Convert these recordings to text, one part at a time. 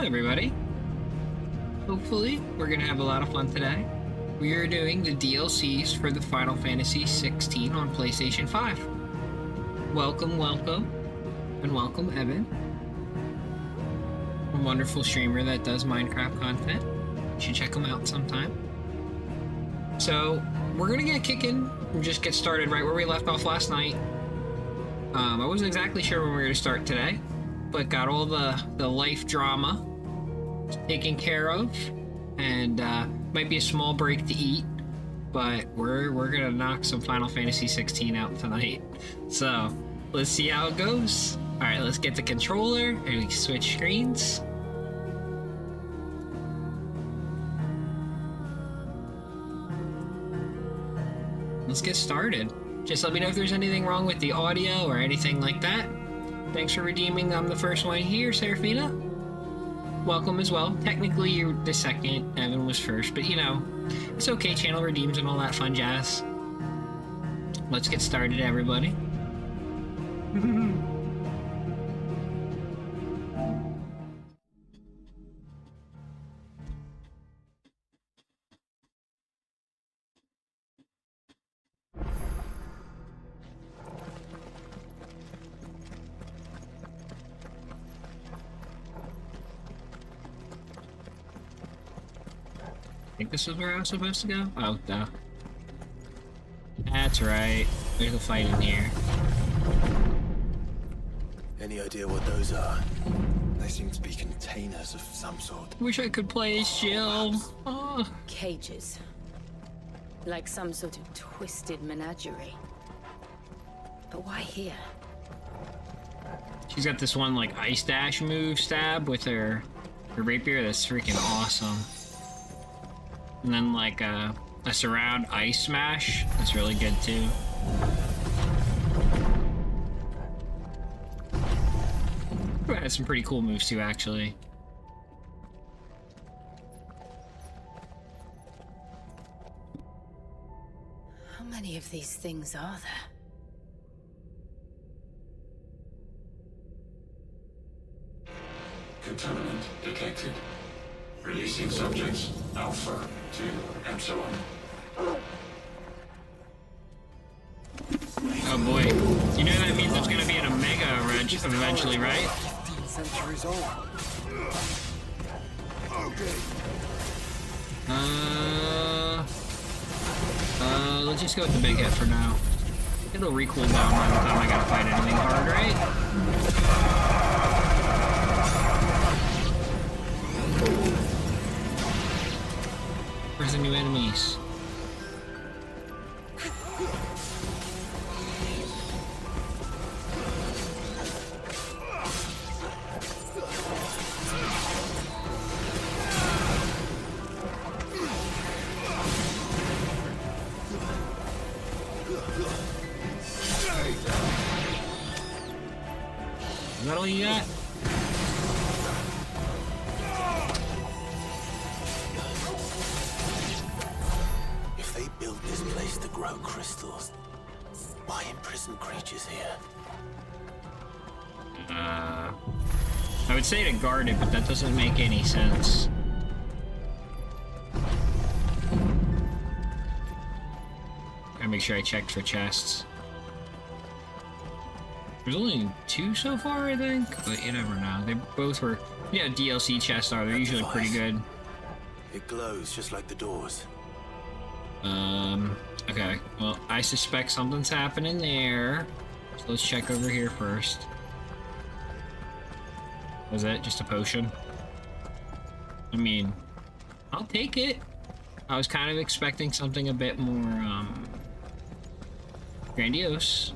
everybody. Hopefully, we're gonna have a lot of fun today. We are doing the DLCs for the Final Fantasy 16 on PlayStation 5. Welcome, and welcome, Evan. A wonderful streamer that does Minecraft content. You should check him out sometime. So, we're gonna get kicking and just get started right where we left off last night. I wasn't exactly sure when we were gonna start today, but got all the life drama taken care of, and might be a small break to eat, but we're gonna knock some Final Fantasy 16 out tonight. So let's see how it goes. All right, let's get the controller and we switch screens. Let's get started. Just let me know if there's anything wrong with the audio or anything like that. Thanks for redeeming. I'm the first one here, Serafina. Welcome as well. Technically, you're the second. Evan was first, but you know, it's okay. Channel redeems and all that fun jazz. Let's get started, everybody. I think this is where I was supposed to go? Oh, duh. That's right. There's a fight in here. Any idea what those are? They seem to be containers of some sort. Wish I could play as Jill. Oh. Cages. Like some sort of twisted menagerie. But why here? She's got this one, like, ice dash move stab with her rapier that's freaking awesome. And then like a surround ice smash. That's really good too. It has some pretty cool moves too, actually. How many of these things are there? Contaminant detected. Releasing subjects Alpha to Epsilon. Oh boy. You know that means there's gonna be an Omega eventually, right? 15 centuries old. Let's just go with the big hit for now. It'll recool down by the time I gotta fight anything hard, right? Where's the new enemies? Is that all you got? To grow crystals. Why imprison creatures here? I would say to guard it, but that doesn't make any sense. Gotta make sure I checked for chests. There's only 2 so far, I think, but you never know. They both were, yeah, DLC chests are. They're usually pretty good. It glows just like the doors. Okay, well, I suspect something's happening there. So let's check over here first. Was that just a potion? I mean, I'll take it. I was kind of expecting something a bit more, grandiose.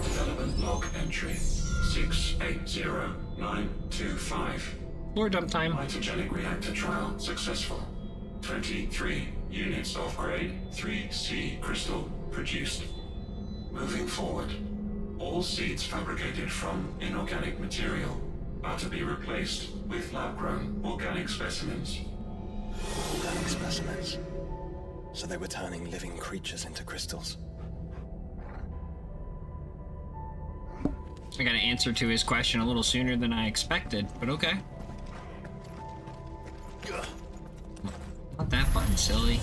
Development log entry 680925. More dump time. Mitogenic reactor trial successful. 23 units of grade 3C crystal produced. Moving forward, all seeds fabricated from inorganic material are to be replaced with lab-grown organic specimens. Organic specimens? So they were turning living creatures into crystals? I got an answer to his question a little sooner than I expected, but okay. Not that button, silly.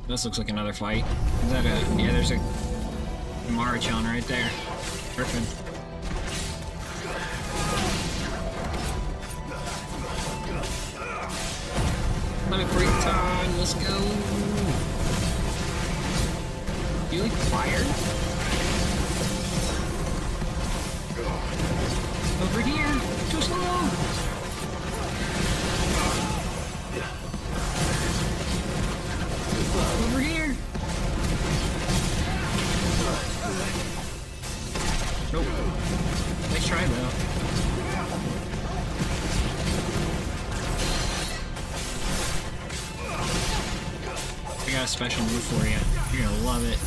This looks like another fight. Is that a... Yeah, there's a Marachon right there. Perfect. Let me break time. Let's go. Do you like fire? Over here. Too slow. Over here. Nope. Nice try though. I got a special move for you. You're gonna love it.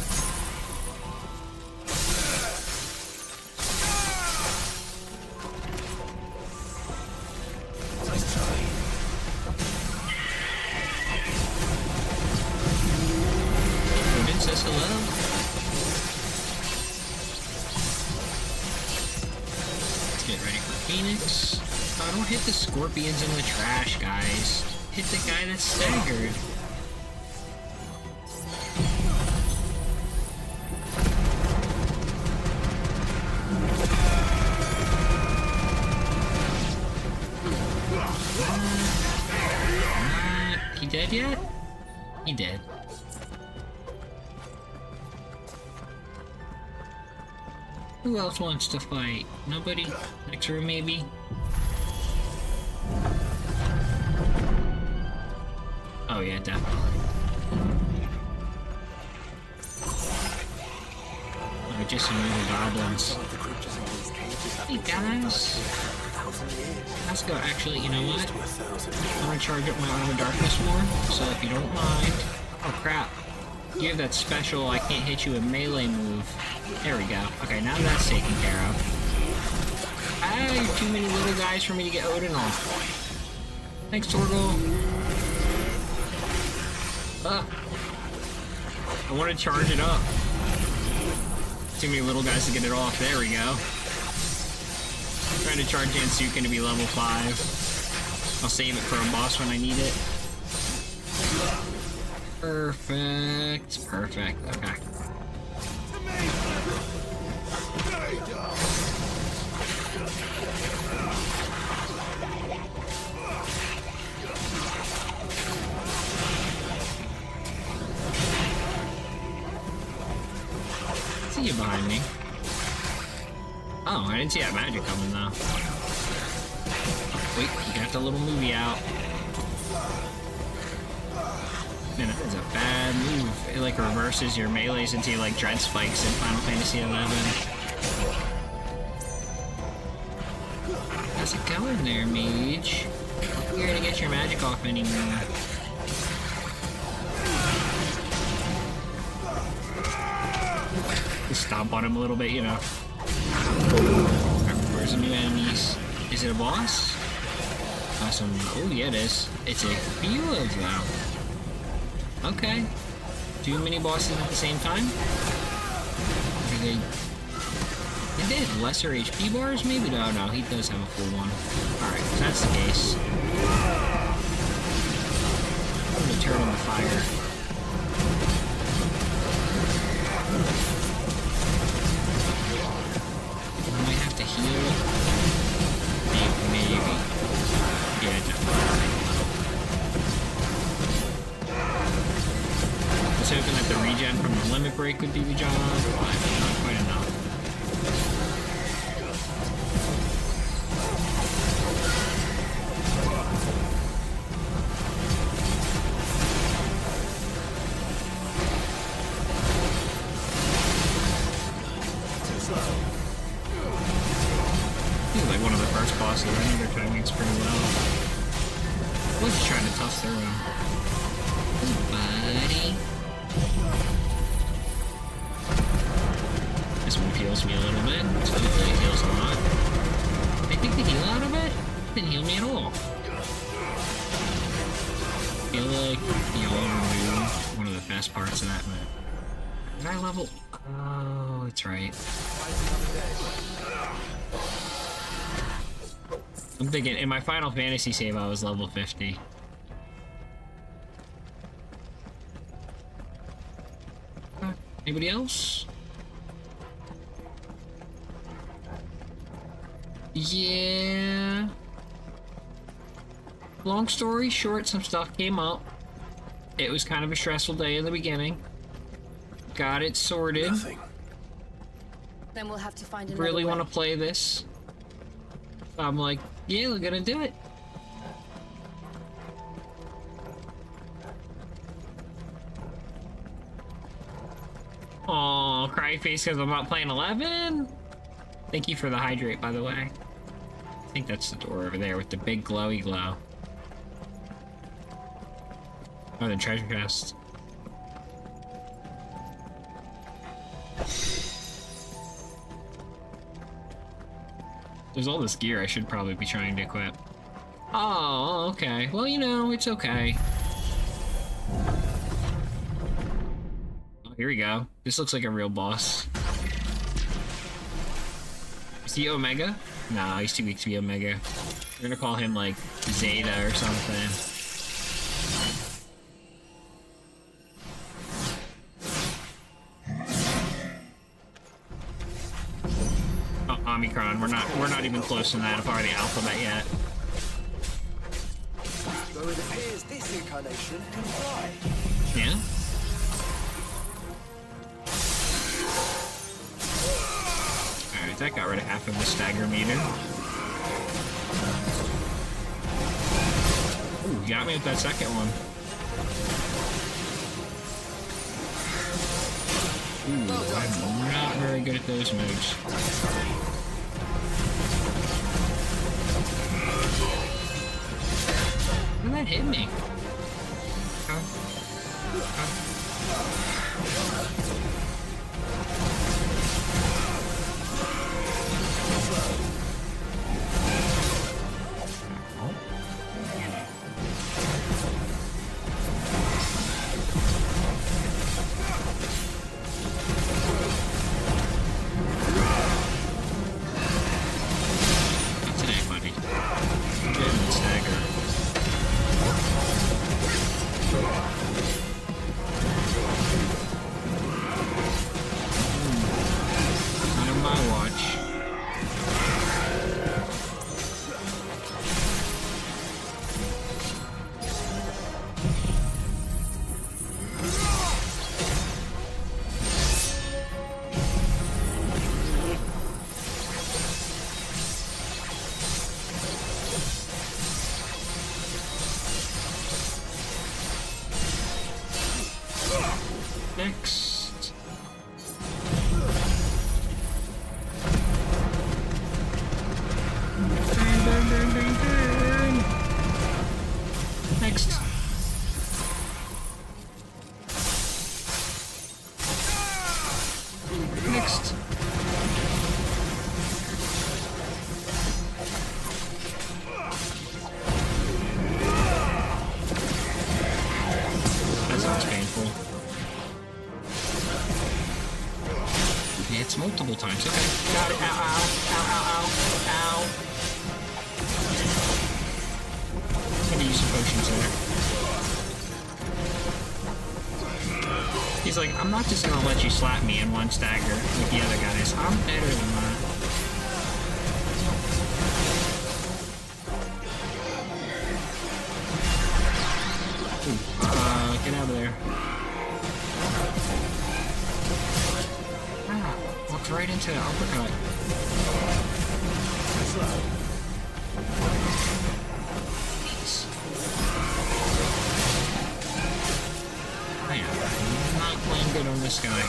Odin says hello. Let's get ready for Phoenix. Oh, don't hit the scorpions in the trash, guys. Hit the guy that's staggered. He dead yet? He dead. Who else wants to fight? Nobody? Next room, maybe? Oh yeah, definitely. Oh, just some little goblins. Hey guys! Let's go. Actually, you know what? I'm gonna charge up my Arm of Darkness more, so if you don't mind... Oh crap. You have that special I can't hit you with melee move. There we go. Okay, now that's taken care of. Ah, too many little guys for me to get Odin off. Thanks, Torgal. I want to charge it up. Too many little guys to get it off. There we go. Trying to charge Jansuken to be level 5. I'll save it for a boss when I need it. Perfect. Perfect. Okay. See you behind me. Oh, I didn't see that magic coming though. Wait, you got the little movie out. Man, that is a bad move. It like reverses your melees into like dread spikes in Final Fantasy XI. How's it going there, mage? You're gonna get your magic off anymore. Just stomp on him a little bit, you know. Where's the new enemies? Is it a boss? Awesome. Oh yeah, it is. It's a few of them. Okay. 2 mini bosses at the same time? Did they have lesser HP bars maybe? No, no, he does have a full one. Alright, if that's the case. I'm gonna turn on the fire. I might have to heal. Maybe. Yeah, definitely. I was hoping that the regen from the limit break would do the job, but not quite enough. This is like one of the first bosses. I know their timing's pretty well. I was just trying to toss through him. Hey, buddy. This one heals me a little bit. So hopefully it heals a lot. I think the heal out of it didn't heal me at all. I feel like the all removed one of the best parts of that map. Did I level? Oh, that's right. I'm thinking, in my Final Fantasy save, I was level 50. Anybody else? Yeah. Long story short, some stuff came up. It was kind of a stressful day in the beginning. Got it sorted. Nothing. Then we'll have to find another Really way. want to play this. I'm like, yeah, we're gonna do it. Aw, cry face because I'm not playing 11? Thank you for the hydrate, by the way. I think that's the door over there with the big glowy glow. Oh, the treasure chest. There's all this gear I should probably be trying to equip. Oh, okay. Well, you know, it's okay. Oh, here we go. This looks like a real boss. Is he Omega? No, he's too weak to be Omega. We're gonna call him, like, Zeta or something. Oh, Omicron. We're not even close to that part of the alphabet yet. Though it appears this incarnation can fly. Yeah? Alright, that got rid of half of the stagger meter. Ooh, you got me with that second one. Ooh, I'm not very good at those moves. How did that hit me? Not today, buddy. Getting the stagger. Not on my watch. Next. Burn. Next. Next. That sounds painful. It's multiple times. Okay. Got it. Ow, ow, ow, ow, ow, ow. I'm gonna use some potions there. He's like, I'm not just gonna let you slap me in one stagger like the other guys. I'm better than that. Ooh, get out of there. Ah, walked right into the uppercut. Jeez. Man, I'm not playing good on this guy.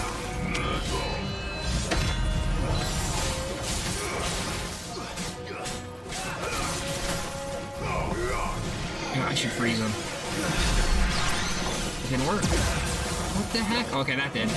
Yeah, I should freeze him. It didn't work. What the heck? Okay, that did.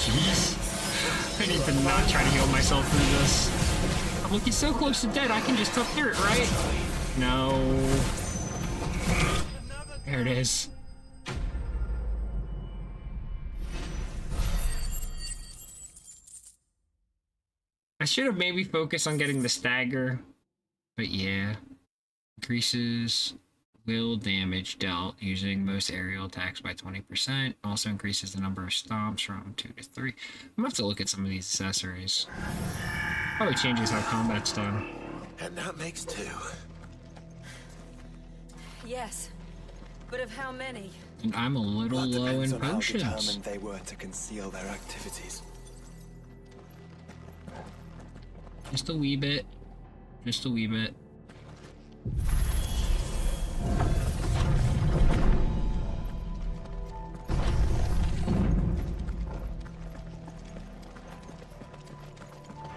Jeez. I need to not try to heal myself through this. I'm looking so close to dead, I can just tuck through it, right? No. There it is. I should have maybe focused on getting the stagger, but yeah. Increases will damage dealt using most aerial attacks by 20%. Also increases the number of stomps from 2 to 3. I'm gonna have to look at some of these accessories. Probably changes how combat's done. And that makes 2. Yes, but of how many? And I'm a little That low depends in on how potions. determined they were to conceal their activities. Just a wee bit. Just a wee bit.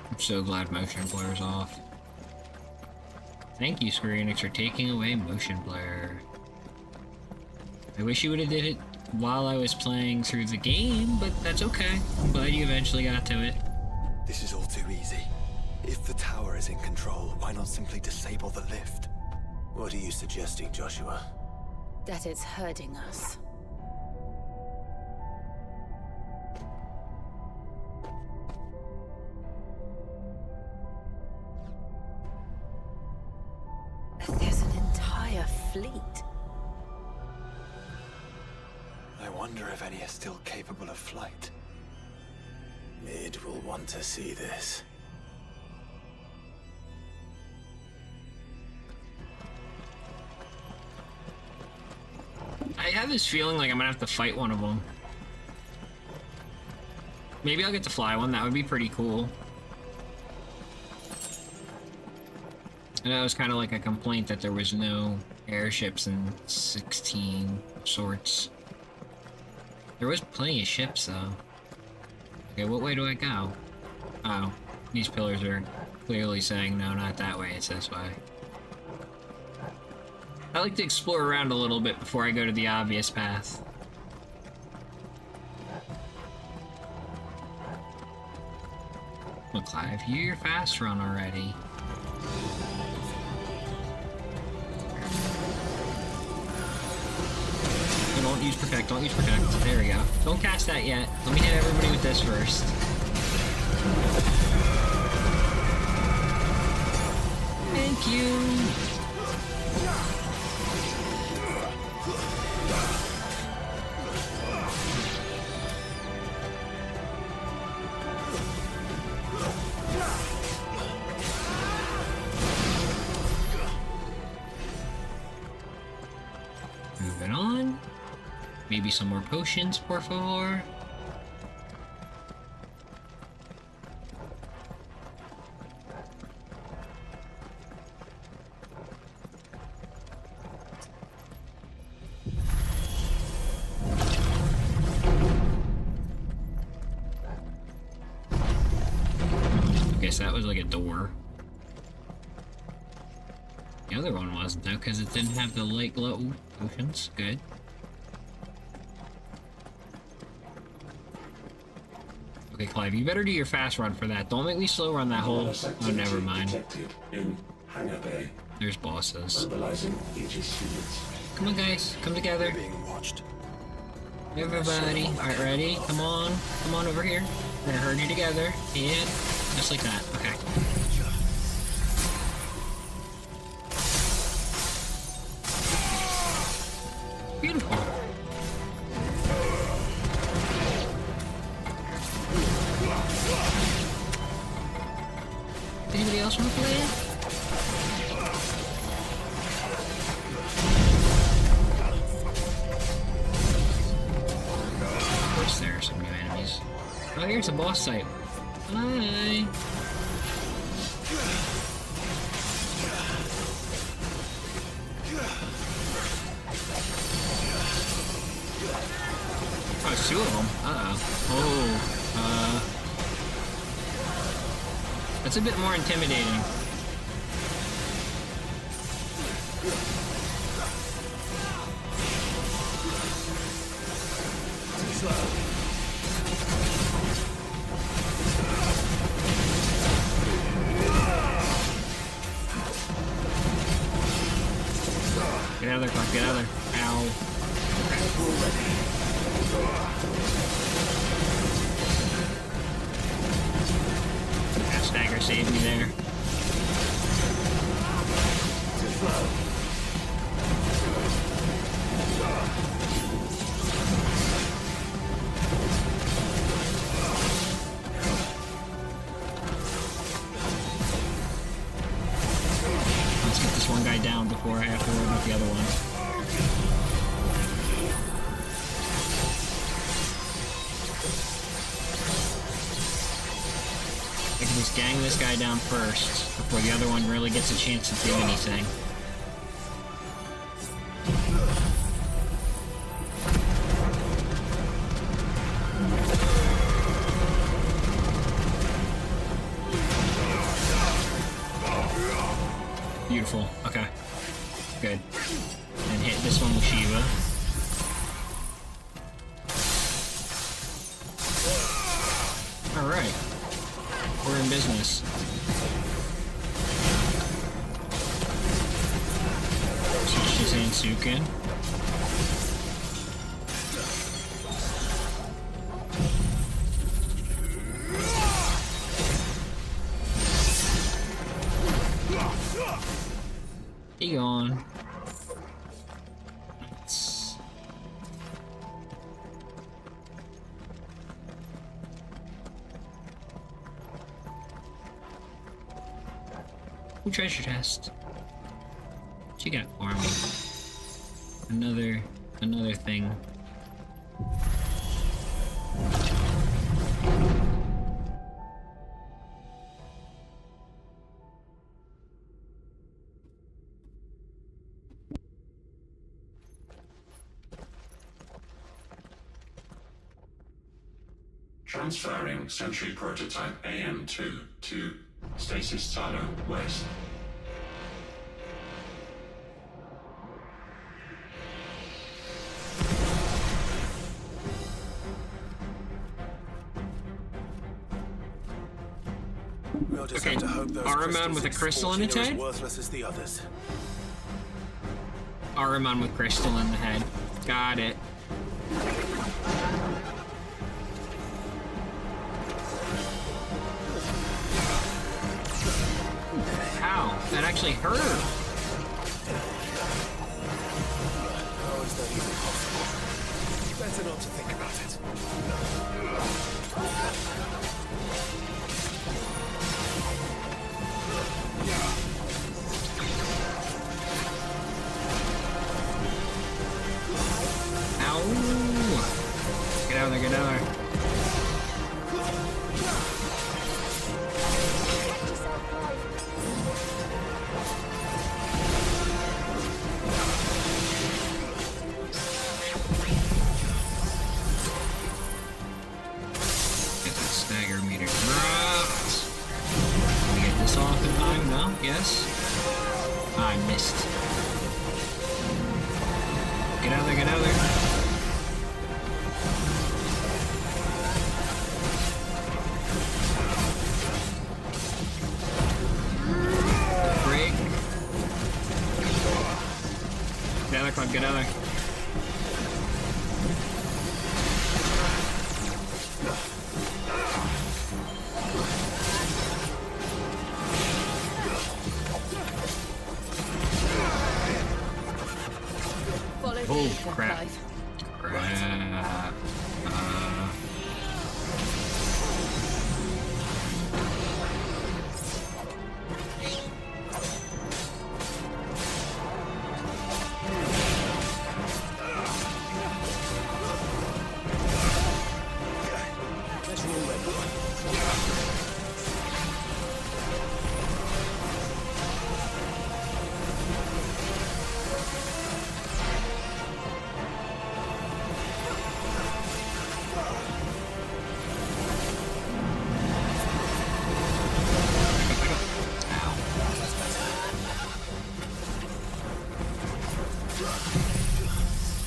I'm so glad motion blur's off. Thank you, Square Enix, for taking away motion blur. I wish you would have did it while I was playing through the game, but that's okay. I'm glad you eventually got to it. This is all too easy. If the tower is in control, why not simply disable the lift? What are you suggesting, Joshua? That it's hurting us. There's an entire fleet. I wonder if any are still capable of flight. Mid will want to see this. I have this feeling like I'm gonna have to fight one of them. Maybe I'll get to fly one, that would be pretty cool. And that was kind of like a complaint that there was no airships in 16 sorts. There was plenty of ships though. Okay, what way do I go? Oh, these pillars are clearly saying no, not that way, it's this way. I like to explore around a little bit before I go to the obvious path. Look, Clive, you're fast run already. No, don't use protect, don't use protect. There we go. Don't cast that yet. Let me hit everybody with this first. Thank you! Moving on. Maybe some more potions, por favor. Okay, so that was like a door. The other one wasn't though, because it didn't have the light glow. Ooh, potions, good. Okay, Clive, you better do your fast run for that. Don't make me slow run that whole... Oh, never mind. In Hangar Bay. There's bosses. Mobilizing Aegis units. Come on, guys. Come together. We're being watched. Everybody. Alright, ready? Come on. Come on over here. We're gonna herd you together. And just like that. Okay. Beautiful. Anybody else want to play it? Of course there are some new enemies. Oh, here's a boss site. Hi. Oh, it's 2 of them. Uh-oh. That's a bit more intimidating. Get out of there. Ow. That stagger saved me there. Let's get this one guy down before I have to worry about the other one. I can just gang this guy down first before the other one really gets a chance to do anything. Beautiful. Okay. Good. And hit this one with Shiva. Alright. We're in business. Teach this Ansukin. Be gone. Let's... Ooh, treasure chest. What you got for me? Another thing. Transferring Sentry Prototype AM2 to Stasis Silo West. We'll just Okay, have to hope those Ahriman with a crystal in its are as head? worthless as the others. Ahriman with crystal in the head. Got it. Ow, that actually hurt. How is that even possible? Better not to think about it. Ow! Get out of there, get out of there. Get that stagger meter dropped. Can we get this off in time? No? Yes? I missed. Get out of there, get out of there. Break. Get out of there, Cloud, get out of there. Follow the Oh, lead, crap. Clive. Crap. Let's roll that one.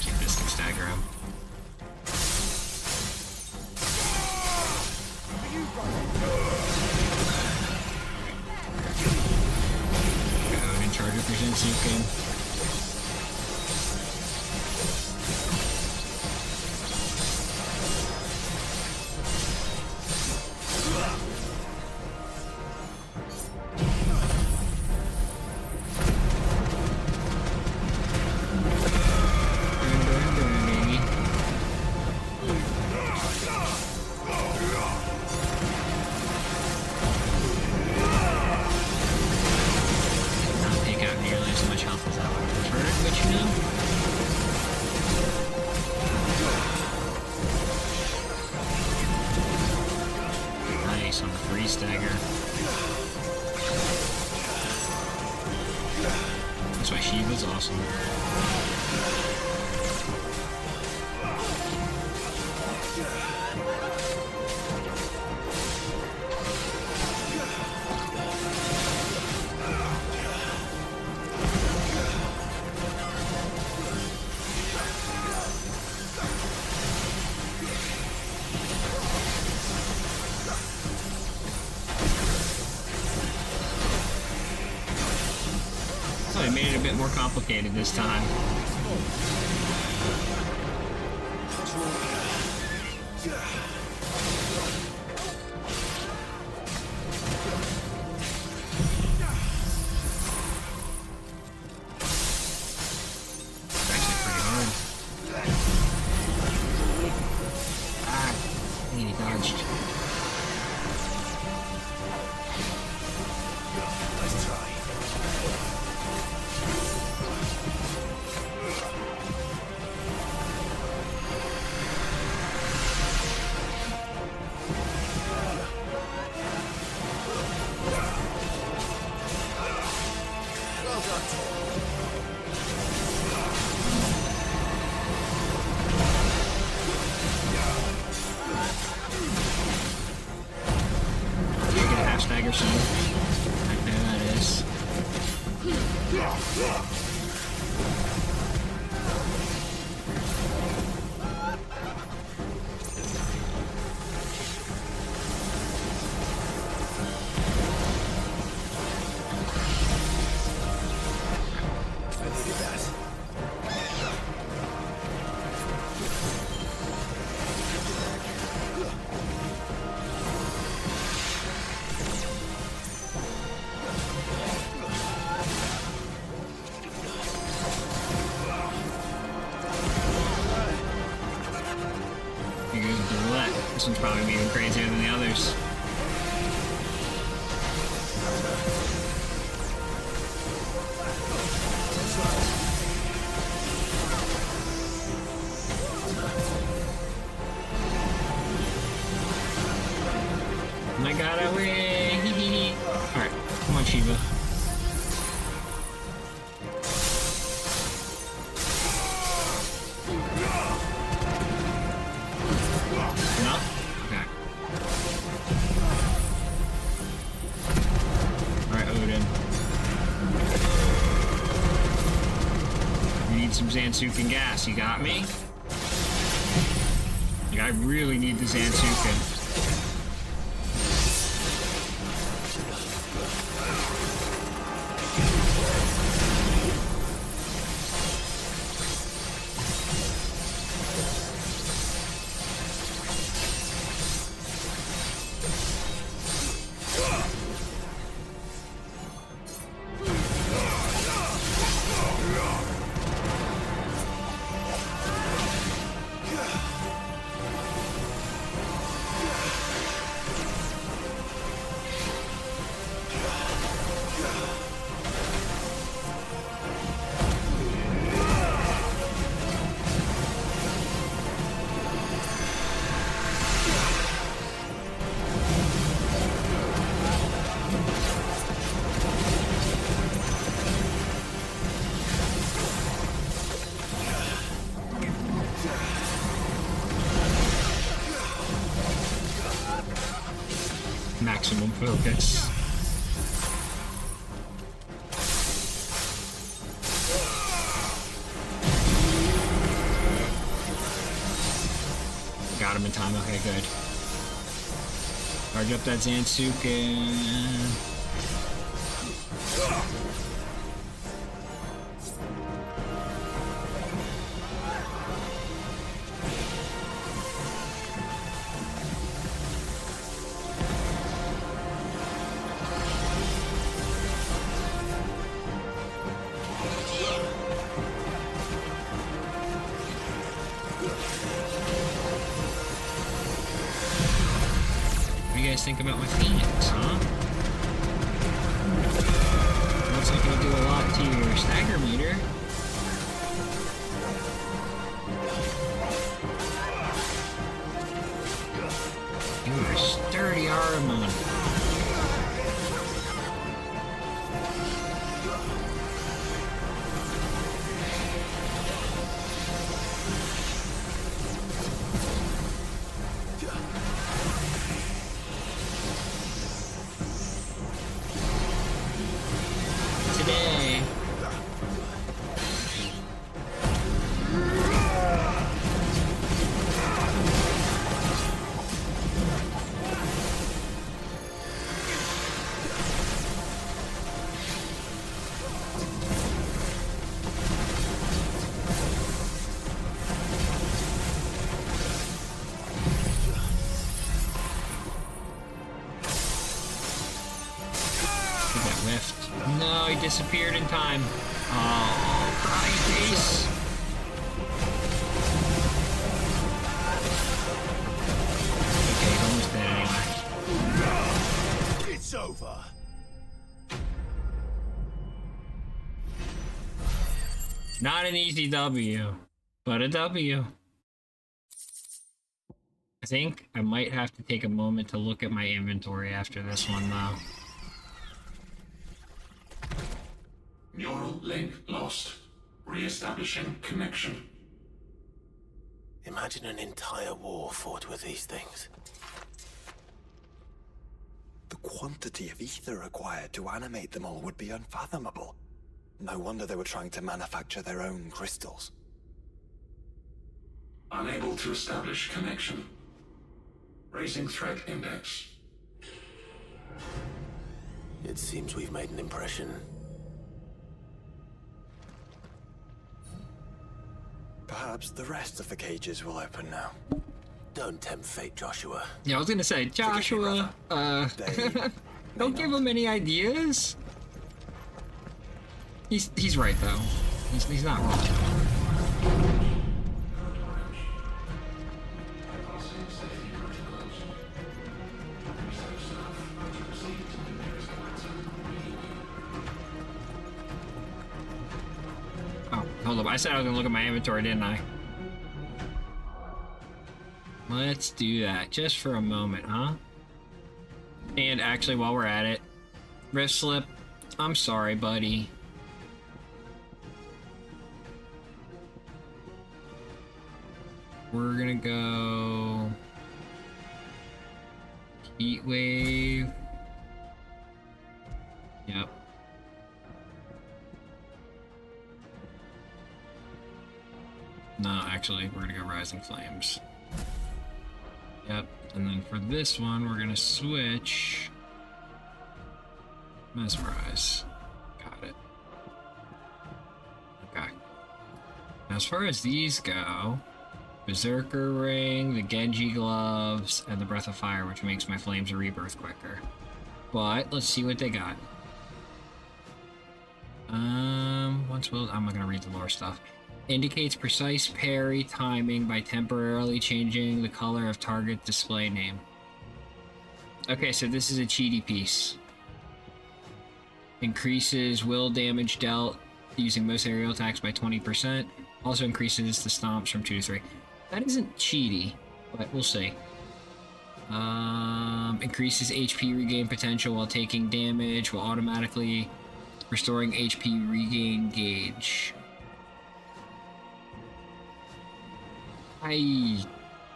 Keep this to stagger him. Go in charge of Shinsuken. nice on the 3 stagger. That's why Shiva's awesome. I made it a bit more complicated this time. It's actually pretty hard. Ah, I think he dodged. Nice try. Stagger soon. Right there, that is. I needed that. This one's probably even crazier than the others. And I got away! Alright, come on, Shiva. Some Zansuken gas, you got me? Like, I really need the Zansuken. Maximum focus. Got him in time. Okay, good. Charge up that Zansuken. What do you guys think about my Phoenix, huh? Looks like it'll do a lot to your stagger meter. You are sturdy Saruman. Today. No, he disappeared in time. Oh, cry face. Okay, he's almost dead anyway. It's over. Not an easy W, but a W. I think I might have to take a moment to look at my inventory after this one, though. Neural link lost. Re-establishing connection. Imagine an entire war fought with these things. The quantity of ether required to animate them all would be unfathomable. No wonder they were trying to manufacture their own crystals. Unable to establish connection. Raising threat index. It seems we've made an impression. Perhaps the rest of the cages will open now. Don't tempt fate, Joshua. Yeah, I was gonna say, Joshua, don't give him any ideas. He's right though. He's not wrong. Oh, hold up. I said I was gonna look at my inventory, didn't I? Let's do that just for a moment, huh? And actually, while we're at it, Rift Slip, I'm sorry, buddy. We're gonna go Heat Wave. Yep. No, actually, we're gonna go Rising Flames. Yep, and then for this one, we're gonna switch Mesmerize. Got it. Okay. Now, as far as these go, Berserker Ring, the Genji Gloves, and the Breath of Fire, which makes my Flames of Rebirth quicker. But, let's see what they got. I'm not gonna read the lore stuff. Indicates precise parry timing by temporarily changing the color of target display name. Okay, so this is a cheaty piece. Increases will damage dealt using most aerial attacks by 20%. Also increases the stomps from 2 to 3. That isn't cheaty, but we'll see. Increases HP regain potential while taking damage, while automatically restoring HP regain gauge.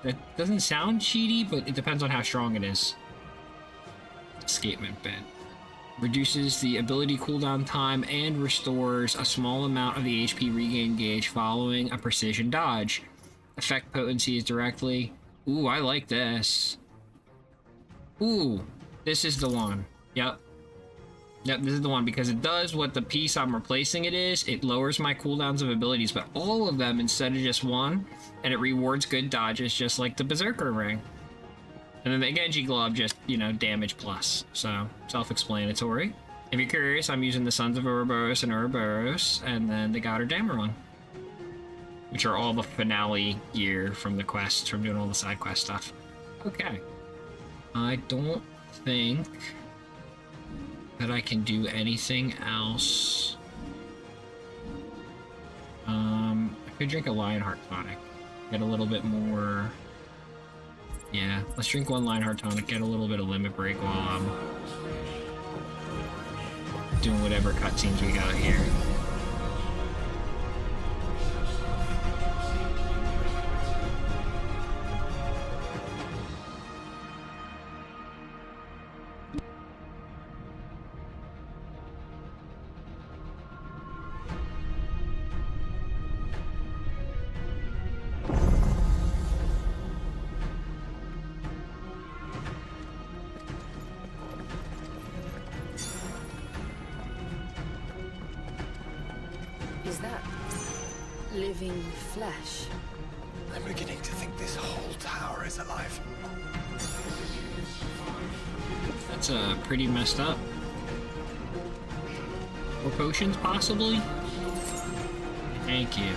That doesn't sound cheaty, but it depends on how strong it is. Escapement bit. Reduces the ability cooldown time and restores a small amount of the HP regain gauge following a precision dodge. Effect potency is directly... Ooh, I like this. Ooh, this is the one. Yep. Yep, this is the one, because it does what the piece I'm replacing it is. It lowers my cooldowns of abilities, but all of them instead of just one, and it rewards good dodges just like the Berserker Ring. And then the Genji Glove just, damage plus. So, self-explanatory. If you're curious, I'm using the Sons of Ouroboros and Ouroboros, and then the Goddard Dameron, which are all the finale gear from the quests, from doing all the side quest stuff. Okay. I don't think that I can do anything else. I could drink a Lionheart tonic. Get a little bit more Yeah, let's drink one Lionheart tonic, get a little bit of limit break while I'm doing whatever cutscenes we got here. Is that living flesh? I'm beginning to think this whole tower is alive. That's pretty messed up. More potions, possibly? Thank you.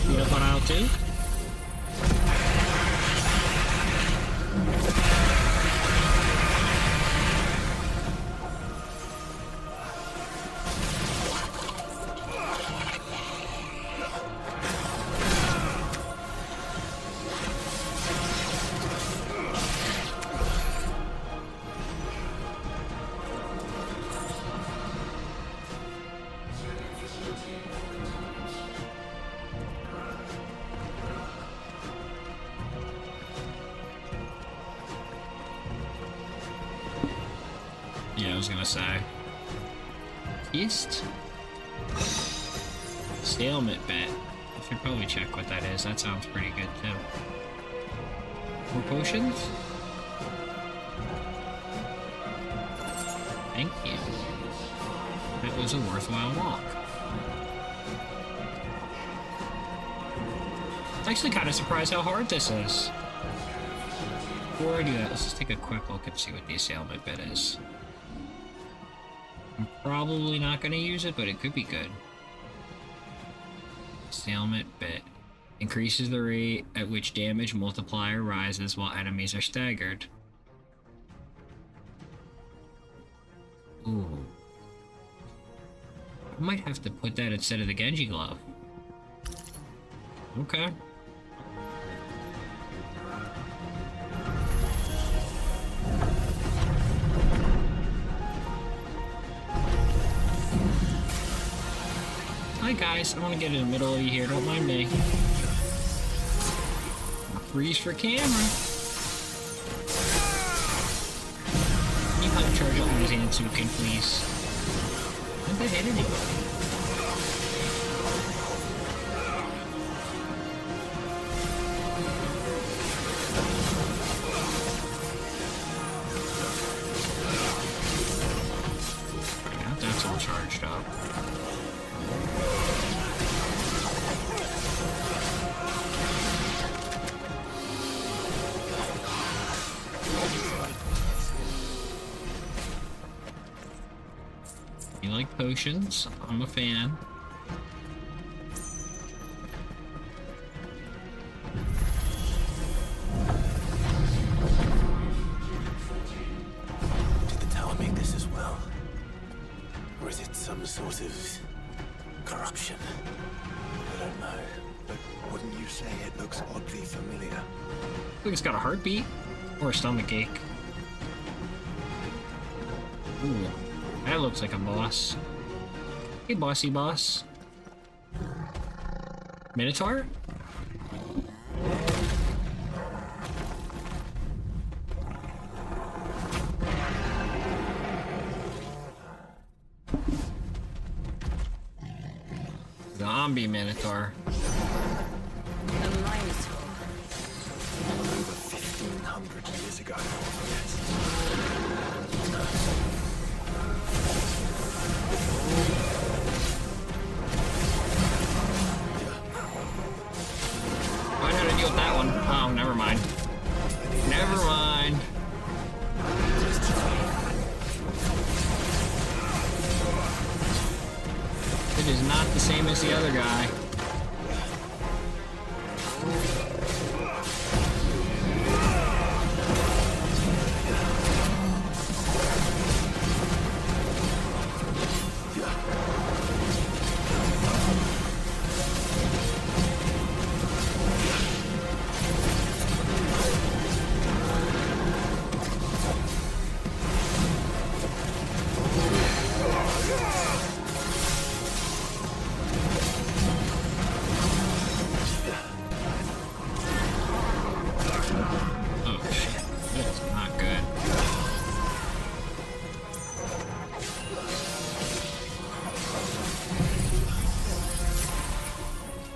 Beat up on aisle 2? Yeah, I was gonna say. East? Stalemate bet. I should probably check what that is. That sounds pretty good too. More potions? Thank you. It was a worthwhile walk. I'm actually kind of surprised how hard this is. Before I do that, let's just take a quick look and see what the assailment bit is. I'm probably not going to use it, but it could be good. Assailment bit. Increases the rate at which damage multiplier rises while enemies are staggered. Ooh. I might have to put that instead of the Genji glove. Okay. Hi guys, I want to get in the middle of you here, don't mind me. Freeze for camera. Can you help charge up my Zansuken, please? Did that hit anybody? Yeah, that's all charged up. You like potions? I'm a fan. Did the tower make this as well? Or is it some sort of corruption? I don't know, but wouldn't you say it looks oddly familiar? I think it's got a heartbeat or a stomach ache. Ooh, that looks like a boss. Hey, bossy boss. Minotaur? Zombie Minotaur. A Minotaur. Over 1,500 years ago, yes. I know how to deal with that one. Oh, never mind. Never mind. It is not the same as the other guy.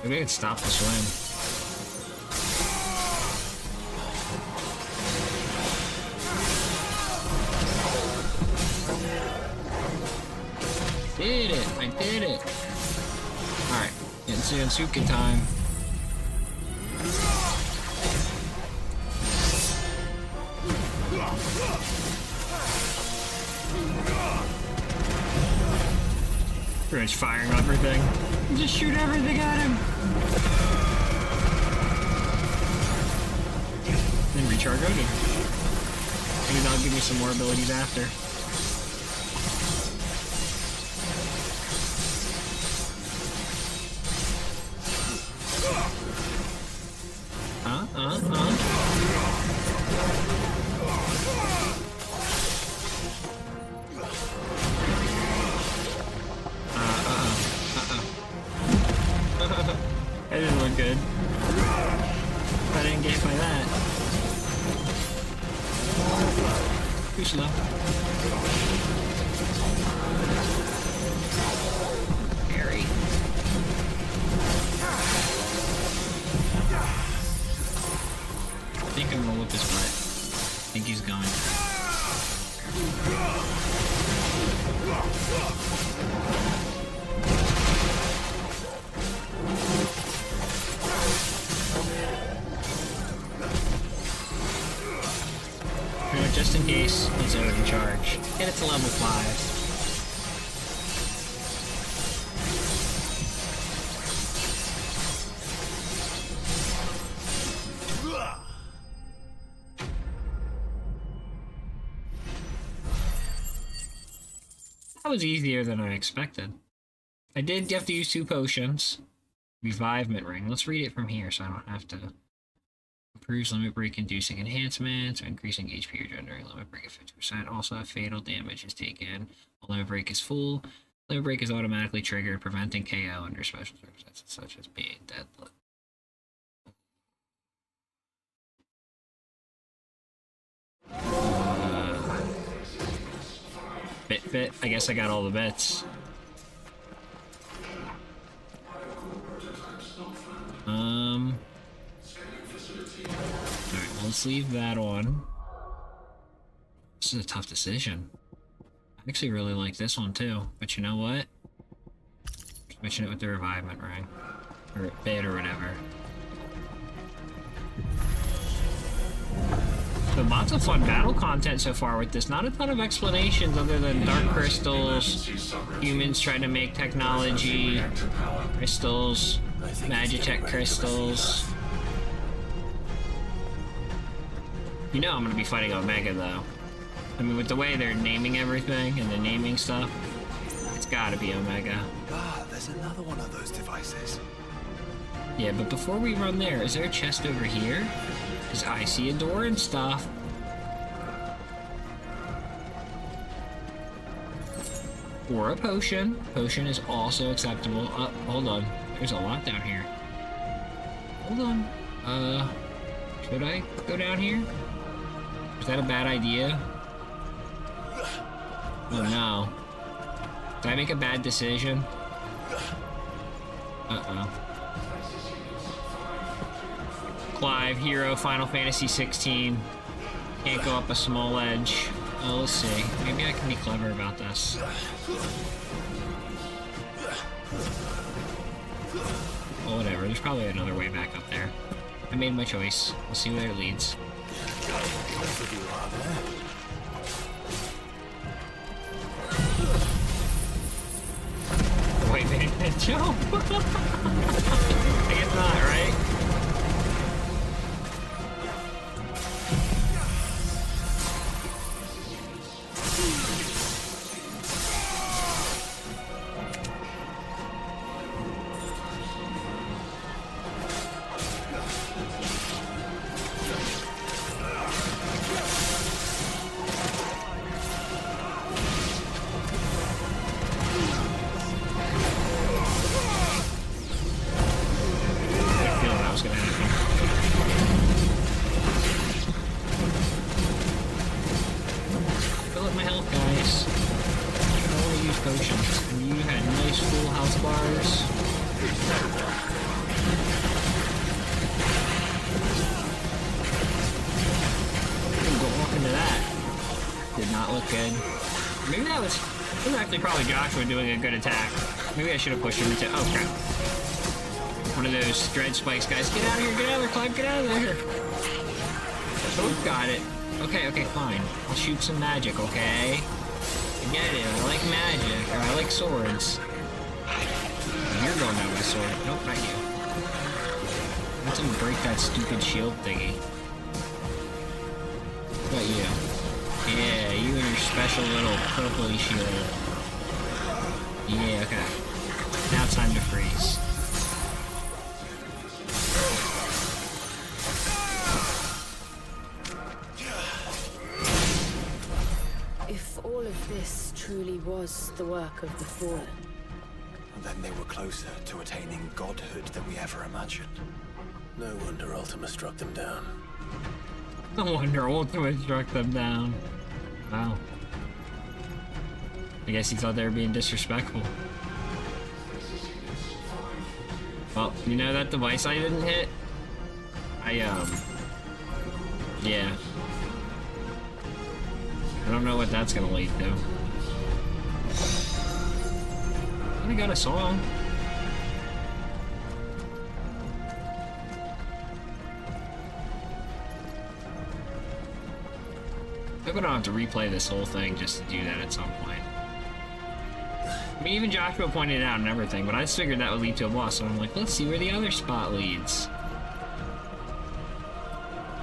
Maybe I could stop the swing. Did it! I did it! Alright, Gensuke time. Pretty much firing everything. Just shoot everything at him! Then recharge Odin. Maybe that'll give me some more abilities after. That didn't look good. I didn't get hit by that. Too slow. Scary. I think I'm gonna whip his butt. I think he's going. Just in case it's out of charge. Get it to level 5. That was easier than I expected. I did have to use 2 potions. Revivement ring. Let's read it from here so I don't have to. Improves limit break inducing enhancements, or increasing HP regenerating limit break of 50%. Also, if fatal damage is taken, while limit break is full. Limit break is automatically triggered, preventing KO under special circumstances such as being deadly. Fit. I guess I got all the bits. Alright, let's leave that on. This is a tough decision. I actually really like this one too, but you know what? Switching it with the revivement ring. Or bit or whatever. So lots of fun battle content so far with this. Not a ton of explanations other than dark crystals, humans trying to make technology, crystals, Magitech crystals. You know I'm gonna be fighting Omega though. I mean, with the way they're naming everything and the naming stuff, it's gotta be Omega. Ah, there's another one of those devices. Yeah, but before we run there, is there a chest over here? Because I see a door and stuff. Or a potion. Potion is also acceptable. Hold on. There's a lot down here. Hold on. Should I go down here? Is that a bad idea? Oh no. Did I make a bad decision? Uh-oh. Clive, hero, Final Fantasy 16. Can't go up a small ledge. Oh, let's see. Maybe I can be clever about this. Well, whatever. There's probably another way back up there. I made my choice. We'll see where it leads. Wait, man, jump! I guess not, right? not look good. Maybe that was actually probably Joshua doing a good attack. Maybe I should have pushed him into... Oh, crap. One of those dread spikes, guys. Get out of here, get out of there, Clive, get out of there. Oh, got it. Okay, okay, fine. I'll shoot some magic, okay? I get it, I like magic, or I like swords. You're going down with a sword. Nope, not you. Let's him break that stupid shield thingy. What about you? Yeah, you and your special little purpley shield. Yeah, okay. Now it's time to freeze. If all of this truly was the work of the Fallen, then they were closer to attaining godhood than we ever imagined. No wonder Ultima struck them down. No wonder Ultima struck them down. Wow. I guess he thought they were being disrespectful. Well, you know that device I didn't hit? Yeah. I don't know what that's gonna lead to. I got a song. Maybe I don't have to replay this whole thing just to do that at some point. I mean, even Joshua pointed it out and everything, but I just figured that would lead to a boss, so I'm like, let's see where the other spot leads.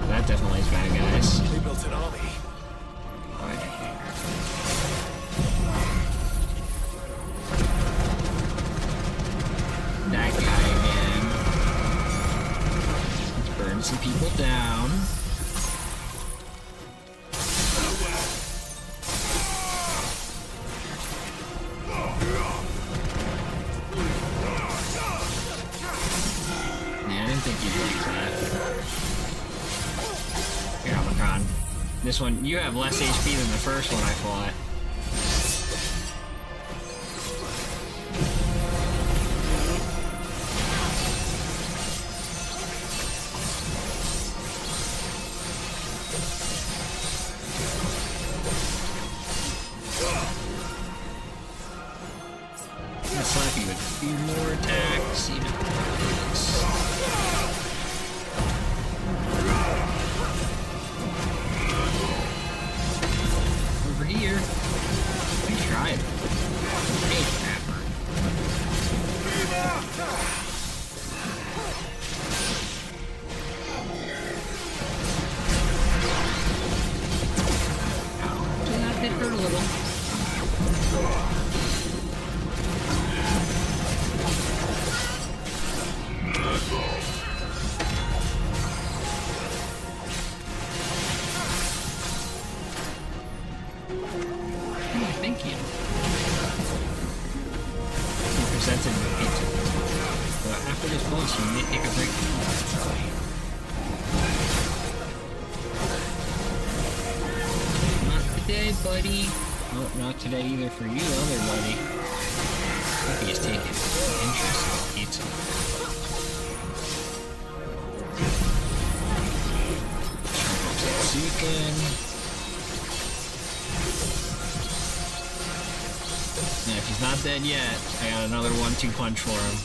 That definitely is bad, guys. They built an army. That guy again. Let's burn some people down. Yeah, I didn't think you'd like that. Here, Omicron. This one, you have less HP than the first one I fought. Slap you with a few more attacks, you know. Over here. We tried. Hey, crapper. Ow. That did hurt a little. Thank you. Presented with pizza. But after this boss, we may take a break. Not today, buddy. Oh, not today either for you, other buddy. Hope he's taking interest in pizza. Chicken. And if he's not dead yet, I got another 1-2 punch for him.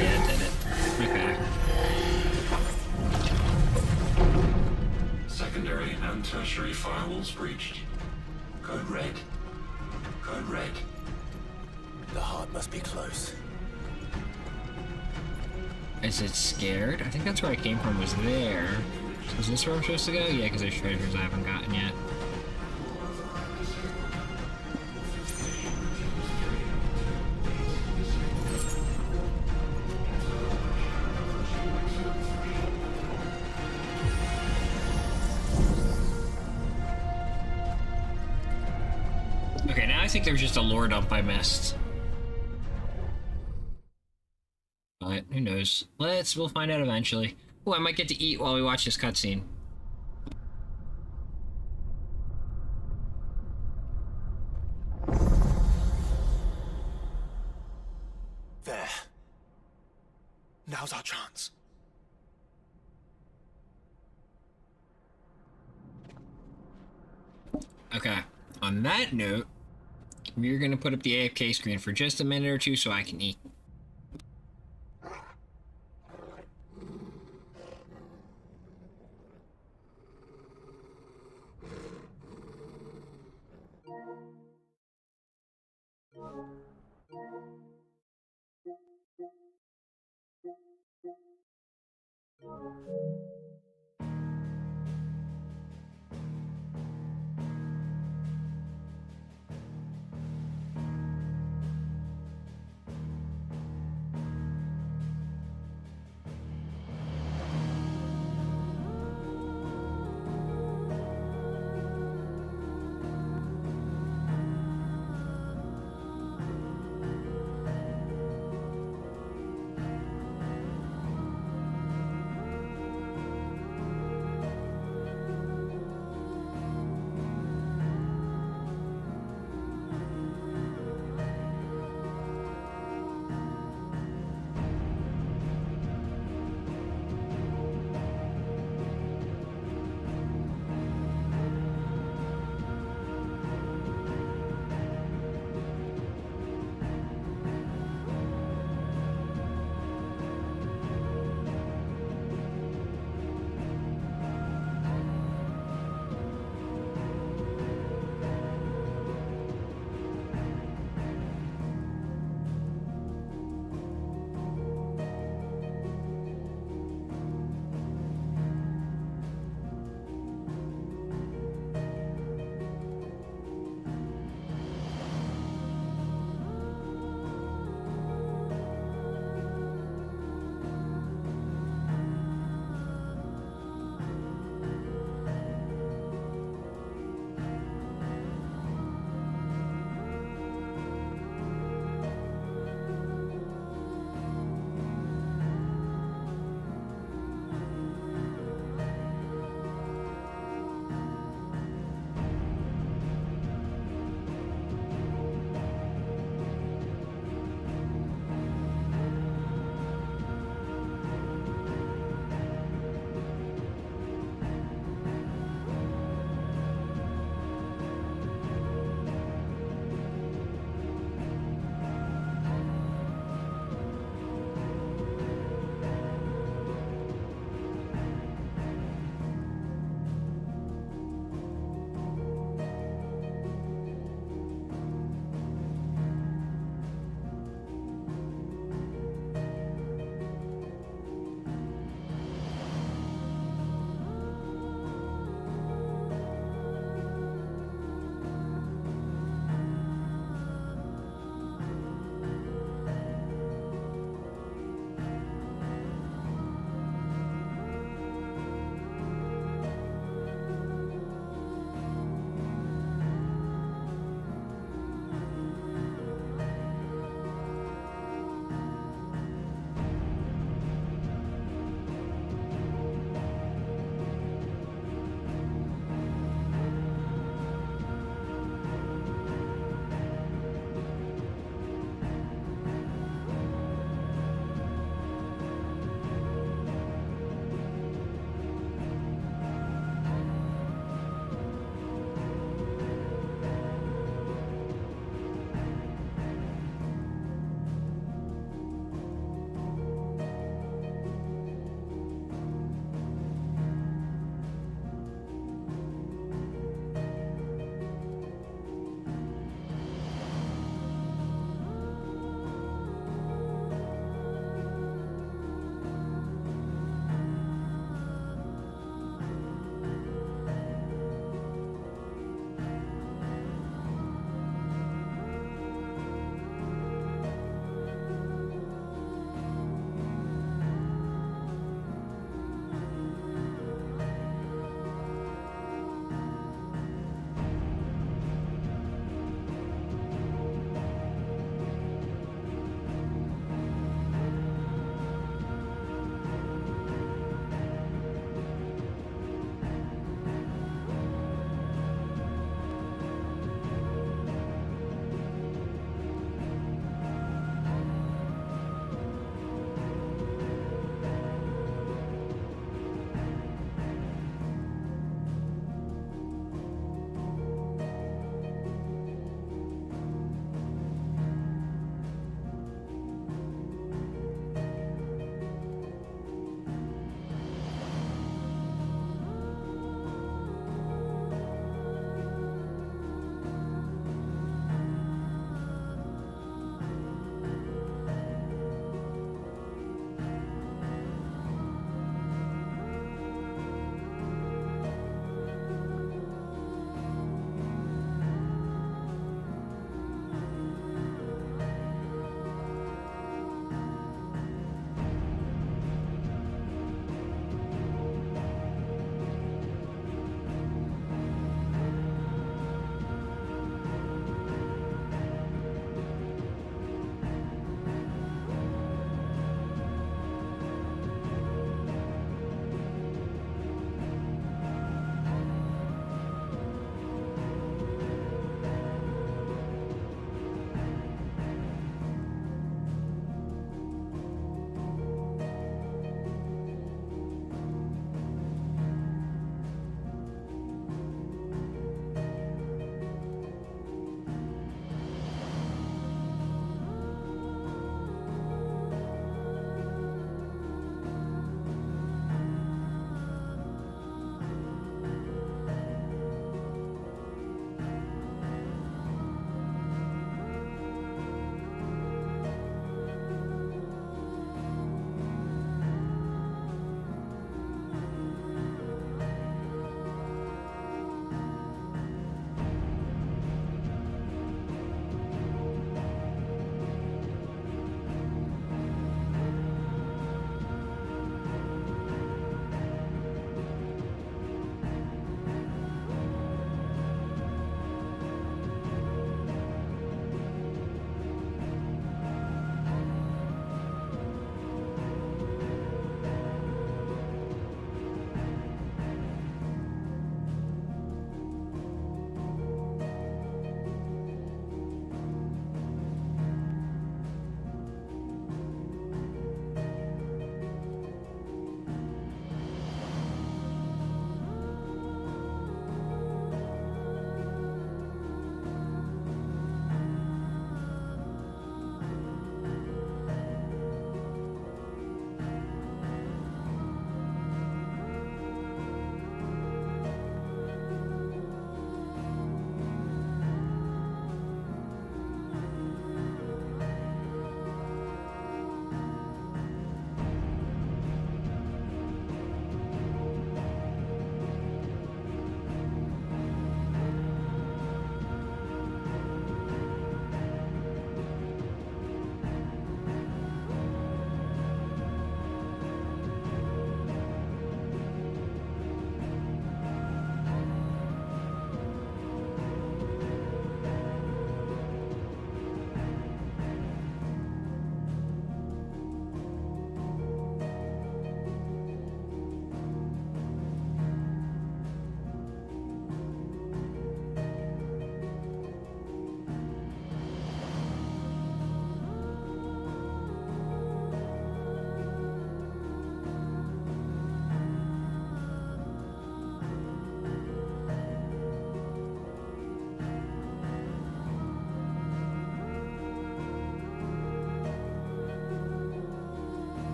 Yeah, it did it. Okay. Secondary and tertiary firewalls breached. Code red. Code red. The heart must be close. Is it scared? I think that's where I came from, was there. Is this where I'm supposed to go? Yeah, because there's treasures I haven't gotten yet. Okay, now I think there's just a lore dump I missed. But who knows? We'll find out eventually. Oh, I might get to eat while we watch this cutscene. There. Now's our chance. Okay. On that note, we're gonna put up the AFK screen for just a minute or two so I can eat.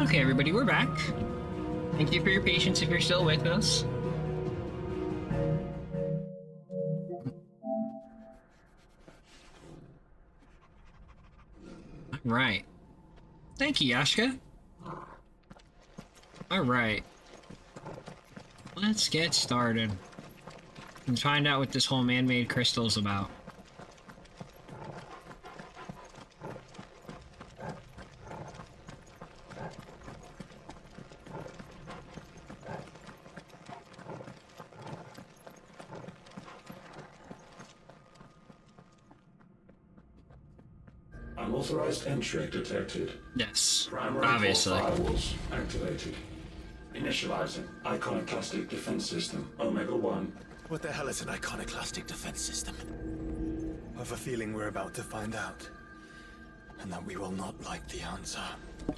Okay, everybody, we're back. Thank you for your patience if you're still with us. Right. Thank you, Yashka. Alright. Let's get started. And find out what this whole man-made crystal is about. Unauthorized entry detected. Yes, Primary obviously. firewalls activated. Initializing iconoclastic defense system Omega-1. What the hell is an iconoclastic defense system? I have a feeling we're about to find out. And that we will not like the answer.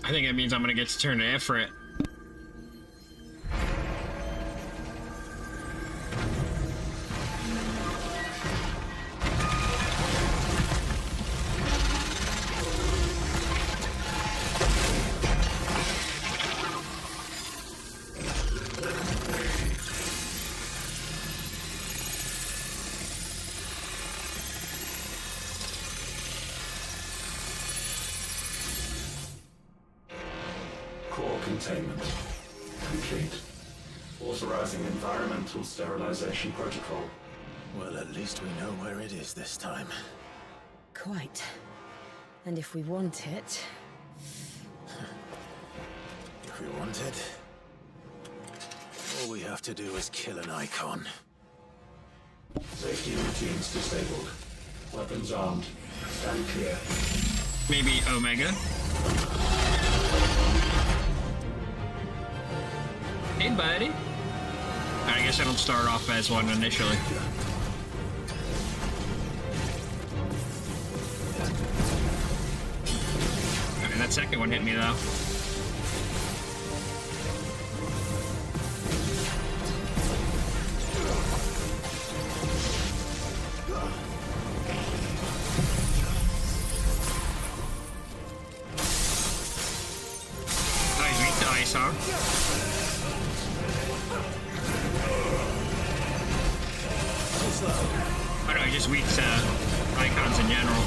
I think it means I'm gonna get to turn to Ifrit. Core containment complete. Authorizing environmental sterilization protocol. Well, at least we know where it is this time. Quite. And if we want it... If we want it, all we have to do is kill an icon. Safety routines disabled. Weapons armed. Stand clear. Maybe Omega? Hey, buddy. I guess I don't start off as one initially. Okay, that second one hit me though. Oh, he's weak to ice, huh? Oh no, he's just weak to icons in general.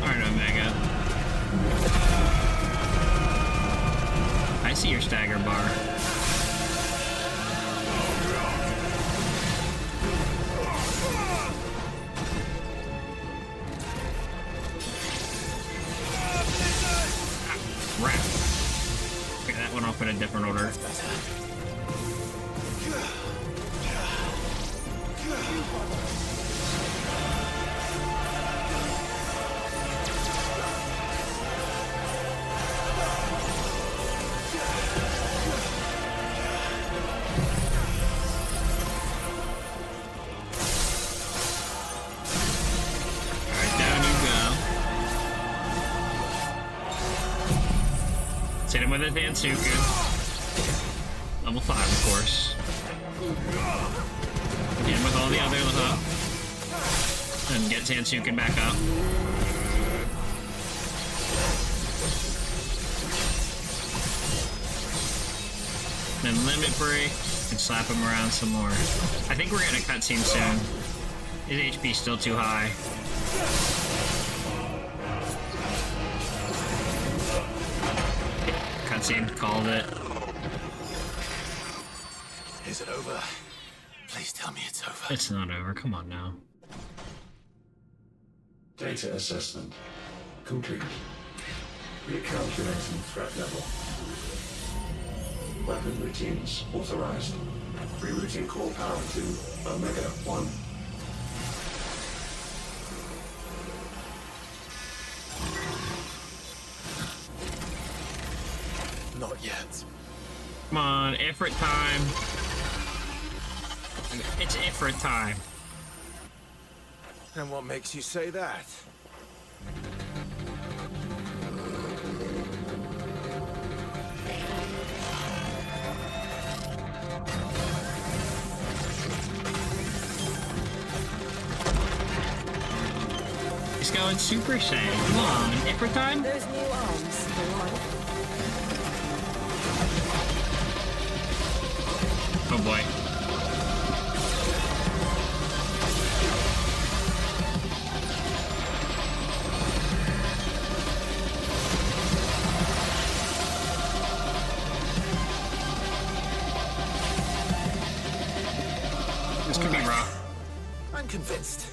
Alright, Omega. I see your stagger bar. Crap. Okay, that went off in a different order. Alright, down you go. Hit him with a Dansuku. Level 5, of course. Hit him with all the other and get Dansuken back up. Then limit break and slap him around some more. I think we're getting a cutscene soon. His HP's still too high. Cutscene, called it. Is it over? Please tell me it's over. It's not over, come on now. Data assessment complete. Recalculating threat level. Weapon routines authorized. Rerouting core power to Omega 1. Not yet. Come on, Ifrit time. It's Ifrit time. And what makes you say that? He's going Super Saiyan. Come on, Ifrit time? Those new arms, the one. Oh boy. This could be rough. I'm convinced.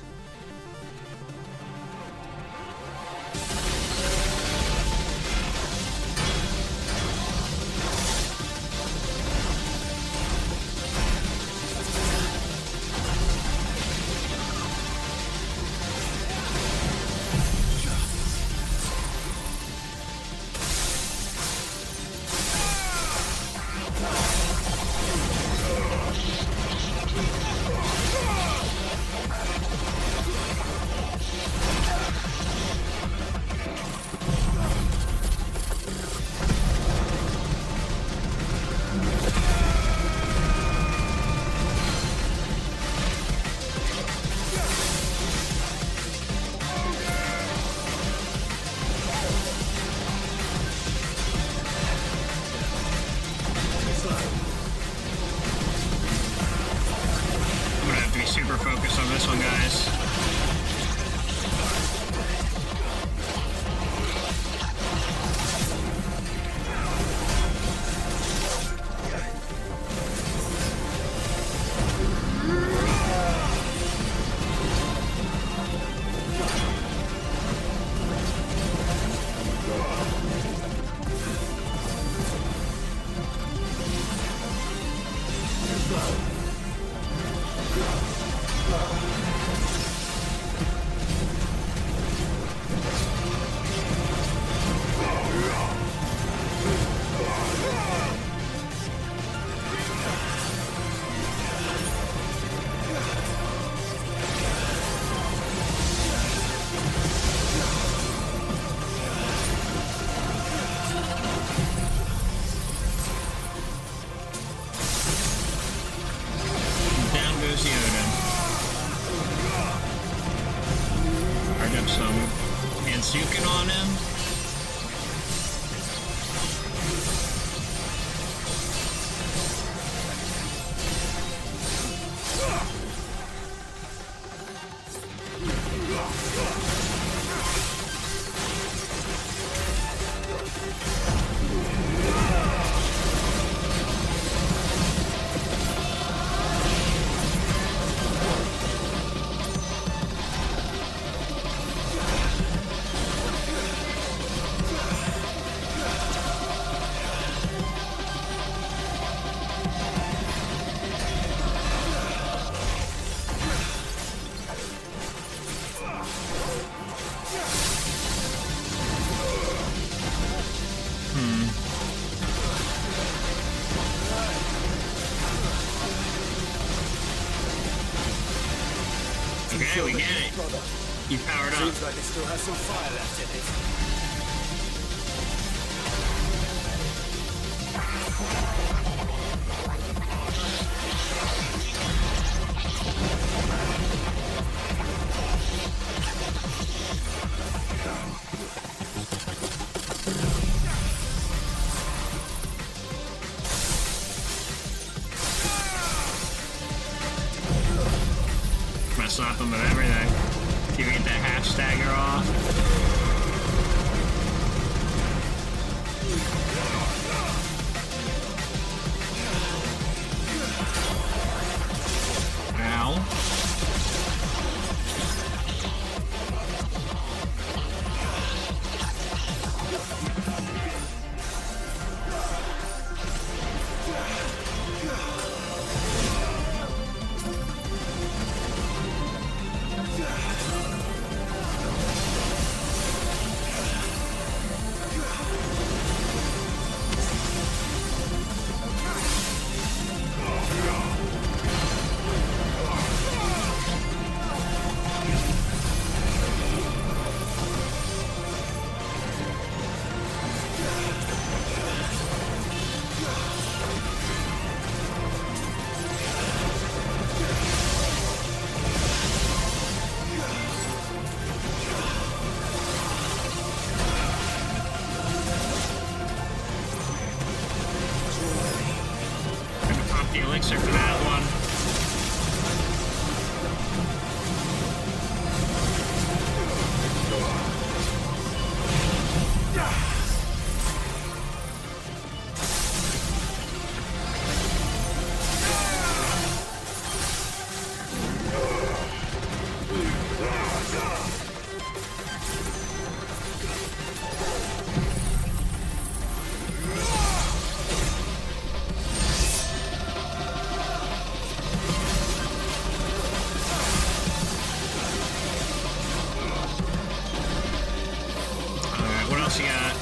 I'm gonna have to be super focused on this one, guys. Down goes Yoda. Fired up some Hansuken on him. Okay, we get it. You powered up. Seems like it still has some fire left in it. I'm gonna slap him with everything. See if we get that half stagger off. Ow. answer for that one. What else you got?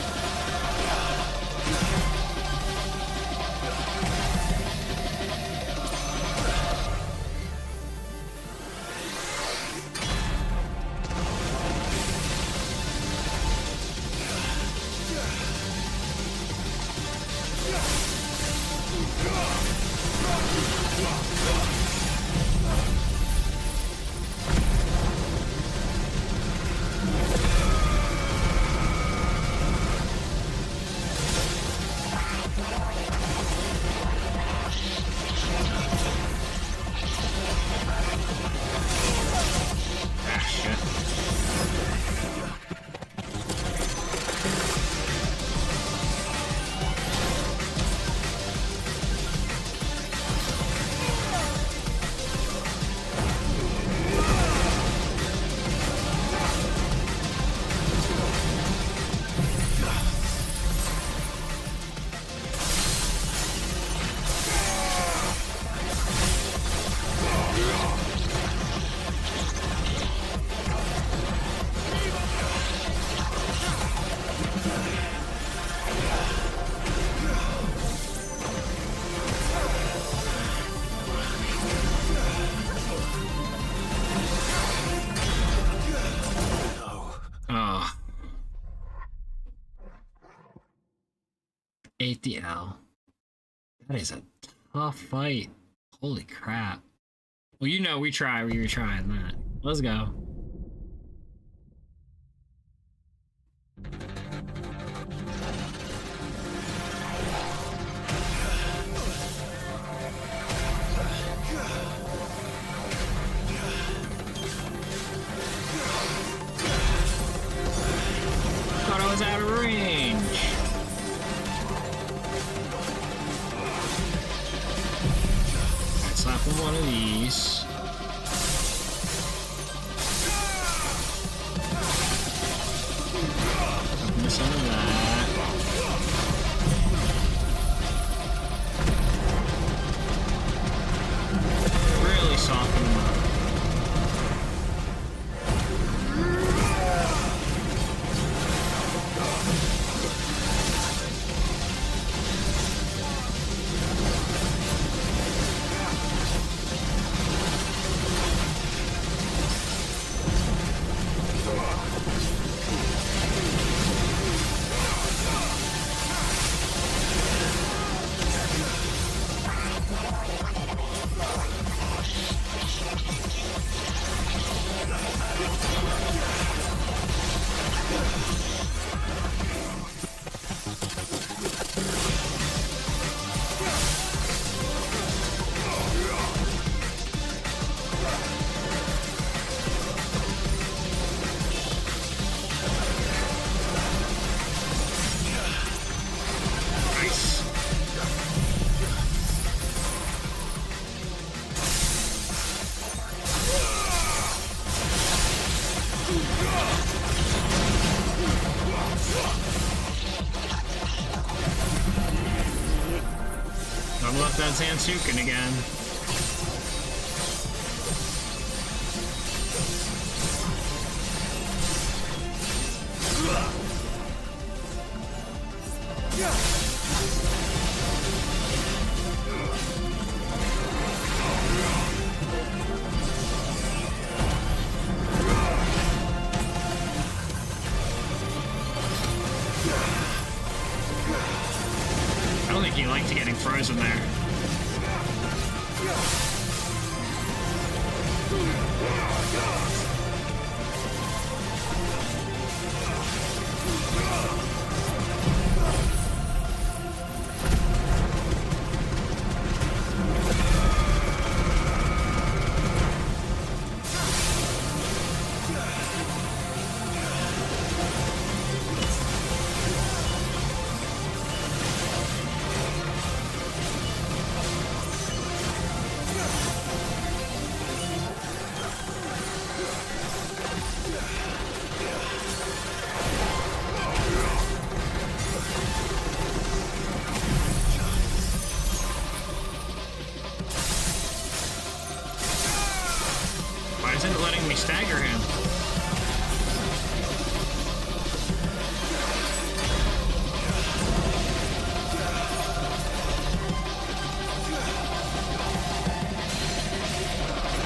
Ate the L. That is a tough fight. Holy crap. Well, you know we were trying that. Let's go. Thought I was out of range. Slap on one of these. Open some of that. Really soften them up. I'm left that Zansuken again. I don't think he liked getting frozen there. stagger him.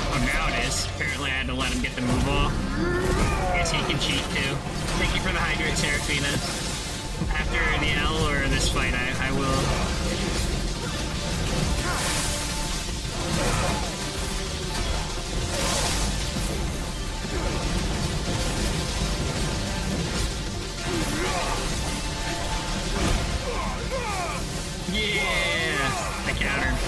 Oh, now it is. Apparently I had to let him get the move off. Guess he can cheat too. Thank you for the hydrate, Seraphina. After the L or this fight, I will... Yeah! I countered.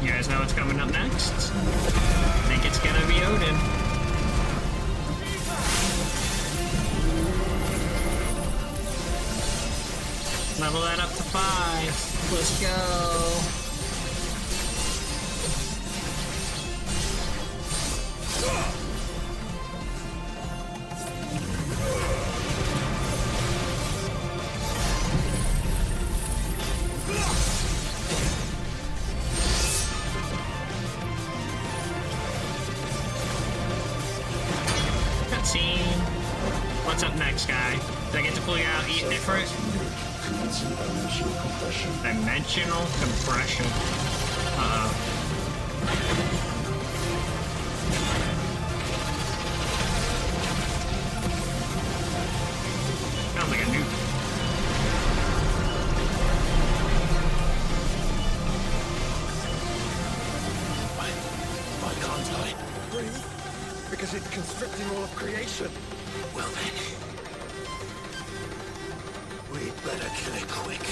You guys know what's coming up next? I think it's gonna be Odin. Level that up to 5. Let's go. Cutscene. What's up next, guy? Do I get to pull you out, eat different? Dimensional compression. Uh-oh. Sounds like a nuke. Why can't I? Breathe? Because it's constricting all of creation. Well then. We'd better kill it quick.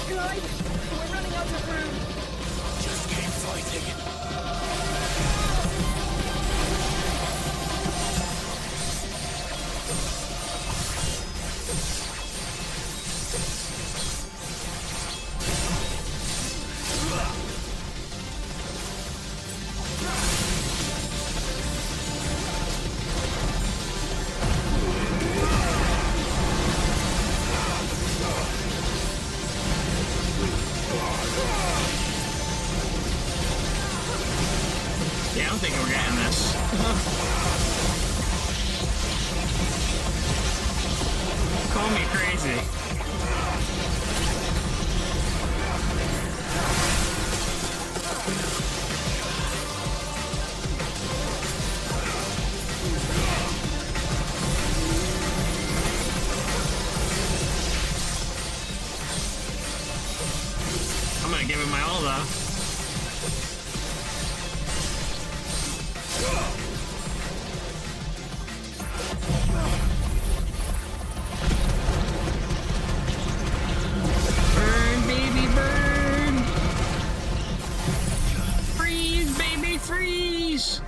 Glide! We're running out of room. Just keep fighting. Yeah, I don't think we're getting this. Call me crazy. I'm gonna give it my all though. Burn, baby, burn! Freeze, baby, freeze!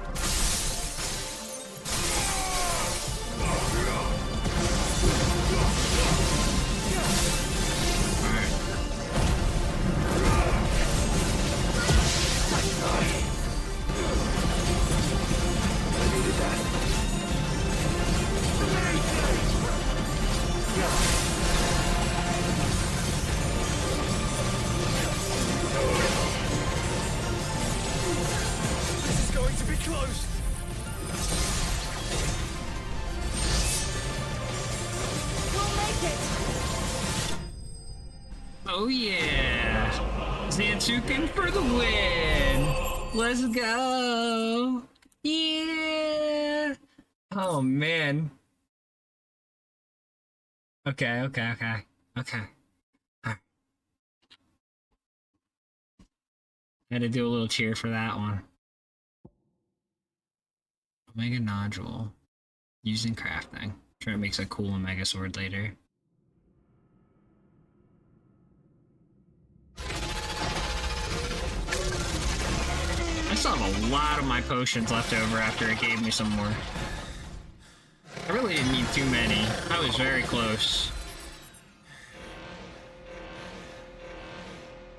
This is going to be close. We'll make it! Oh yeah! Zantukin for the win! Let's go! Yeah! Oh man. Okay, okay, okay. Okay. Alright. Had to do a little cheer for that one. Omega nodule. Using crafting. Sure, it makes a cool Omega sword later. I still have a lot of my potions left over after it gave me some more. I really didn't need too many. I was very close.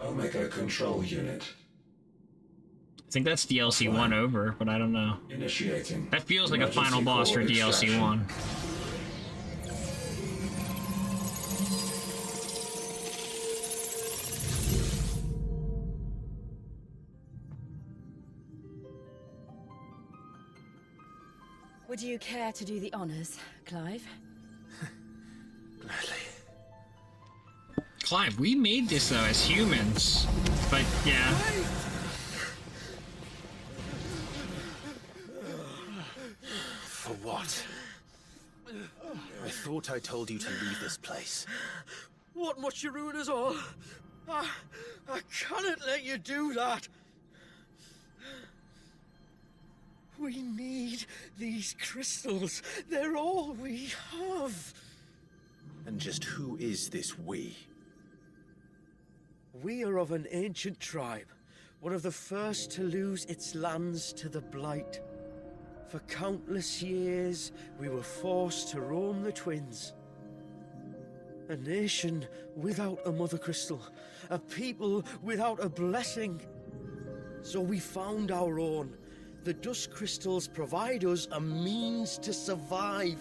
Omega Control Unit. I think that's DLC 1 over, but I don't know. Initiating. That feels like a final boss for DLC 1. Would you care to do the honors, Clive? Gladly. Clive, we made this though as humans, but yeah. For what? I thought I told you to leave this place. What must you ruin us all? I cannot let you do that. We need these crystals. They're all we have. And just who is this we? We are of an ancient tribe, one of the first to lose its lands to the Blight. For countless years, we were forced to roam the Twins. A nation without a mother crystal, a people without a blessing. So we found our own. The dust crystals provide us a means to survive.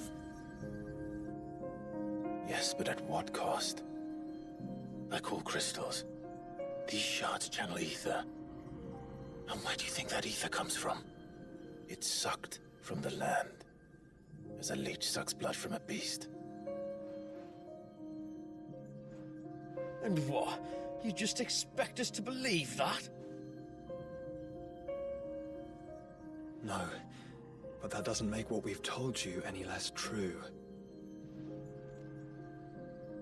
Yes, but at what cost? Like all crystals, these shards channel ether. And where do you think that ether comes from? It's sucked from the land, as a leech sucks blood from a beast. And what? You just expect us to believe that? No, but that doesn't make what we've told you any less true.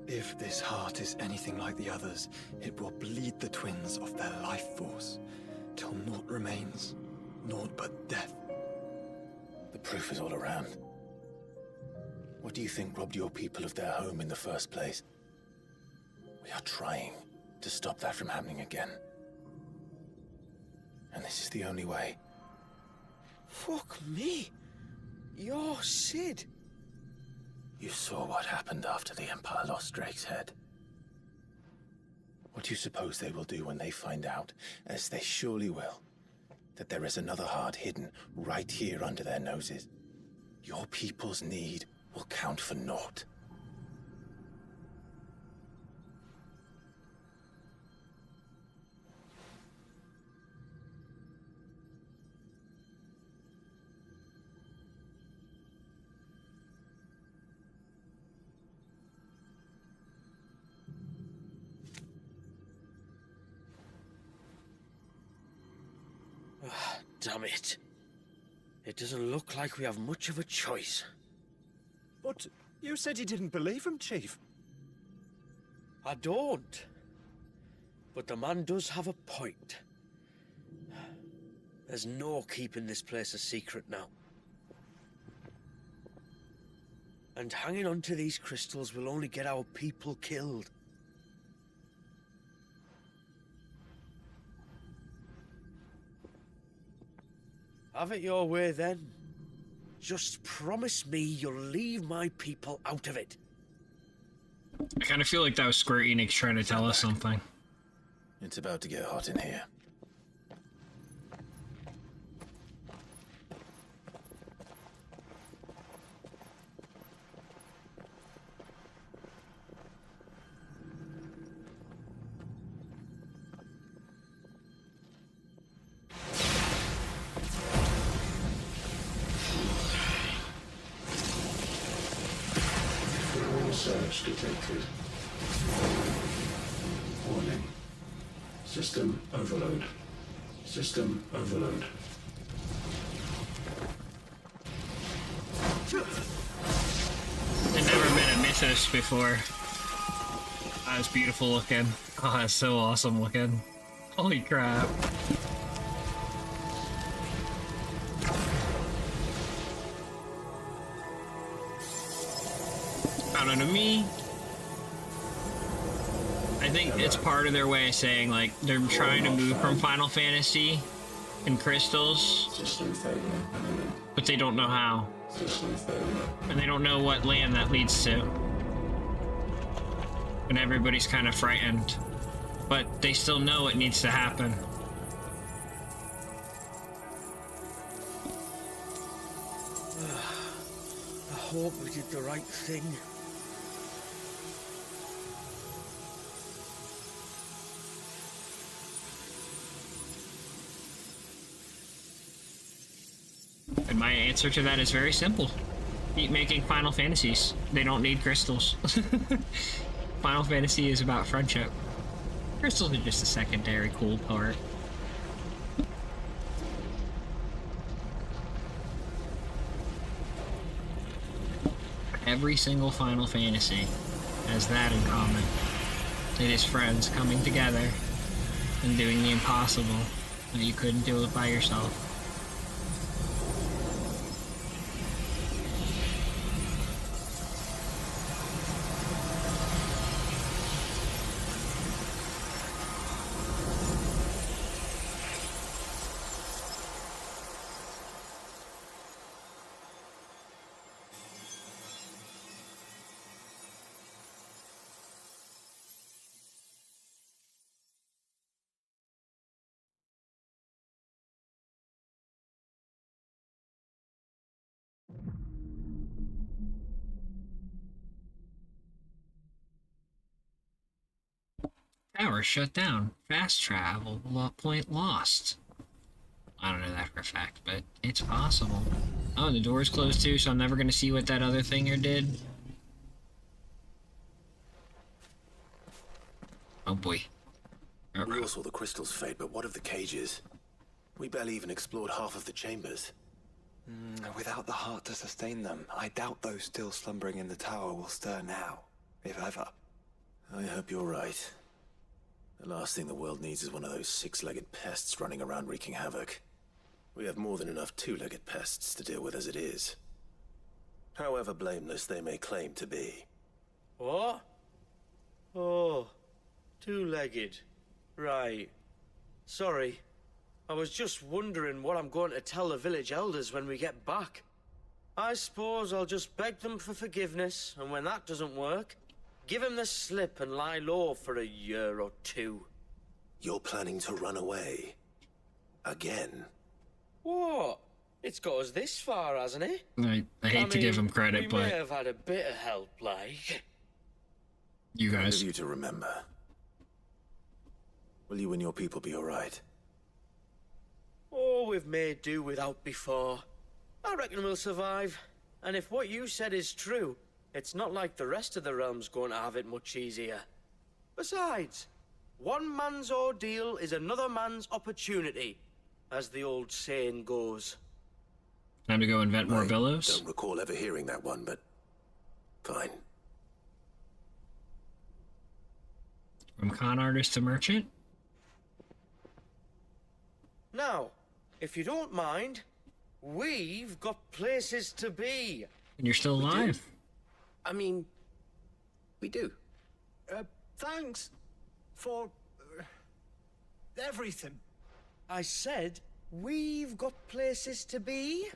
If this heart is anything like the others, it will bleed the twins of their life force, till naught remains, naught but death. The proof is all around. What do you think robbed your people of their home in the first place? We are trying to stop that from happening again. And this is the only way. Fuck me. You're Sid. You saw what happened after the Empire lost Drake's head. What do you suppose they will do when they find out, as they surely will, that there is another heart hidden right here under their noses? Your people's need will count for naught. Damn it. It doesn't look like we have much of a choice. But you said you didn't believe him, Chief. I don't. But the man does have a point. There's no keeping this place a secret now. And hanging on to these crystals will only get our people killed. Have it your way, then. Just promise me you'll leave my people out of it. I kind of feel like that was Square Enix trying to tell us something. It's about to get hot in here. Surge detected. Warning. System overload. System overload. There's never been a Amethyst before. That was beautiful looking. Oh, that's so awesome looking. Holy crap. I don't know, to me, I think it's part of their way of saying, like, they're trying to move from Final Fantasy and crystals, but they don't know how. And they don't know what land that leads to. And everybody's kind of frightened. But they still know it needs to happen. I hope we did the right thing. And my answer to that is very simple. Keep making Final Fantasies. They don't need crystals. Final Fantasy is about friendship. Crystals are just a secondary cool part. Every single Final Fantasy has that in common. It is friends coming together and doing the impossible that you couldn't do it by yourself. Tower shut down. Fast travel point lost. I don't know that for a fact, but it's possible. Oh, the door's closed too, so I'm never gonna see what that other thing here did. Oh boy. We all saw the crystals fade, but what of the cages? We barely even explored half of the chambers. Without the heart to sustain them, I doubt those still slumbering in the tower will stir now, if ever. I hope you're right. The last thing the world needs is one of those six-legged pests running around wreaking havoc. We have more than enough two-legged pests to deal with as it is. However blameless they may claim to be. What? Oh, two-legged. Right. Sorry. I was just wondering what I'm going to tell the village elders when we get back. I suppose I'll just beg them for forgiveness, and when that doesn't work, give them the slip and lie low for a year or two. You're planning to run away? Again? What? It's got us this far, hasn't it? I hate to give him credit, we but may have had a bit of help, like. you Kind guys. of you to remember. Will you and your people be alright? Oh, we've made do without before. I reckon we'll survive. And if what you said is true, it's not like the rest of the realm's going to have it much easier. Besides, one man's ordeal is another man's opportunity, as the old saying goes. Time to go invent more I billows? don't recall ever hearing that one, but fine. From con artist to merchant? Now, if you don't mind, we've got places to be. And you're still alive. I mean, we do. Thanks for everything. I said, we've got places to be.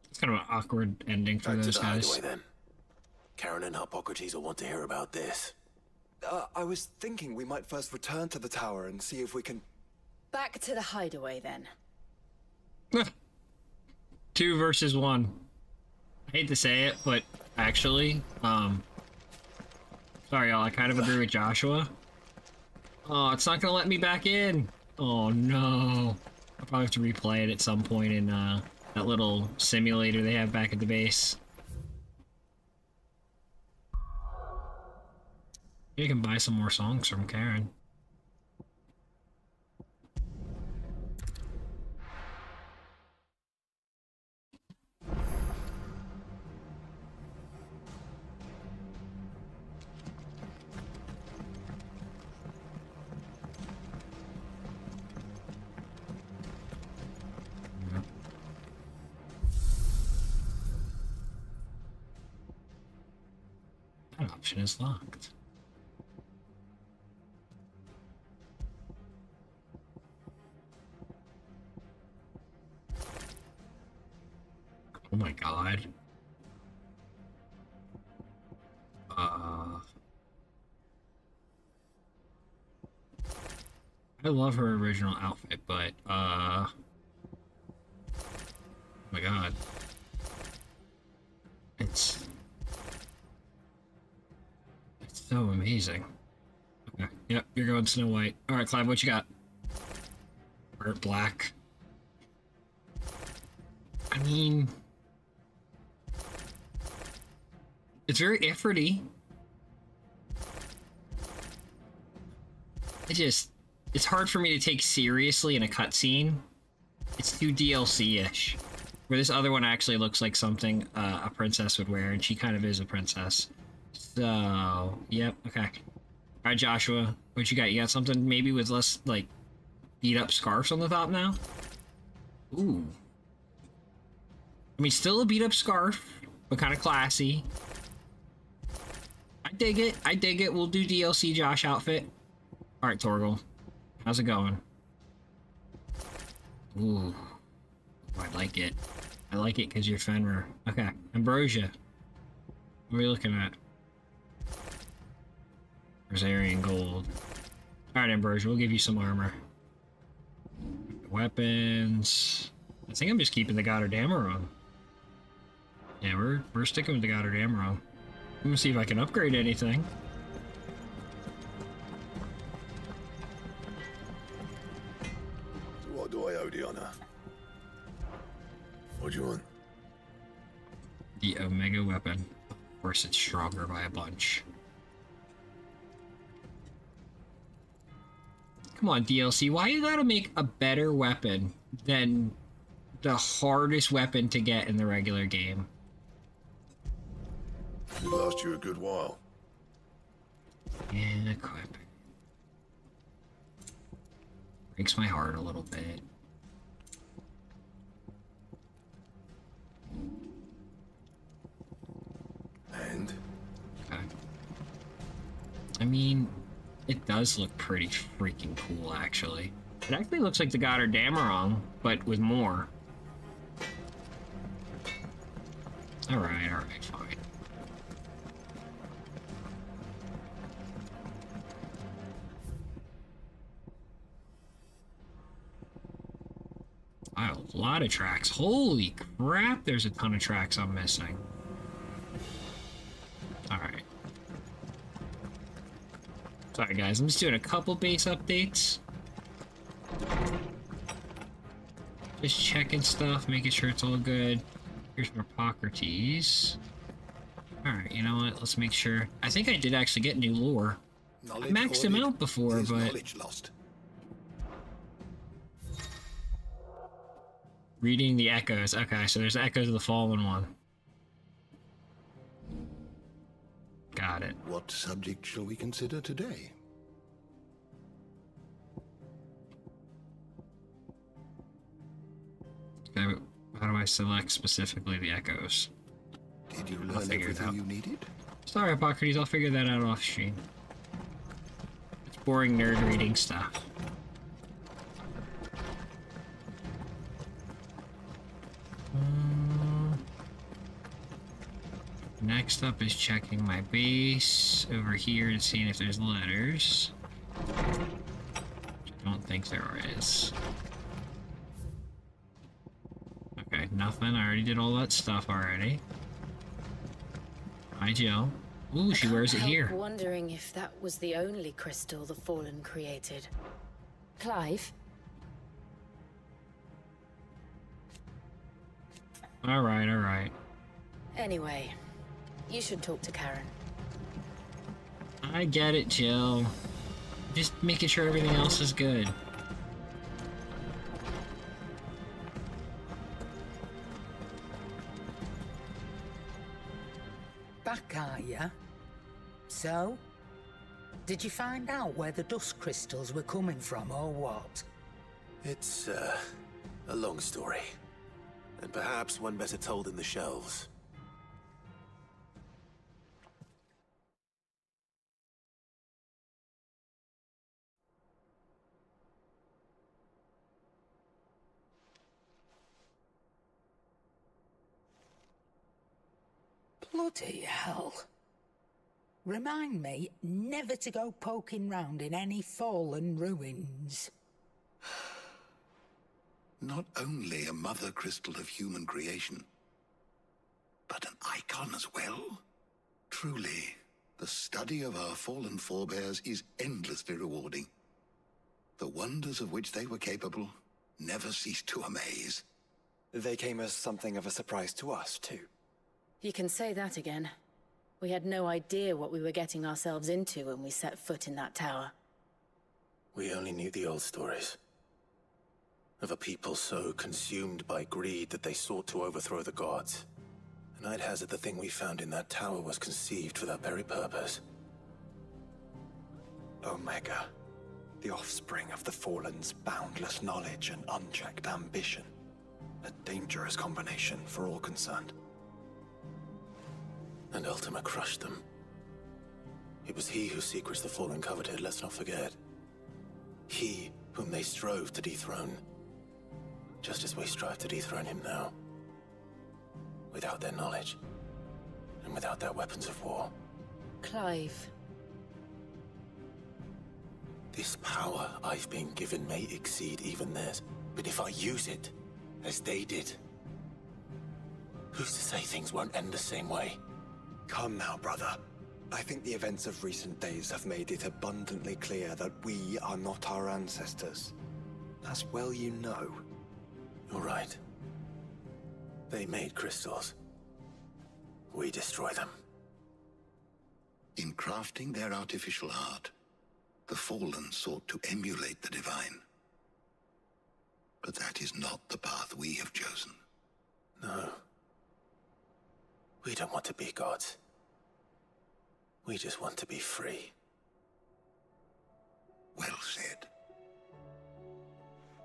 It's kind of an awkward ending for Back to those the guys. hideaway then. Karen and Hippocrates will want to hear about this. I was thinking we might first return to the tower and see if we can... Back to the hideaway then. 2 versus 1. I hate to say it, but actually, sorry y'all, I kind of agree with Joshua. Oh, it's not gonna let me back in. Oh no. I'll probably have to replay it at some point in that little simulator they have back at the base. You can buy some more songs from Karen. option is locked. Oh my god. I love her original outfit, but oh my god. It's so amazing. Okay. Yep, you're going Snow White. Alright, Clive, what you got? Or black. I mean, it's very efforty. It's hard for me to take seriously in a cutscene. It's too DLC-ish. Where this other one actually looks like something a princess would wear, and she kind of is a princess. So, yep, okay. Alright, Joshua, what you got? You got something maybe with less, like, beat-up scarves on the top now? Ooh. I mean, still a beat-up scarf, but kind of classy. I dig it. I dig it. We'll do DLC Josh outfit. Alright, Torgal. How's it going? Ooh. I like it. I like it because you're Fenrir. Okay. Ambrosia. What are we looking at? Rosarian gold. Alright, Ambrosia. We'll give you some armor. Weapons. I think I'm just keeping the Goddard Dameron. Yeah, we're sticking with the Goddard Dameron. I'm gonna see if I can upgrade anything. What do I owe the honor? What do you want? The Omega weapon. Of course, it's stronger by a bunch. Come on, DLC. Why you gotta make a better weapon than the hardest weapon to get in the regular game? It'll last you a good while. And equip. Breaks my heart a little bit. And? Okay. I mean, it does look pretty freaking cool, actually. It actually looks like the Goddard Dameron, but with more. Alright, fine. Wow, a lot of tracks. Holy crap, there's a ton of tracks I'm missing. Alright. Sorry guys, I'm just doing a couple base updates. Just checking stuff, making sure it's all good. Here's more Hippocrates. Alright, you know what? Let's make sure. I think I did actually get new lore. I maxed him out before, but... knowledge lost. Reading the echoes. Okay, so there's echoes of the fallen one. Got it. What subject shall we consider today? Okay, how do I select specifically the echoes? Did you I'll learn figure it out. everything you needed? Sorry, Hippocrates, I'll figure that out off stream. It's boring nerd reading stuff. Next up is checking my base over here and seeing if there's letters. I don't think there is. Okay, nothing. I already did all that stuff already. Hi, Jill. Ooh, she wears it here. Wondering if that was the only crystal the Fallen created. Clive? Alright, alright. Anyway, you should talk to Karen. I get it, Jill. Just making sure everything else is good. Back, are ya? So? Did you find out where the dust crystals were coming from, or what? It's, a long story. And perhaps one better told in the shelves. Bloody hell. Remind me never to go poking round in any fallen ruins. Not only a mother crystal of human creation, but an icon as well. Truly, the study of our fallen forebears is endlessly rewarding. The wonders of which they were capable never cease to amaze. They came as something of a surprise to us, too. You can say that again. We had no idea what we were getting ourselves into when we set foot in that tower. We only knew the old stories. Of a people so consumed by greed that they sought to overthrow the gods. And I'd hazard the thing we found in that tower was conceived for that very purpose. Omega, the offspring of the Fallen's boundless knowledge and unchecked ambition. A dangerous combination for all concerned. And Ultima crushed them. It was he whose secrets the Fallen coveted, let's not forget. He whom they strove to dethrone. Just as we strive to dethrone him now. Without their knowledge. And without their weapons of war. Clive. This power I've been given may exceed even theirs. But if I use it, as they did, who's to say things won't end the same way? Come now, brother. I think the events of recent days have made it abundantly clear that we are not our ancestors. As well you know. You're right. They made crystals. We destroy them. In crafting their artificial art, the Fallen sought to emulate the divine. But that is not the path we have chosen. No. We don't want to be gods. We just want to be free. Well said.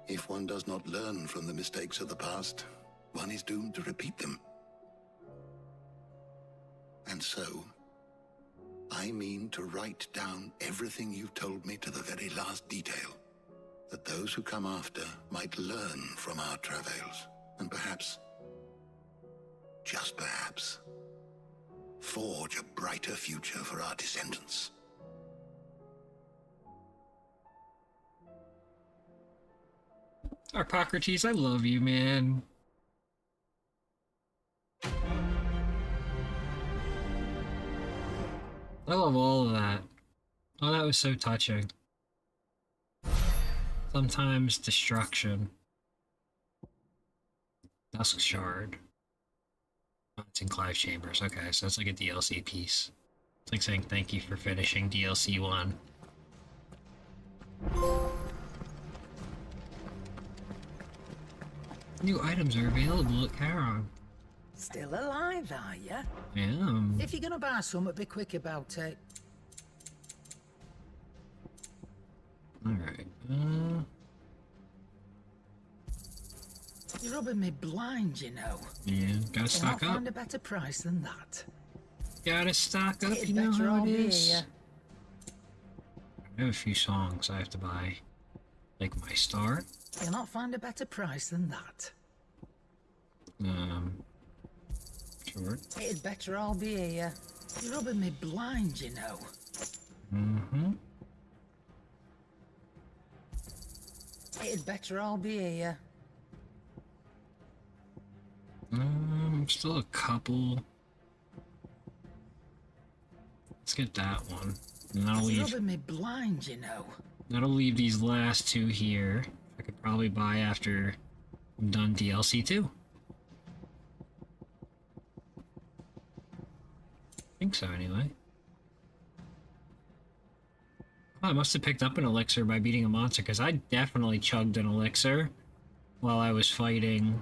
If one does not learn from the mistakes of the past, one is doomed to repeat them. And so, I mean to write down everything you've told me to the very last detail, that those who come after might learn from our travails, and perhaps, just perhaps, forge a brighter future for our descendants. Arpocrates, I love you, man. I love all of that. Oh, that was so touching. Sometimes destruction. Dusk Shard. Oh, it's in Clive Chambers. Okay, so it's like a DLC piece. It's like saying thank you for finishing DLC 1. New items are available at Charon. Still alive, are ya? Yeah. If you're gonna buy some, be quick about it. Alright. You're rubbing me blind, you know. Yeah, gotta stock Can't up. find a better price than that. Gotta stock up, It'd you know better how all it be is. here. I have a few songs I have to buy. Like My Star. You'll not find a better price than that. Sure. It'd better all be here. You're rubbing me blind, you know. Mm-hmm. It'd better all be here. Still a couple. Let's get that one. And that'll You're leave, rubbing me blind, you know. that'll leave these last two here. I could probably buy after I'm done DLC 2. I think so, anyway. Oh, I must have picked up an elixir by beating a monster, because I definitely chugged an elixir while I was fighting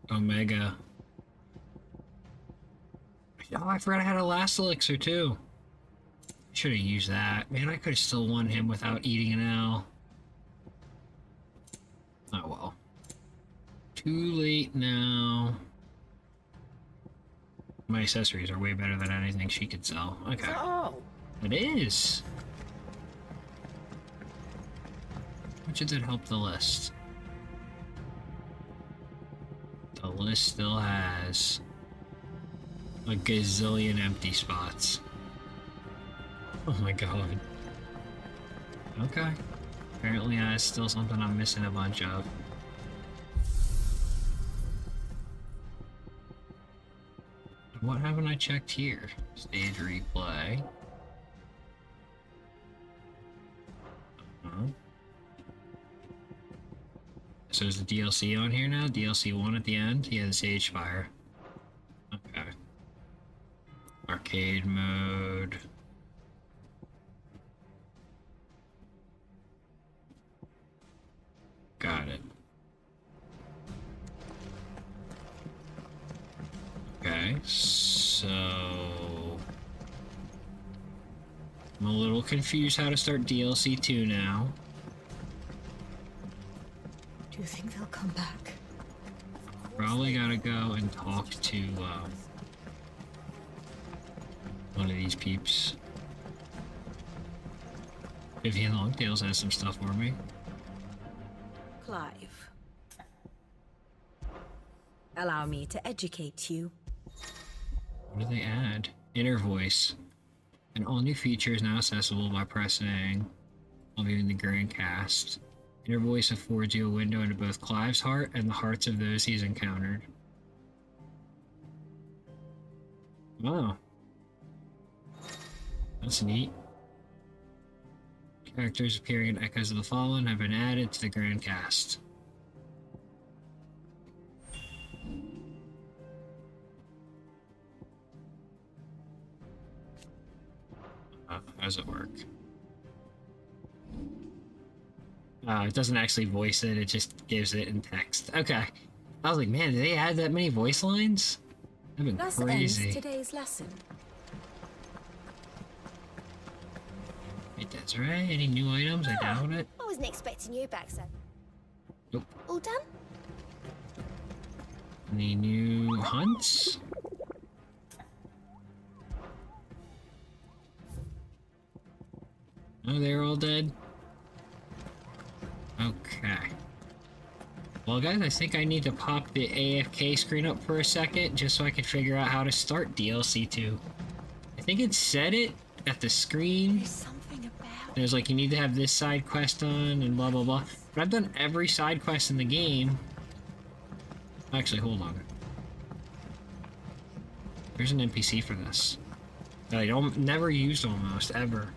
Omega. Oh, I forgot I had a last elixir, too. Should have used that. Man, I could have still won him without eating an L. Oh, well. Too late now. My accessories are way better than anything she could sell. Okay. Oh, It is! Which did it help the list? The list still has A gazillion empty spots. Oh my god. Okay. Apparently that's still something I'm missing a bunch of. What haven't I checked here? Stage replay. So is the DLC on here now? DLC 1 at the end? Yeah, the Sage Spire. Okay. Arcade mode. Got it. Okay, so... I'm a little confused how to start DLC 2 now. Do you think they'll come back? Probably gotta go and talk to one of these peeps. Vivian Longtails has some stuff for me. Clive. Allow me to educate you. What do they add? Inner voice. An all-new feature is now accessible by pressing while viewing the grand cast. Inner voice affords you a window into both Clive's heart and the hearts of those he's encountered. Oh. That's neat. Characters appearing in Echoes of the Fallen have been added to the grand cast. How does it work? It doesn't actually voice it, it just gives it in text. Okay. I was like, man, did they add that many voice lines? That'd been crazy. Ends today's lesson. Hey, Desiree, any new items? I doubt it. I wasn't expecting you back, sir. Nope. All done? Any new hunts? Oh, they're all dead? Okay. Well, guys, I think I need to pop the AFK screen up for a second, just so I can figure out how to start DLC 2. I think it said it at the screen. There's something about... There's like, you need to have this side quest done, and blah blah blah. But I've done every side quest in the game. Actually, hold on. There's an NPC for this. That I never used almost, ever.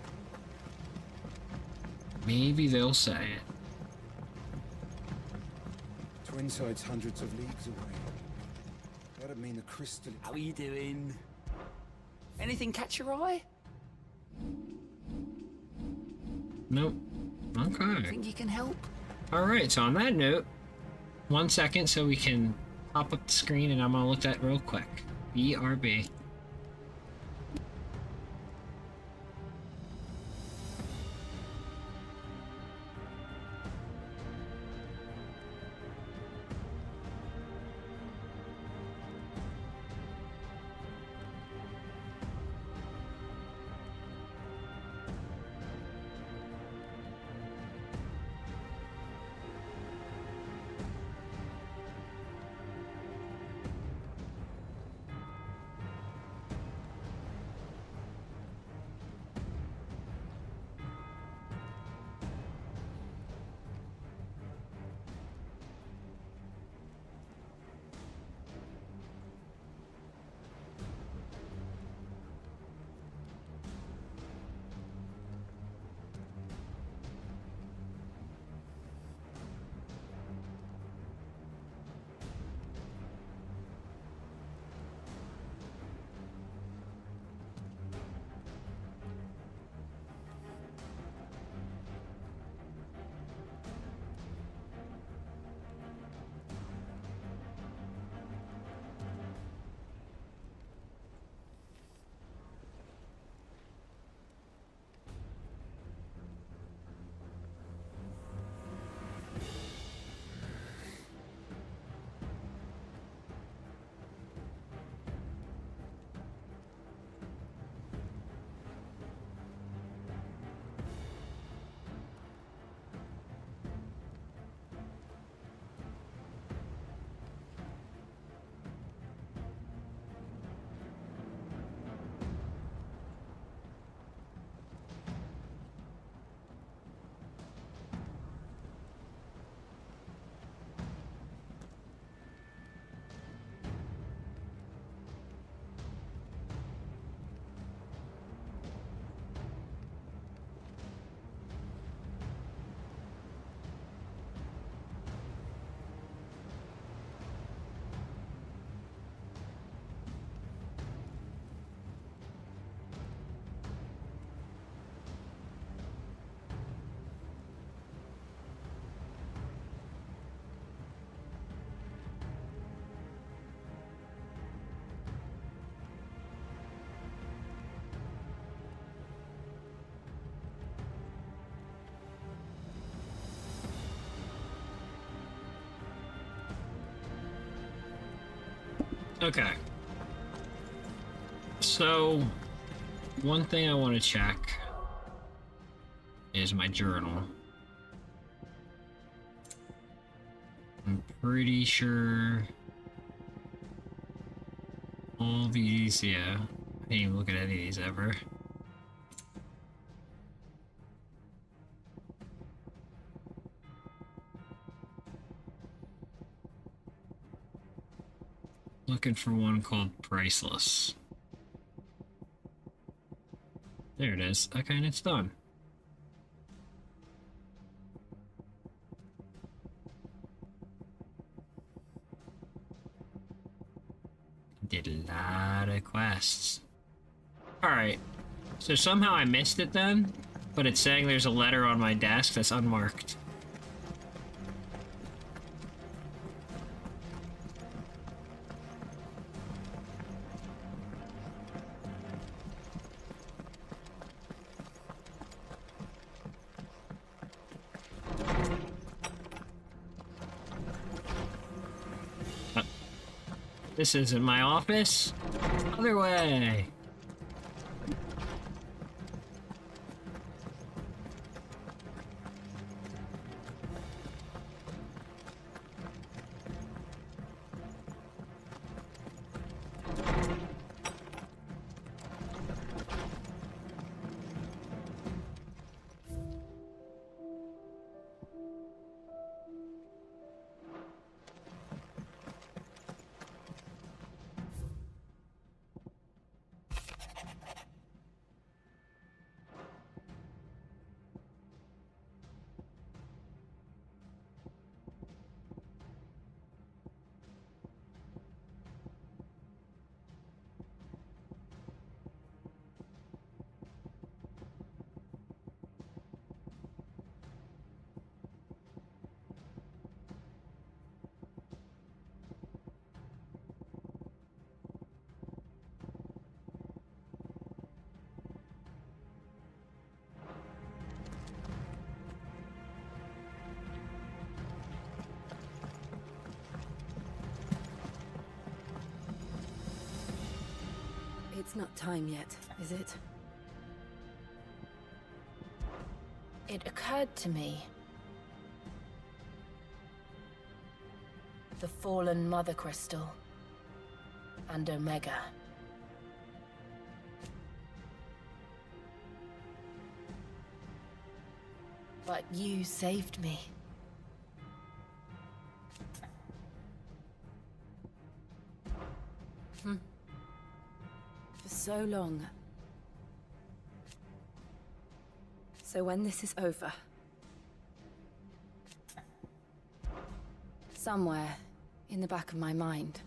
Maybe they'll say it. Twinside's hundreds of leagues away. That'd mean the crystal... How are you doing? Anything catch your eye? Nope. Okay. Think you can help? Alright, so on that note, 1 second so we can pop up the screen and I'm gonna look at it real quick. BRB. Okay. So, one thing I want to check is my journal. I'm pretty sure all these, yeah. I didn't even look at any of these ever. Looking for one called Priceless. There it is. Okay, and it's done. Did a lot of quests. Alright. So somehow I missed it then, but it's saying there's a letter on my desk that's unmarked. This isn't my office. Other way. It's not time yet, is it? It occurred to me. The fallen Mother Crystal. And Omega. But you saved me. For so long. So when this is over, somewhere in the back of my mind,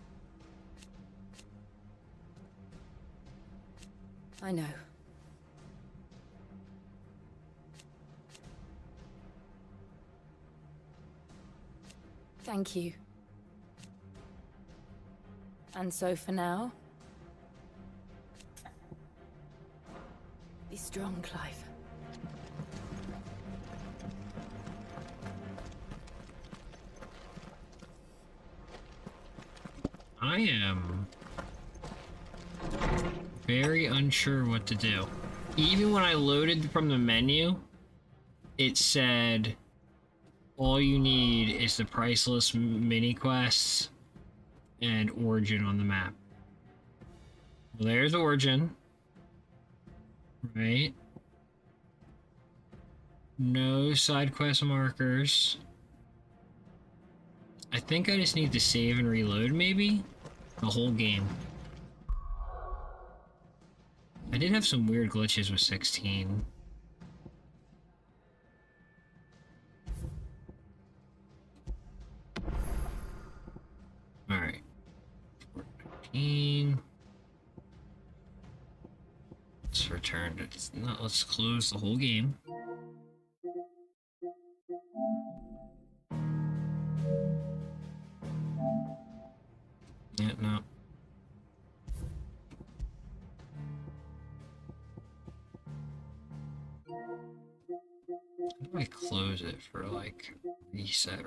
I know. Thank you. And so for now, be strong, Clive. I am very unsure what to do. Even when I loaded from the menu, it said all you need is the priceless mini quests and Origin on the map. Well, there's Origin. Right? No side quest markers. I think I just need to save and reload, maybe? The whole game. I did have some weird glitches with 16. Alright. 14. Let's return to... No, let's close the whole game. Yeah, no. How do I close it for, like, reset?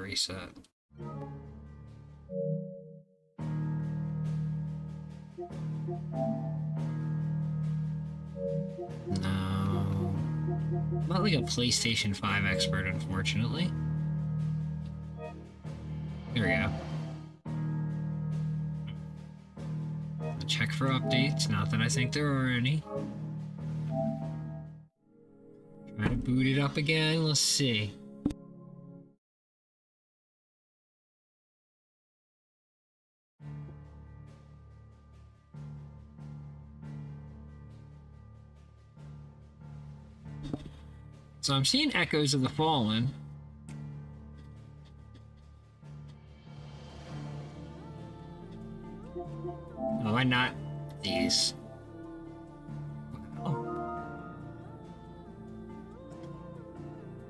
No. I'm not like a PlayStation 5 expert, unfortunately. Here we go. Check for updates, not that I think there are any. Try to boot it up again, let's see. So I'm seeing Echoes of the Fallen. Oh, why not these? Oh.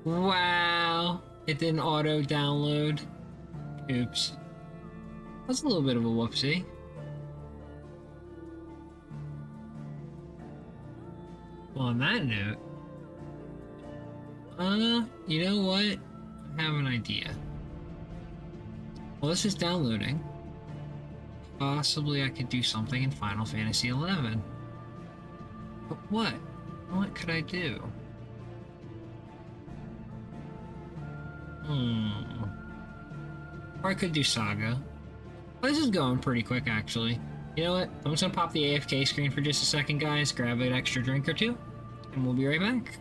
Wow, it didn't auto download. Oops. That's a little bit of a whoopsie. Well, on that note, you know what? I have an idea. Well, this is downloading. Possibly I could do something in Final Fantasy XI. But what? What could I do? Or I could do Saga. Well, this is going pretty quick, actually. You know what? I'm just gonna pop the AFK screen for just a second, guys. Grab an extra drink or two, and we'll be right back.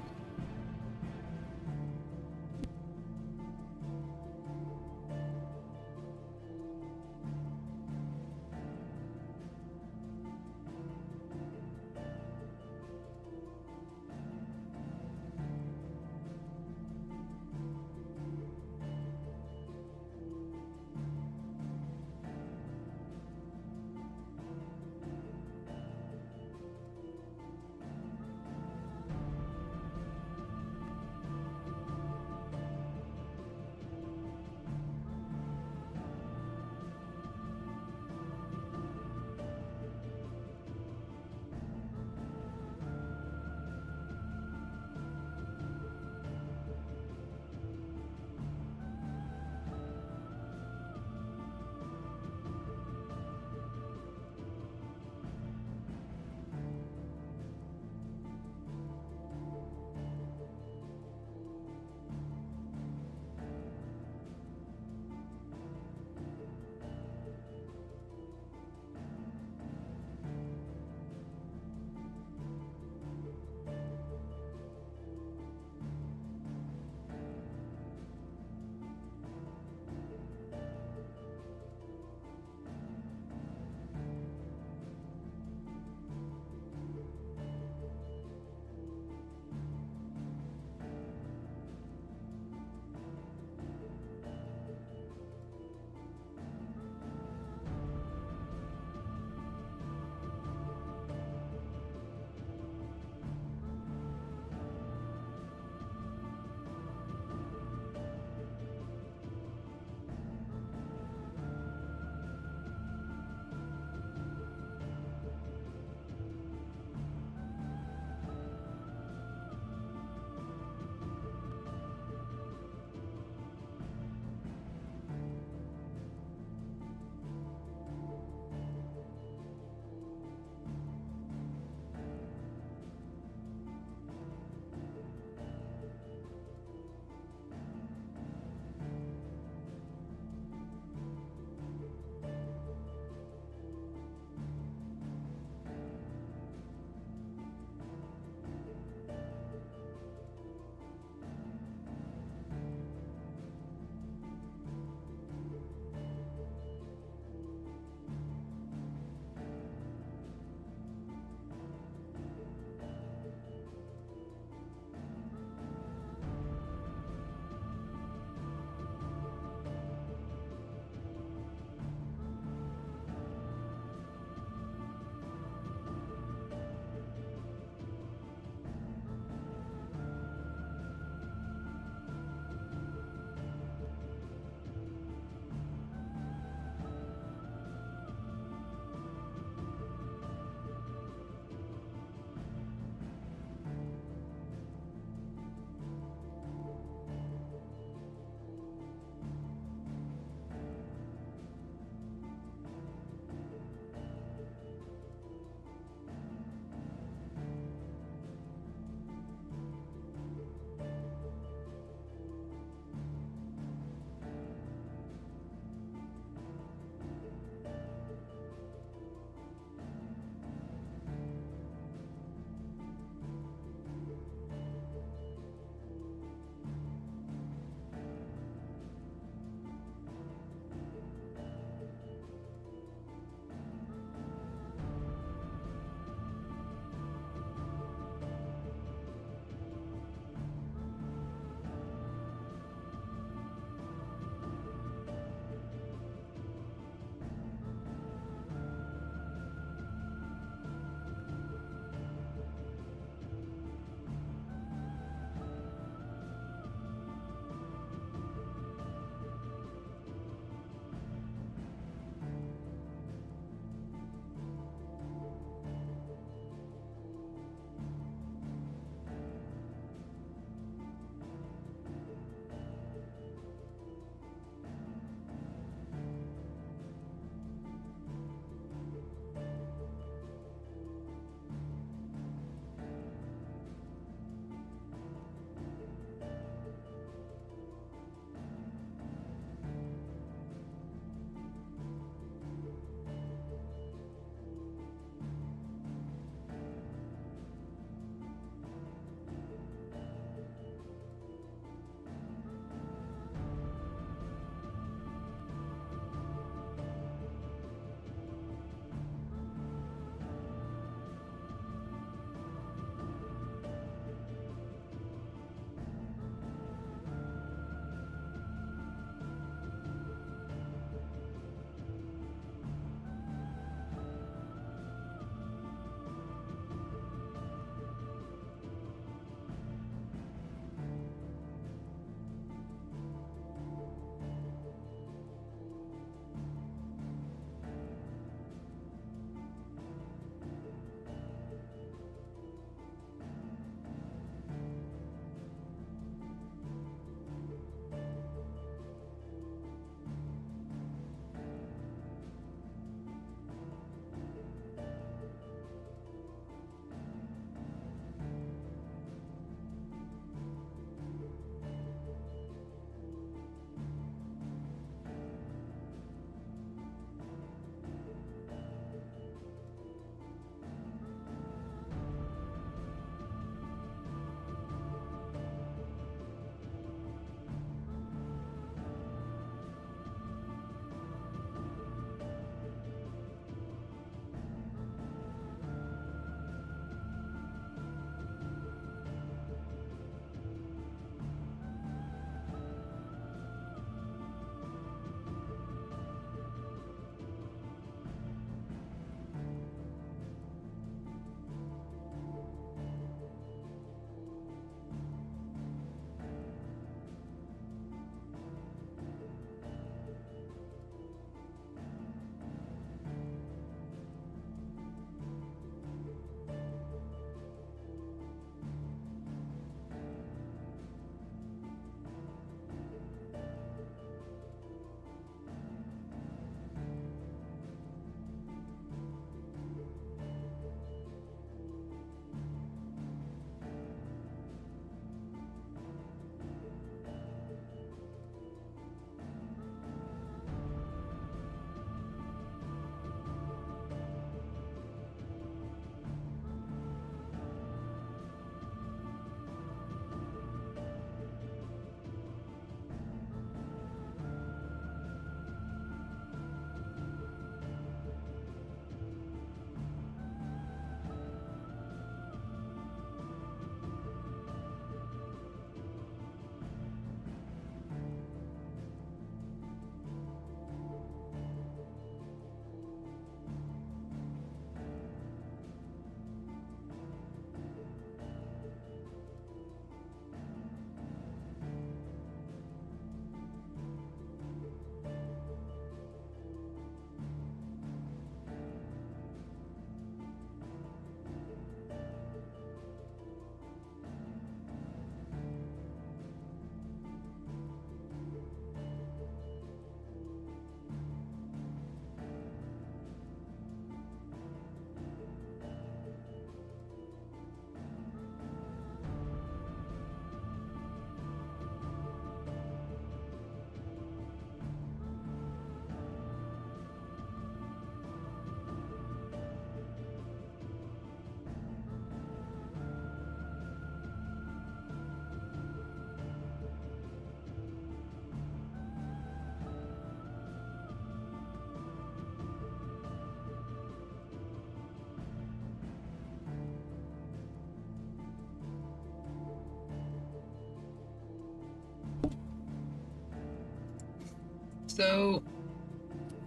So,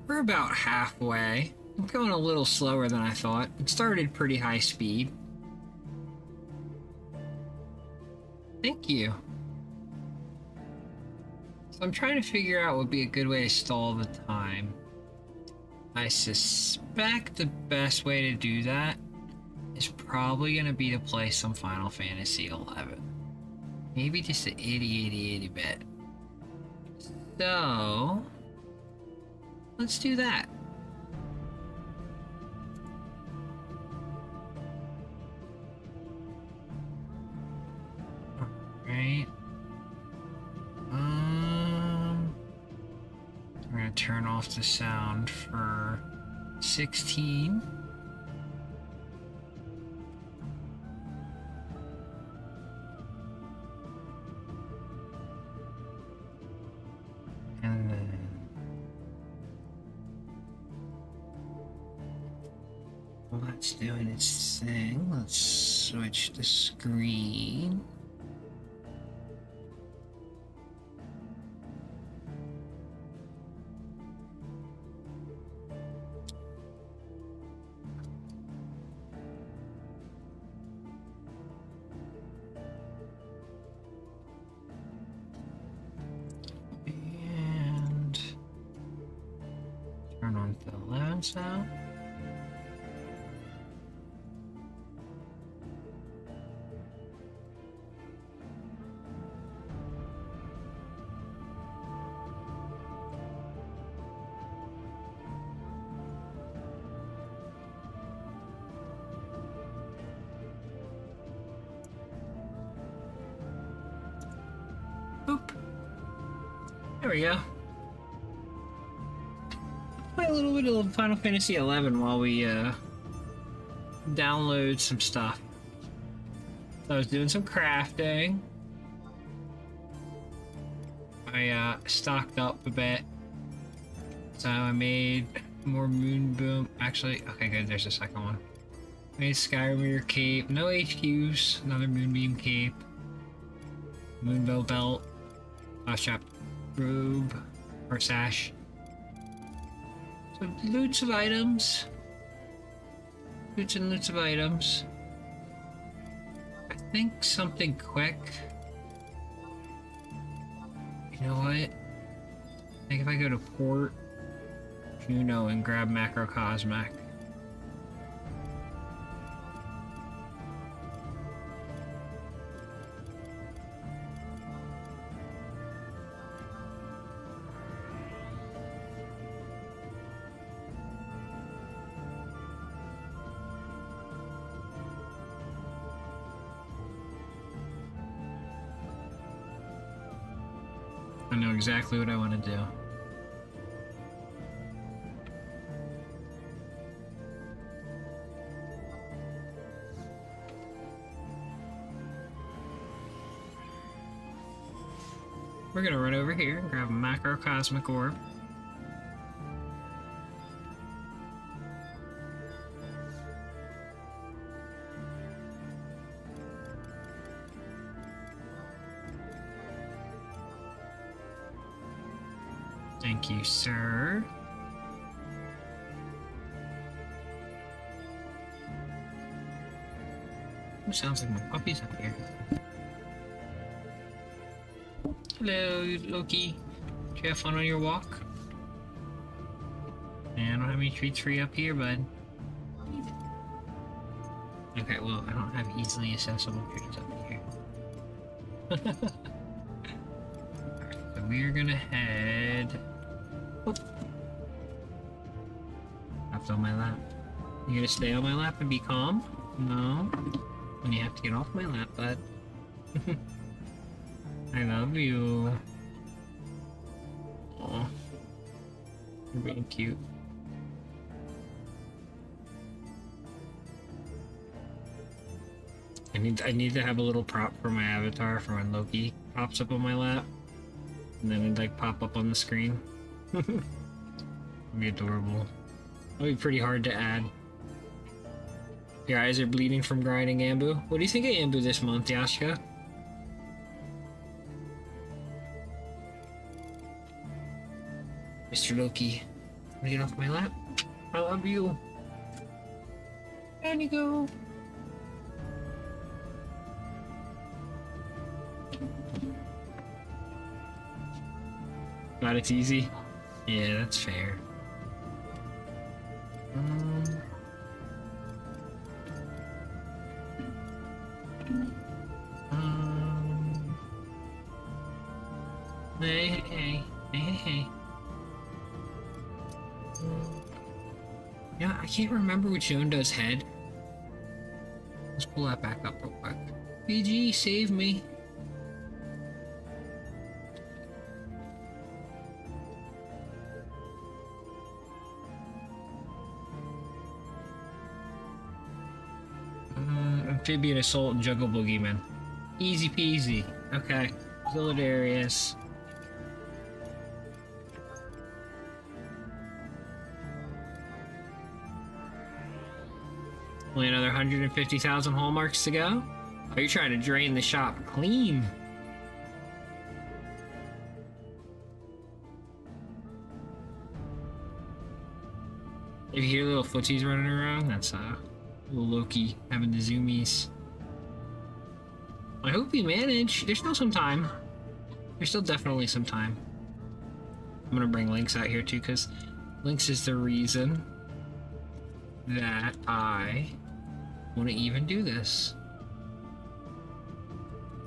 we're about halfway. I'm going a little slower than I thought. It started pretty high speed. Thank you. So I'm trying to figure out what would be a good way to stall the time. I suspect the best way to do that is probably going to be to play some Final Fantasy XI. Maybe just an itty bit. So, let's do that. Alright. We're gonna turn off the sound for 16. And then while that's doing its thing, let's switch the screen. Turn on the 11 sound. Boop. There we go. Play a little bit of Final Fantasy XI while we download some stuff. So I was doing some crafting. I stocked up a bit. So I made more moon boom. Actually, okay, good. There's a second one. Made Skyrim cape. No HQs. Another moonbeam cape. Moonbow belt. Strap robe or sash. So loots of items. Loots of items. I think something quick. You know what? I think if I go to Port Juno and grab Macrocosmic. I know exactly what I want to do. We're gonna run over here and grab a Macrocosmic orb. Thank you, sir. Ooh, sounds like my puppy's up here. Hello, Loki. Did you have fun on your walk? Yeah, I don't have any treats for you up here, bud. Okay, well, I don't have easily accessible treats up here. Alright, so we're gonna head... Oop. Left on my lap. You gonna stay on my lap and be calm? No. Then you have to get off my lap, bud. I love you. Aw. You're being cute. I need to have a little prop for my avatar for when Loki pops up on my lap. And then it'd like pop up on the screen. It'd be adorable. That'd be pretty hard to add. Your eyes are bleeding from grinding Ambu. What do you think of Ambu this month, Yashka? Mr. Loki, get off my lap. I love you. There you go. Glad it's easy. Yeah, that's fair. Hey. Yeah, I can't remember which zone does head. Let's pull that back up real quick. PG, save me. Amphibian Assault and Juggle Boogeyman. Easy peasy. Okay. Solidarius. Only another 150,000 hallmarks to go? Oh, you're trying to drain the shop clean. If you hear little footsies running around, that's little Loki having the zoomies. I hope you manage. There's still some time. There's still definitely some time. I'm gonna bring Lynx out here too, because Lynx is the reason that I want to even do this.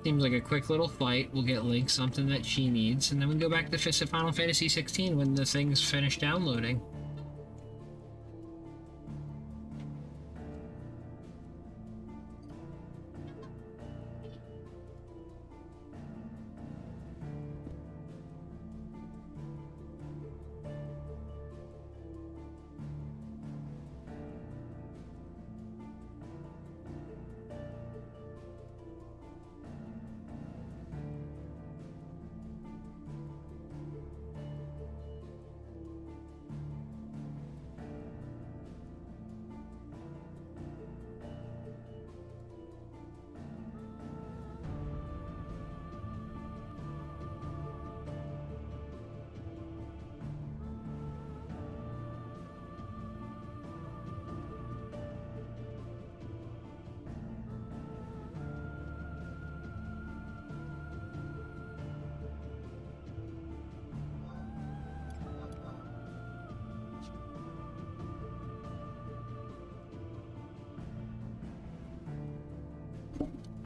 Seems like a quick little fight. We'll get Lynx something that she needs, and then we can go back to Final Fantasy 16 when the thing's finished downloading.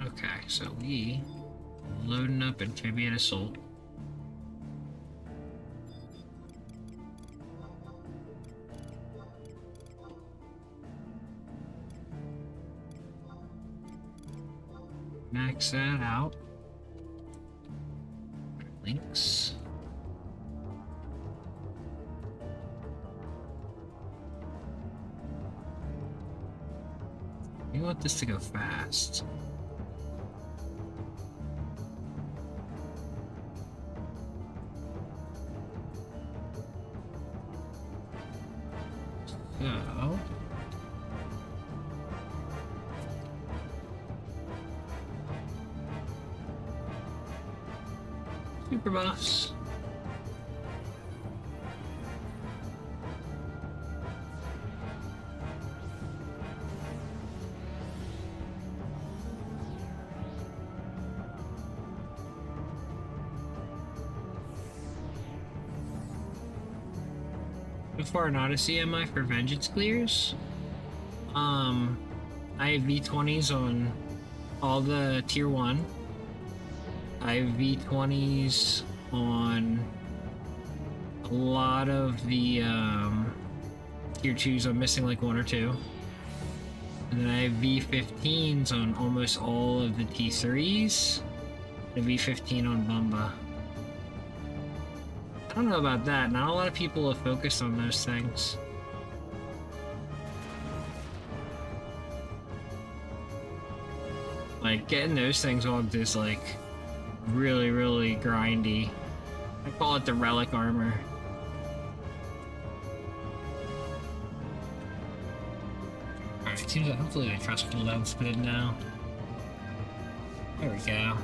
Okay, so we loading up Amphibian Assault. Max that out. Links. We want this to go fast. So, super buffs. How far in Odyssey am I for Vengeance clears? I have V20s on all the tier 1. I have V20s on a lot of the tier 2s. I'm missing like 1 or 2. And then I have V15s on almost all of the T3s. And V15 on Bumba. I don't know about that. Not a lot of people have focused on those things. Like, getting those things logged is, like, really, really grindy. I call it the relic armor. Alright, seems like hopefully the trust cooldown's good now. There we go.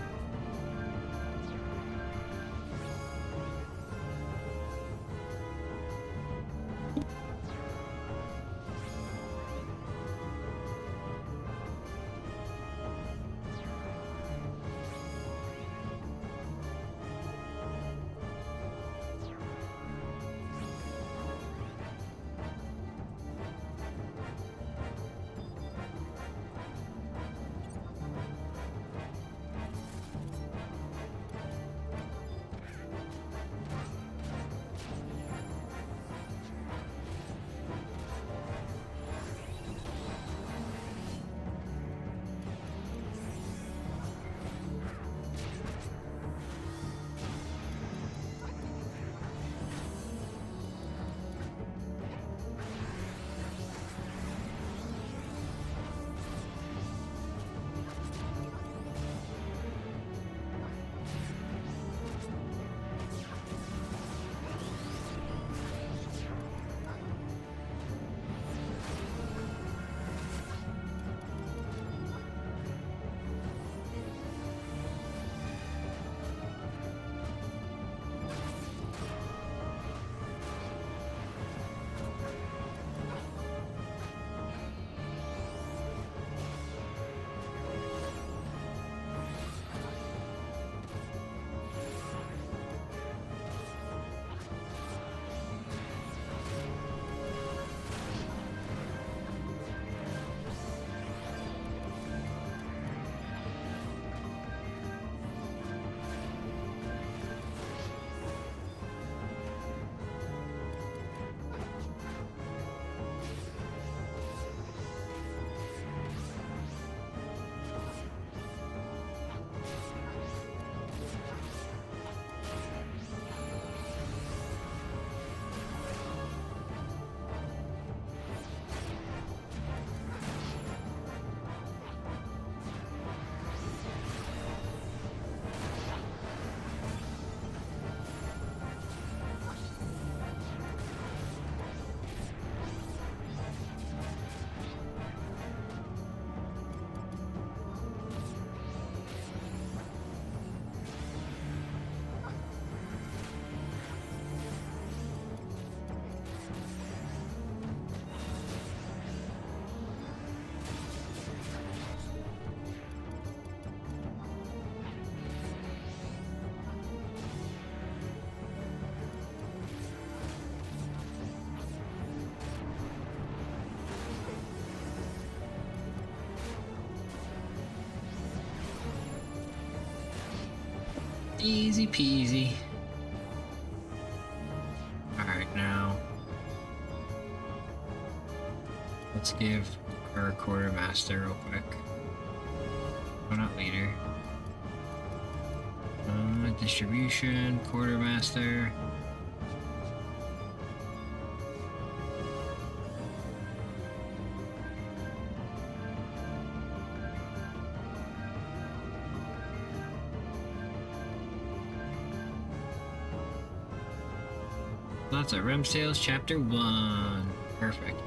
Easy peasy. Alright, now let's give our quartermaster real quick. Oh, not leader. Distribution, quartermaster. Lots of Rem Sales, Chapter 1. Perfect.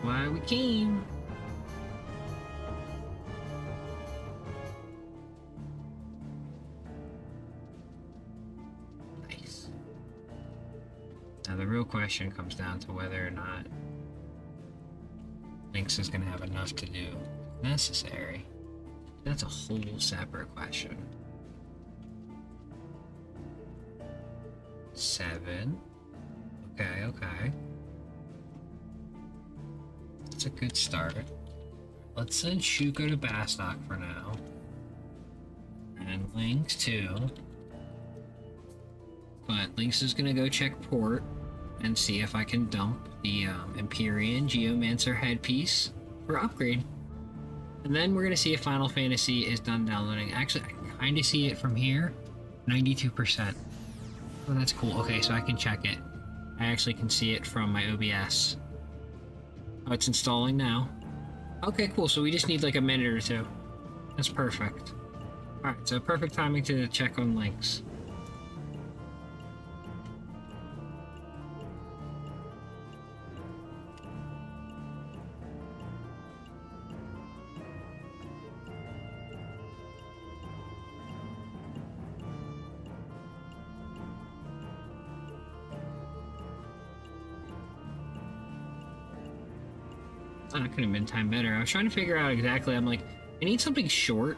Why we came. Nice. Now the real question comes down to whether or not Lynx is going to have enough to do necessary. That's a whole separate question. 7. Okay, okay. That's a good start. Let's send Shuko to Bastok for now. And Lynx too. But Lynx is gonna go check port and see if I can dump the Empyrean Geomancer headpiece for upgrade. And then we're gonna see if Final Fantasy is done downloading. Actually, I kinda see it from here. 92%. Oh, that's cool. Okay, so I can check it. I actually can see it from my OBS. Oh, it's installing now. Okay, cool. So we just need like a minute or two. That's perfect. Alright, so perfect timing to check on Lynx. Oh, that could have been timed better. I was trying to figure out exactly. I'm like, I need something short,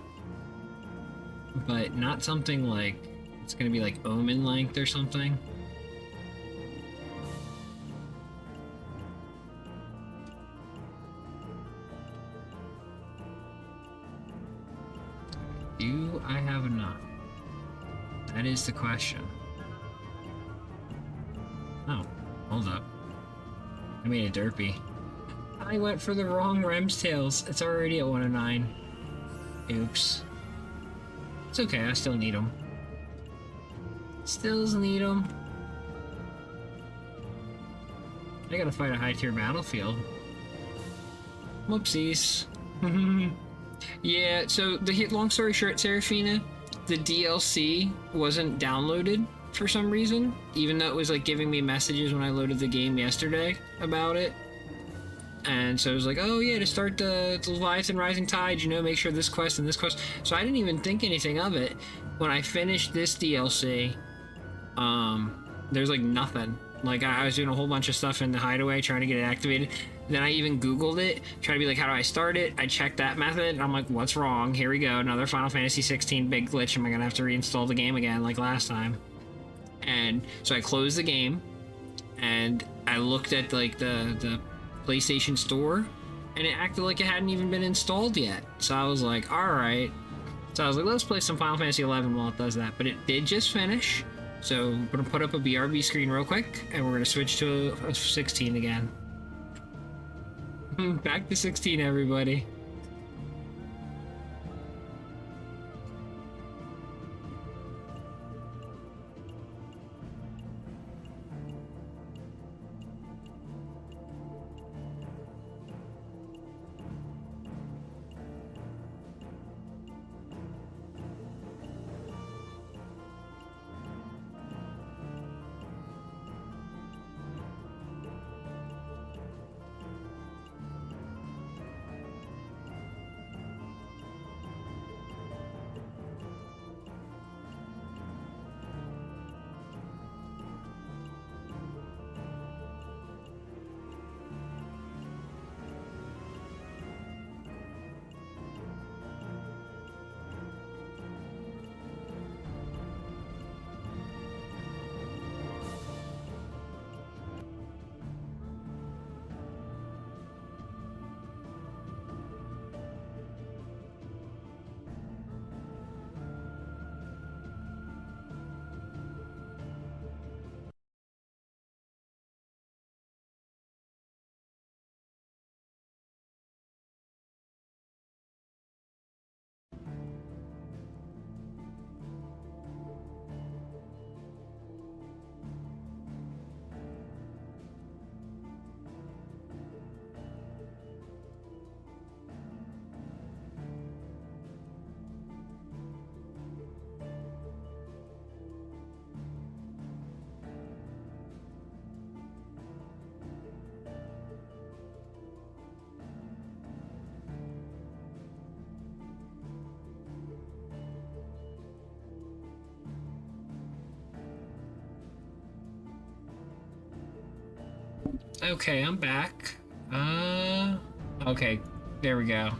but not something like it's gonna be like Omen length or something. Do I have enough? That is the question. Oh, hold up. I made a derpy. I went for the wrong Rem's Tales. It's already at 109. Oops. It's okay, I still need them. Stills need them. I gotta fight a high-tier battlefield. Whoopsies. Yeah, so long story short, Serafina, the DLC wasn't downloaded for some reason, even though it was like giving me messages when I loaded the game yesterday about it. And so it was like, oh yeah, to start the Leviathan Rising Tide, you know, make sure this quest and this quest. So I didn't even think anything of it. When I finished this DLC, there's like nothing. Like I was doing a whole bunch of stuff in the hideaway trying to get it activated. Then I even Googled it, trying to be like, how do I start it? I checked that method, and I'm like, what's wrong? Here we go, another Final Fantasy 16 big glitch. Am I gonna have to reinstall the game again like last time? And so I closed the game, and I looked at like the PlayStation Store, and it acted like it hadn't even been installed yet. So I was like, alright. So I was like, let's play some Final Fantasy 11 while it does that. But it did just finish. So I'm gonna put up a BRB screen real quick, and we're gonna switch to a 16 again. Back to 16, everybody. Okay, I'm back. Okay, there we go.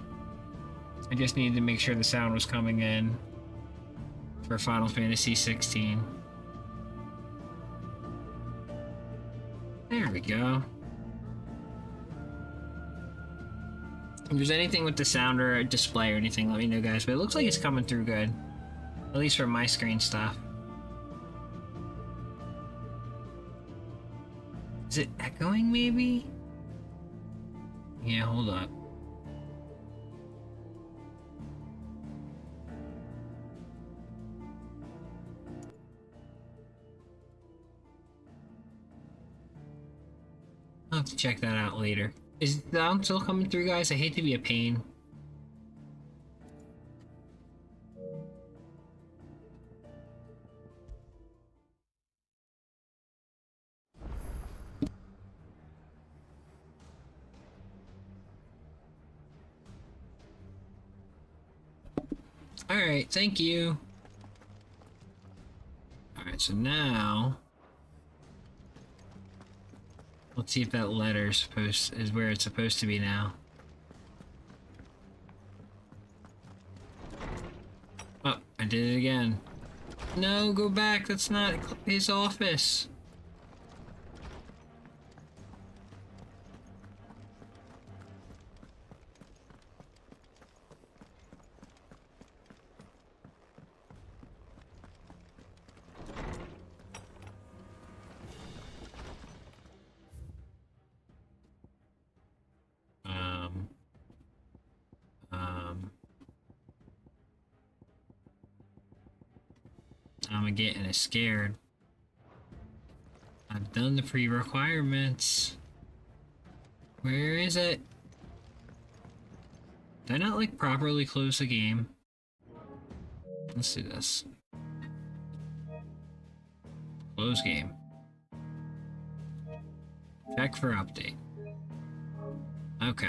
I just needed to make sure the sound was coming in for Final Fantasy 16. There we go. If there's anything with the sound or display or anything, let me know, guys. But it looks like it's coming through good. At least for my screen stuff. Is it echoing, maybe? Yeah, hold up. I'll have to check that out later. Is the sound still coming through, guys? I hate to be a pain. Alright, thank you. Alright, so now let's see if that letter is where it's supposed to be now. Oh, I did it again. No, go back. That's not his office. I'm getting scared. I've done the pre-requirements. Where is it? Did I not like properly close the game? Let's do this. Close game. Check for update. Okay.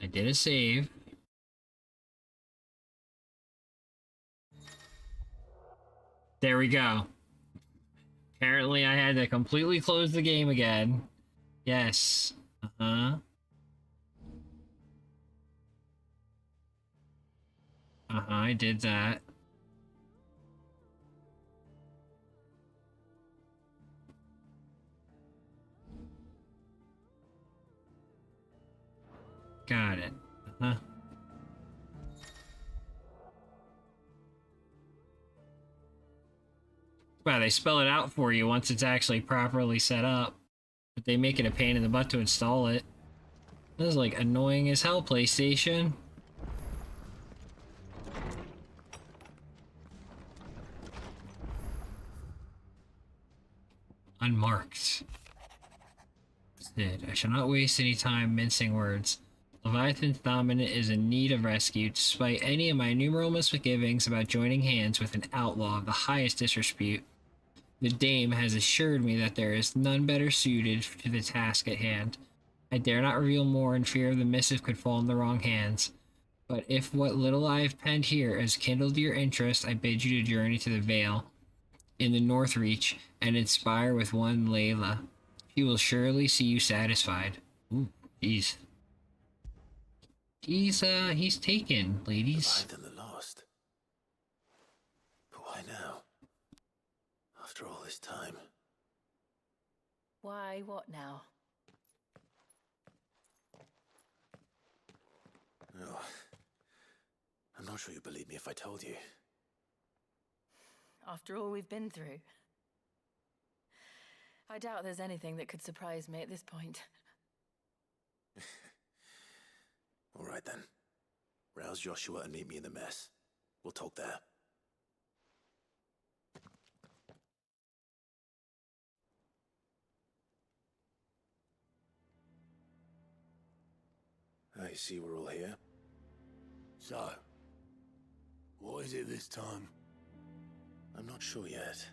I did a save. There we go. Apparently I had to completely close the game again. Yes. Uh-huh. I did that. Got it. Uh-huh. Wow, they spell it out for you once it's actually properly set up. But they make it a pain in the butt to install it. This is like annoying as hell, PlayStation. Unmarked. Sid, I shall not waste any time mincing words. Leviathan's dominant is in need of rescue, despite any of my innumerable misgivings about joining hands with an outlaw of the highest disrepute. The dame has assured me that there is none better suited to the task at hand. I dare not reveal more in fear of the missive could fall in the wrong hands. But if what little I have penned here has kindled your interest, I bid you to journey to the Vale in the North Reach and inspire with one Layla. He will surely see you satisfied. Ooh, jeez. He's taken, ladies. Alive and the lost. But why now? After all this time. Why, what now? Oh, I'm not sure you'd believe me if I told you. After all we've been through. I doubt there's anything that could surprise me at this point. All right then. Rouse Joshua and meet me in the mess. We'll talk there. I see we're all here. So, what is it this time? I'm not sure yet.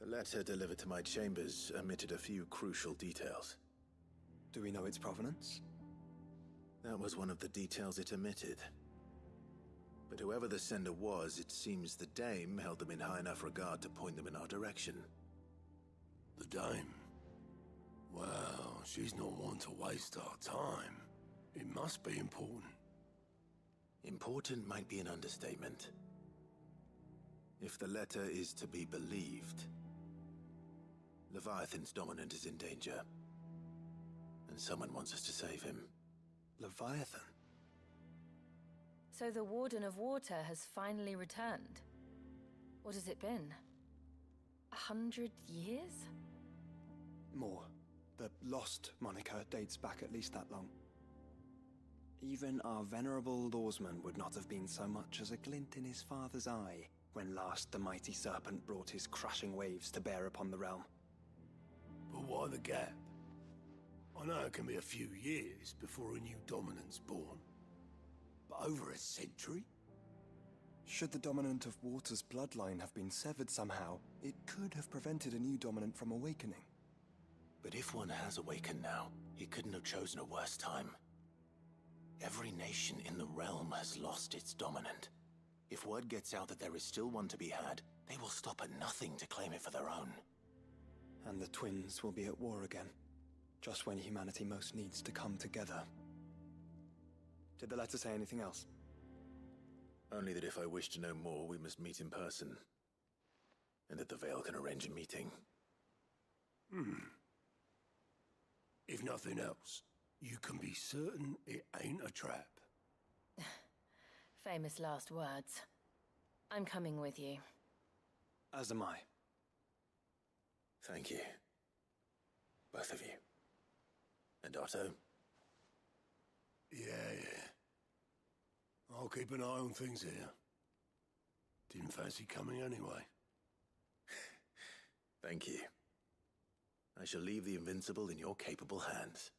The letter delivered to my chambers omitted a few crucial details. Do we know its provenance? That was one of the details it omitted. But whoever the sender was, it seems the dame held them in high enough regard to point them in our direction. The dame. Well, she's not one to waste our time. It must be important. Important might be an understatement. If the letter is to be believed, Leviathan's dominant is in danger. And someone wants us to save him. Leviathan? So the Warden of Water has finally returned. What has it been? 100 years? More. The Lost moniker dates back at least that long. Even our venerable lawsman would not have been so much as a glint in his father's eye when last the mighty serpent brought his crushing waves to bear upon the realm. But why the gap? I know it can be a few years before a new dominant's born. But over a century? Should the dominant of Water's bloodline have been severed somehow, it could have prevented a new dominant from awakening. But if one has awakened now, he couldn't have chosen a worse time. Every nation in the realm has lost its dominant. If word gets out that there is still one to be had, they will stop at nothing to claim it for their own. And the twins will be at war again, just when humanity most needs to come together. Did the letter say anything else? Only that if I wish to know more, we must meet in person. And that the Veil can arrange a meeting. If nothing else, you can be certain it ain't a trap. Famous last words. I'm coming with you. As am I. Thank you. Both of you. And Otto? Yeah. I'll keep an eye on things here. Didn't fancy coming anyway. Thank you. I shall leave the Invincible in your capable hands.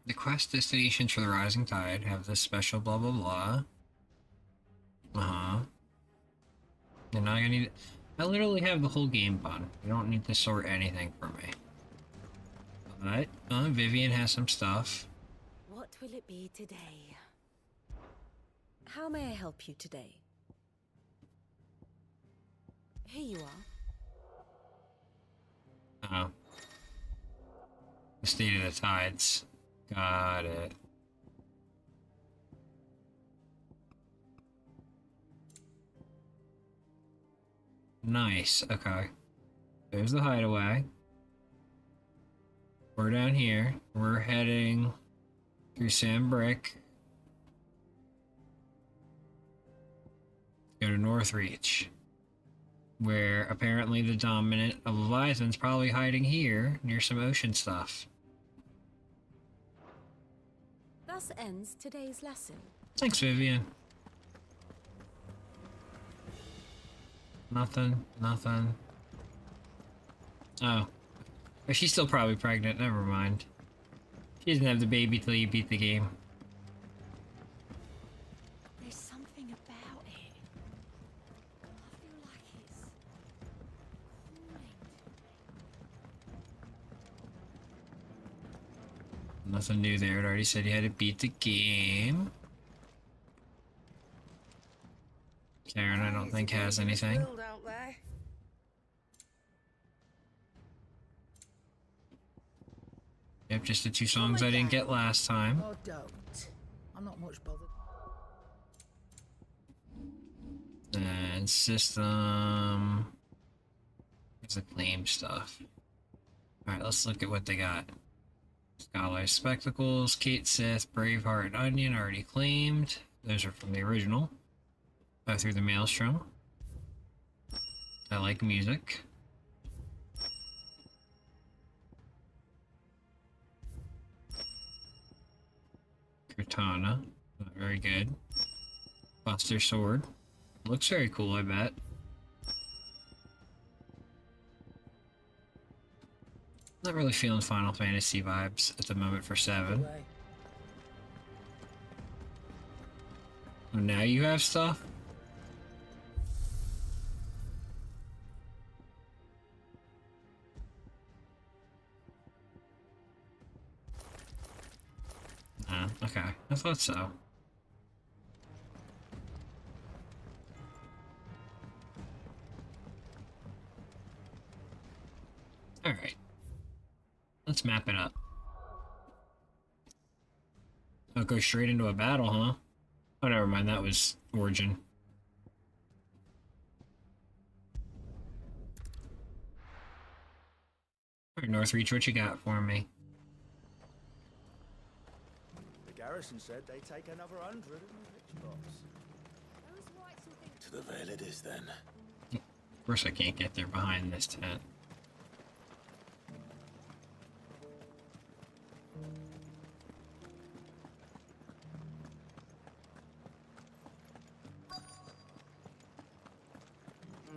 The quest destinations for the Rising Tide have this special blah blah blah. And now I need. I literally have the whole game done. You don't need to sort anything for me. But Vivian has some stuff. What will it be today? How may I help you today? Here you are. Oh. The state of the tides. Got it. Nice. Okay. There's the hideaway. We're down here. We're heading through Sam Brick. Go to Northreach, where apparently the dominant of Leviathan's probably hiding here near some ocean stuff. Thus ends today's lesson. Thanks, Vivian. Nothing. Oh. But she's still probably pregnant, never mind. She doesn't have the baby till you beat the game. There's something about it. I feel like it's calling. Nothing new there. It already said you had to beat the game. Karen, I don't think has anything. Yep, just the two songs I didn't get last time. Oh, don't. I'm not much bothered. And system. There's the claim stuff. Alright, let's look at what they got. Scholar's Spectacles, Kate Sith, Braveheart, and Onion already claimed. Those are from the original. Through the Maelstrom. I like music. Katana. Not very good. Buster Sword. Looks very cool, I bet. Not really feeling Final Fantasy vibes at the moment for 7. Oh, now you have stuff? Okay. I thought so. Alright. Let's map it up. Oh, go straight into a battle, huh? Oh, never mind. That was Origin. Alright, Northreach, what you got for me? The garrison said they take another 100 in the rich box. To the Vale it is, then. Of course I can't get there behind this tent.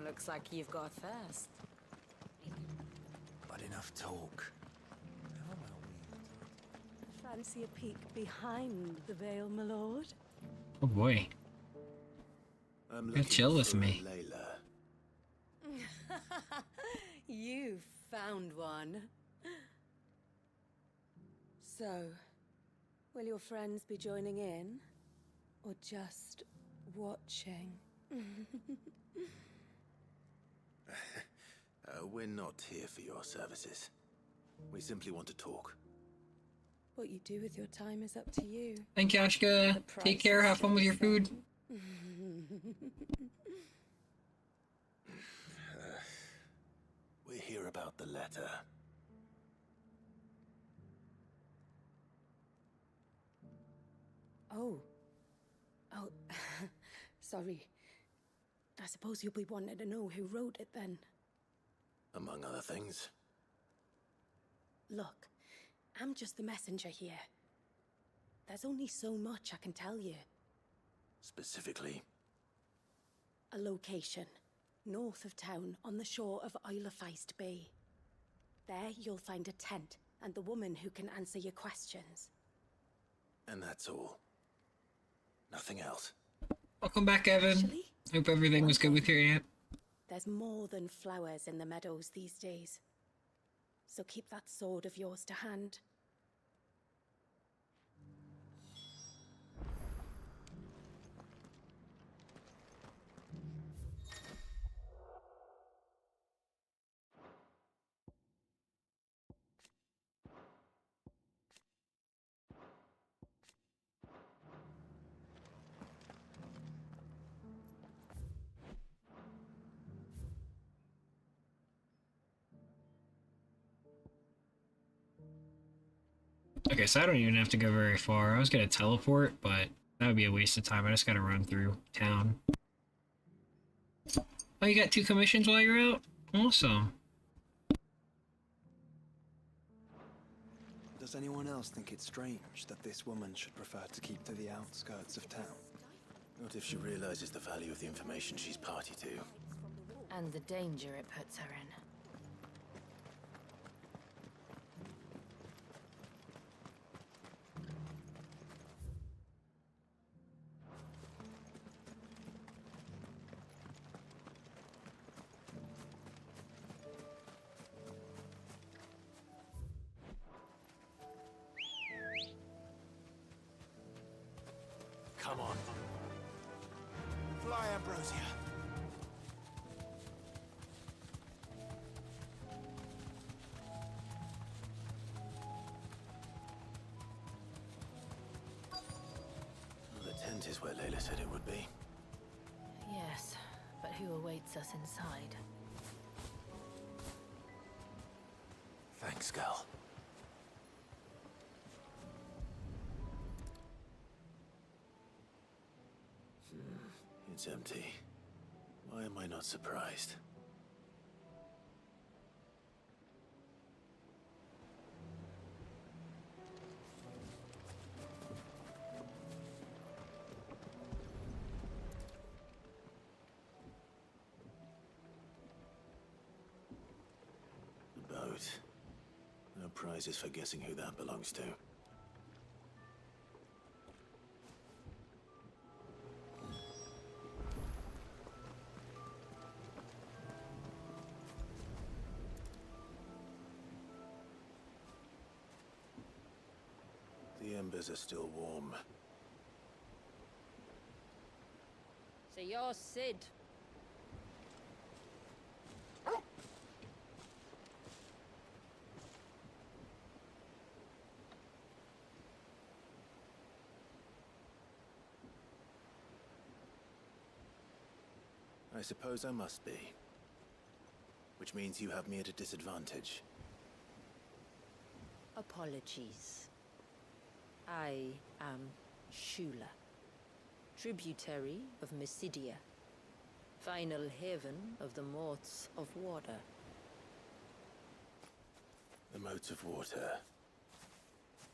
Looks like you've got first. But enough talk. Fancy a peek behind the veil, my lord? Oh boy. You'll chill with me. You found one. So, will your friends be joining in? Or just watching? We're not here for your services. We simply want to talk. What you do with your time is up to you. Thank you, Ashka. Take care. Have fun with your food. We're here about the letter. Oh. Sorry. I suppose you'll be wanting to know who wrote it then. Among other things. Look, I'm just the messenger here. There's only so much I can tell you. Specifically? A location, north of town, on the shore of Isle of Feist Bay. There you'll find a tent, and the woman who can answer your questions. And that's all. Nothing else. Welcome back, Evan. Actually, hope everything was good with your aunt. There's more than flowers in the meadows these days. So keep that sword of yours to hand. Okay, so I don't even have to go very far. I was gonna teleport, but that would be a waste of time. I just gotta run through town. Oh, you got 2 commissions while you're out? Awesome. Does anyone else think it's strange that this woman should prefer to keep to the outskirts of town? Not if she realizes the value of the information she's party to. And the danger it puts her in. Come on. Fly, Ambrosia. The tent is where Layla said it would be. Yes, but who awaits us inside? Thanks, Gal. It's empty. Why am I not surprised? The boat. prizes for guessing who that belongs to. The embers are still warm. So you're Sid. I suppose I must be. Which means you have me at a disadvantage. Apologies. I am Shula, tributary of Mysidia, final haven of the Motes of Water. The Motes of Water.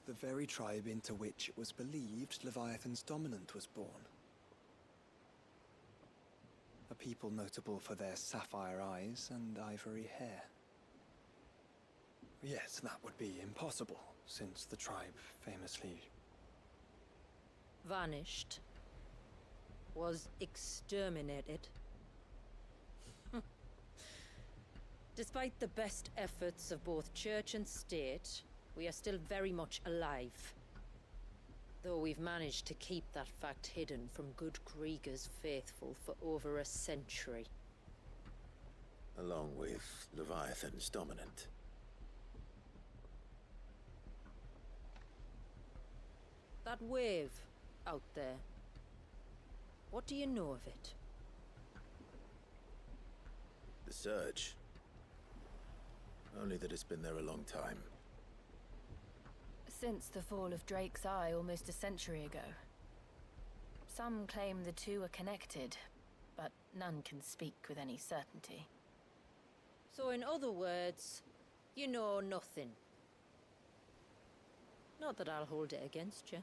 The very tribe into which it was believed Leviathan's dominant was born. A people notable for their sapphire eyes and ivory hair. Yes, that would be impossible, since the tribe famously... vanished. Was exterminated. Despite the best efforts of both church and state, we are still very much alive. Though we've managed to keep that fact hidden from good Krieger's faithful for over a century. Along with Leviathan's dominant. That wave out there. What do you know of it? The Surge. Only that it's been there a long time. Since the fall of Drake's Eye almost a century ago. Some claim the two are connected, but none can speak with any certainty. So in other words, you know nothing. Not that I'll hold it against you.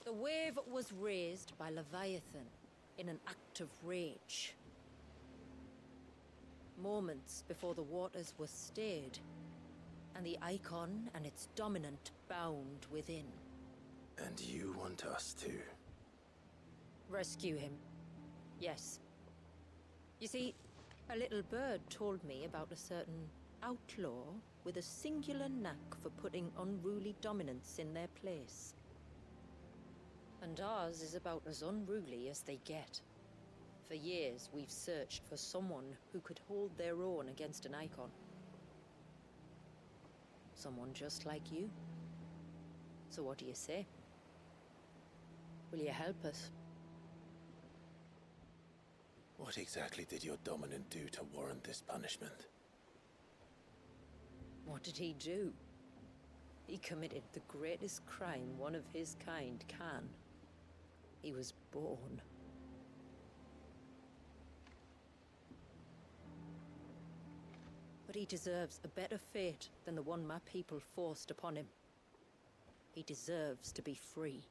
The wave was raised by Leviathan in an act of rage. Moments before the waters were stayed, and the icon and its dominant bound within. And you want us to... rescue him. Yes. You see, a little bird told me about a certain outlaw with a singular knack for putting unruly dominants in their place. And ours is about as unruly as they get. For years, we've searched for someone who could hold their own against an icon. Someone just like you. So what do you say? Will you help us? What exactly did your dominant do to warrant this punishment? What did he do? He committed the greatest crime one of his kind can. He was born. But he deserves a better fate than the one my people forced upon him. He deserves to be free.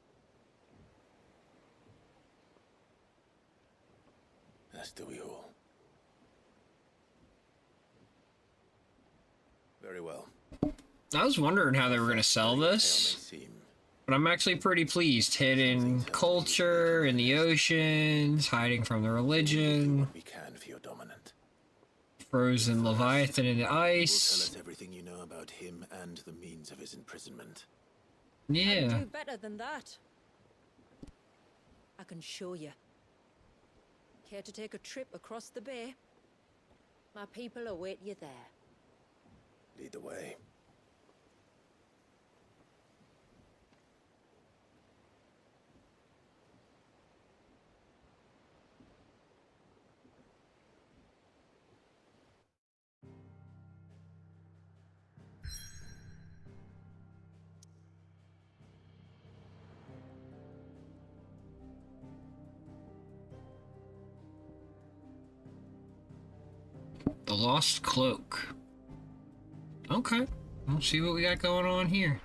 As do we all. Very well. I was wondering how they were going to sell this, but I'm actually pretty pleased. Hidden culture in the oceans, hiding from the religion. What we can for your dominant. Frozen Leviathan in the Tell ice. us everything you know about him and the means of his imprisonment. Yeah. I do better than that. I can show you. Care to take a trip across the bay? My people await you there. Lead the way. The Lost Cloak. Okay, we'll see what we got going on here.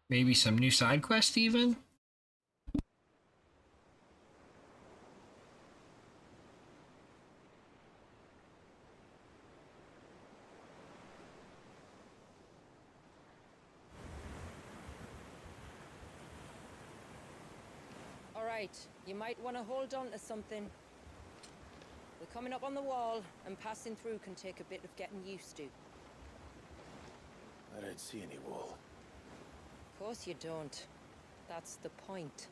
Maybe some new side quest even? right. You might want to hold on to something. We're coming up on the wall, and passing through can take a bit of getting used to. I don't see any wall. Of course you don't. That's the point.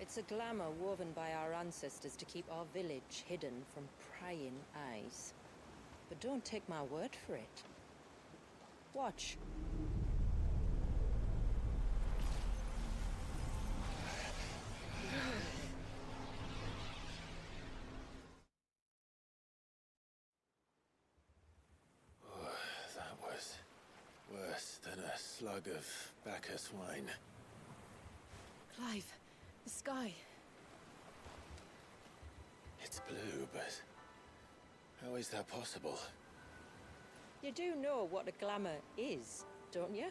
It's a glamour woven by our ancestors to keep our village hidden from prying eyes. But don't take my word for it. Watch. Oh, that was worse than a slug of Bacchus wine. Clive, the sky. It's blue, but how is that possible? You do know what a glamour is, don't you?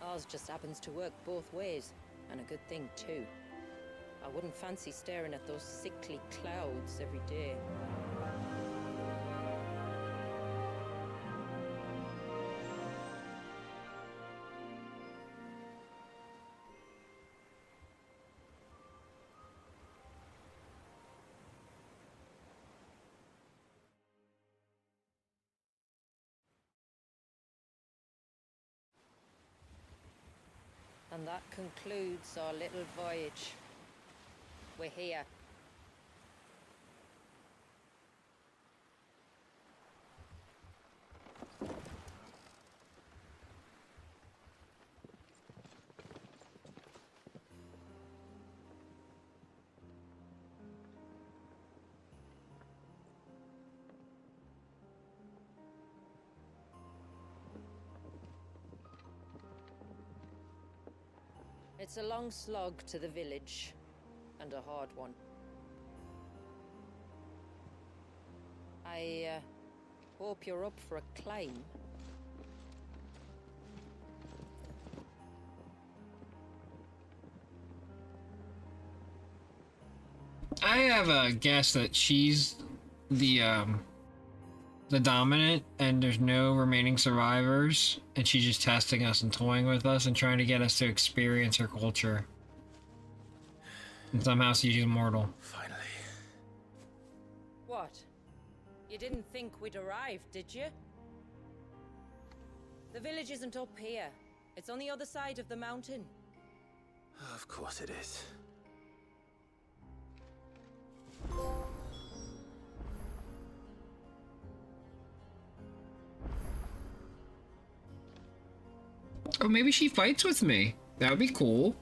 Ours just happens to work both ways, and a good thing too. I wouldn't fancy staring at those sickly clouds every day. And that concludes our little voyage. We're here. It's a long slog to the village, and a hard one. I hope you're up for a climb. I have a guess that she's the dominant, and there's no remaining survivors, and she's just testing us and toying with us and trying to get us to experience her culture. And somehow she's immortal. Finally. What? You didn't think we'd arrived, did you? The village isn't up here. It's on the other side of the mountain. Of course it is. Oh, maybe she fights with me. That would be cool.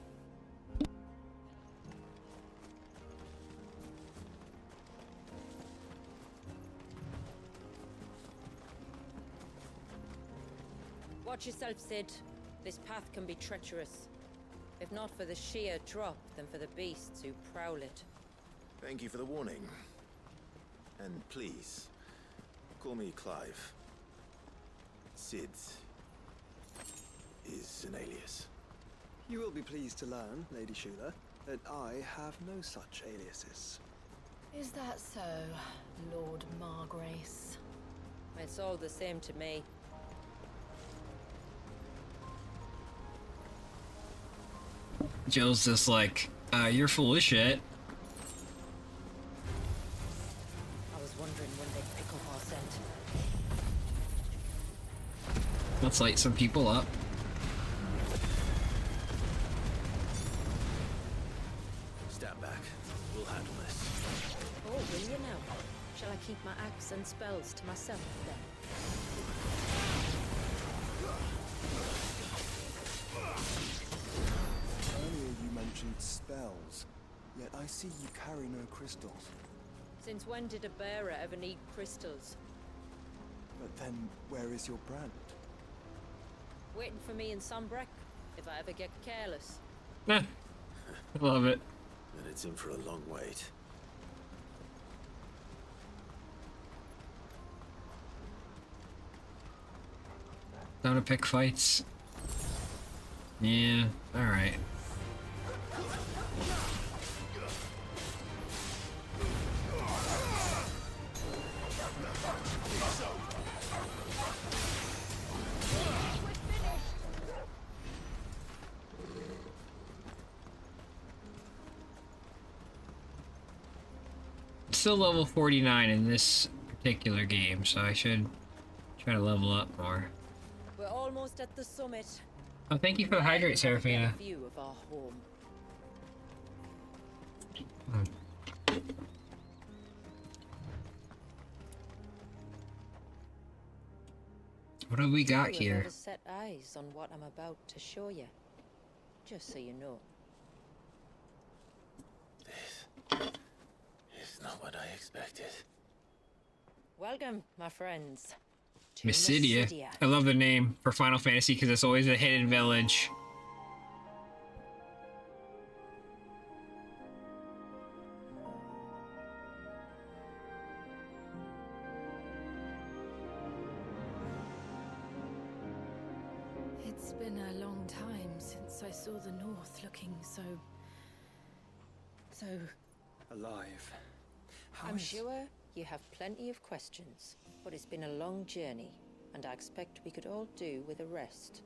Watch yourself, Sid. This path can be treacherous. If not for the sheer drop, then for the beasts who prowl it. Thank you for the warning. And please, call me Clive. Sid is an alias. You will be pleased to learn, Lady Shula, that I have no such aliases. Is that so, Lord Margrace? It's all the same to me. Jill's just like, you're full of shit. I was wondering when they'd pick up our scent. Let's light some people up. Stand back. We'll handle this. Oh, will you now? Shall I keep my axe and spells to myself then? Earlier you mentioned spells, yet I see you carry no crystals. Since when did a bearer ever need crystals? But then, where is your brand? Waiting for me in Sunbreck, if I ever get careless. I love it. And it's in for a long wait. Time to pick fights. Yeah, alright. still level 49 in this particular game, so I should try to level up more. We're almost at the summit. Oh, thank you for the hydrate, Serafina. View of our home. What have we got You here? have never set eyes on what I'm about to show you. Just so you know. It's not what I expected. Welcome, my friends. To Mysidia. I love the name for Final Fantasy because it's always a hidden village. It's been a long time since I saw the North looking so Alive. I'm sure you have plenty of questions, but it's been a long journey, and I expect we could all do with a rest.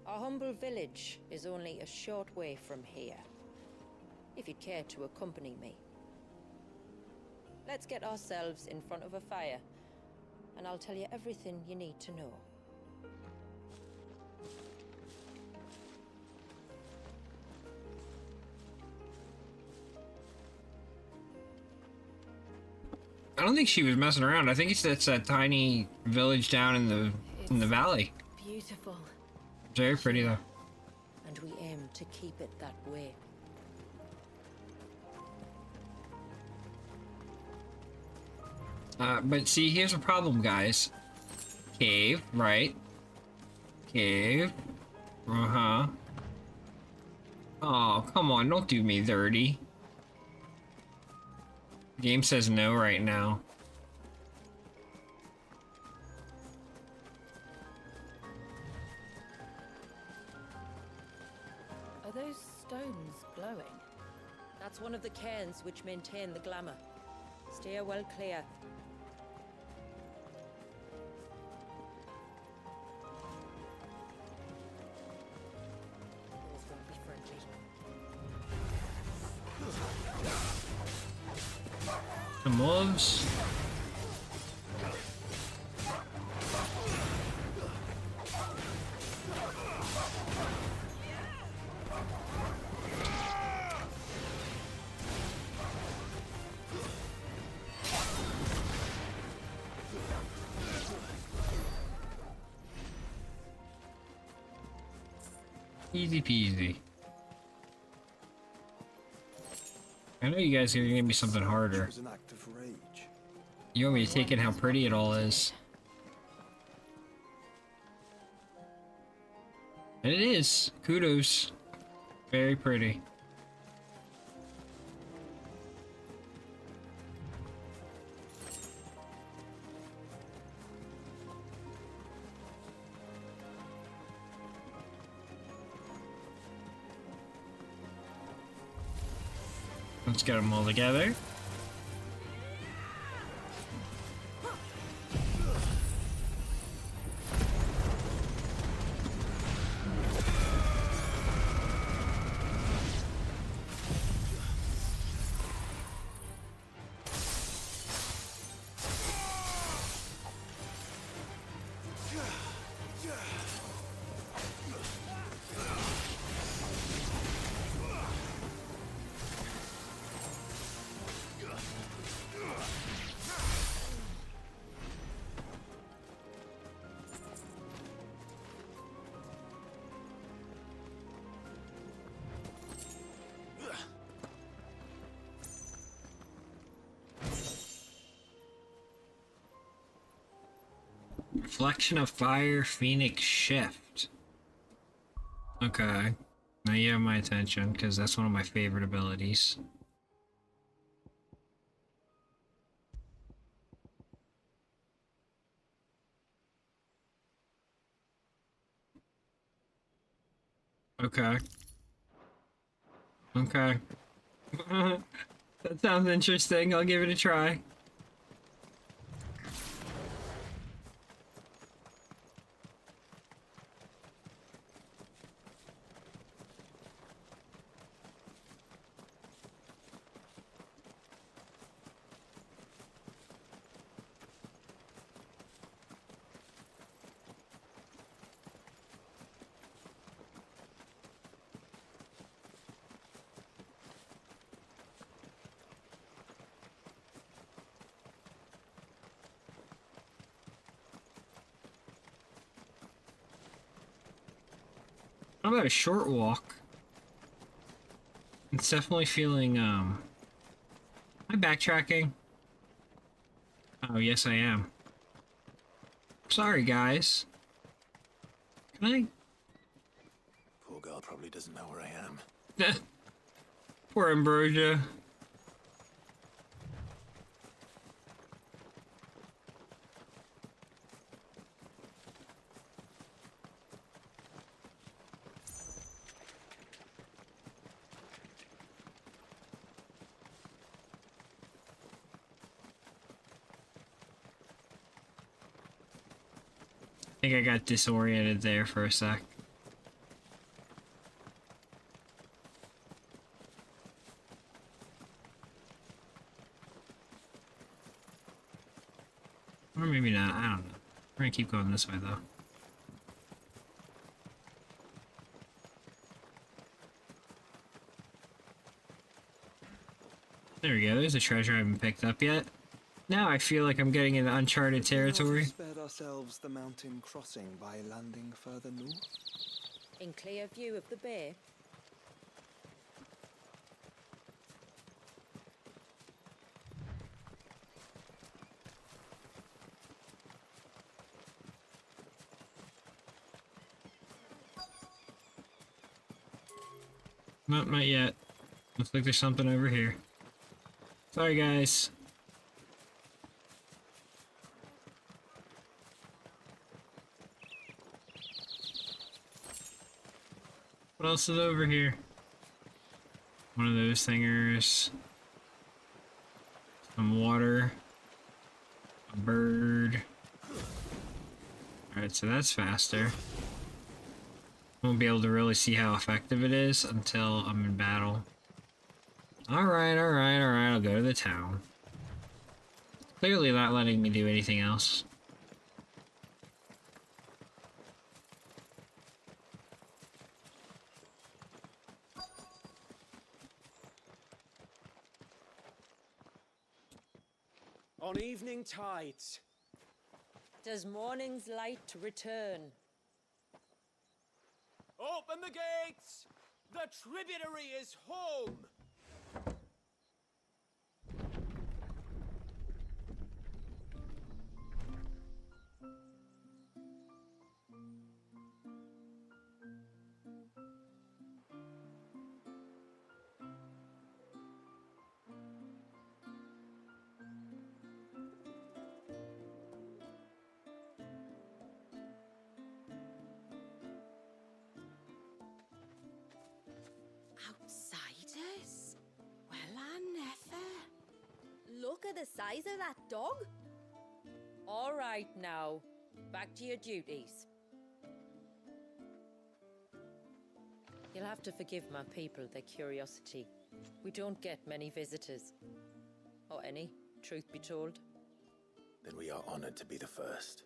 Our humble village is only a short way from here, if you'd care to accompany me. Let's get ourselves in front of a fire, and I'll tell you everything you need to know. I don't think she was messing around. I think it's that tiny village down in the valley. beautiful. Very pretty though. And we aim to keep it that way. But see, here's a problem, guys. Cave, right? Cave. Uh-huh. Oh, come on, don't do me dirty. Game says no right now. Are those stones glowing? That's one of the cairns which maintain the glamour. Steer well clear. Those won't be friendly. The moves. Easy peasy. I know you guys are gonna give me something harder. Was an act of rage. You want me to take in how pretty it all is. And it is. Kudos. Very pretty. Let's get them all together. Reflection of Fire, Phoenix Shift. Okay. Now you have my attention, because that's one of my favorite abilities. Okay. Okay. That sounds interesting. I'll give it a try. How about a short walk? It's definitely feeling, am I backtracking? Oh, yes I am. Sorry, guys. Can I? Poor girl probably doesn't know where I am. Poor Ambrosia. I think I got disoriented there for a sec. Or maybe not, I don't know. We're gonna keep going this way though. There we go, there's a treasure I haven't picked up yet. Now I feel like I'm getting into uncharted territory. We spared ourselves the mountain crossing by landing further north. In clear view of the bay. Nope, not yet. Looks like there's something over here. Sorry, guys. What else is over here? One of those thingers. Some water. A bird. Alright, so that's faster. Won't be able to really see how effective it is until I'm in battle. Alright, I'll go to the town. Clearly not letting me do anything else. On evening tides. Does morning's light return? Open the gates! The tributary is home! Outsiders? Well, I never. Look at the size of that dog. All right now, back to your duties. You'll have to forgive my people their curiosity. We don't get many visitors. Or any, truth be told. Then we are honored to be the first.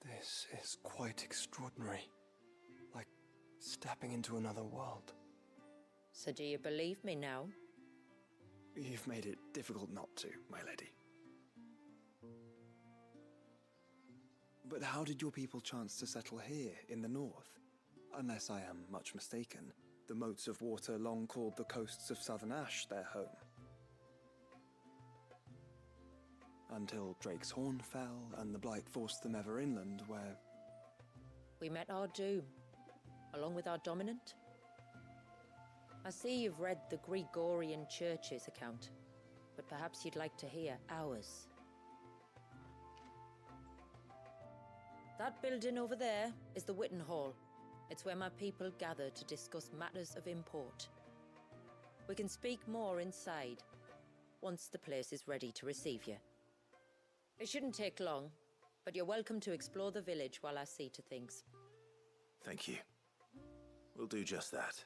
This is quite extraordinary. Like stepping into another world. So do you believe me now? You've made it difficult not to, my lady. But how did your people chance to settle here in the north? Unless I am much mistaken, the moats of water long called the coasts of southern Ash their home. Until Drake's Horn fell and the Blight forced them ever inland, where... We met our doom, along with our dominant. I see you've read the Gregorian Church's account, but perhaps you'd like to hear ours. That building over there is the Witten Hall. It's where my people gather to discuss matters of import. We can speak more inside, once the place is ready to receive you. It shouldn't take long, but you're welcome to explore the village while I see to things. Thank you. We'll do just that.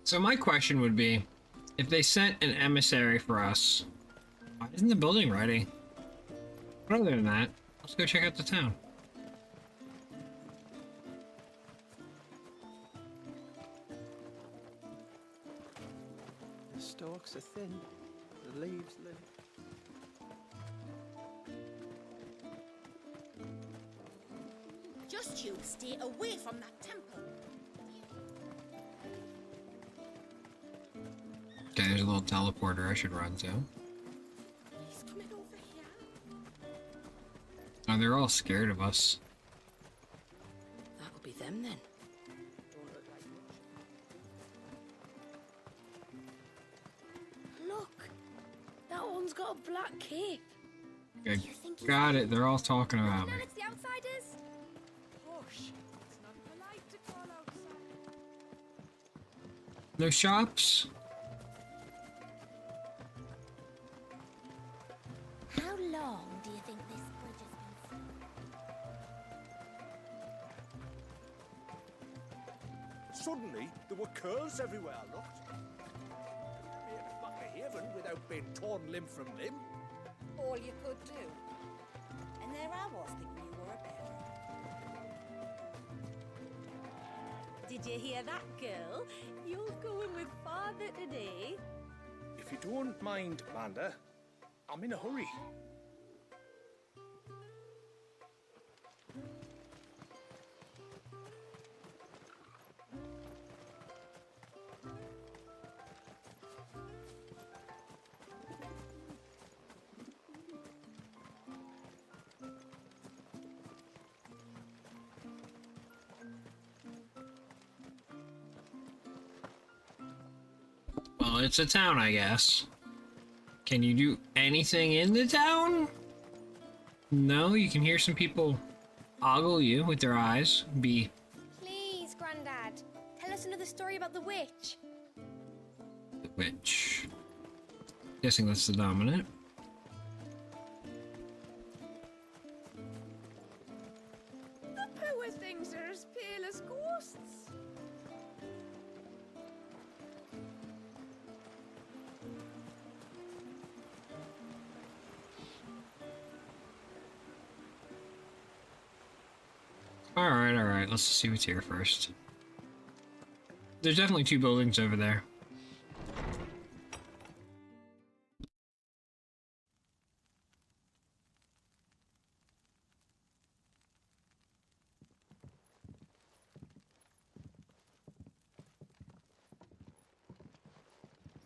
So my question would be, if they sent an emissary for us, why isn't the building ready? But other than that, let's go check out the town. stalks are thin, the leaves limp. Just you stay away from that temple. Okay, there's a little teleporter I should run to. He's coming over here. Oh, they're all scared of us. That'll be them then. Look, that one's got a black cape. Okay, got it. They're all talking about me. It's the outsiders. Hush. It's not polite to call outside. No shops? How long do you think this bridge has been through? Suddenly, there were curls everywhere I looked. Couldn't make back to Haven without being torn limb from limb. All you could do. And there I was thinking you were a bear. Did you hear that, girl? You're going with father today. If you don't mind, Amanda, I'm in a hurry. Well, it's a town, I guess. Can you do anything in the town? No, you can hear some people ogle you with their eyes. Please, Grandad, tell us another story about the witch. The witch. Guessing that's the dominant. The poor things are as pale as ghosts. Alright, let's see what's here first. There's definitely two buildings over there.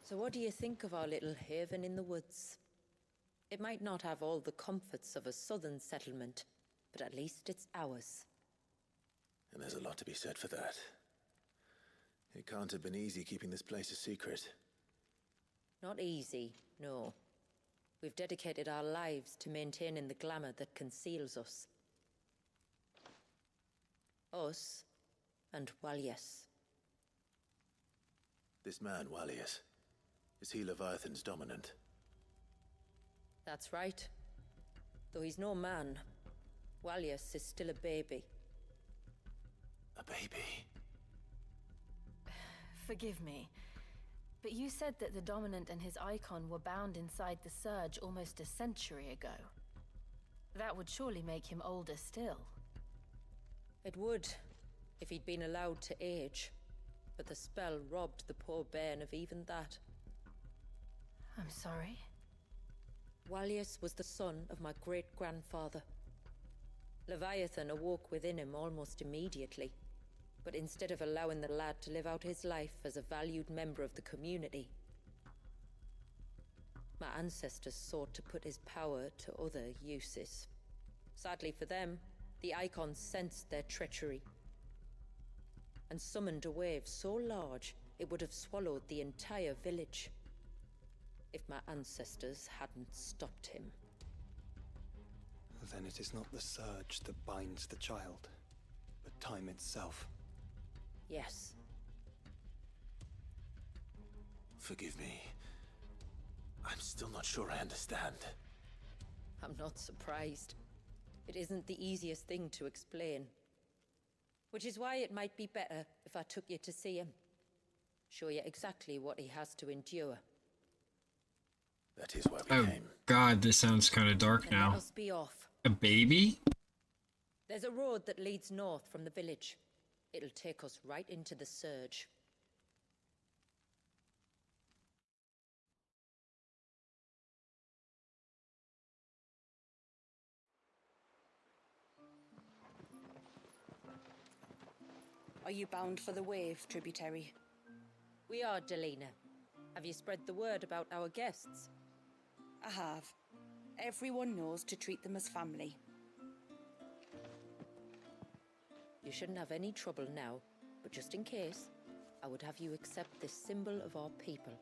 So what do you think of our little haven in the woods? It might not have all the comforts of a southern settlement, but at least it's ours. And there's a lot to be said for that. It can't have been easy keeping this place a secret. Not easy, no. We've dedicated our lives to maintaining the glamour that conceals us. Us and Walyas. This man, Walyas, is he Leviathan's dominant? That's right. Though he's no man, Walyas is still a baby. A baby? Forgive me, but you said that the Dominant and his icon were bound inside the Surge almost a century ago. That would surely make him older still. It would, if he'd been allowed to age. But the spell robbed the poor bairn of even that. I'm sorry? Walyas was the son of my great-grandfather. Leviathan awoke within him almost immediately. But instead of allowing the lad to live out his life as a valued member of the community, my ancestors sought to put his power to other uses. Sadly for them, the icons sensed their treachery and summoned a wave so large it would have swallowed the entire village if my ancestors hadn't stopped him. Then it is not the surge that binds the child, but time itself. Yes. Forgive me. I'm still not sure I understand. I'm not surprised. It isn't the easiest thing to explain. Which is why it might be better if I took you to see him. Show you exactly what he has to endure. That is why we came. God, this sounds kind of dark Then now. let us be off. A baby? There's a road that leads north from the village. It'll take us right into the Surge. Are you bound for the wave, tributary? We are, Delina. Have you spread the word about our guests? I have. Everyone knows to treat them as family. You shouldn't have any trouble now, but just in case, I would have you accept this symbol of our people.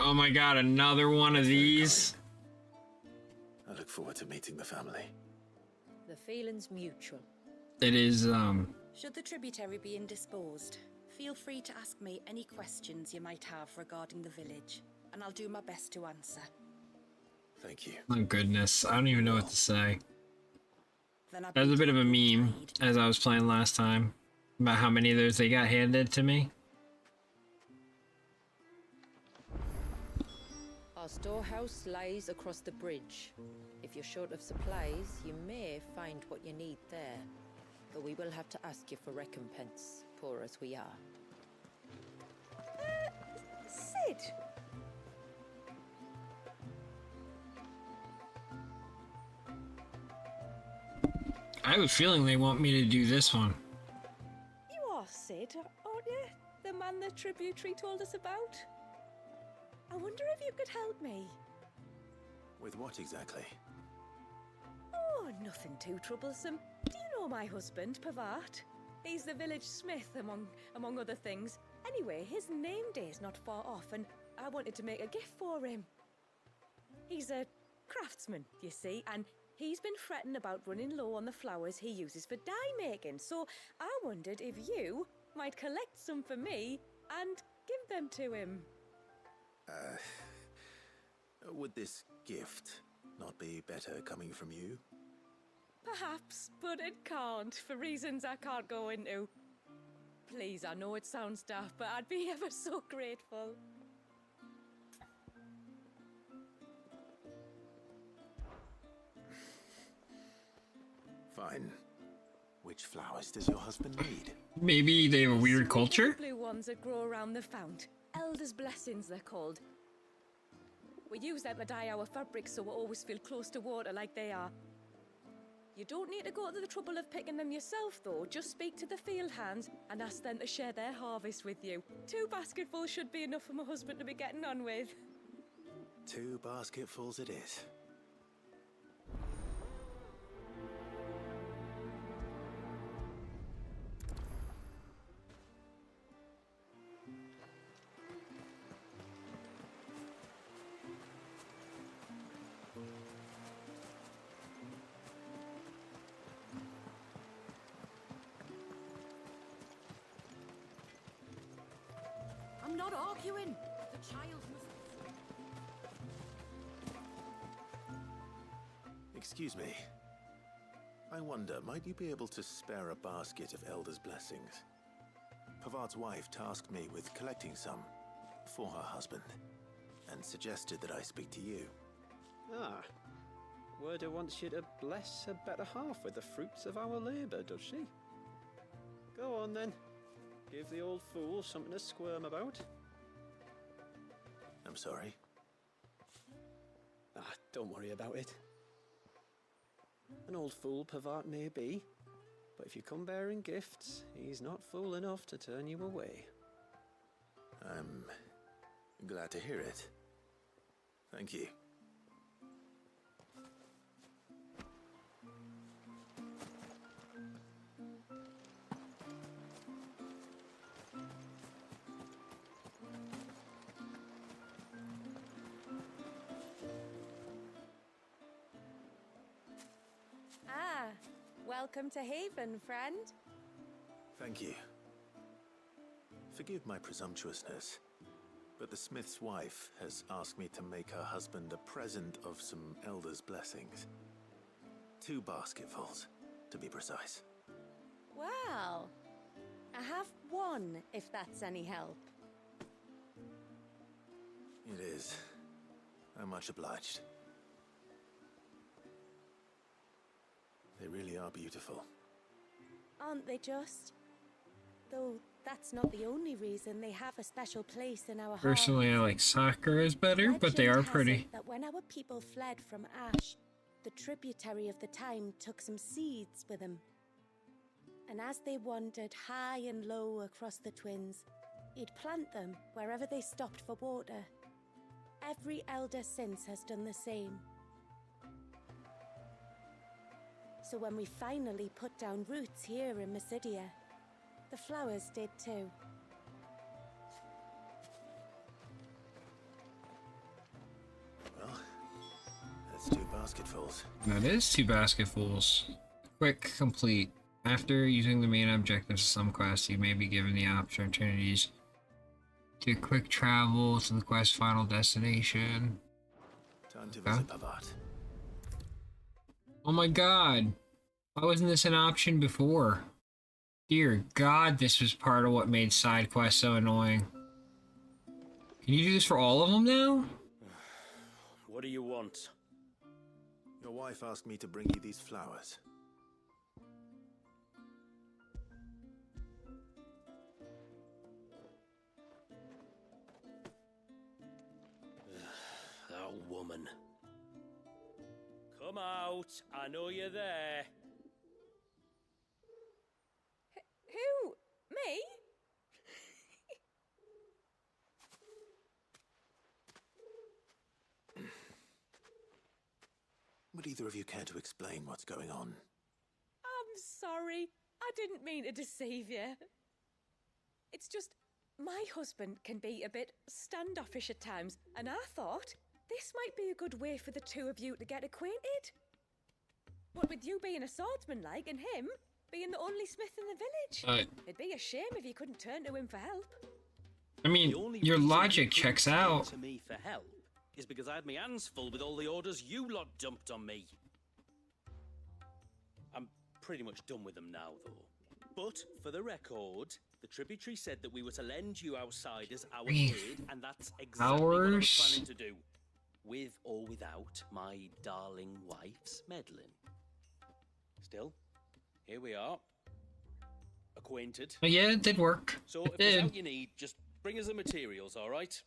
Oh my god, another one of these. I look forward to meeting the family. The feeling's mutual. It is, Should the tributary be indisposed, feel free to ask me any questions you might have regarding the village, and I'll do my best to answer. Thank you. Oh goodness, I don't even know what to say. Then That was a bit of a meme as I was playing last time about how many of those they got handed to me. Our storehouse lies across the bridge. If you're short of supplies, you may find what you need there. But we will have to ask you for recompense, poor as we are. Sid! I have a feeling they want me to do this one. You are Sid, aren't you? The man the tributary told us about? I wonder if you could help me. With what exactly? Oh, nothing too troublesome. Do you know my husband, Pavat? He's the village smith, among other things. Anyway, his name day's not far off, and I wanted to make a gift for him. He's a craftsman, you see, and he's been fretting about running low on the flowers he uses for dye making, so I wondered if you might collect some for me and give them to him. Would this gift not be better coming from you? Perhaps, but it can't, for reasons I can't go into. Please, I know it sounds daft, but I'd be ever so grateful. Fine. Which flowers does your husband need? Maybe they have a weird culture? Blue ones that grow around the fount. Elders' blessings, they're called. We use them to dye our fabrics so we always feel close to water like they are. You don't need to go to the trouble of picking them yourself, though. Just speak to the field hands and ask them to share their harvest with you. 2 basketfuls should be enough for my husband to be getting on with. 2 basketfuls it is. I'm not arguing. The child must... Excuse me. I wonder, might you be able to spare a basket of Elder's blessings? Pavart's wife tasked me with collecting some for her husband, and suggested that I speak to you. Ah. Werda wants you to bless her better half with the fruits of our labour, does she? Go on then. Give the old fool something to squirm about. I'm sorry. Ah, don't worry about it. An old fool Pavart may be, but if you come bearing gifts, he's not fool enough to turn you away. I'm glad to hear it. Thank you. Ah, welcome to Haven, friend. Thank you. Forgive my presumptuousness, but the smith's wife has asked me to make her husband a present of some Elder's blessings. 2 basketfuls, to be precise. Well, I have 1, if that's any help. It is. I'm much obliged. They really are beautiful. Aren't they just? Though that's not the only reason they have a special place in our hearts. Personally, I like Sakura's better, but they are Legend has pretty. it that when our people fled from Ash, the tributary of the time took some seeds with him. And as they wandered high and low across the Twins, he'd plant them wherever they stopped for water. Every elder since has done the same. So when we finally put down roots here in Mysidia, the flowers did too. Well, that's 2 basketfuls. That is 2 basketfuls. Quick complete. After using the main objectives of some quests, you may be given the opportunities to quick travel to the quest's final destination. Time to visit Pavat. Oh my god! Why wasn't this an option before? Dear god, this was part of what made side quests so annoying. Can you do this for all of them now? What do you want? Your wife asked me to bring you these flowers. That woman. Come out. I know you're there. Who? Me? Would either of you care to explain what's going on? I'm sorry. I didn't mean to deceive you. It's just, my husband can be a bit standoffish at times, and I thought this might be a good way for the two of you to get acquainted. What with you being a swordsman like, and him being the only smith in the village. It'd be a shame if you couldn't turn to him for help. I mean, your logic checks out. To me for help is because I had my hands full with all the orders you lot dumped on me. I'm pretty much done with them now, though. But for the record, the tributary said that we were to lend you outsiders our aid, and that's exactly what I was planning to do. With or without my darling wife's meddling. Still, here we are. Acquainted. Oh, yeah, it did work. So it if there's did. out you need, just bring us the materials, all right?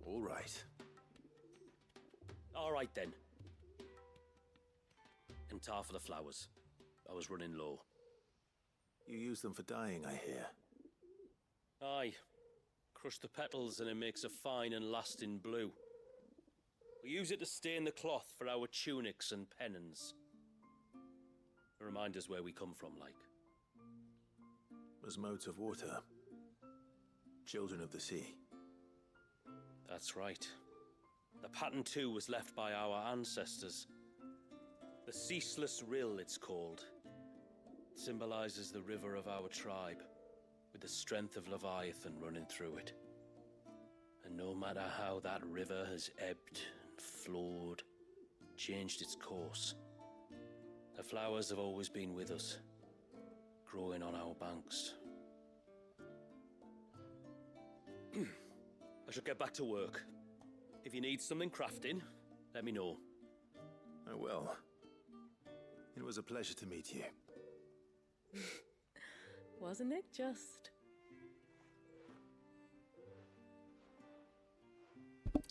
All right. All right then. And tar for the flowers. I was running low. You use them for dyeing, I hear. Aye. Crush the petals and it makes a fine and lasting blue. We use it to stain the cloth for our tunics and pennons. Remind us where we come from, like. As modes of water. Children of the sea. That's right. The pattern too was left by our ancestors. The Ceaseless Rill, it's called. It symbolizes the river of our tribe, with the strength of Leviathan running through it. And no matter how that river has ebbed and flowed, changed its course, the flowers have always been with us, growing on our banks. I should get back to work. If you need something crafting, let me know. I will. It was a pleasure to meet you. Wasn't it just?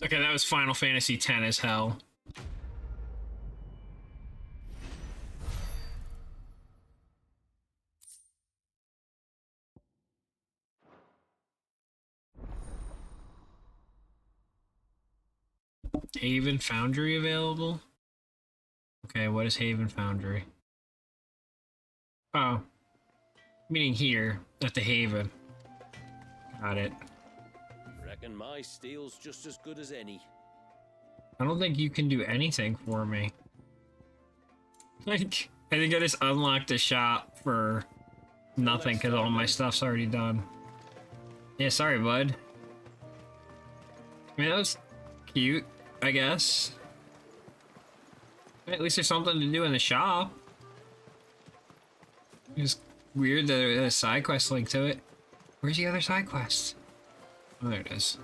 Okay, that was Final Fantasy X as hell. Haven Foundry available? Okay, what is Haven Foundry? Oh. Meaning here, at the Haven. Got it. Reckon my steel's just as good as any. I don't think you can do anything for me. Like, I think I just unlocked a shop for nothing because all my stuff's already done. Yeah, sorry, bud. I mean, that was cute, I guess. At least there's something to do in the shop. It's weird that there's a side quest link to it. Where's the other side quest? Oh, there it is.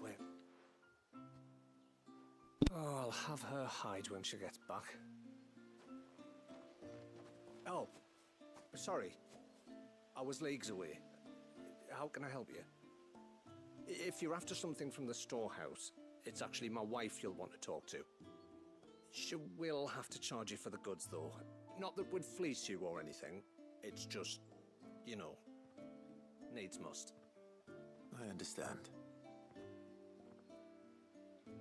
Wait. Oh, I'll have her hide when she gets back. Oh, sorry. I was leagues away. How can I help you? If you're after something from the storehouse, it's actually my wife you'll want to talk to. She will have to charge you for the goods, though. Not that we'd fleece you or anything. It's just, you know, needs must. I understand.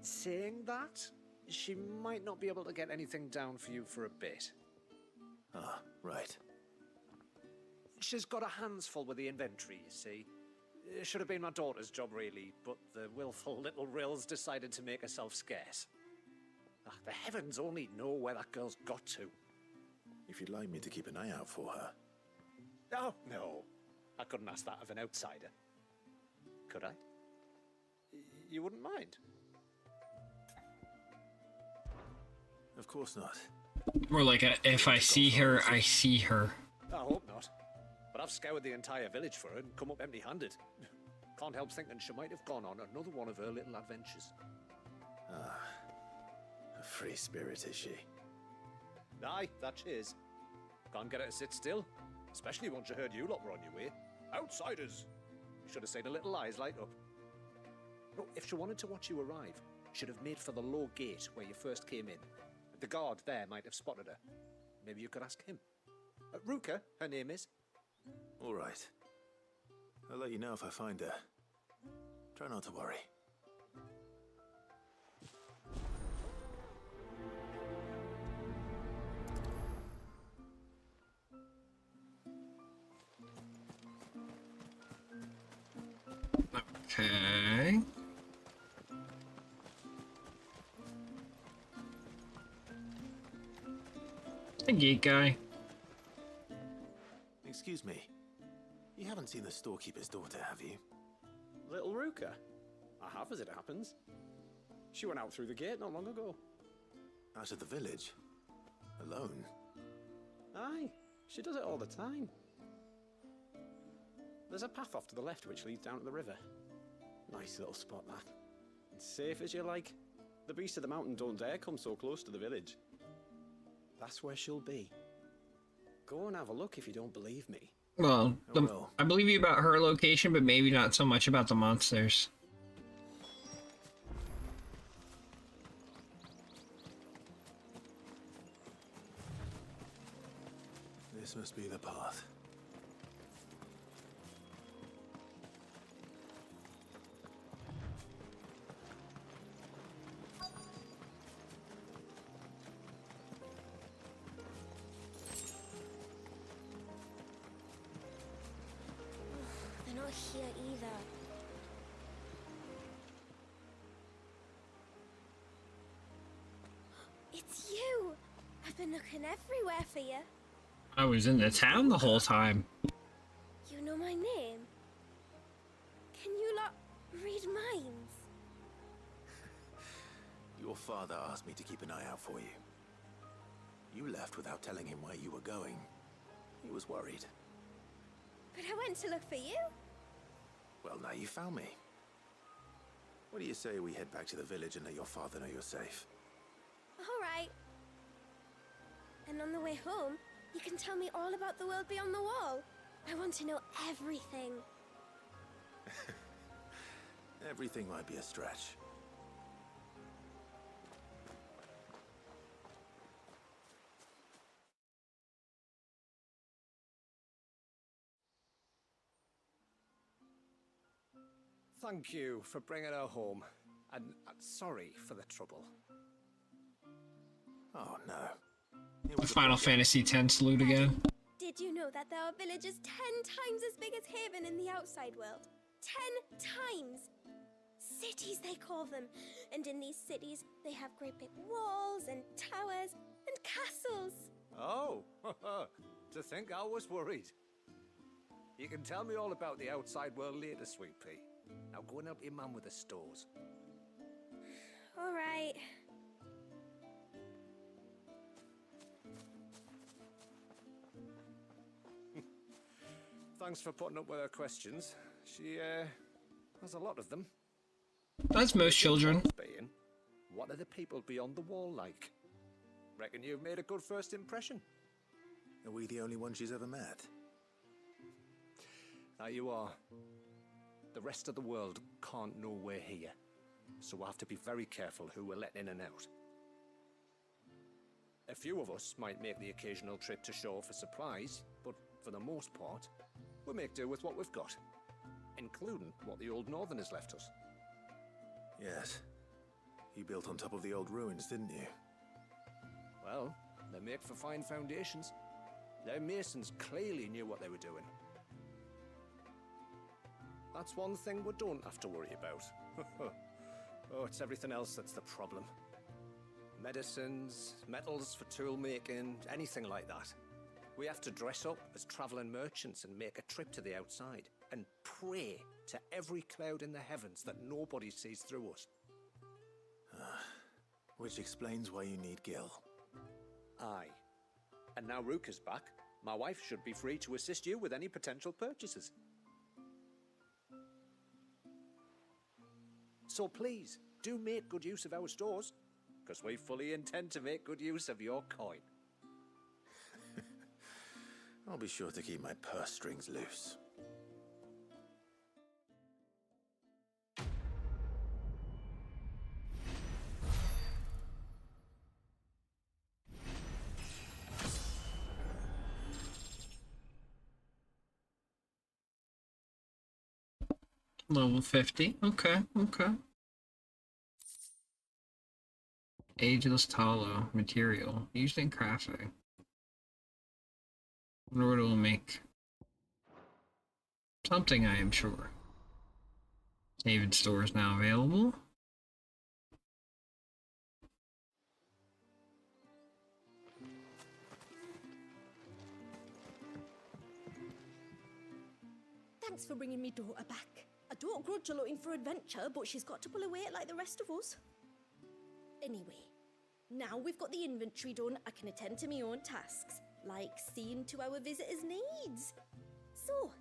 Saying that, she might not be able to get anything down for you for a bit. Ah, right. She's got her hands full with the inventory, you see. It should have been my daughter's job, really, but the willful little Rills decided to make herself scarce. The heavens only know where that girl's got to. If you'd like me to keep an eye out for her. Oh, no. I couldn't ask that of an outsider. Could I? You wouldn't mind? Of course not. More like a, if I see her, I see her. I hope not. But I've scoured the entire village for her and come up empty-handed. Can't help thinking she might have gone on another one of her little adventures. Ah, a free spirit is she? Aye, that she is. Can't get her to sit still, especially once she heard you lot were on your way. Outsiders! You should have seen her little eyes light up. No, if she wanted to watch you arrive, she'd have made for the low gate where you first came in. The guard there might have spotted her. Maybe you could ask him. Ruka, her name is. All right. I'll let you know if I find her. Try not to worry. Okay. The gate guy. Excuse me. You haven't seen the storekeeper's daughter, have you? Little Ruka? I have, as it happens. She went out through the gate not long ago. Out of the village? Alone? Aye, she does it all the time. There's a path off to the left which leads down to the river. Nice little spot, that. It's safe as you like. The beasts of the mountain don't dare come so close to the village. That's where she'll be. Go and have a look if you don't believe me. Well, I believe you about her location, but maybe not so much about the monsters. This must be the path. They're not here either. It's you! I've been looking everywhere for you. I was in the town the whole time. You know my name? Can you lot read minds? Your father asked me to keep an eye out for you. You left without telling him where you were going. He was worried. But I went to look for you. Well, now you found me. What do you say we head back to the village and let your father know you're safe? All right. And on the way home, you can tell me all about the world beyond the wall. I want to know everything. Everything might be a stretch. Thank you for bringing her home. And sorry for the trouble. Oh, no. Final Fantasy X salute again. Did you know that there are villages 10 times as big as Haven in the outside world? 10 times! Cities, they call them. And in these cities, they have great big walls and towers and castles. Oh, to think I was worried. You can tell me all about the outside world later, Sweet Pea. Now go and help your mum with the stores. All right. Thanks for putting up with her questions. She, has a lot of them. That's most children. Being, what are the people beyond the wall like? Reckon you've made a good first impression. Are we the only one she's ever met? There you are. The rest of the world can't know we're here, so we'll have to be very careful who we're letting in and out. A few of us might make the occasional trip to shore for supplies, but for the most part, we'll make do with what we've got, including what the old Northerners left us. Yes. You built on top of the old ruins, didn't you? Well, they make for fine foundations. Their masons clearly knew what they were doing. That's one thing we don't have to worry about. Oh, it's everything else that's the problem. Medicines, metals for tool making, anything like that. We have to dress up as traveling merchants and make a trip to the outside and pray to every cloud in the heavens that nobody sees through us. Which explains why you need Gil. Aye. And now Rook is back, my wife should be free to assist you with any potential purchases. So please, do make good use of our stores, because we fully intend to make good use of your coin. I'll be sure to keep my purse strings loose. Level 50. Okay, okay. Ageless tallow material used in crafting. I wonder what it will make. Something, I am sure. Haven store is now available. Thanks for bringing me daughter back. I don't grudge her looking for adventure, but she's got to pull her weight like the rest of us. Anyway, now we've got the inventory done, I can attend to my own tasks, like seeing to our visitors' needs. So,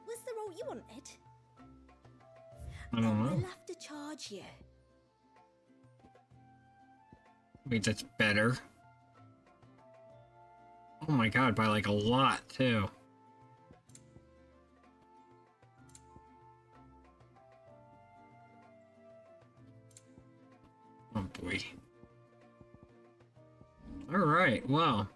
what's the route you wanted? I don't know. We'll have to charge you. Wait, that's better. Oh my god, by like a lot, too. Oh boy. Alright, well.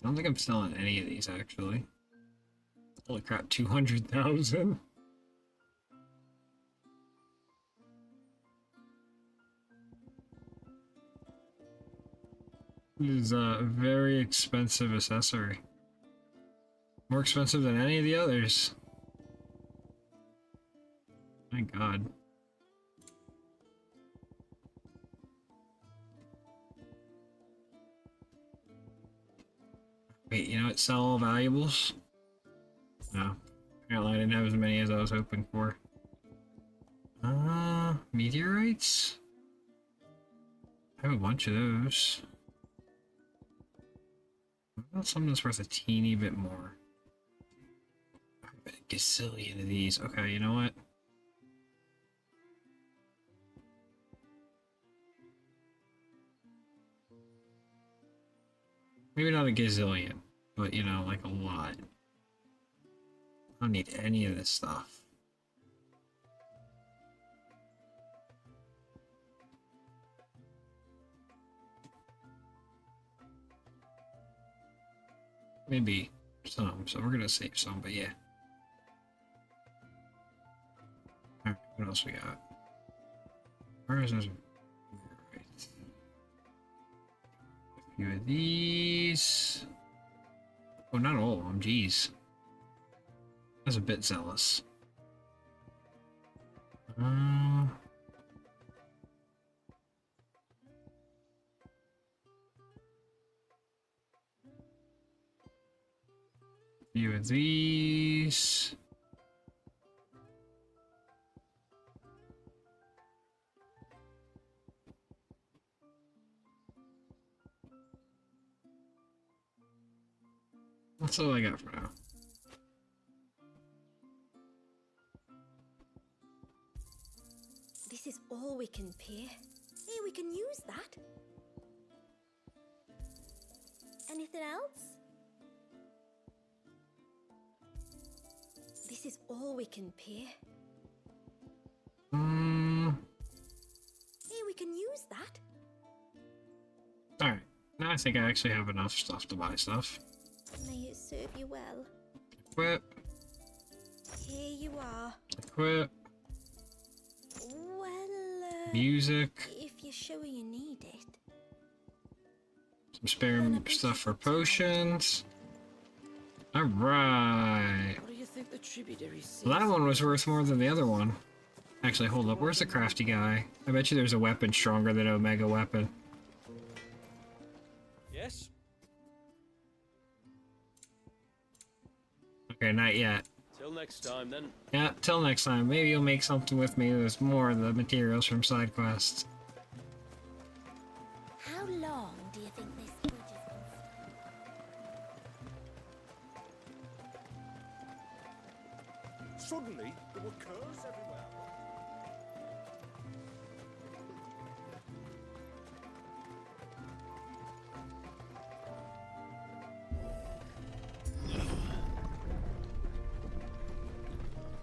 I don't think I'm selling any of these, actually. Holy crap, 200,000? This is a very expensive accessory. More expensive than any of the others. My god. Wait, you know what? Sell all valuables? No. Apparently I didn't have as many as I was hoping for. Meteorites? I have a bunch of those. What about something that's worth a teeny bit more? I have a gazillion of these. Okay, you know what? Maybe not a gazillion, but you know, like a lot. I don't need any of this stuff. Maybe some, so we're gonna save some, but yeah. Alright, what else we got? Where is this? Right. A few of these. Oh, not all of them, jeez. That's a bit zealous. Few of these. That's all I got for now. This is all we can pay. Hey, we can use that. Anything else? This is all we can pay. Hey, we can use that. Alright, now I think I actually have enough stuff to buy stuff. May it serve you well. Equip. Here you are. Equip. Well, Music. if you're sure you need it. Some spare stuff for potions. Alright. What do you think the tributary sees? Well, that one was worth more than the other one. Actually, hold up. Where's the crafty guy? I bet you there's a weapon stronger than Omega weapon. Yes? Okay, not yet. Till next time, then. Yeah, till next time. Maybe you'll make something with me with more of the materials from side quests. How long do you think this bridge is going to stay? Suddenly, there were curves everywhere.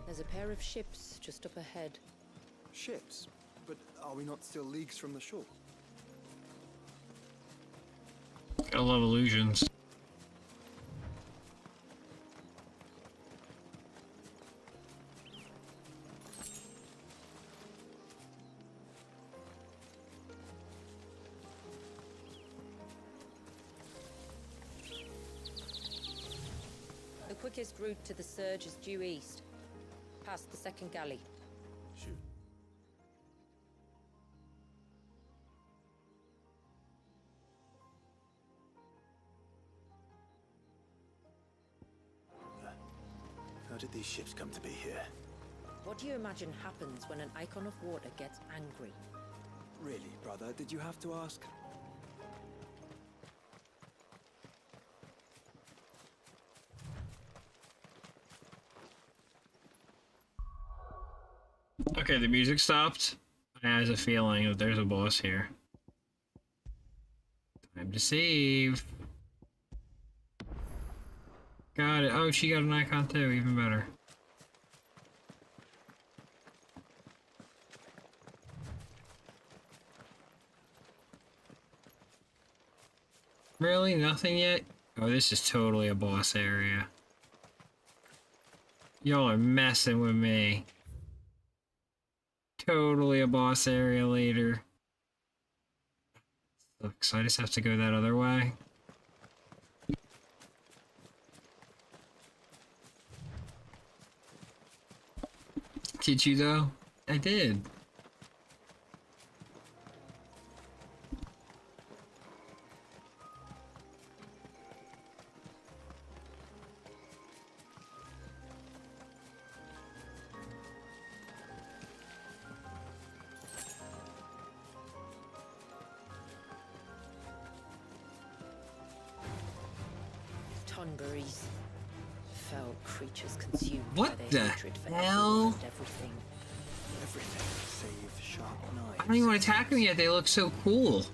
There's a pair of ships just up ahead. Ships? But are we not still leagues from the shore? I love illusions. The quickest route to the surge is due east, past the second galley. Shoot. How did these ships come to be here? What do you imagine happens when an icon of water gets angry? Really, brother, did you have to ask? Okay, the music stopped. I have a feeling that there's a boss here. Time to save. Got it. Oh, she got an icon too. Even better. Really? Nothing yet? Oh, this is totally a boss area. Y'all are messing with me. Totally a boss area later. Look, so I just have to go that other way. Did you though? I did. Tonberries. Foul creatures consumed What by the their hatred for hell? everyone and everything. Everything save sharp knives. I don't even want to attack them yet. They look so cool.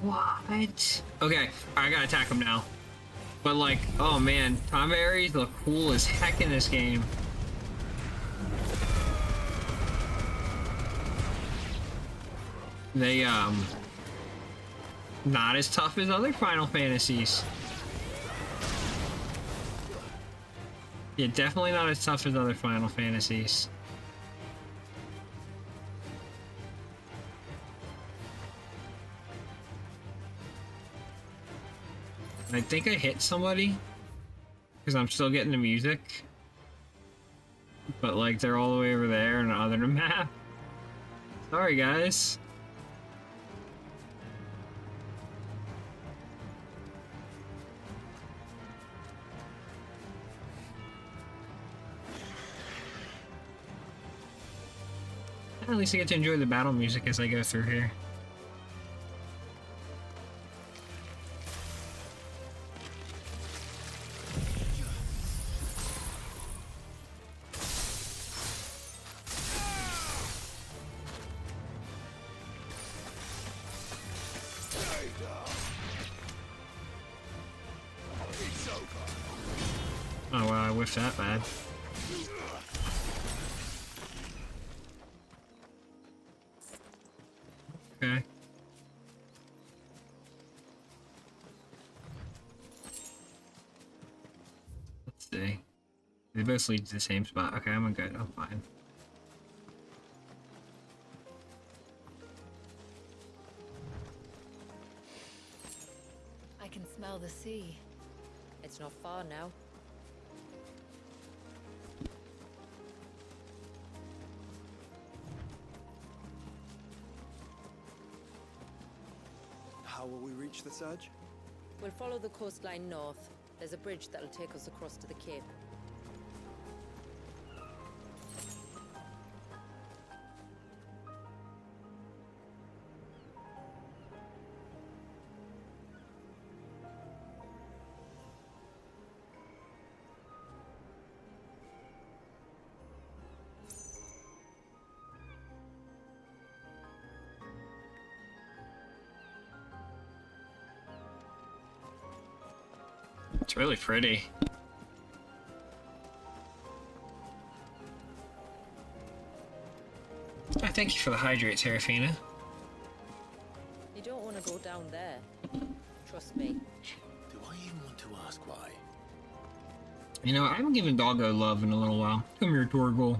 What? Okay, I gotta attack them now. But like, oh man, Tonberries look cool as heck in this game. They, not as tough as other Final Fantasies. Yeah, definitely not as tough as other Final Fantasies. I think I hit somebody because I'm still getting the music, but like they're all the way over there on the other map. Sorry guys. At least I get to enjoy the battle music as I go through here. Oh wow, I whiffed that bad. Okay. Let's see. They both lead to the same spot. Okay, I'm good. I'm fine. I can smell the sea. It's not far now. How will we reach the surge? We'll follow the coastline north. There's a bridge that'll take us across to the cape. It's really pretty. I thank you for the hydrate, Serafina. You don't want to go down there. Trust me. Do I even want to ask why? You know, I haven't given Doggo love in a little while. Come here, Torgal.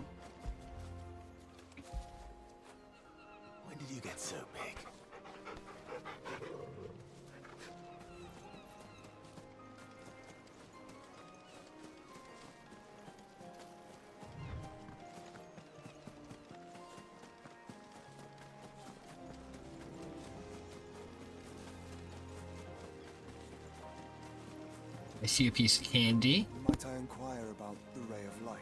When did you get so big? I see a piece of candy. Might I inquire about the ray of light?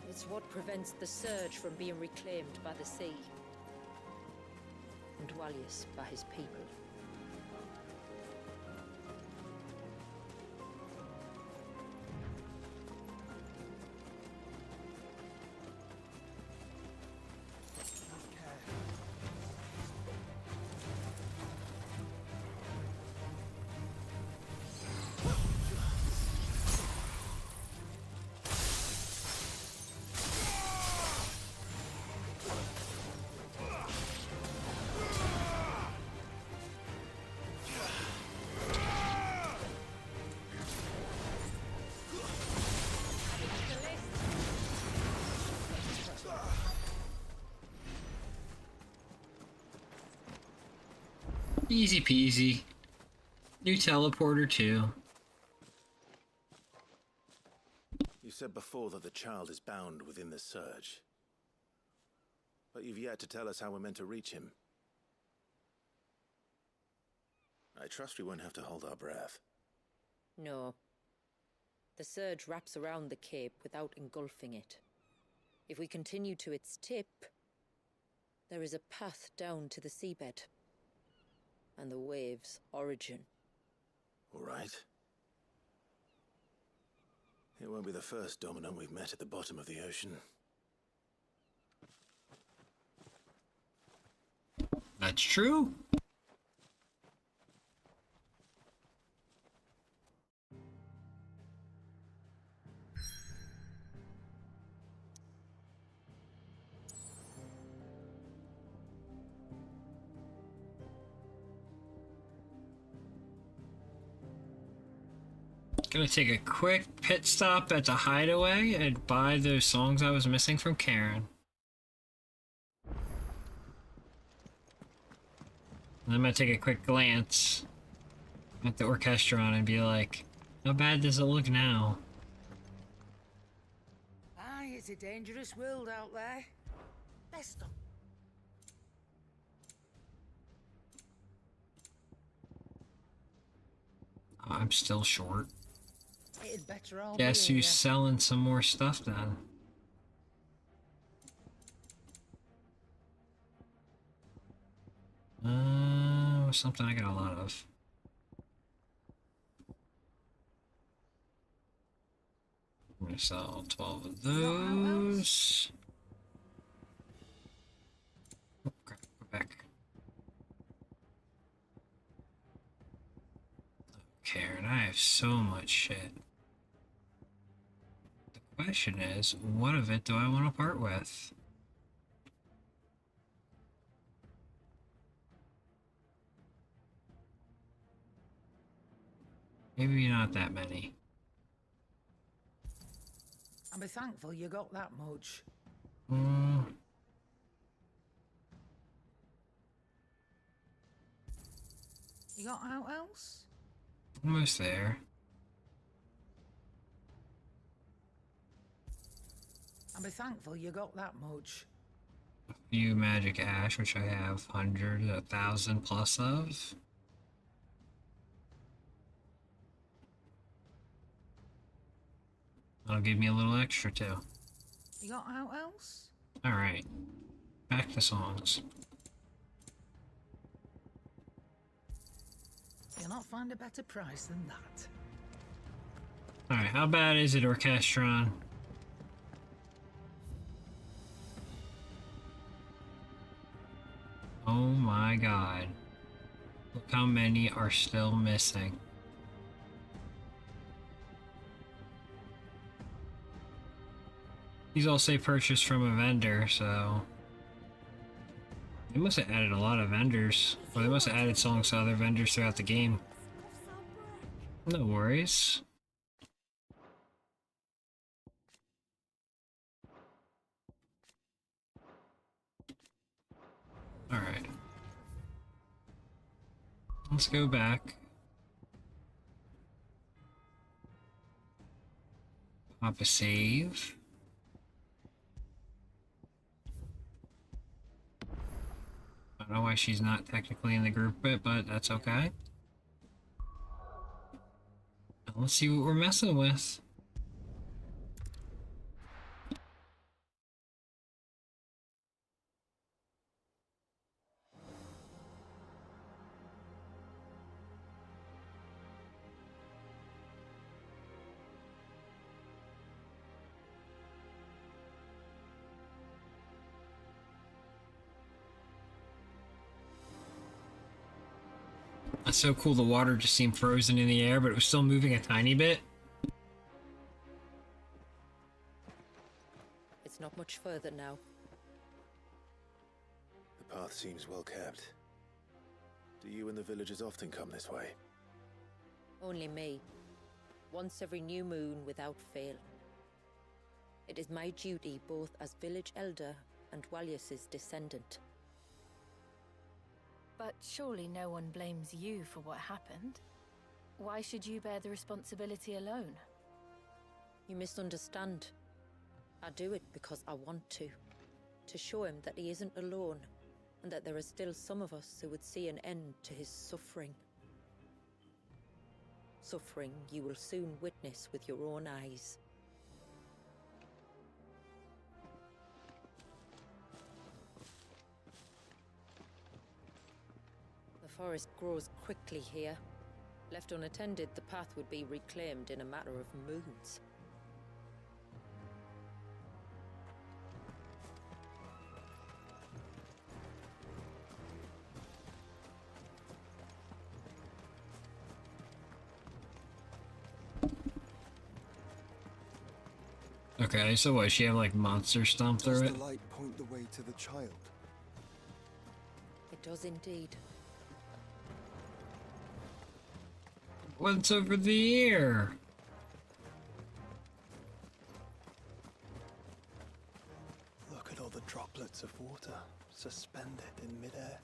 It's what prevents the surge from being reclaimed by the sea. And Dwalius by his people. Easy peasy. New teleporter too. You said before that the child is bound within the surge. But you've yet to tell us how we're meant to reach him. I trust we won't have to hold our breath. No. The surge wraps around the cape without engulfing it. If we continue to its tip, there is a path down to the seabed. And the wave's origin. All right. It won't be the first dominant we've met at the bottom of the ocean. That's true. Gonna take a quick pit stop at the hideaway and buy those songs I was missing from Karen. And I'm gonna take a quick glance at the orchestron and be like, how bad does it look now? Aye, it's a dangerous world out there. Best of. I'm still short. It'd better all Guess be who's selling some more stuff then? Something I got a lot of. I'm gonna sell 12 of those. Oh crap, go back. Karen, I have so much shit. question is, what of it do I want to part with? Maybe not that many. I'll be thankful you got that much. You got out else? Almost there. I'll be thankful you got that much. A few magic ash, which I have hundreds, 1,000 plus of. That'll give me a little extra too. You got out else? Alright. Back to songs. You'll not find a better price than that. Alright, how bad is it, Orchestron? Oh my god. Look how many are still missing. These all say purchased from a vendor, so... They must have added a lot of vendors. Or they must have added songs to other vendors throughout the game. No worries. Alright. Let's go back. Pop a save. I don't know why she's not technically in the group bit, but that's okay. Now let's see what we're messing with. That's so cool, the water just seemed frozen in the air, but it was still moving a tiny bit. It's not much further now. The path seems well kept. Do you and the villagers often come this way? Only me. Once every new moon without fail. It is my duty both as village elder and Walius's descendant. But surely no one blames you for what happened. Why should you bear the responsibility alone? You misunderstand. I do it because I want to. To show him that he isn't alone, and that there are still some of us who would see an end to his suffering. Suffering you will soon witness with your own eyes. The forest grows quickly here. Left unattended, the path would be reclaimed in a matter of moons. Okay, so what, she have like monster stomp through it? Does the light point the way to the child? It does indeed. What's over the ear? Look at all the droplets of water suspended in midair.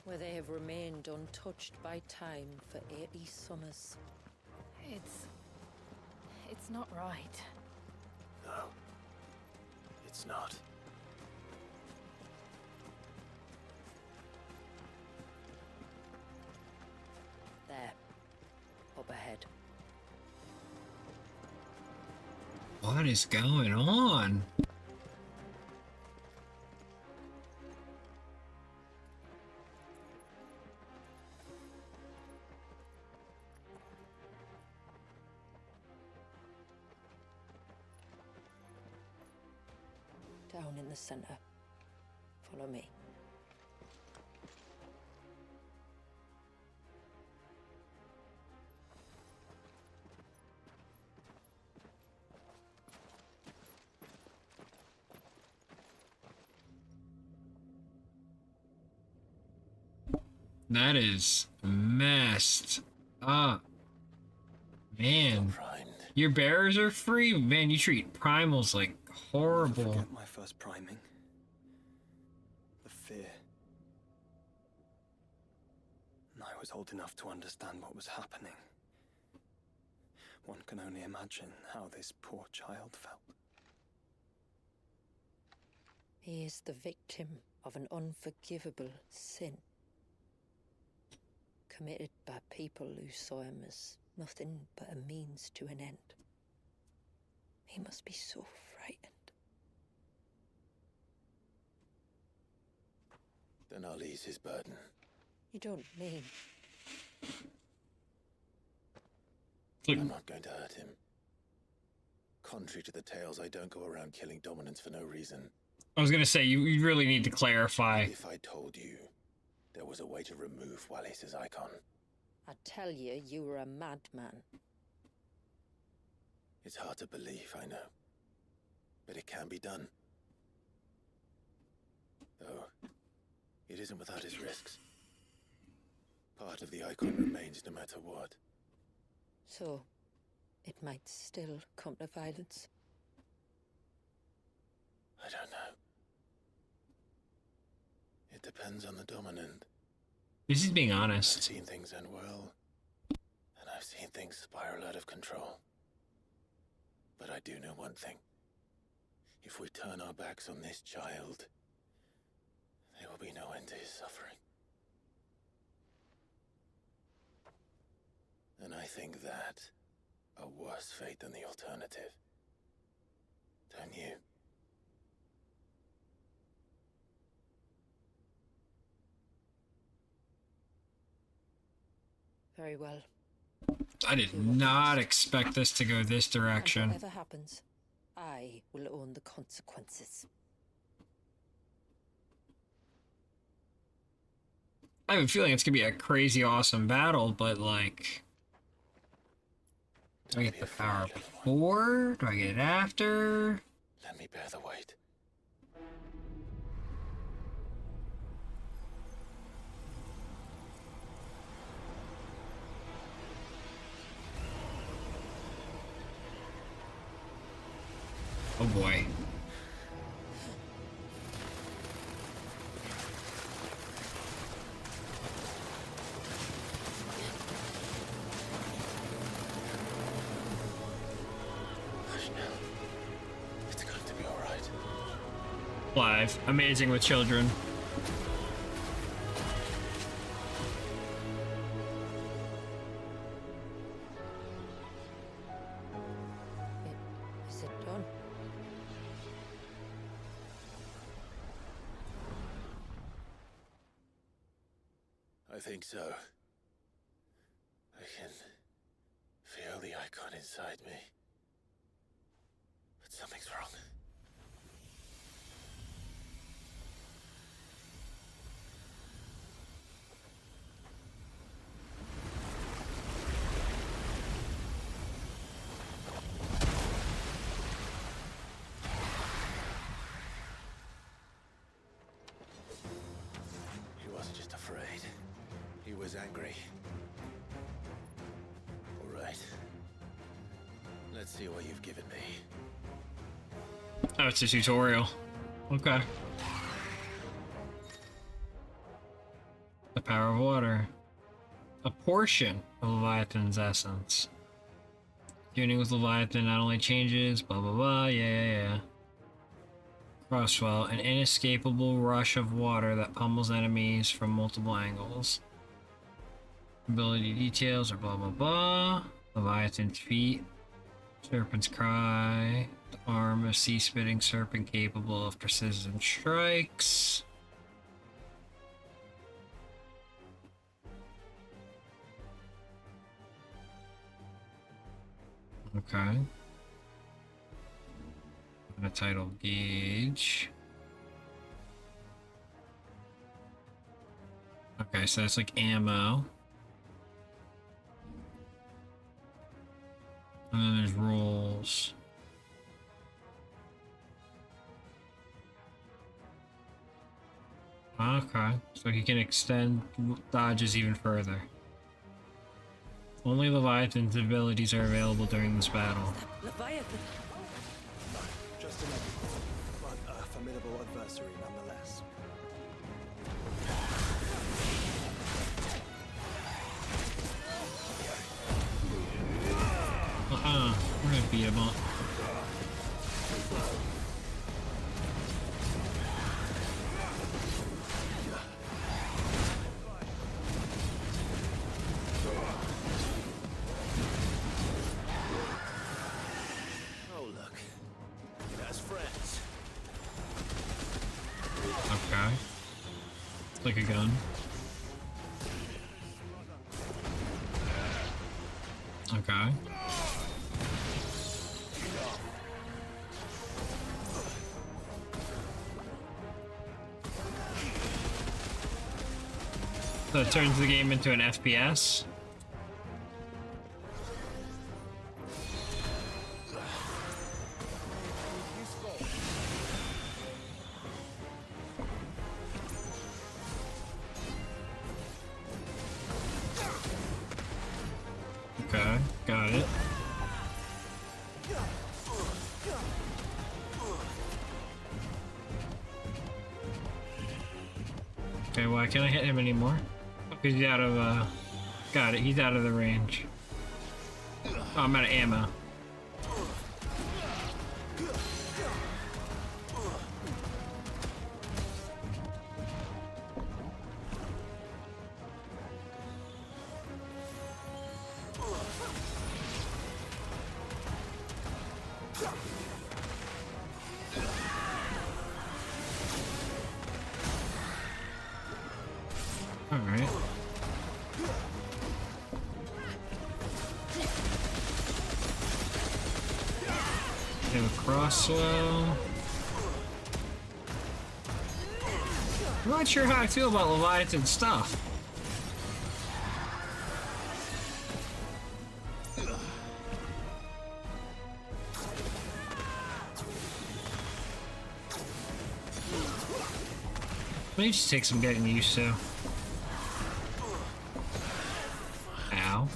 Where they have remained untouched by time for 80 summers. It's not right. No, it's not. There. Up ahead. What is going on? Down in the center. Follow me. That is messed up. Man. Your bearers are free? Man, you treat primals like horrible. Never forget my first priming. The fear. I was old enough to understand what was happening. One can only imagine how this poor child felt. He is the victim of an unforgivable sin, committed by people who saw him as nothing but a means to an end. He must be so frightened. Then I'll ease his burden. You don't mean... I'm not going to hurt him. Contrary to the tales, I don't go around killing dominants for no reason. I was gonna say, you really need to clarify. If I told you there was a way to remove Wallace's icon... I tell you, you were a madman. It's hard to believe, I know. But it can be done. Though, it isn't without its risks. Part of the icon remains no matter what. So, it might still come to violence. I don't know. It depends on the dominant. This is being honest. I've seen things end well, and I've seen things spiral out of control. But I do know one thing. If we turn our backs on this child, there will be no end to his suffering. And I think that a worse fate than the alternative. Don't you? Very well. I did not expect this to go this direction. And whatever happens, I will own the consequences. I have a feeling it's gonna be a crazy awesome battle, but like... Do I get the power before? Do I get it after? Let me bear the weight. Oh boy. It's going to be all right. Live. Amazing with children. Is it done? I think so. I can feel the icon inside me. But something's wrong. He wasn't just afraid. He was angry. All right. Let's see what you've given me. Oh, it's a tutorial. Okay. The power of water. A portion of Leviathan's essence. Tuning with Leviathan not only changes, blah blah blah, yeah. Crosswell, an inescapable rush of water that pummels enemies from multiple angles. Ability details are blah blah blah. Leviathan's feet. Serpent's cry. The arm of sea-spitting serpent capable of precision strikes. Okay. And a tidal gauge. Okay, so that's like ammo. And then there's rolls. Okay, so he can extend dodges even further. Only Leviathan's abilities are available during this battle. Leviathan. Just another, but a formidable adversary nonetheless. We're gonna beat him up. Oh, look. That's friends. Okay. It's like a gun. Okay. So it turns the game into an FPS. Okay, got it. Okay, why can't I hit him anymore? Because he's out of, got it, he's out of the range. Oh, I'm out of ammo. Alright. They have a crossbow. I'm not sure how I feel about Leviathan stuff. Maybe just take some getting used to. Ow.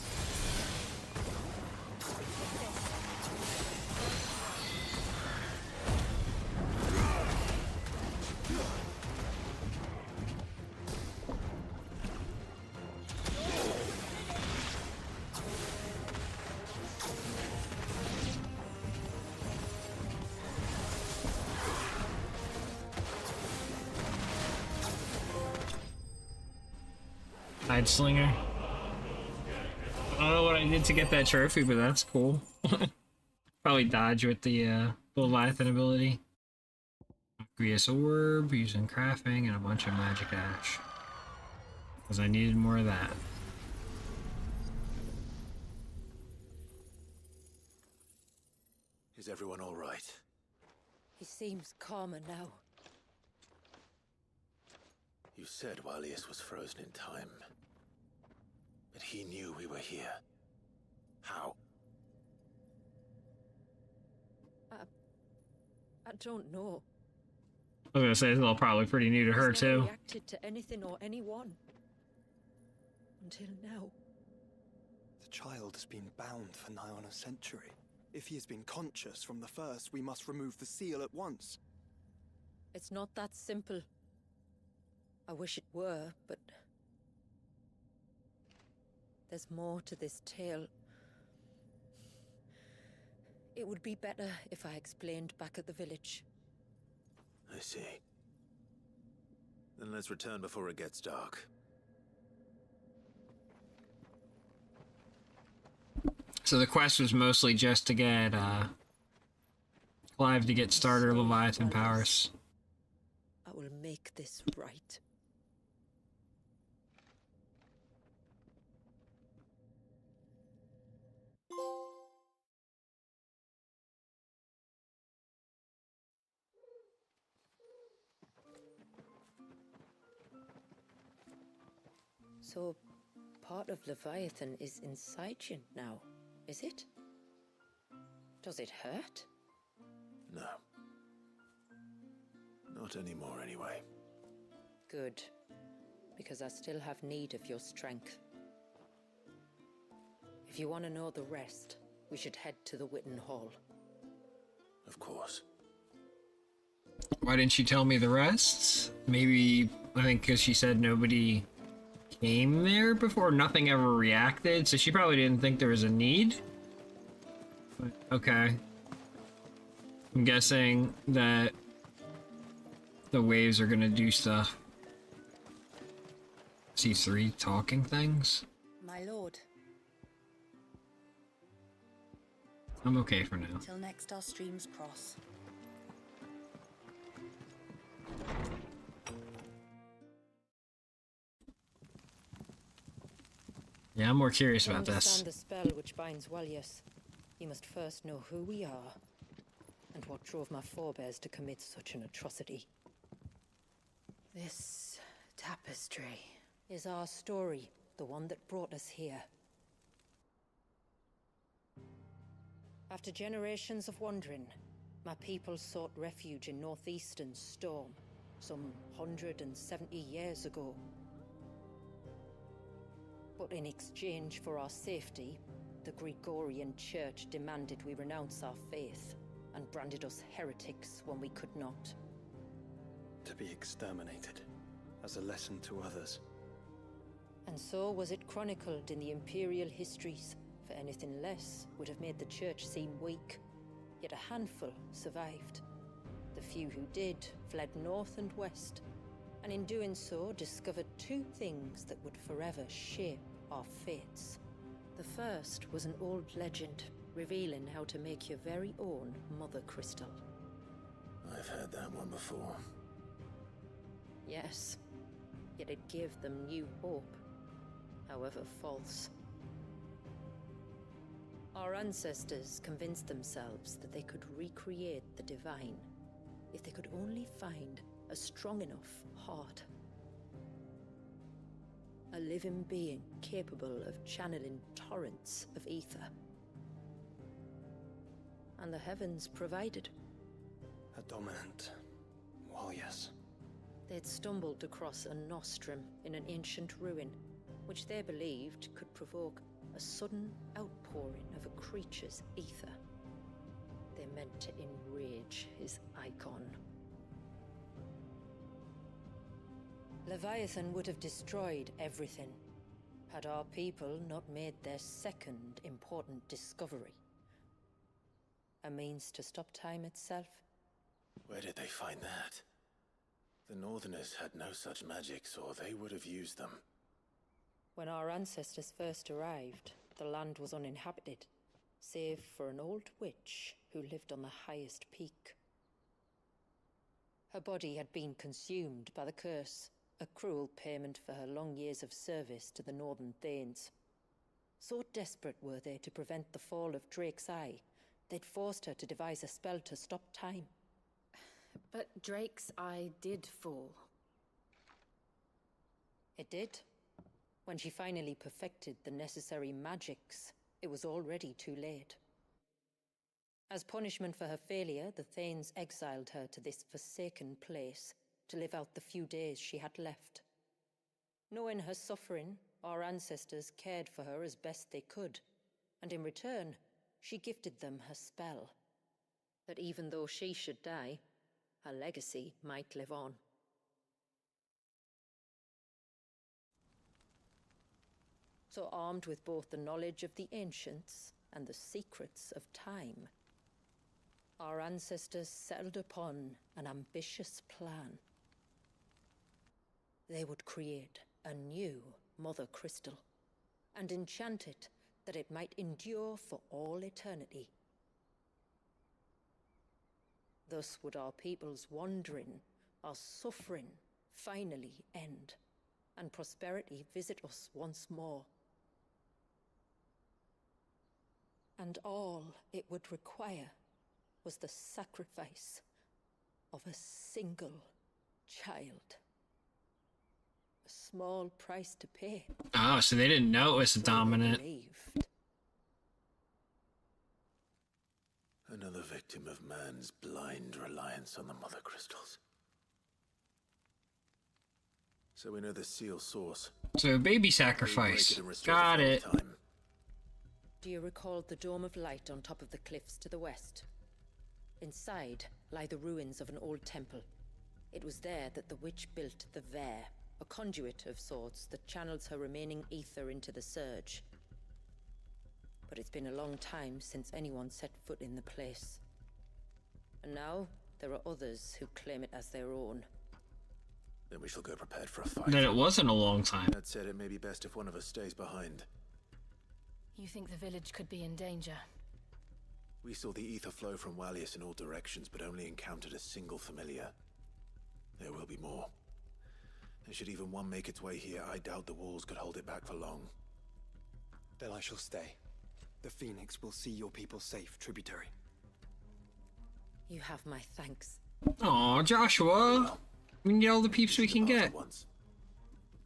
Side slinger. I don't know what I did to get that trophy, but that's cool. Probably dodge with the Leviathan ability. Aqueous orb, using crafting, and a bunch of magic ash. Because I needed more of that. Is everyone all right? He seems calmer now. You said Walius was frozen in time. But he knew we were here. How? I don't know. I was gonna say, it's all probably pretty new to her, He's never too. reacted to anything or anyone. Until now. The child has been bound for nigh on a century. If he has been conscious from the first, we must remove the seal at once. It's not that simple. I wish it were, but... there's more to this tale. It would be better if I explained back at the village. I see. Then let's return before it gets dark. So the quest was mostly just to get, Clive to get starter Leviathan powers. I will make this right. So, part of Leviathan is inside you now, is it? Does it hurt? No. Not anymore, anyway. Good. Because I still have need of your strength. If you want to know the rest, we should head to the Witten Hall. Of course. Why didn't she tell me the rest? Maybe, I think because she said nobody came there before, nothing ever reacted, so she probably didn't think there was a need. But, okay. I'm guessing that the waves are gonna do stuff. See 3 talking things? My lord. I'm okay for now. Till next our streams cross. Yeah, I'm more curious To about this. understand the spell which binds Walius, you must first know who we are, and what drove my forebears to commit such an atrocity. This tapestry is our story, the one that brought us here. After generations of wandering, my people sought refuge in northeastern Storm, some 170 years ago. But in exchange for our safety, the Gregorian Church demanded we renounce our faith, and branded us heretics when we could not. To be exterminated, as a lesson to others. And so was it chronicled in the imperial histories, for anything less would have made the Church seem weak. Yet a handful survived. The few who did fled north and west, and in doing so discovered 2 things that would forever shape our fates. The first was an old legend, revealing how to make your very own Mother Crystal. I've heard that one before. Yes, yet it gave them new hope, however false. Our ancestors convinced themselves that they could recreate the divine if they could only find a strong enough heart. A living being capable of channeling torrents of ether. And the heavens provided. A dominant. Well, yes. They'd stumbled across a nostrum in an ancient ruin, which they believed could provoke a sudden outpouring of a creature's ether. They meant to enrage his icon. Leviathan would have destroyed everything, had our people not made their second important discovery. A means to stop time itself. Where did they find that? The Northerners had no such magics, or they would have used them. When our ancestors first arrived, the land was uninhabited, save for an old witch who lived on the highest peak. Her body had been consumed by the curse, a cruel payment for her long years of service to the Northern Thanes. So desperate were they to prevent the fall of Drake's Eye, they'd forced her to devise a spell to stop time. But Drake's Eye did fall. It did. When she finally perfected the necessary magics, it was already too late. As punishment for her failure, the Thanes exiled her to this forsaken place to live out the few days she had left. Knowing her suffering, our ancestors cared for her as best they could, and in return, she gifted them her spell. That even though she should die, her legacy might live on. So armed with both the knowledge of the ancients and the secrets of time, our ancestors settled upon an ambitious plan. They would create a new Mother Crystal, and enchant it that it might endure for all eternity. Thus would our people's wandering, our suffering, finally end, and prosperity visit us once more. And all it would require was the sacrifice of a single child. A small price to pay. Oh, so they didn't know it was dominant. Another victim of man's blind reliance on the Mother Crystals. So we know the seal source. So baby sacrifice. Got it. Do you recall the Dome of Light on top of the cliffs to the west? Inside lie the ruins of an old temple. It was there that the witch built the Ver, a conduit of sorts that channels her remaining ether into the surge. But it's been a long time since anyone set foot in the place. And now there are others who claim it as their own. Then we shall go prepared for a fight. Then it wasn't a long time. That said, it may be best if one of us stays behind. You think the village could be in danger? We saw the ether flow from Wallius in all directions, but only encountered a single familiar. There will be more. And should even one make its way here, I doubt the walls could hold it back for long. Then I shall stay. The Phoenix will see your people safe, tributary. You have my thanks. Aw, Joshua! We can get all the peeps we can get.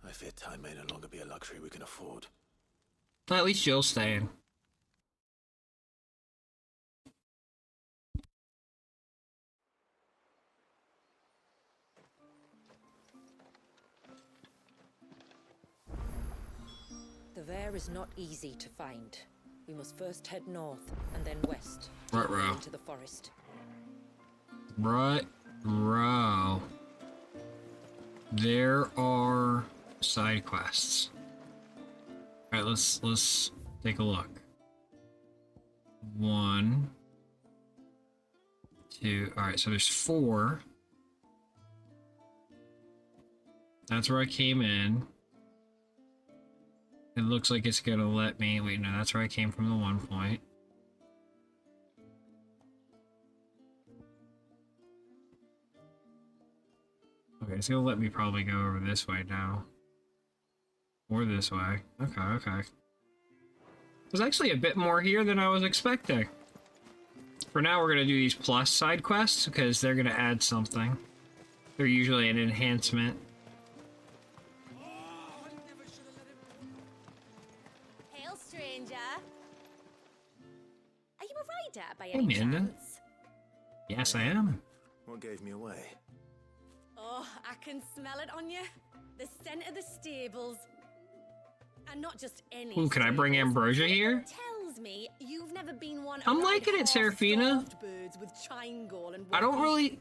I fear time may no longer be a luxury we can afford. At least Jill's staying. The Ver is not easy to find. We must first head north and then west. Right, row. Into the forest. Right, row. There are side quests. Alright, let's take a look. 1, 2, alright, so there's 4. That's where I came in. It looks like it's gonna let me, wait, no, that's where I came from the one point. Okay, it's gonna let me probably go over this way now. Or this way. Okay, okay. There's actually a bit more here than I was expecting. For now, we're gonna do these plus side quests, because they're gonna add something. They're usually an enhancement. Hail, stranger. Are you a rider by Hey, any Amanda. chance? Yes, I am. What gave me away? Oh, I can smell it on you. The scent of the stables. And not just any. Ooh, can I bring Ambrosia here? Tells me you've never been one. I'm liking it, Serafina. Birds with triangle and I don't really...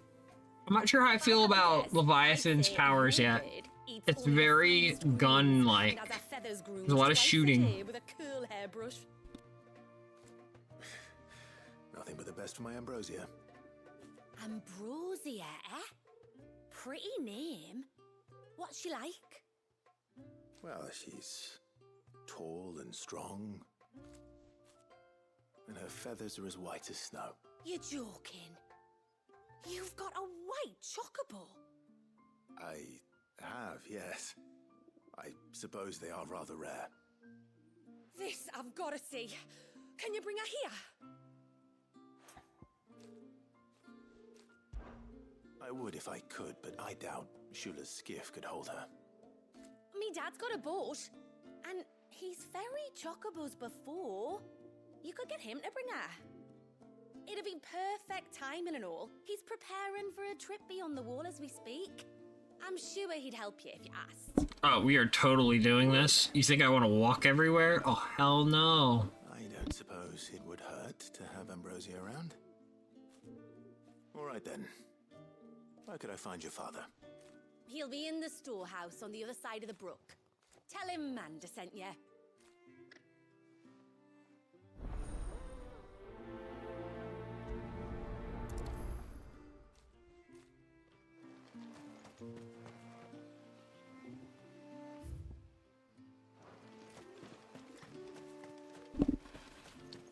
I'm not sure how I feel about Leviathan's powers yet. It's very gun-like. There's a lot of shooting. With a cool hairbrush. Nothing but the best for my Ambrosia. Ambrosia, eh? Pretty name. What's she like? Well, she's tall and strong. And her feathers are as white as snow. You're joking. You've got a white chocobo. I have, yes. I suppose they are rather rare. This I've got to see. Can you bring her here? I would if I could, but I doubt Shula's skiff could hold her. Me dad's got a boat. And he's ferried chocobos before. You could get him to bring her. It'd be perfect timing and all. He's preparing for a trip beyond the wall as we speak. I'm sure he'd help you if you asked. Oh, we are totally doing this? You think I want to walk everywhere? Oh, hell no. I don't suppose it would hurt to have Ambrosia around. All right then. Where could I find your father? He'll be in the storehouse on the other side of the brook. Tell him Manda sent you.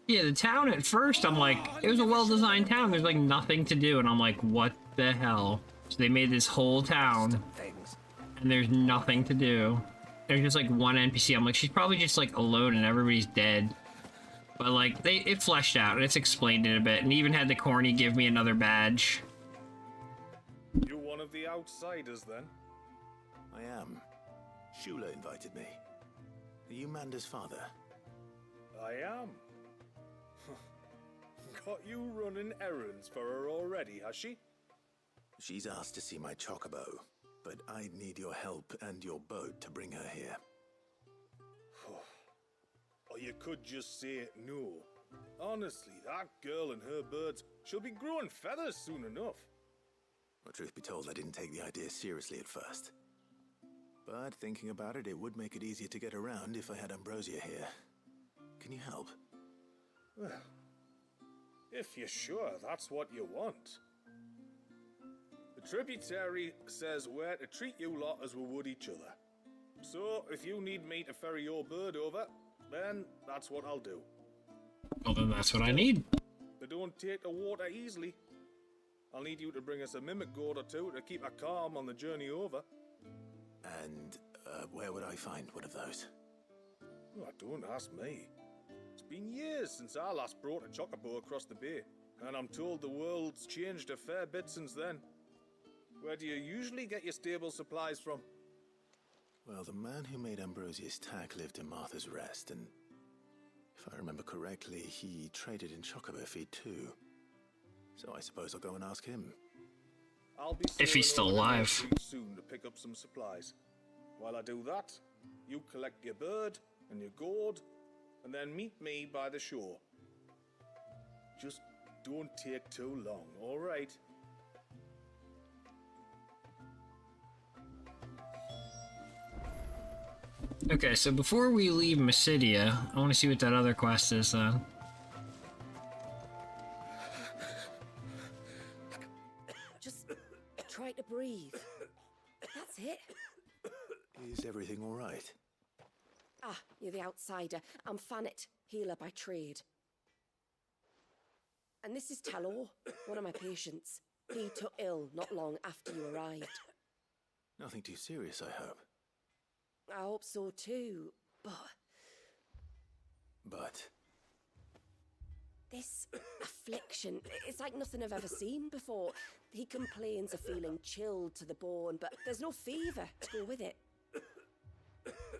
Yeah, the town at first, I'm like, it was a well-designed town. There's like nothing to do, and I'm like, what the hell? So they made this whole town, and there's nothing to do. There's just like one NPC. I'm like, she's probably just like alone, and everybody's dead. But like, it fleshed out, and it's explained it a bit, and even had the corny give me another badge. You one of the outsiders, then? I am. Shula invited me. Are you Manda's father? I am. Got you running errands for her already, has she? She's asked to see my chocobo. but I'd need your help and your boat to bring her here. Or you could just say no. Honestly, that girl and her birds, she'll be growing feathers soon enough. Well, truth be told, I didn't take the idea seriously at first. But thinking about it, it would make it easier to get around if I had Ambrosia here. Can you help? Well, if you're sure that's what you want. The tributary says we're to treat you lot as we would each other. So, if you need me to ferry your bird over, then that's what I'll do. Well, then that's what I need. They don't take the water easily. I'll need you to bring us a mimic gourd or two to keep her calm on the journey over. And where would I find one of those? Oh, don't ask me. It's been years since I last brought a chocobo across the bay, and I'm told the world's changed a fair bit since then. Where do you usually get your stable supplies from? Well, the man who made Ambrosia's tack lived in Martha's Rest, and if I remember correctly, he traded in chocobo feed too. So I suppose I'll go and ask him. I'll be if he's still alive. Soon to pick up some supplies. While I do that, you collect your bird and your gourd, and then meet me by the shore. Just don't take too long, all right? Okay, so before we leave Mysidia, I want to see what that other quest is, though. Just try to breathe. That's it. Is everything all right? Ah, you're the outsider. I'm Fannet, healer by trade. And this is Talor, one of my patients. He took ill not long after you arrived. Nothing too serious, I hope. I hope so too, but... But? This affliction, it's like nothing I've ever seen before. He complains of feeling chilled to the bone, but there's no fever to go with it.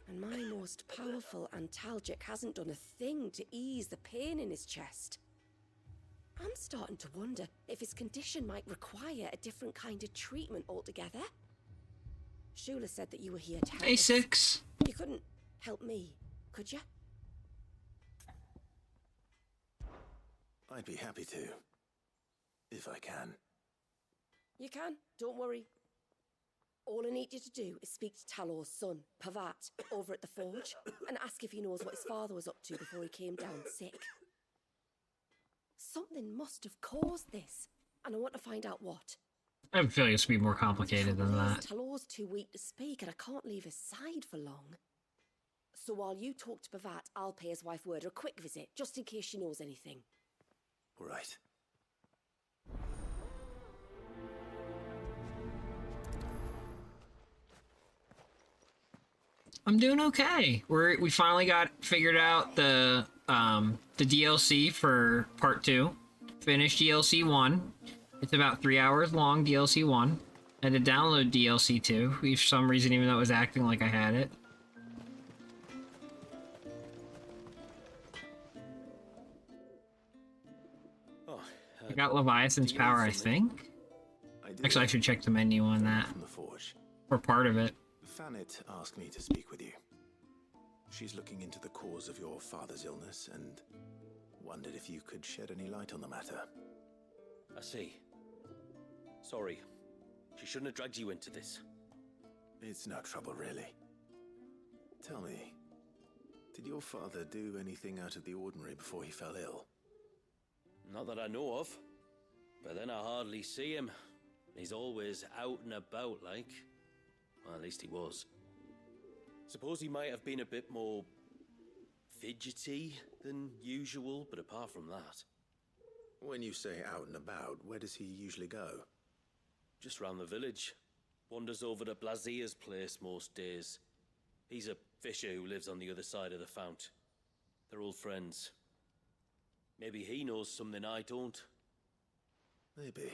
And my most powerful antalgic hasn't done a thing to ease the pain in his chest. I'm starting to wonder if his condition might require a different kind of treatment altogether. Shula said that you were here to help us. A6. You couldn't help me, could you? I'd be happy to. If I can. You can, don't worry. All I need you to do is speak to Talor's son, Pavat, over at the forge, and ask if he knows what his father was up to before he came down sick. Something must have caused this, and I want to find out what. I have a feeling it's to be more complicated than that. Talor's too weak to speak, and I can't leave his side for long. So while you talk to Pavat, I'll pay his wife word a quick visit, just in case she knows anything. All right. I'm doing okay. We finally got figured out the DLC for part 2. Finished DLC 1. It's about 3 hours long, DLC 1. I had to download DLC 2 for some reason, even though it was acting like I had it. I got Leviathan's power, I think. Actually, I should check the menu on that. From the forge. Or part of it. Fannet asked me to speak with you. She's looking into the cause of your father's illness and wondered if you could shed any light on the matter. I see. Sorry. She shouldn't have dragged you into this. It's no trouble, really. Tell me, did your father do anything out of the ordinary before he fell ill? Not that I know of. But then I hardly see him. He's always out and about, like. Well, at least he was. Suppose he might have been a bit more fidgety than usual, but apart from that... When you say out and about, where does he usually go? Just round the village. Wanders over to Blazia's place most days. He's a fisher who lives on the other side of the fount. They're old friends. Maybe he knows something I don't. Maybe.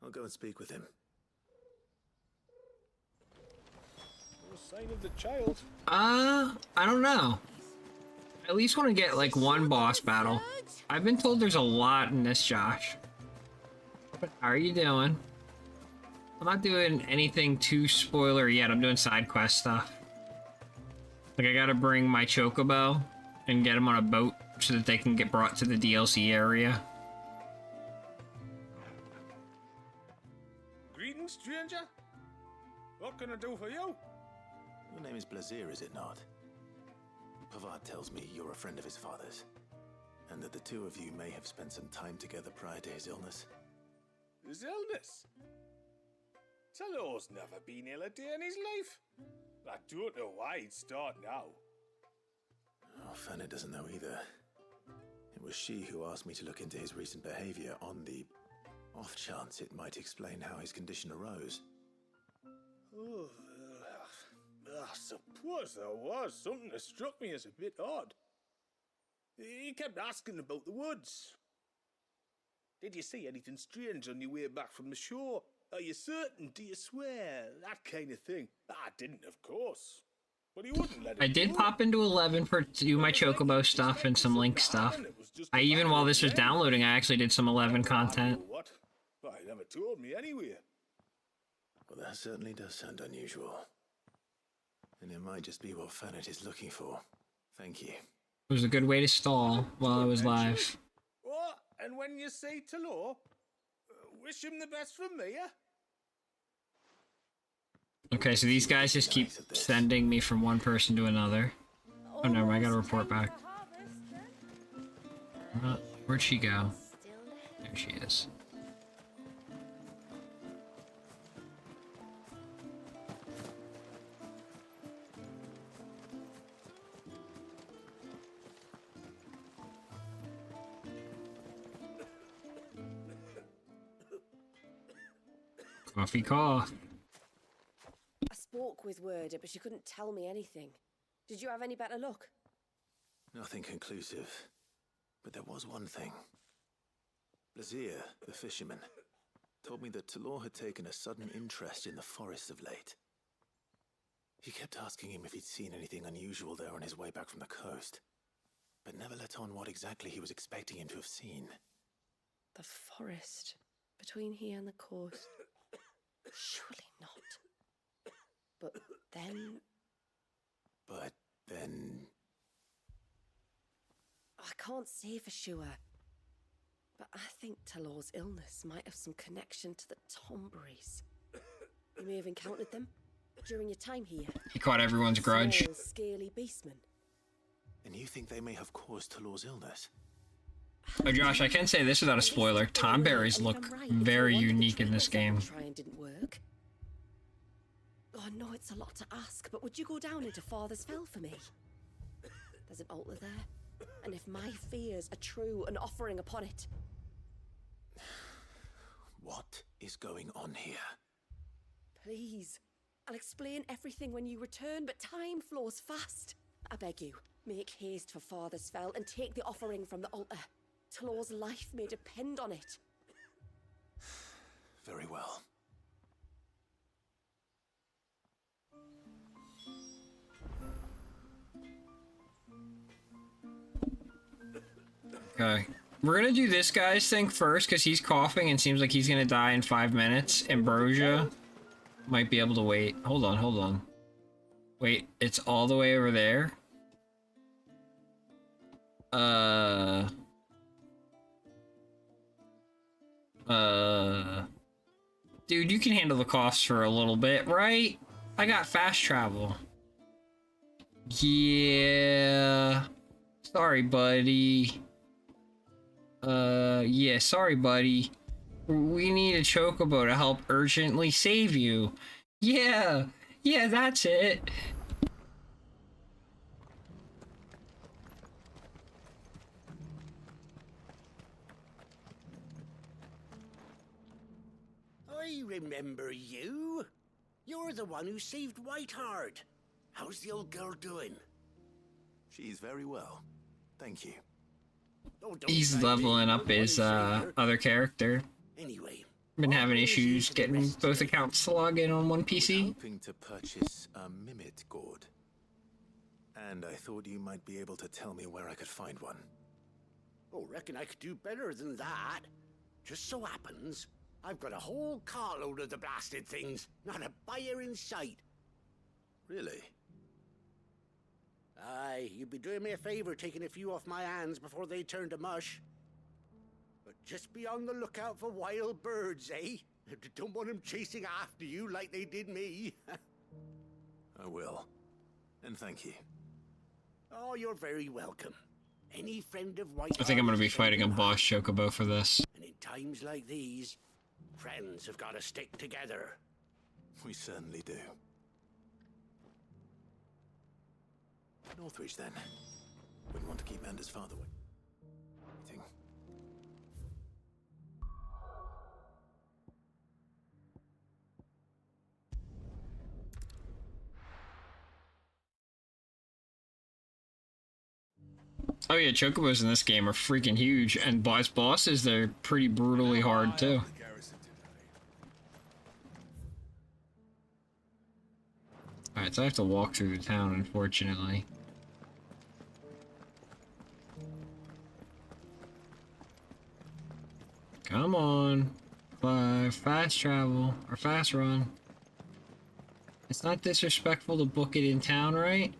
I'll go and speak with him. No sign of the child. I don't know. I at least want to get like one boss battle. I've been told there's a lot in this, Josh. How are you doing? I'm not doing anything too spoiler yet. I'm doing side quest stuff. Like, I gotta bring my chocobo and get him on a boat so that they can get brought to the DLC area. Greetings, stranger. What can I do for you? Your name is Blazier, is it not? Pavard tells me you're a friend of his father's, and that the two of you may have spent some time together prior to his illness. His illness? Talor's never been ill a day in his life. I don't know why he'd start now. Oh, Fanny doesn't know either. It was she who asked me to look into his recent behavior on the off chance it might explain how his condition arose. Oh, I suppose there was something that struck me as a bit odd. He kept asking about the woods. Did you see anything strange on your way back from the shore? Are you certain? Do you swear? That kind of thing. I didn't, of course. But he wouldn't let it I did go. pop into 11 to do my chocobo stuff and some link stuff. I even, while this was downloading, I actually did some 11 content. What? Well, he never told me anyway. Well, that certainly does sound unusual. And it might just be what Fanet is looking for. Thank you. It was a good way to stall while I was live. What? And when you say Talor, wish him the best from me, yeah? Okay, so these guys just keep sending me from one person to another. Oh, never mind, I gotta report back. Where'd she go? There she is. Coffee cough. I spoke with Werder, but she couldn't tell me anything. Did you have any better luck? Nothing conclusive. But there was one thing. Blazier, the fisherman, told me that Talor had taken a sudden interest in the forest of late. He kept asking him if he'd seen anything unusual there on his way back from the coast, but never let on what exactly he was expecting him to have seen. The forest between here and the coast. Surely not. But then... I can't say for sure. But I think Talor's illness might have some connection to the Tomberries. You may have encountered them during your time here. He caught everyone's grudge. Small, scaly beastmen. And you think they may have caused Talor's illness? Oh, Josh, I can say this without a spoiler. Tomberries look very unique in this game. Trying didn't work. Oh, I know it's a lot to ask, but would you go down into Father's Fell for me? There's an altar there, and if my fears are true, an offering upon it. What is going on here? Please, I'll explain everything when you return, but time flows fast. I beg you, make haste for Father's Fell and take the offering from the altar. Talor's life may depend on it. Very well. Okay. We're gonna do this guy's thing first, because he's coughing and seems like he's gonna die in 5 minutes. Ambrosia might be able to wait. Hold on, hold on. Wait, it's all the way over there? Dude, you can handle the coughs for a little bit, right? I got fast travel. Yeah. Sorry, buddy. Yeah, sorry, buddy. We need a chocobo to help urgently save you. Yeah, that's it. I remember you. You're the one who saved Whiteheart. How's the old girl doing? She's very well. Thank you. Oh, don't He's mind leveling me, up you're his one savior. other character. Anyway, Been having issues getting both accounts to log in on one We're PC. hoping to purchase a Mimit gourd. And I thought you might be able to tell me where I could find one. oh, reckon I could do better than that. Just so happens, I've got a whole carload of the blasted things. Not a buyer in sight. Really? Aye, you'd be doing me a favor taking a few off my hands before they turn to mush. But just be on the lookout for wild birds, eh? Don't want them chasing after you like they did me. I will. And thank you. Oh, you're very welcome. Any friend of White I think I'm gonna be fighting a boss chocobo for this. And in times like these, friends have got to stick together. We certainly do. Northreach, then. Wouldn't want to keep Anders farther away. Waiting. Oh yeah, chocobos in this game are freaking huge, and as bosses, they're pretty brutally hard too. Alright, so I have to walk through the town, unfortunately. Come on. Fast travel, or fast run. It's not disrespectful to book it in town, right?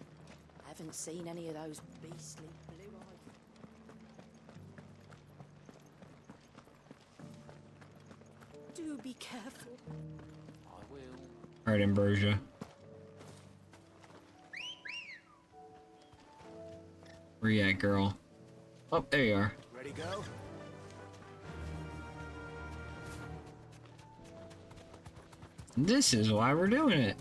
I haven't seen any of those beastly blue eyes. Do be careful. I will. Alright, Ambrosia. Where you at, girl? Oh, there you are. Ready, go? This is why we're doing it.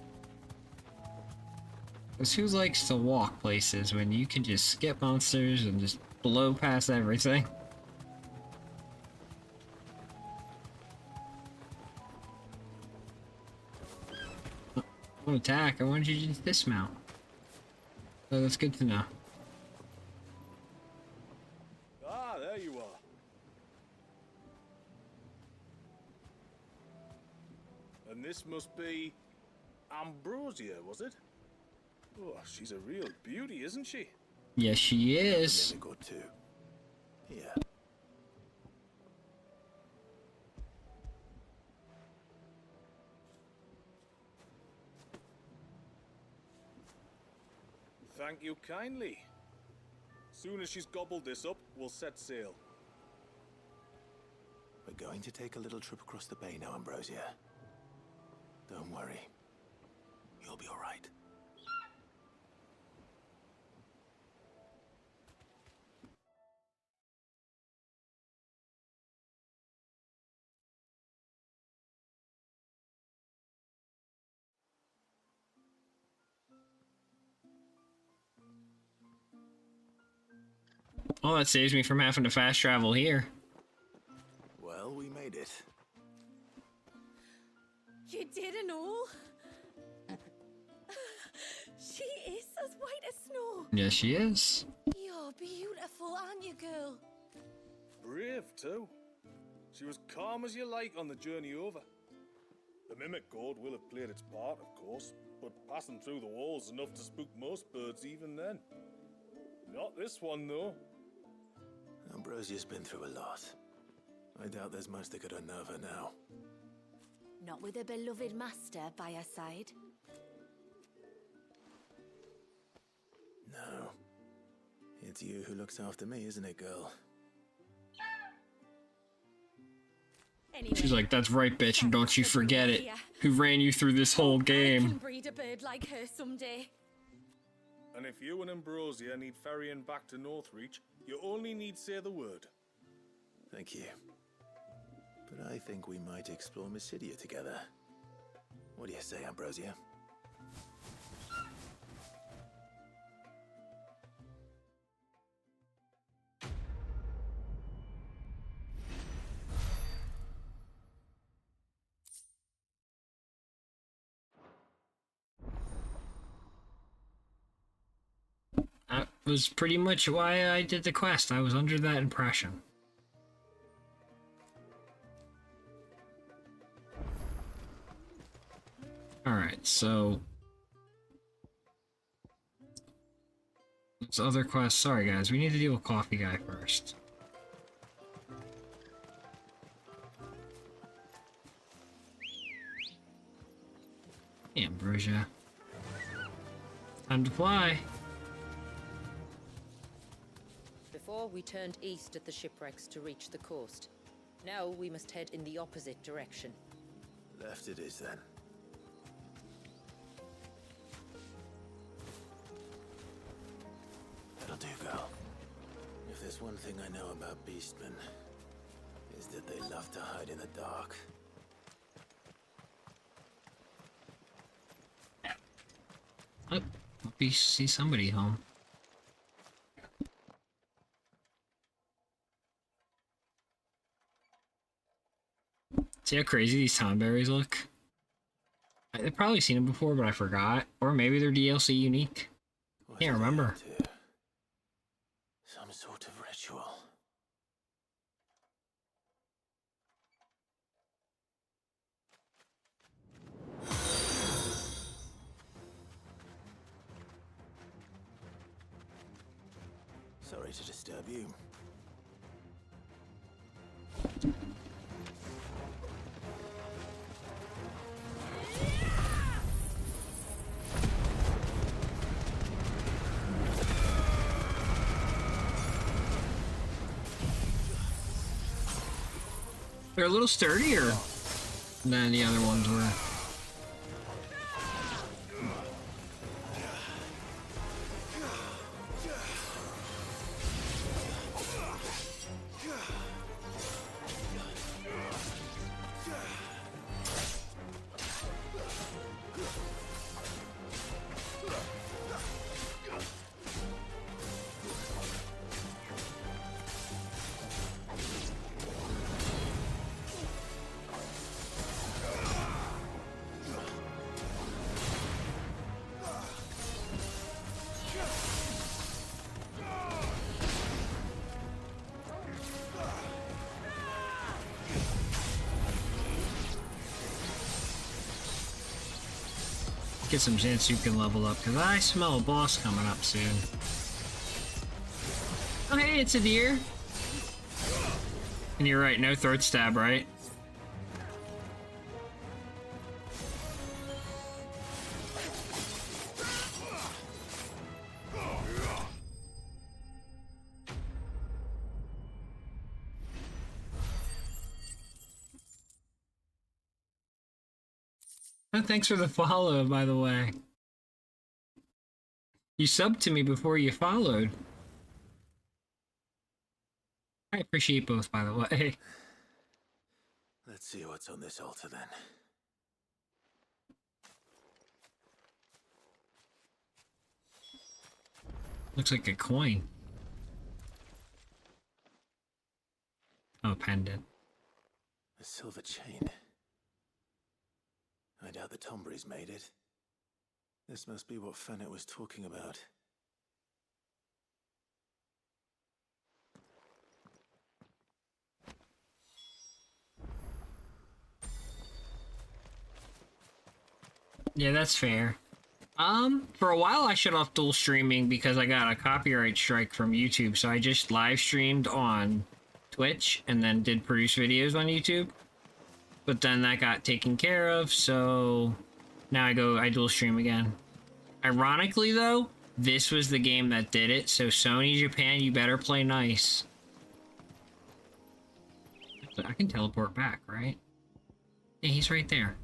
Because who likes to walk places when you can just skip monsters and just blow past everything? Don't attack, I wanted you to just dismount. So that's good to know. Ah, there you are. And this must be Ambrosia, was it? Oh, she's a real beauty, isn't she? Yes, she is. Good too. Yeah. Thank you kindly. Soon as she's gobbled this up, we'll set sail. We're going to take a little trip across the bay now, Ambrosia. Don't worry. You'll be all right. Well, that saves me from having to fast travel here. Well, we made it. You didn't all? She is as white as snow. Yes, she is. You're beautiful, aren't you, girl? Brave, too. She was calm as you like on the journey over. The mimic gourd will have played its part, of course, but passing through the walls enough to spook most birds even then. Not this one, though. Ambrosia's been through a lot. I doubt there's much that could unnerve her now. Not with a beloved master by her side. No. It's you who looks after me, isn't it, girl? Anyway, She's like, that's right, bitch, and don't you forget it. Who ran you through this whole I can game? breed a bird like her someday. And if you and Ambrosia need ferrying back to Northreach, you only need say the word. Thank you. But I think we might explore Mysidia together. What do you say, Ambrosia? That was pretty much why I did the quest. I was under that impression. Alright, so... This other quest... Sorry guys, we need to deal with Coffee Guy first. Ambrosia. Time to fly. Before, we turned east at the shipwrecks to reach the coast. Now we must head in the opposite direction. Left it is, then. That'll do, girl. If there's one thing I know about beastmen, is that they love to hide in the dark. Oh, hope you see somebody home. See how crazy these Tonberries look? I've probably seen them before, but I forgot. Or maybe they're DLC unique. Can't remember. Some sort of ritual. Sorry to disturb you. They're a little sturdier than the other ones were. Get some Zansuken level up, because I smell a boss coming up soon. Oh hey, it's a deer! And you're right, no throat stab, right? Oh, thanks for the follow, by the way. You subbed to me before you followed. I appreciate both, by the way. Let's see what's on this altar, then. Looks like a coin. Oh, pendant. A silver chain. I doubt the Tomberries made it. This must be what Fennec was talking about. Yeah, that's fair. For a while I shut off dual streaming because I got a copyright strike from YouTube, so I just live streamed on Twitch and then did produce videos on YouTube. But then that got taken care of, so now I dual stream again. Ironically though, this was the game that did it, so Sony Japan, you better play nice. I can teleport back, right? Yeah, he's right there.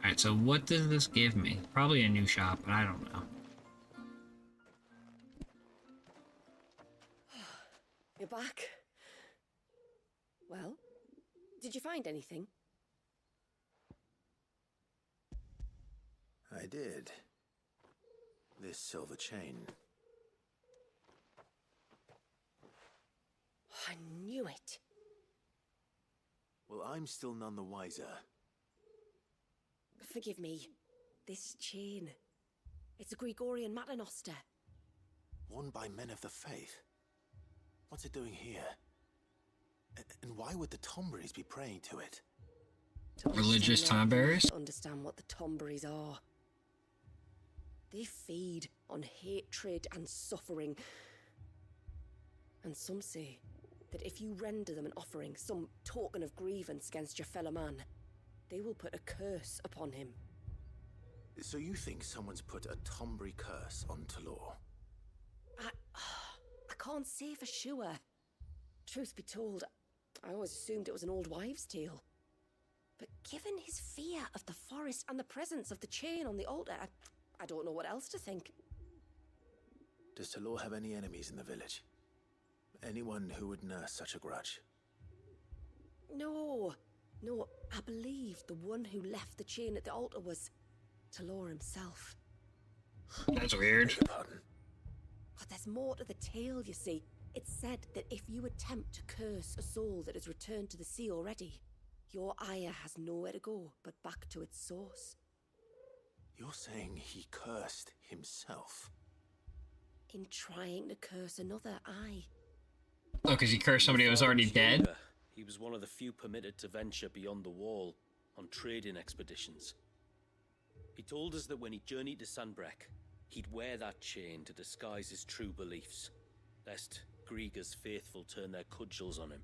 Alright, so what does this give me? Probably a new shop, but I don't know. You're back. Well, did you find anything? I did. This silver chain. I knew it. Well, I'm still none the wiser. Forgive me. This chain. It's a Gregorian Maternoster. Worn by men of the faith. What's it doing here? And why would the Tomberries be praying to it? Religious Tonberries? Understand what the Tomberries are. They feed on hatred and suffering. And some say that if you render them an offering, some token of grievance against your fellow man, they will put a curse upon him. So you think someone's put a Tombry curse on Talor? I can't say for sure. Truth be told, I always assumed it was an old wives' tale. But given his fear of the forest and the presence of the chain on the altar, I don't know what else to think. Does Talor have any enemies in the village? Anyone who would nurse such a grudge? No, I believe the one who left the chain at the altar was Talor himself. That's weird. But there's more to the tale, you see. It's said that if you attempt to curse a soul that has returned to the sea already, your ire has nowhere to go but back to its source. You're saying he cursed himself? In trying to curse another, aye. Oh, because he cursed somebody who was already dead? He was one of the few permitted to venture beyond the wall on trading expeditions. He told us that when he journeyed to Sanbreque, he'd wear that chain to disguise his true beliefs, lest Grieger's faithful turn their cudgels on him.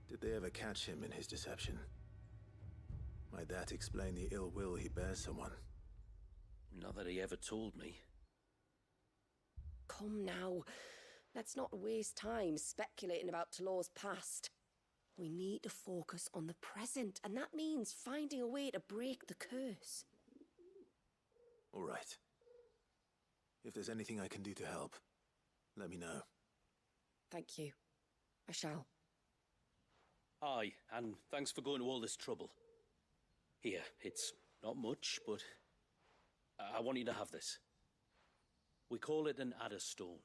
Did they ever catch him in his deception? Might that explain the ill will he bears someone? Not that he ever told me. Come now, let's not waste time speculating about Talor's past. We need to focus on the present, and that means finding a way to break the curse. All right. If there's anything I can do to help, let me know. Thank you. I shall. Aye, and thanks for going to all this trouble. Here, it's not much, but I want you to have this. We call it an adder stone.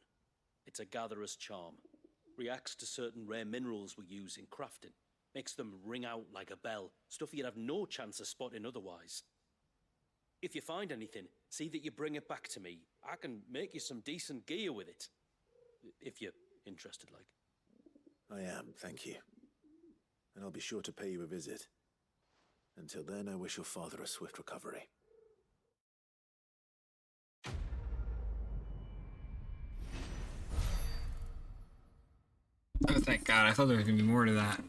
It's a gatherer's charm. Reacts to certain rare minerals we use in crafting. Makes them ring out like a bell. Stuff you'd have no chance of spotting otherwise. If you find anything, see that you bring it back to me. I can make you some decent gear with it. If you're interested, like. I am, thank you. And I'll be sure to pay you a visit. Until then, I wish your father a swift recovery. Oh, thank God. I thought there was going to be more to that.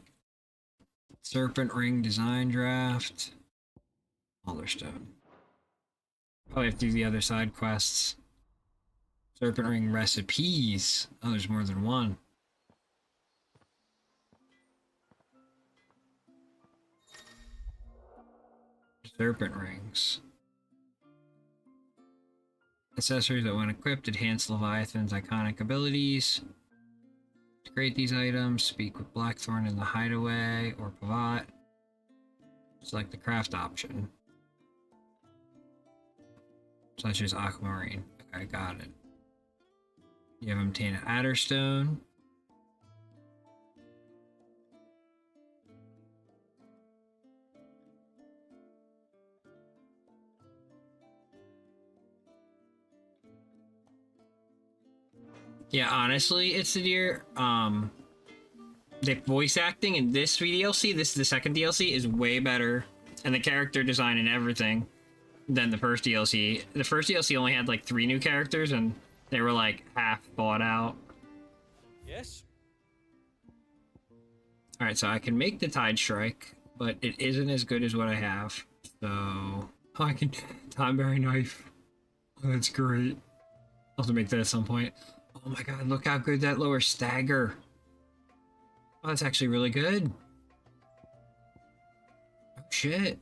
Serpent Ring Design Draft. Alderstone. Probably have to do the other side quests. Serpent Ring Recipes. Oh, there's more than one. Serpent Rings. Accessories that, when equipped, enhance Leviathan's iconic abilities. To create these items, speak with Blackthorn in the Hideaway or Pavat. Select the craft option. Such as Aquamarine. Okay, got it. You have obtained an Adderstone. Yeah, honestly, it's the deer. The voice acting in this DLC, this is the second DLC, is way better, and the character design and everything than the first DLC. The first DLC only had like 3 new characters, and they were like half thought out. Yes. All right, so I can make the Tide Strike, but it isn't as good as what I have. So, oh, I can Timeberry Knife. Oh, that's great. I'll have to make that at some point. Oh my God, look how good that lower stagger. Oh, that's actually really good. Oh shit.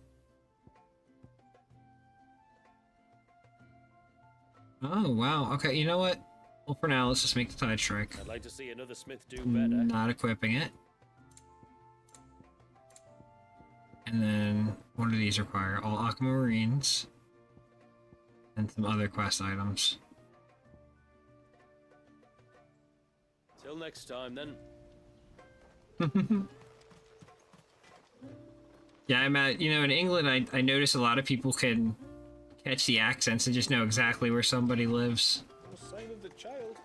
Oh wow. Okay, you know what? Well, for now, let's just make the Tide Strike. I'd like to see another smith do better. Not equipping it. And then, what do these require? All Aquamarines. And some other quest items. Till next time, then. Yeah, I'm at, you know, in England, I notice a lot of people can catch the accents and just know exactly where somebody lives. No sign of the child.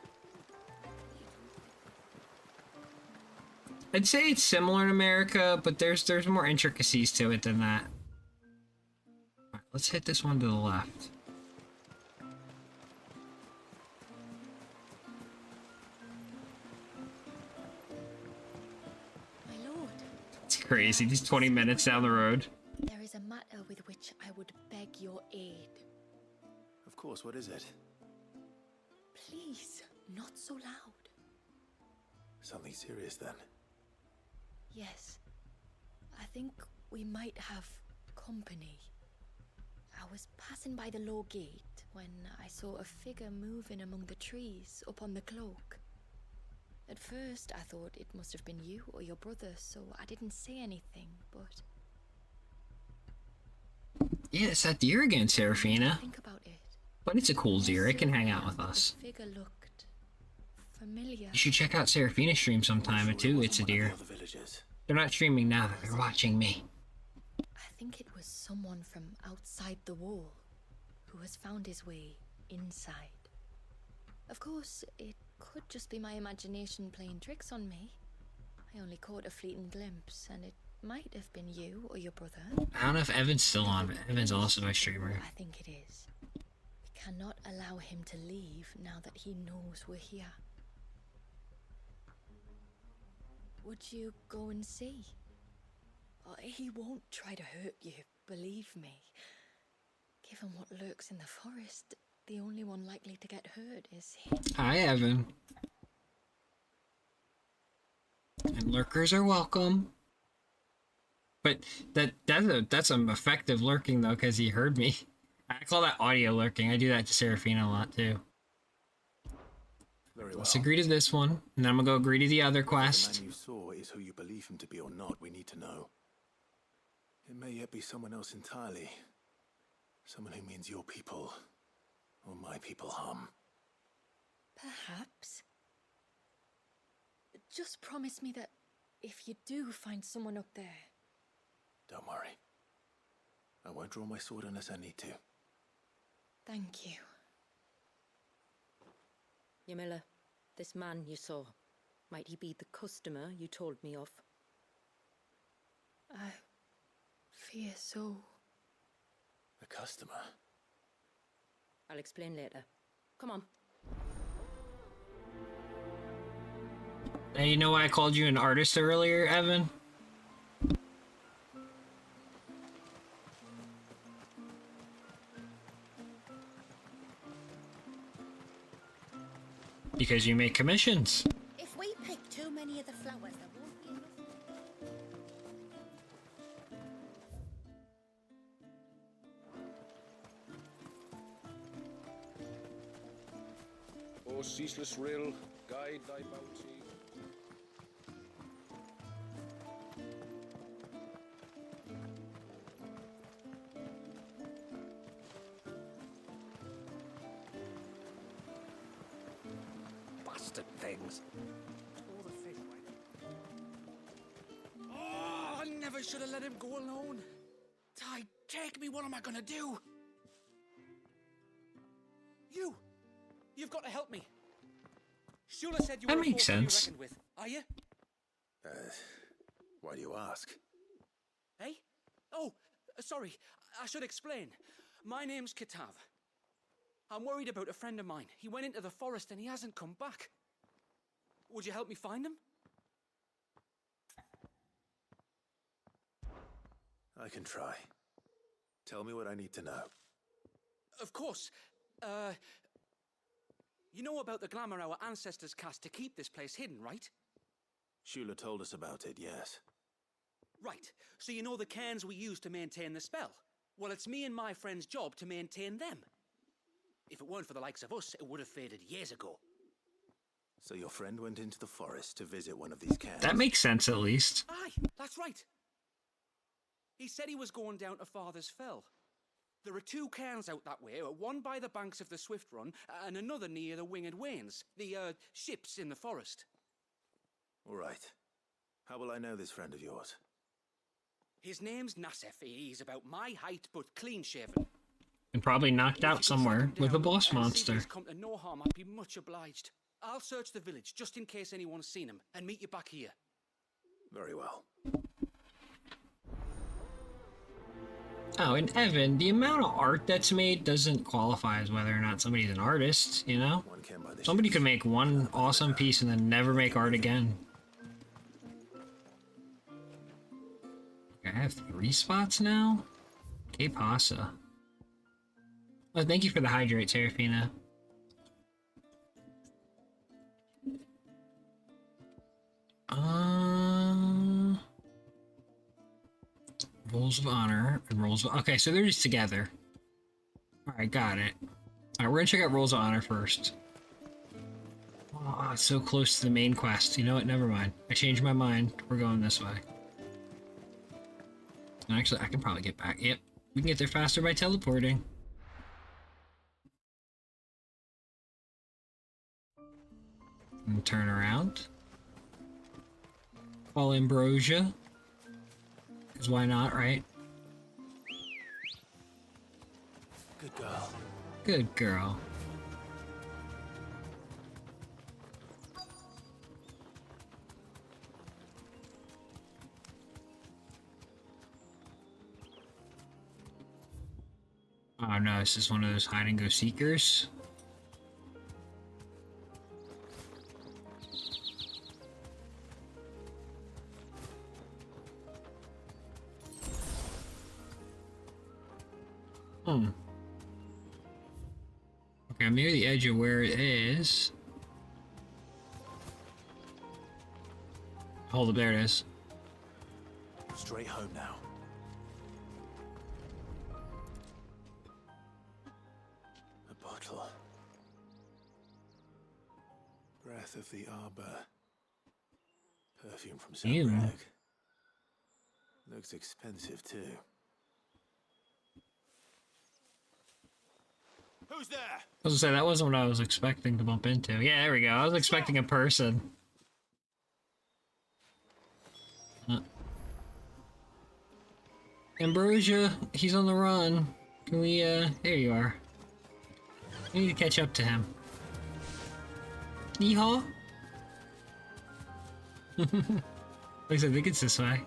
I'd say it's similar in America, but there's more intricacies to it than that. All right, let's hit this one to the left. crazy. These 20 minutes down the road. There is a matter with which I would beg your aid. Of course, what is it? Please, not so loud. Something serious then. Yes. I think we might have company. I was passing by the low gate when I saw a figure moving among the trees up on the cloak. At first, I thought it must have been you or your brother, so I didn't say anything, but... Yeah, it's that deer again, Serafina. Think about it. But it's a cool deer. It can hang out with us. The figure looked familiar. You should check out Serafina's stream sometime, too. It's a deer. They're not streaming now, they're watching me. I think it was someone from outside the wall who has found his way inside. Of course, it could just be my imagination playing tricks on me. I only caught a fleeting glimpse, and it might have been you or your brother. I don't know if Evan's still on, but Evan's also my streamer. I think it is. We cannot allow him to leave now that he knows we're here. Would you go and see? He won't try to hurt you, believe me. Given what lurks in the forest, the only one likely to get hurt is him. Hi, Evan. And lurkers are welcome. But that's some effective lurking though, because he heard me. I call that audio lurking. I do that to Serafina a lot too. Very well. Let's agree to this one, and then I'm gonna go agree to the other quest. The man you saw is who you believe him to be or not, we need to know. It may yet be someone else entirely. Someone who means your people, or my people, harm. Perhaps. Just promise me that if you do find someone up there... Don't worry. I won't draw my sword unless I need to. Thank you. Yamila, this man you saw, might he be the customer you told me of? I fear so. The customer? I'll explain later. Come on. Now you know why I called you an artist earlier, Evan? Because you make commissions. If we pick too many of the flowers, there won't be enough. O ceaseless rill, guide thy bounty. Bastard things. All the fish, oh, I never should have let him go alone. Ty, take me. What am I gonna do? You've got to help me. Shula said you That were a makes force to be sense. reckoned with. Are you? Why do you ask? Hey? Oh, sorry. I should explain. My name's Kitav. I'm worried about a friend of mine. He went into the forest and he hasn't come back. Would you help me find him? I can try. Tell me what I need to know. Of course. You know about the glamour our ancestors cast to keep this place hidden, right? Shula told us about it, yes. Right. So you know the cairns we use to maintain the spell? Well, it's me and my friend's job to maintain them. If it weren't for the likes of us, it would have faded years ago. So your friend went into the forest to visit one of these cairns? That makes sense, at least. Aye, that's right. He said he was going down to Father's Fell. There are two cairns out that way, one by the banks of the Swift Run, and another near the Winged Wains, the, ships in the forest. All right. How will I know this friend of yours? His name's Nassef. He's about my height, but clean-shaven. And probably knocked out somewhere with a boss See if monster. he's come to no harm, I'd be much obliged. I'll search the village, just in case anyone's seen him, and meet you back here. Very well. Oh, and Evan, the amount of art that's made doesn't qualify as whether or not somebody's an artist, you know? Somebody could make one awesome piece and then never make art again. 3 spots now? Que pasa? Oh, thank you for the hydrate, Serafina. Rules of honor and rules of... Okay, so they're just together. Alright, got it. Alright, we're gonna check out rules of honor first. Oh, it's so close to the main quest. You know what? Never mind. I changed my mind. We're going this way. Actually, I can probably get back. Yep. We can get there faster by teleporting. And turn around. Call Ambrosia. Because why not, right? Good girl. Good girl. Oh no, this is one of those hide and go seekers. Okay, I'm near the edge of where it is. Hold up, there it is. Straight home now. A bottle. Breath of the arbor. Perfume from some Ew. rag. Looks expensive too. Who's there? I was gonna say, that wasn't what I was expecting to bump into. Yeah, there we go. I was expecting a person. Ambrosia, he's on the run. Can we, there you are. We need to catch up to him. Yeehaw? Like I said, I think it's this way.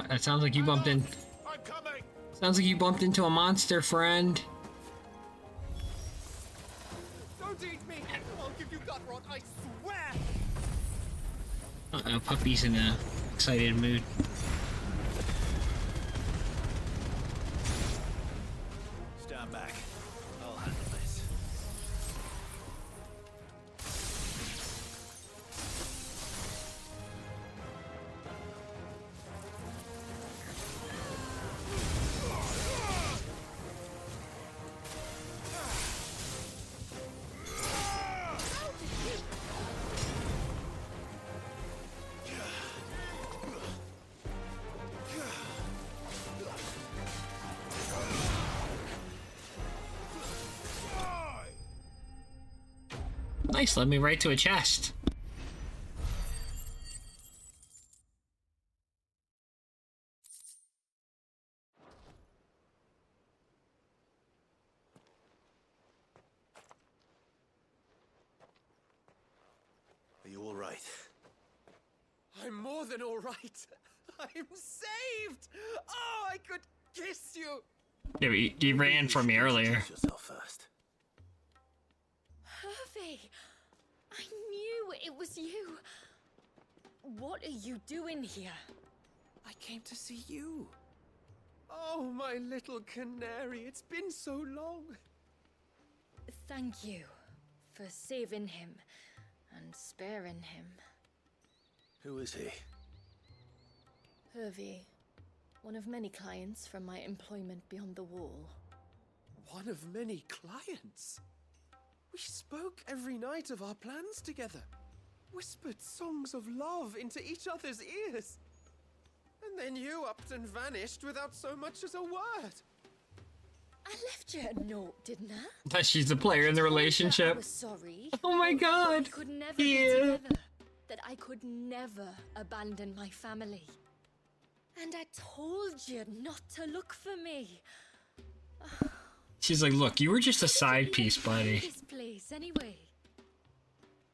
It sounds like you bumped in. I'm coming. Sounds like you bumped into a monster, friend. Don't eat me! I'll give you gut rot, I swear! Uh-oh, puppy's in a excited mood. Stand back. I'll handle this. Nice, led me right to a chest. Are you all right? I'm more than all right. I'm saved! Oh, I could kiss you! Yeah, but you ran from me earlier. Introduce yourself first. Hervey! I knew it was you. What are you doing here? I came to see you. Oh, my little canary, it's been so long. Thank you for saving him and sparing him. Who is he? Hervey, one of many clients from my employment beyond the wall. One of many clients? We spoke every night of our plans together. Whispered songs of love into each other's ears. And then you upped and vanished without so much as a word. I left you a note, didn't I? That she's the player in the I relationship. was sorry. Oh my god. We could never be together. That I could never abandon my family. And I told you not to look for me. She's like, look, you were just a side piece, buddy. This place, anyway.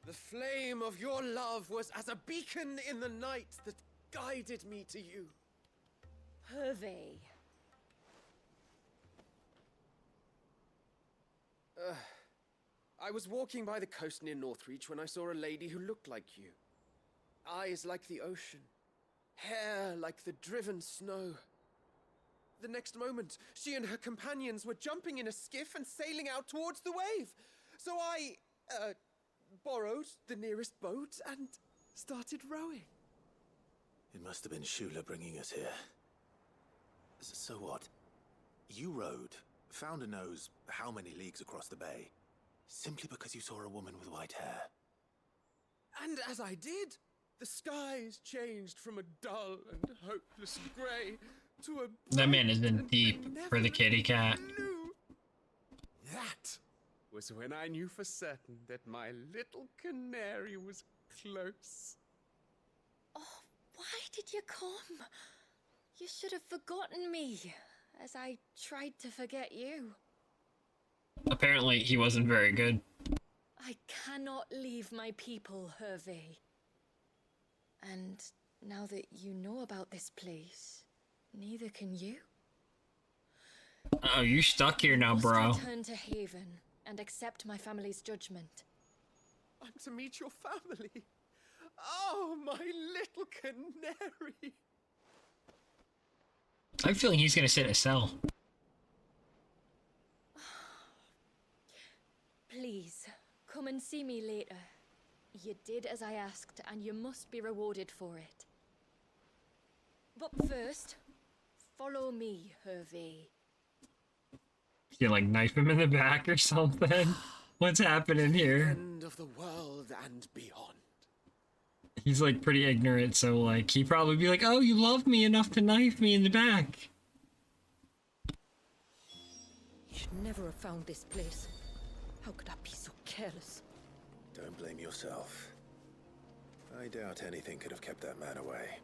The flame of your love was as a beacon in the night that guided me to you. Hervey. I was walking by the coast near Northreach when I saw a lady who looked like you. eyes like the ocean, hair like the driven snow. The next moment, she and her companions were jumping in a skiff and sailing out towards the wave. So I, borrowed the nearest boat and started rowing. It must have been Shula bringing us here. So what? You rowed, founder knows how many leagues across the bay, simply because you saw a woman with white hair. And as I did, the skies changed from a dull and hopeless grey to a... That man is in deep for the kitty cat. That was when I knew for certain that my little canary was close. Oh, why did you come? You should have forgotten me, as I tried to forget you. Apparently, he wasn't very good. I cannot leave my people, Hervé. And now that you know about this place, neither can you. Oh, you're stuck here now, bro. Must return to Haven and accept my family's judgment. I'm to meet your family. Oh, my little canary. I have a feeling he's gonna sit in a cell. Please, come and see me later. You did as I asked, and you must be rewarded for it. But first, follow me, Hervé. You like knife him in the back or something? What's happening here? End of the world and beyond. He's like pretty ignorant, so like he'd probably be like, "Oh, you love me enough to knife me in the back." You should never have found this place. How could I be so careless? Don't blame yourself. I doubt anything could have kept that man away.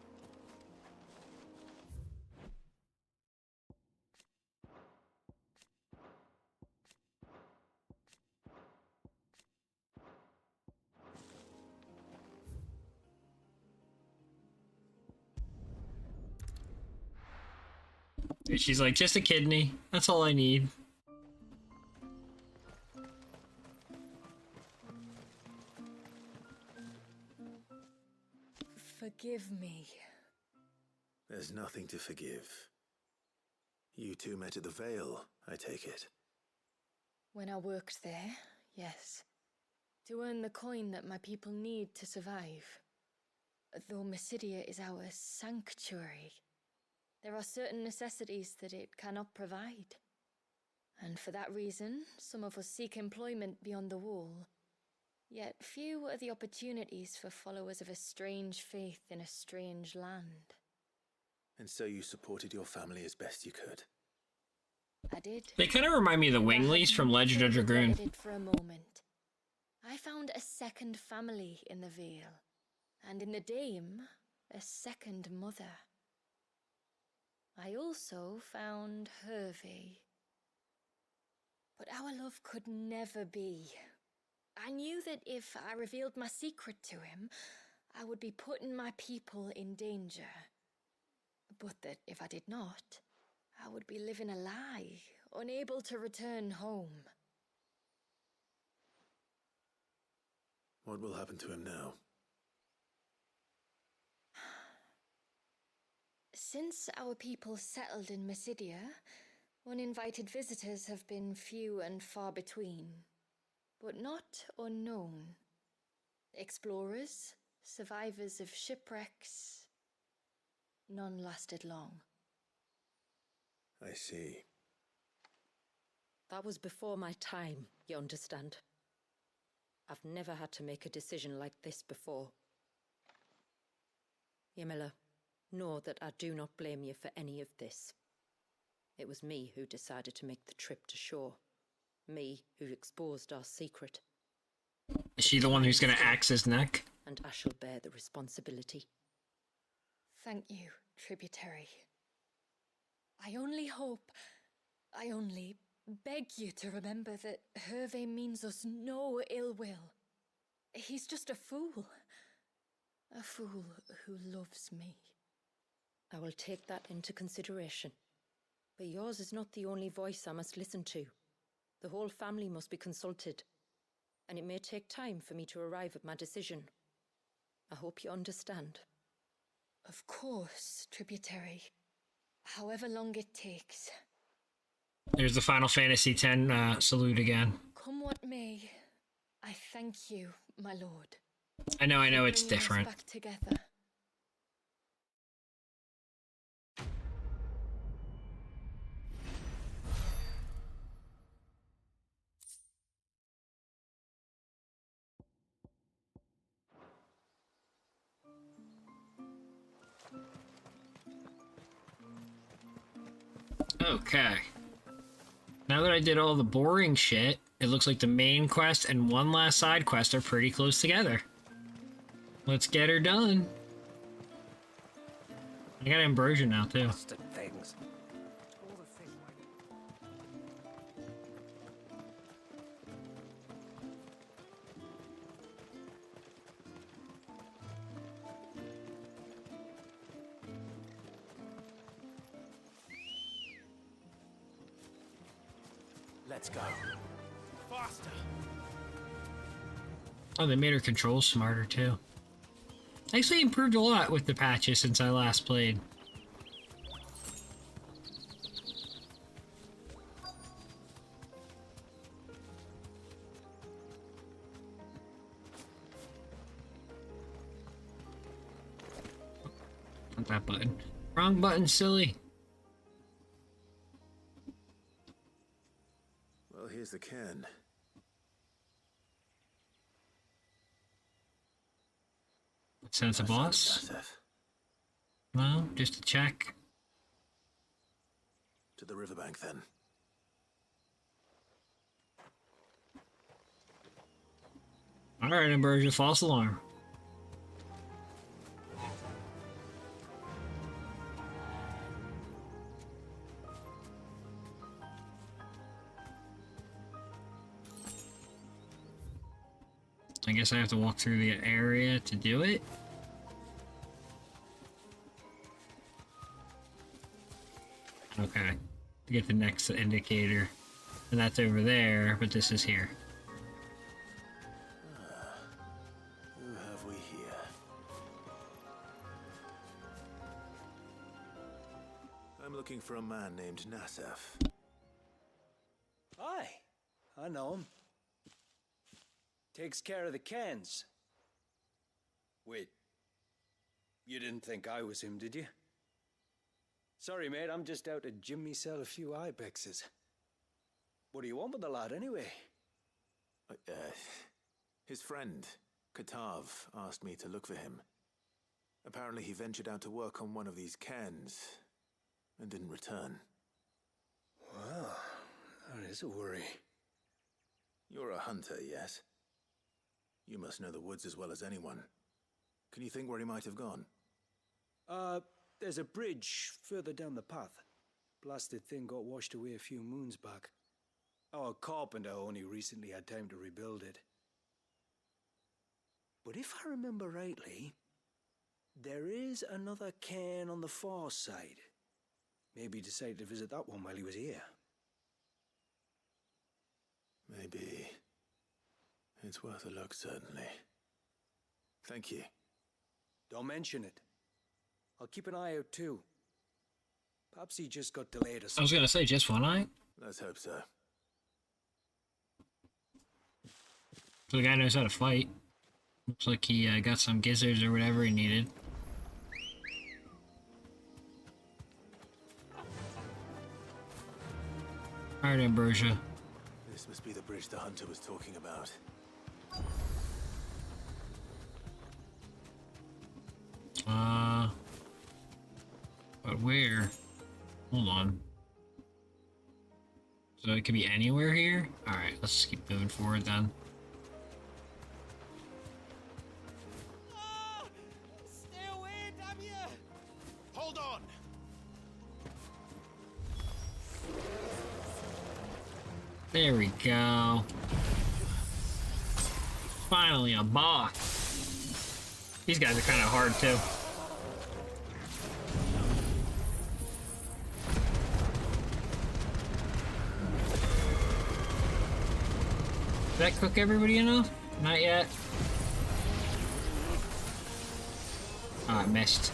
She's like, "Just a kidney. That's all I need." Forgive me. There's nothing to forgive. You two met at the Vale, I take it. When I worked there, yes. To earn the coin that my people need to survive. Though Mysidia is our sanctuary, there are certain necessities that it cannot provide. And for that reason, some of us seek employment beyond the wall. Yet few are the opportunities for followers of a strange faith in a strange land. And so you supported your family as best you could. I did. They kind of remind me of the Wingleys from Legend of Dragoon. For a moment. I found a second family in the Vale, and in the Dame, a second mother. I also found Hervé. But our love could never be. I knew that if I revealed my secret to him, I would be putting my people in danger. But that if I did not, I would be living a lie, unable to return home. What will happen to him now? Since our people settled in Mysidia, uninvited visitors have been few and far between, but not unknown. Explorers, survivors of shipwrecks, none lasted long. I see. That was before my time, you understand? I've never had to make a decision like this before. Ymila, know that I do not blame you for any of this. It was me who decided to make the trip to shore. Me who exposed our secret. Is she the one who's gonna axe his neck? And I shall bear the responsibility. Thank you, tributary. I only beg you to remember that Hervé means us no ill will. He's just a fool. A fool who loves me. I will take that into consideration. But yours is not the only voice I must listen to. The whole family must be consulted. And it may take time for me to arrive at my decision. I hope you understand. Of course, tributary. However long it takes. There's the Final Fantasy X salute again. Come what may, I thank you, my lord. I know, for it's bringing us different. back together. Okay. Now that I did all the boring shit, it looks like the main quest and one last side quest are pretty close together. Let's get her done. I got Ambrosia now, too. Things. Let's go. Faster. Oh, they made her controls smarter, too. Actually improved a lot with the patches since I last played. Not that button. Wrong button, silly. Well, here's the cairn. Sense a boss? No, just to check. To the riverbank, then. Alright, Ambrosia, false alarm. I guess I have to walk through the area to do it. Okay, to get the next indicator. And that's over there, but this is here. Who have we here? I'm looking for a man named Nassef. Aye, I know him. Takes care of the cans. Wait, you didn't think I was him, did you? Sorry, mate, I'm just out to gym myself a few ibexes. What do you want with the lad, anyway? His friend, Katav, asked me to look for him. Apparently he ventured out to work on one of these cairns and didn't return. Well, that is a worry. You're a hunter, yes? You must know the woods as well as anyone. Can you think where he might have gone? There's a bridge further down the path. Blasted thing got washed away a few moons back. Our carpenter only recently had time to rebuild it. But if I remember rightly, there is another cairn on the far side. Maybe he decided to visit that one while he was here. Maybe. It's worth a look, certainly. Thank you. Don't mention it. I'll keep an eye out too. Perhaps he just got delayed or something. I was gonna say, just one eye? Let's hope so. So the guy knows how to fight. Looks like he got some gizzards or whatever he needed. Alright, Ambrosia. This must be the bridge the hunter was talking about. But where? Hold on. So it could be anywhere here? Alright, let's just keep moving forward then. Stay away, damn you! Hold on! There we go. Finally a boss. These guys are kind of hard too. Did that cook everybody enough? Not yet. Ah, I missed.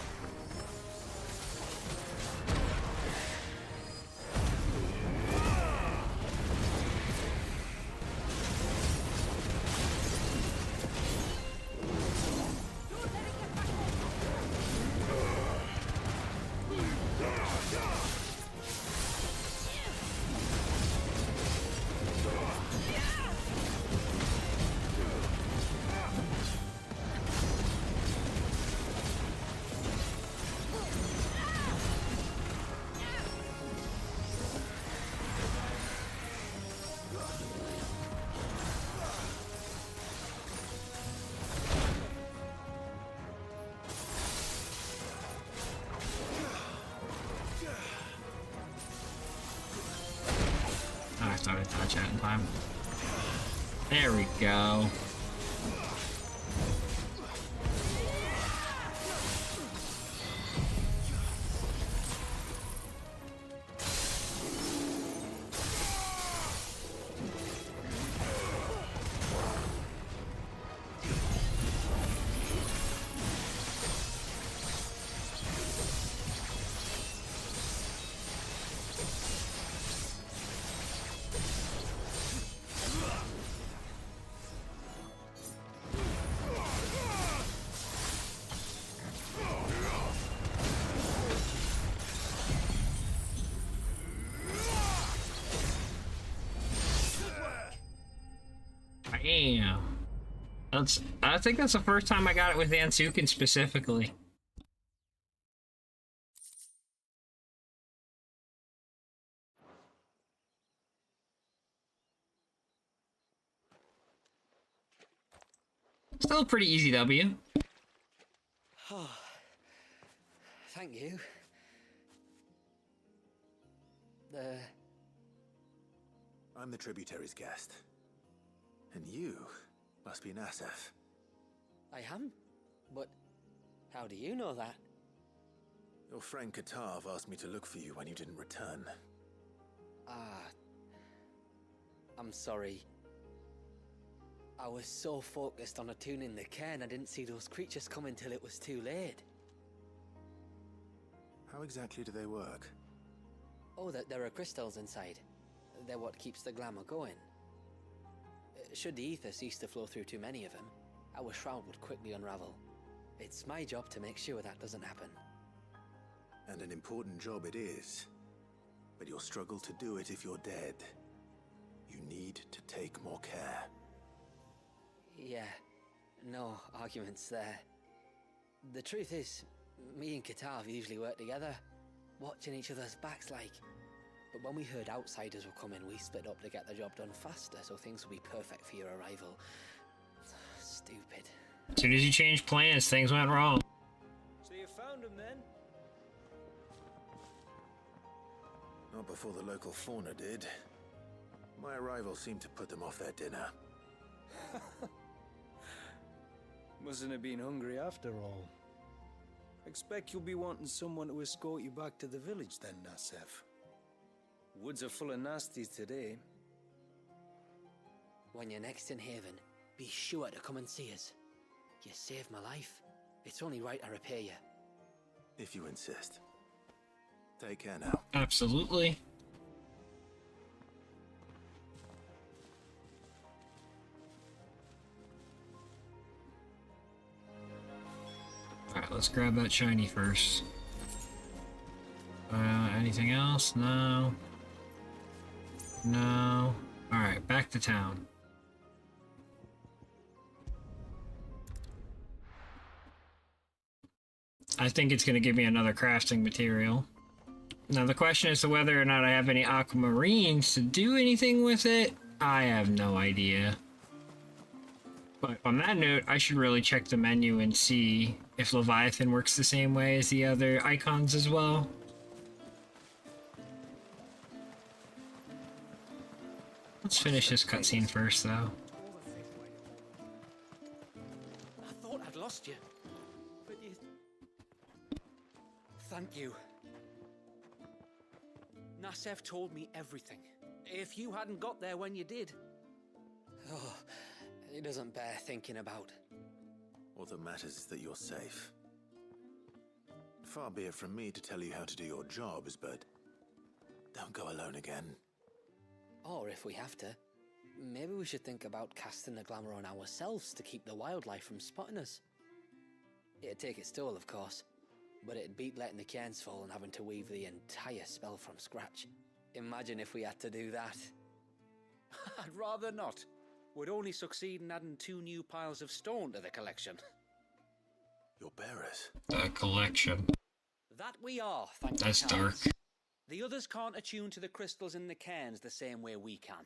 I thought I'd touch that in time. There we go. Damn. I think that's the first time I got it with Ansukin specifically. Still a pretty easy W. Oh, thank you. I'm the tributary's guest. And you must be Nasef. I am? But how do you know that? Your friend Katav asked me to look for you when you didn't return. I'm sorry. I was so focused on attuning the cairn, I didn't see those creatures come until it was too late. How exactly do they work? Oh, there are crystals inside. They're what keeps the glamour going. Should the ether cease to flow through too many of them, our shroud would quickly unravel. It's my job to make sure that doesn't happen. And an important job it is. But you'll struggle to do it if you're dead. You need to take more care. Yeah, no arguments there. The truth is, me and Katav usually work together, watching each other's backs like. But when we heard outsiders were coming, we split up to get the job done faster, so things would be perfect for your arrival. Stupid. As soon as you changed plans, things went wrong. So you found him then? Not before the local fauna did. My arrival seemed to put them off their dinner. Mustn't have been hungry after all. Expect you'll be wanting someone to escort you back to the village then, Nasef. Woods are full of nasties today. When you're next in Haven, be sure to come and see us. You saved my life. It's only right I repay you. If you insist. Take care now. Absolutely. Alright, let's grab that shiny first. Anything else? No. No. Alright, back to town. I think it's going to give me another crafting material. Now the question is to whether or not I have any aquamarines to do anything with it. I have no idea. But on that note, I should really check the menu and see if Leviathan works the same way as the other icons as well. Let's finish this cutscene first, though. I thought I'd lost you. But you... Thank you. Nasef told me everything. If you hadn't got there when you did... Oh, it doesn't bear thinking about. All that matters is that you're safe. Far be it from me to tell you how to do your jobs, but don't go alone again. Or if we have to, maybe we should think about casting the glamour on ourselves to keep the wildlife from spotting us. It'd take its toll, of course, but it'd beat letting the cairns fall and having to weave the entire spell from scratch. Imagine if we had to do that. I'd rather not. We'd only succeed in adding 2 new piles of stone to the collection. Your bearers? The collection. That we are, thank That's the dark. cards. The others can't attune to the crystals in the cairns the same way we can.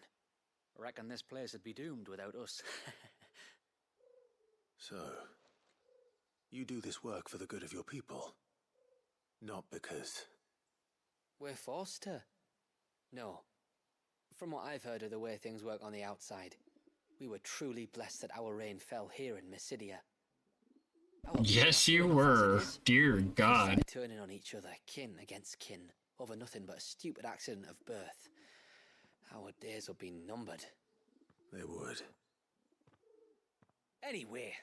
Reckon this place would be doomed without us. So, you do this work for the good of your people? Not because... We're forced to. No. From what I've heard of the way things work on the outside, we were truly blessed that our reign fell here in Mysidia. Yes, you were. Dear God. We started turning on each other, kin against kin, over nothing but a stupid accident of birth. Our days would be numbered. They would. Anyway,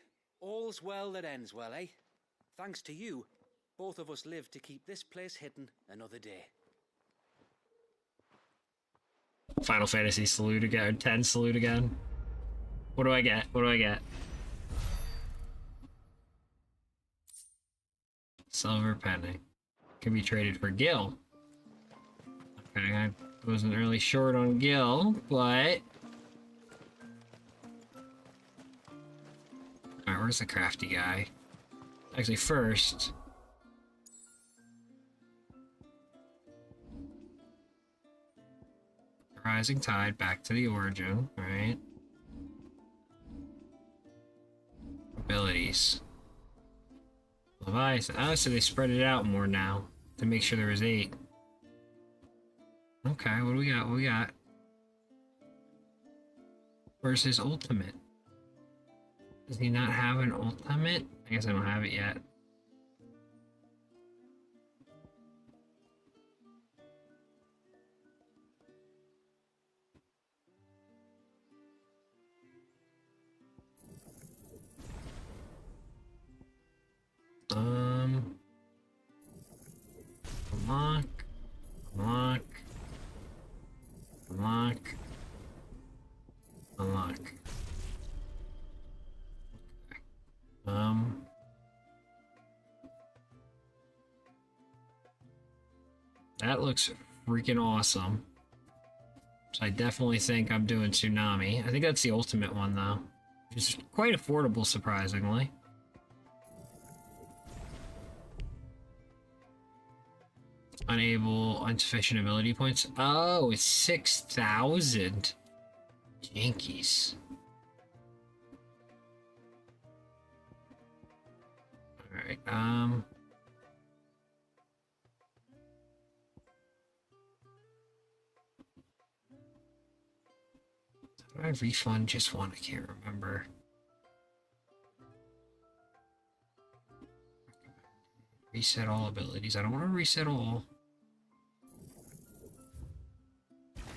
all's well that ends well, eh? Thanks to you, both of us lived to keep this place hidden another day. Final Fantasy salute again. 10 salute again. What do I get? What do I get? Silver penny. Can be traded for Gil. Okay, I wasn't really short on Gil, but... Alright, where's the crafty guy? Actually, first... Rising tide, back to the origin, right? Abilities. Leviathan. Oh, so they spread it out more now to make sure there was 8. Okay, what do we got? What do we got? Where's his ultimate? Does he not have an ultimate? I guess I don't have it yet. Unlock. That looks freaking awesome. So I definitely think I'm doing Tsunami. I think that's the ultimate one though. Which is quite affordable, surprisingly. Unable, insufficient ability points. Oh, it's 6,000. Yankees. Alright, did I refund just one? I can't remember. Reset all abilities. I don't want to reset all.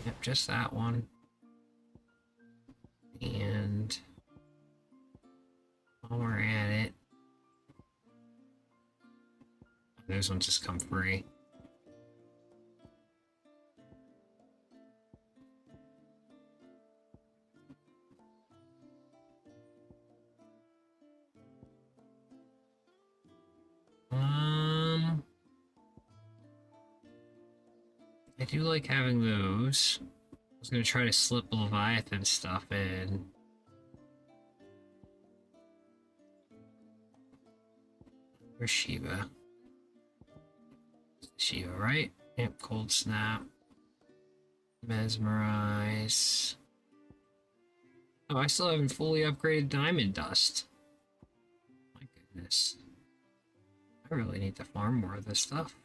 Yep, just that one. And while we're at it, those ones just come free. I do like having those. I was gonna try to slip Leviathan stuff in. Where's Shiva? Shiva, right? Yep, Cold Snap. Mesmerize. Oh, I still haven't fully upgraded Diamond Dust. My goodness. I really need to farm more of this stuff.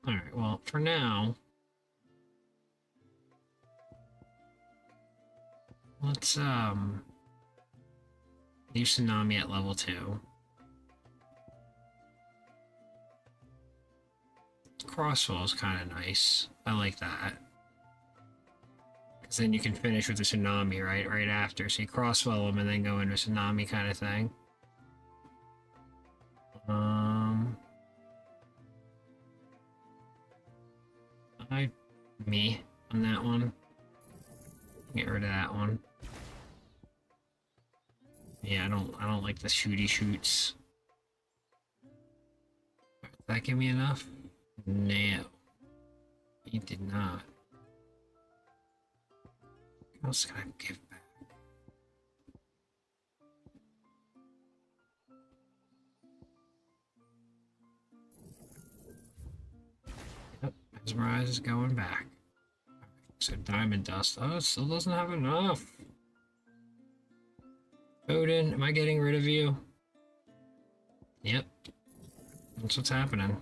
Alright, well, for now, let's, leave Tsunami at level 2. Crossbow is kind of nice. I like that. Because then you can finish with a tsunami, right? Right after. So you crosswell them and then go into a tsunami kind of thing. Me on that one. Get rid of that one. Yeah, I don't like the shooty shoots. Did that give me enough? No. It did not. What else can I give back? Yep, Mesmerize is going back. So Diamond Dust. Oh, it still doesn't have enough. Odin, am I getting rid of you? Yep. That's what's happening.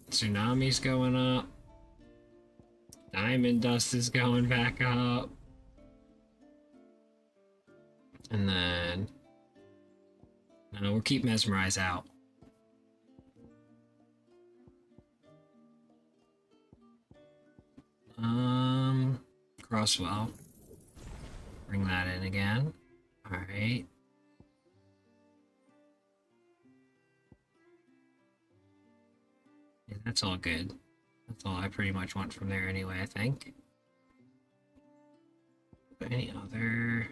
Tsunami's going up. Diamond Dust is going back up. And then... no, we'll keep Mesmerize out. Crosswell. Bring that in again. Alright. Yeah, that's all good. That's all I pretty much want from there anyway, I think. Any other...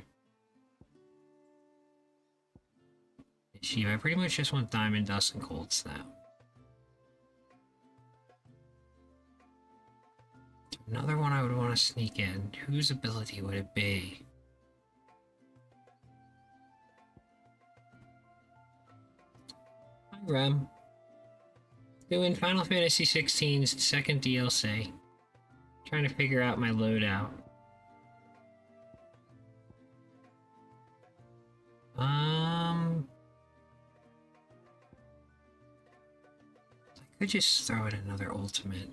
issue? I pretty much just want Diamond Dust and Cold Snap. Another one I would want to sneak in. Whose ability would it be? Hi, Rem. Doing Final Fantasy XVI's second DLC. Trying to figure out my loadout. I could just throw in another ultimate.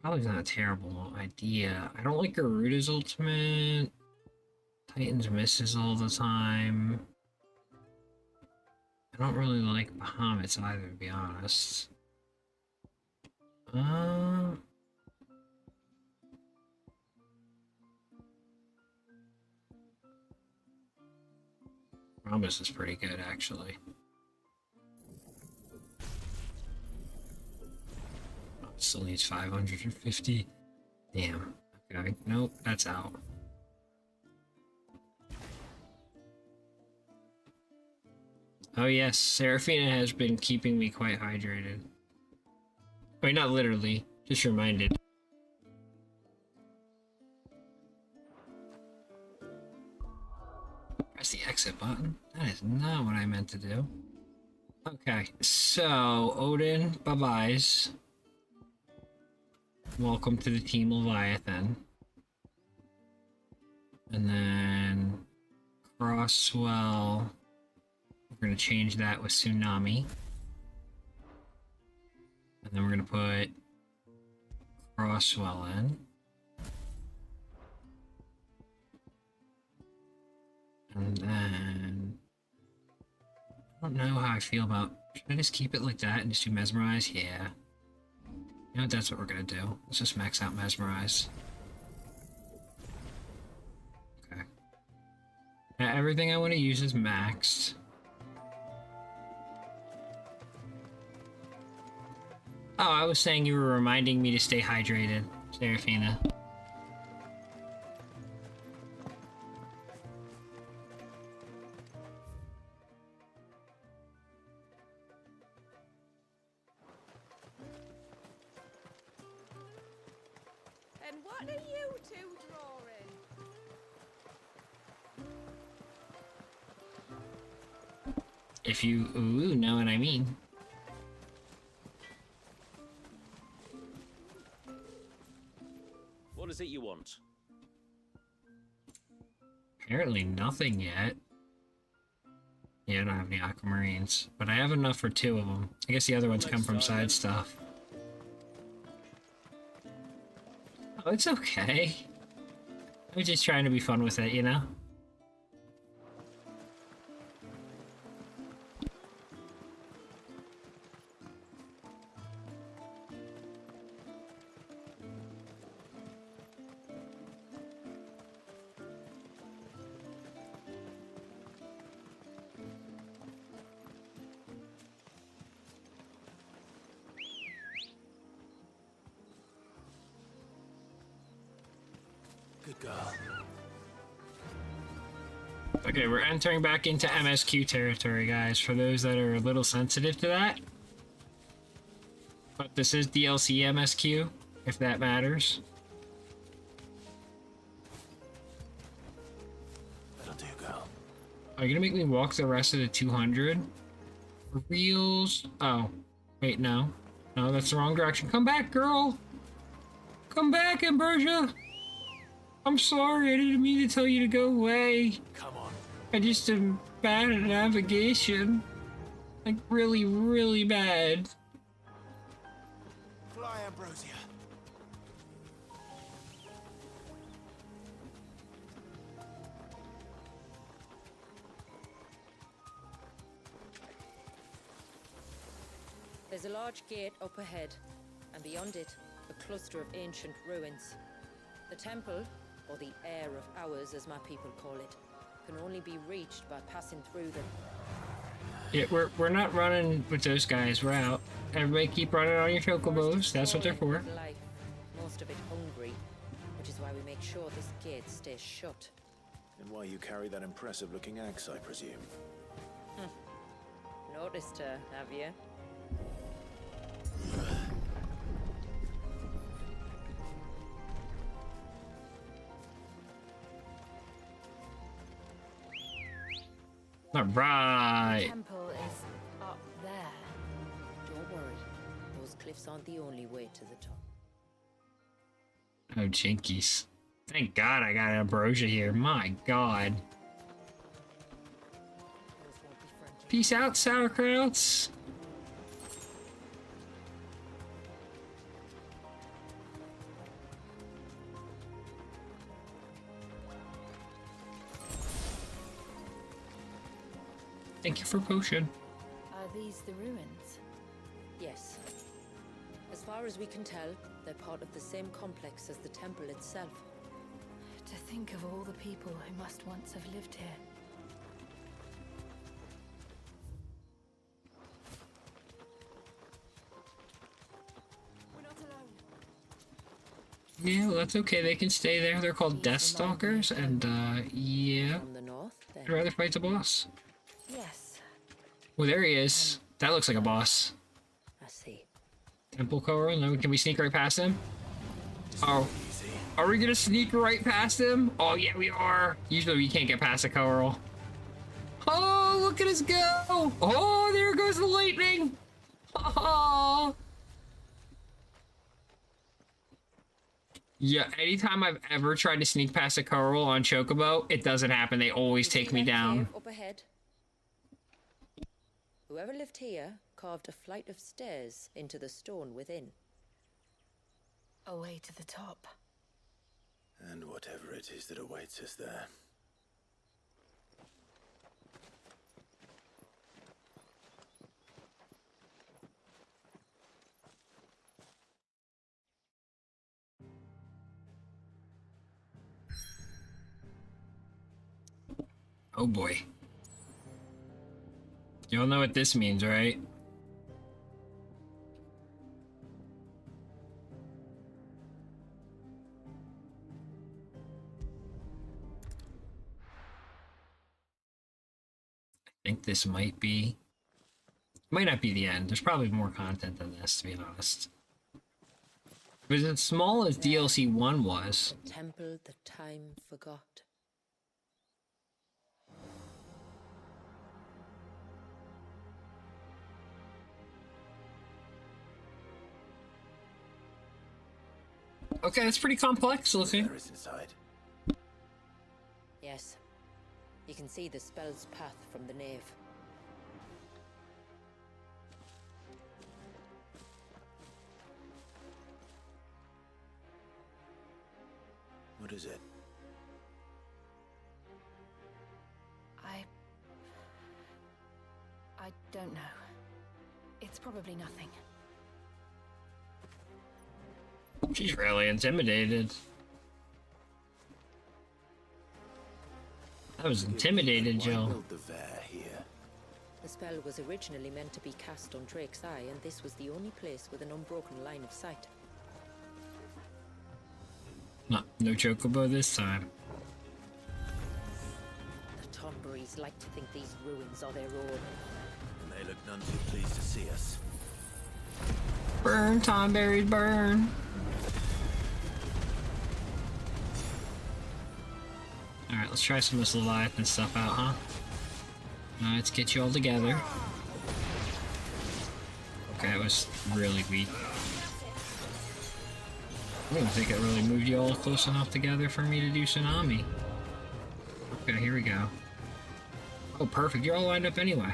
Probably not a terrible idea. I don't like Garuda's ultimate. Titan's misses all the time. I don't really like Bahamut's either, to be honest. Rhombus is pretty good, actually. Still needs 550. Damn. Okay. Nope, that's out. Oh yes, Seraphina has been keeping me quite hydrated. Wait, not literally. Just reminded. Press the exit button? That is not what I meant to do. Okay, so Odin, bye-byes. Welcome to the Team Leviathan. And then Crosswell. We're going to change that with Tsunami. And then we're going to put Crosswell in. And then... I don't know how I feel about... should I just keep it like that and just do Mesmerize? Yeah. You know what, that's what we're gonna do. Let's just max out Mesmerize. Okay. Now, everything I want to use is maxed. Oh, I was saying you were reminding me to stay hydrated, Seraphina. And what are you two drawing? If you know what I mean. What is it you want? Apparently nothing yet. Yeah, I don't have any aquamarines, but I have enough for 2 of them. I guess the other ones come from side stuff. Oh, it's okay. I'm just trying to be fun with it, you know? Good girl. Okay, we're entering back into MSQ territory, guys, for those that are a little sensitive to that. But this is DLC MSQ, if that matters. That'll do, girl. Are you gonna make me walk the rest of the 200? Reels? Oh. Wait, no. No, that's the wrong direction. Come back, girl! Come back, Ambrosia! I'm sorry, I didn't mean to tell you to go away. Come on. I just am bad at navigation. Like, really, really bad. Fly, Ambrosia. There's a large gate up ahead, and beyond it, a cluster of ancient ruins. The temple, or the Heir of Hours as my people call it, can only be reached by passing through them. Yeah, we're not running with those guys, we're out. Everybody keep running on your chocobos, that's what they're for. Life, most of it hungry, which is why we make sure this gate stays shut. And why you carry that impressive-looking axe, I presume. Noticed her, have you? All right. The temple is up there. Don't worry, those cliffs aren't the only way to the top. Oh, jinkies. Thank God I got Ambrosia here. My God. Peace out, sauerkrauts. Thank you for potion. Are these the ruins? Yes. As far as we can tell, they're part of the same complex as the temple itself. To think of all the people who must once have lived here. Yeah, well, that's okay. They can stay there. They're called Death Stalkers, and, yeah. From the north, then. I'd rather fight the boss. Yes. Well, there he is. That looks like a boss. I see. Temple Coral? No, can we sneak right past him? Oh. Are we gonna sneak right past him? Oh, yeah, we are. Usually we can't get past a Coral. Oh, look at us go! Oh, there goes the lightning! Oh. Yeah, anytime I've ever tried to sneak past a Coral on Chocobo, it doesn't happen. They always take me down. Up ahead. Whoever lived here carved a flight of stairs into the stone within. A way to the top. And whatever it is that awaits us there. Oh boy. You all know what this means, right? I think this might not be the end. There's probably more content than this, to be honest. But as small as DLC 1 was. The temple that time forgot. Okay, that's pretty complex looking. There is inside. Yes. You can see the spell's path from the nave. What is it? I don't know. It's probably nothing. She's really intimidated. I was intimidated, Jill. The spell was originally meant to be cast on Drake's eye, and this was the only place with an unbroken line of sight. No chocobo this time. The Tonberries like to think these ruins are their own. And they look none too pleased to see us. Burn, Tonberries, burn! Alright, let's try some of this Leviathan stuff out, huh? Let's get you all together. Okay, it was really weak. I don't think it really moved you all close enough together for me to do Tsunami. Okay, here we go. Oh, perfect. You're all lined up anyway.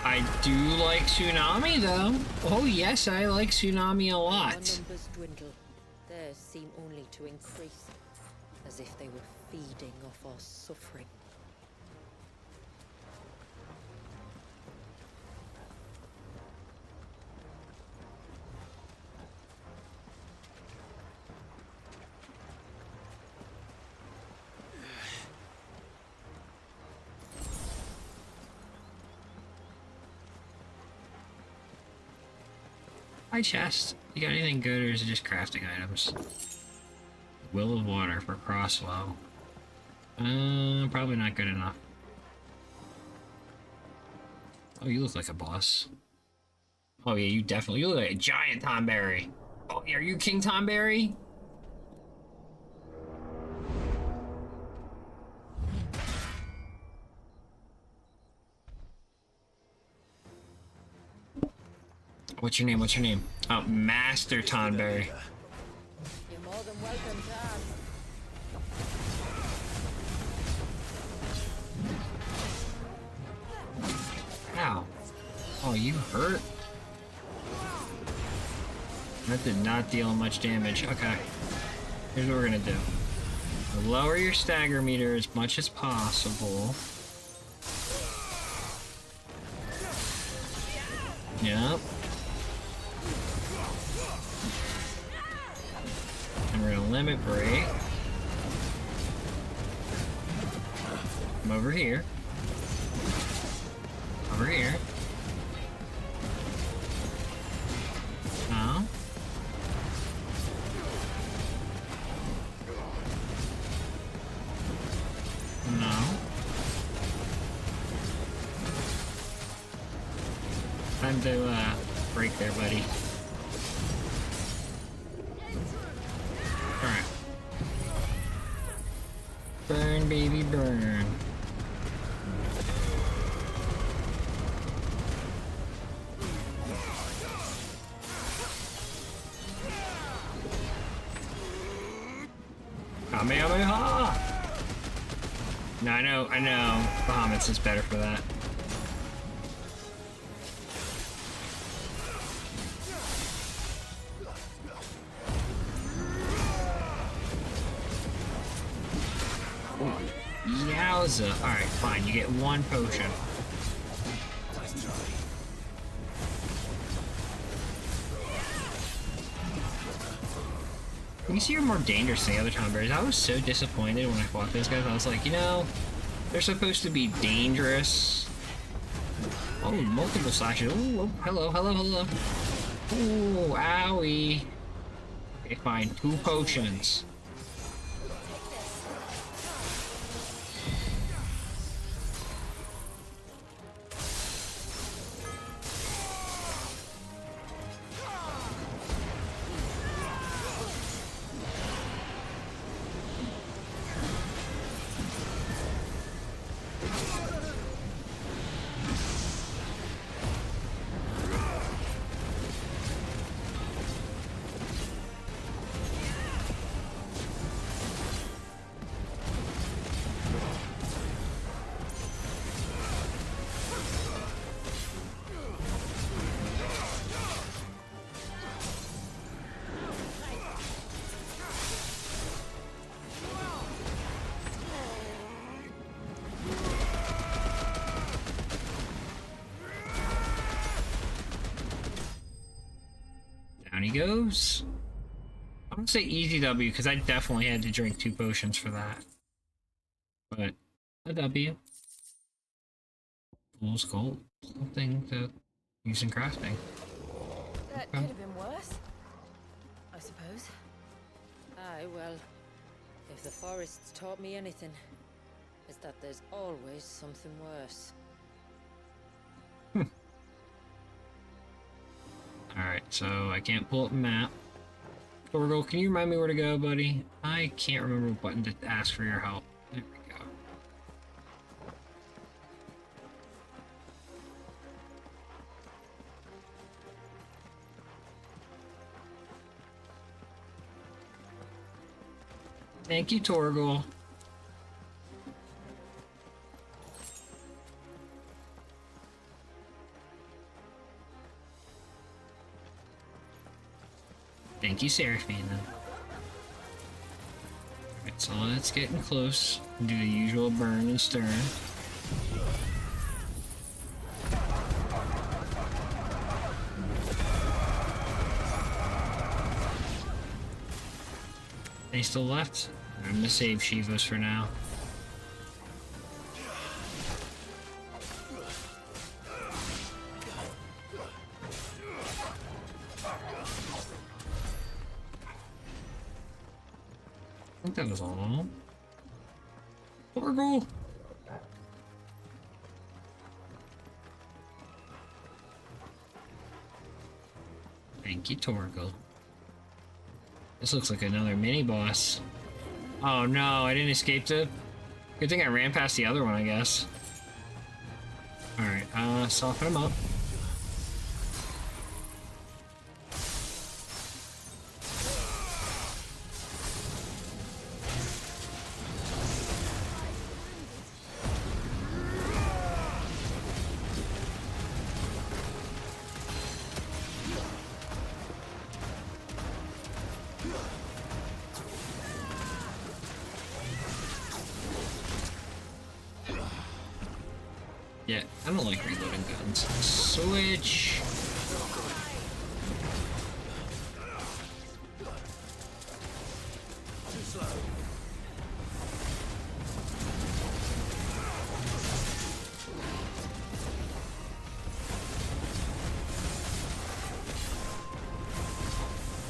I do like Tsunami, though. Oh, yes, I like Tsunami a lot. Our numbers dwindle. Theirs seem only to increase, as if they were feeding off our suffering. Hi, chest. You got anything good, or is it just crafting items? Will of water for crossbow. Probably not good enough. Oh, you look like a boss. Oh yeah, you look like a giant Tonberry. Oh yeah, are you King Tonberry? What's your name? What's your name? Oh, Master Tonberry. You're more than welcome, Tom. Ow. Oh, you hurt? That did not deal much damage. Okay. Here's what we're gonna do. Lower your stagger meter as much as possible. Yep. And we're gonna limit break. Come over here. Over here. Now. No. Time to break there, buddy. Alright. Burn, baby, burn. Kamehameha! No, I know. Bahamut's is better for that. Yowza. Alright, fine. You get one potion. You see, you're more dangerous than the other Tonberries. I was so disappointed when I fought those guys. I was like, you know, they're supposed to be dangerous. Oh, multiple slashes. Oh, hello. Ooh, owie. Okay, fine. 2 potions. Down he goes. I'm gonna say easy W because I definitely had to drink 2 potions for that. But a W. Fool's gold. Something to use in crafting. That could have been worse, I suppose. Aye, well, if the forest's taught me anything, it's that there's always something worse. Alright, so I can't pull up a map. Torgal, can you remind me where to go, buddy? I can't remember what button to ask for your help. There we go. Thank you, Torgal. Thank you, Seraphina. Alright, so let's getting close. Do the usual burn and stir. They still left? I'm gonna save Shivas for now. I think that was all. Torgal! Thank you, Torgal. This looks like another mini-boss. Oh no, I didn't escape it. Good thing I ran past the other one, I guess. Alright, soften him up. Yeah, I don't like reloading guns. Switch!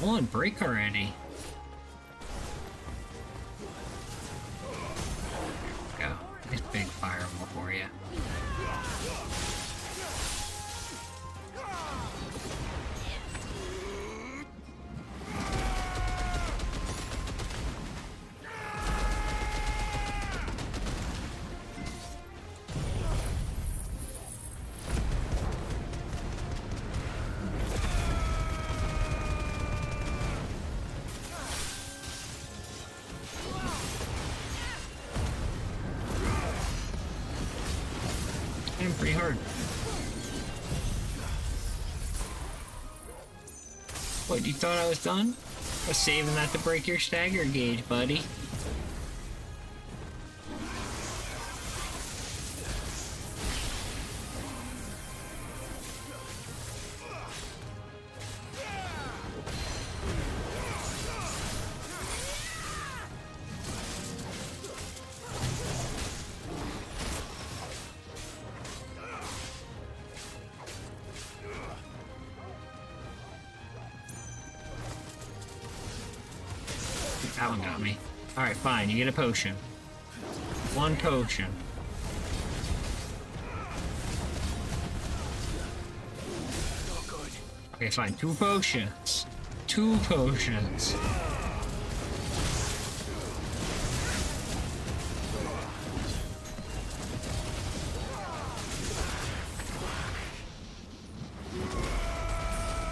Come on, break already. Go. Nice big fireball for you. Pretty hard. What, you thought I was done? I was saving that to break your stagger gauge, buddy. That one got me. Alright, fine. You get a potion. One potion. Okay, fine. Two potions. Two potions.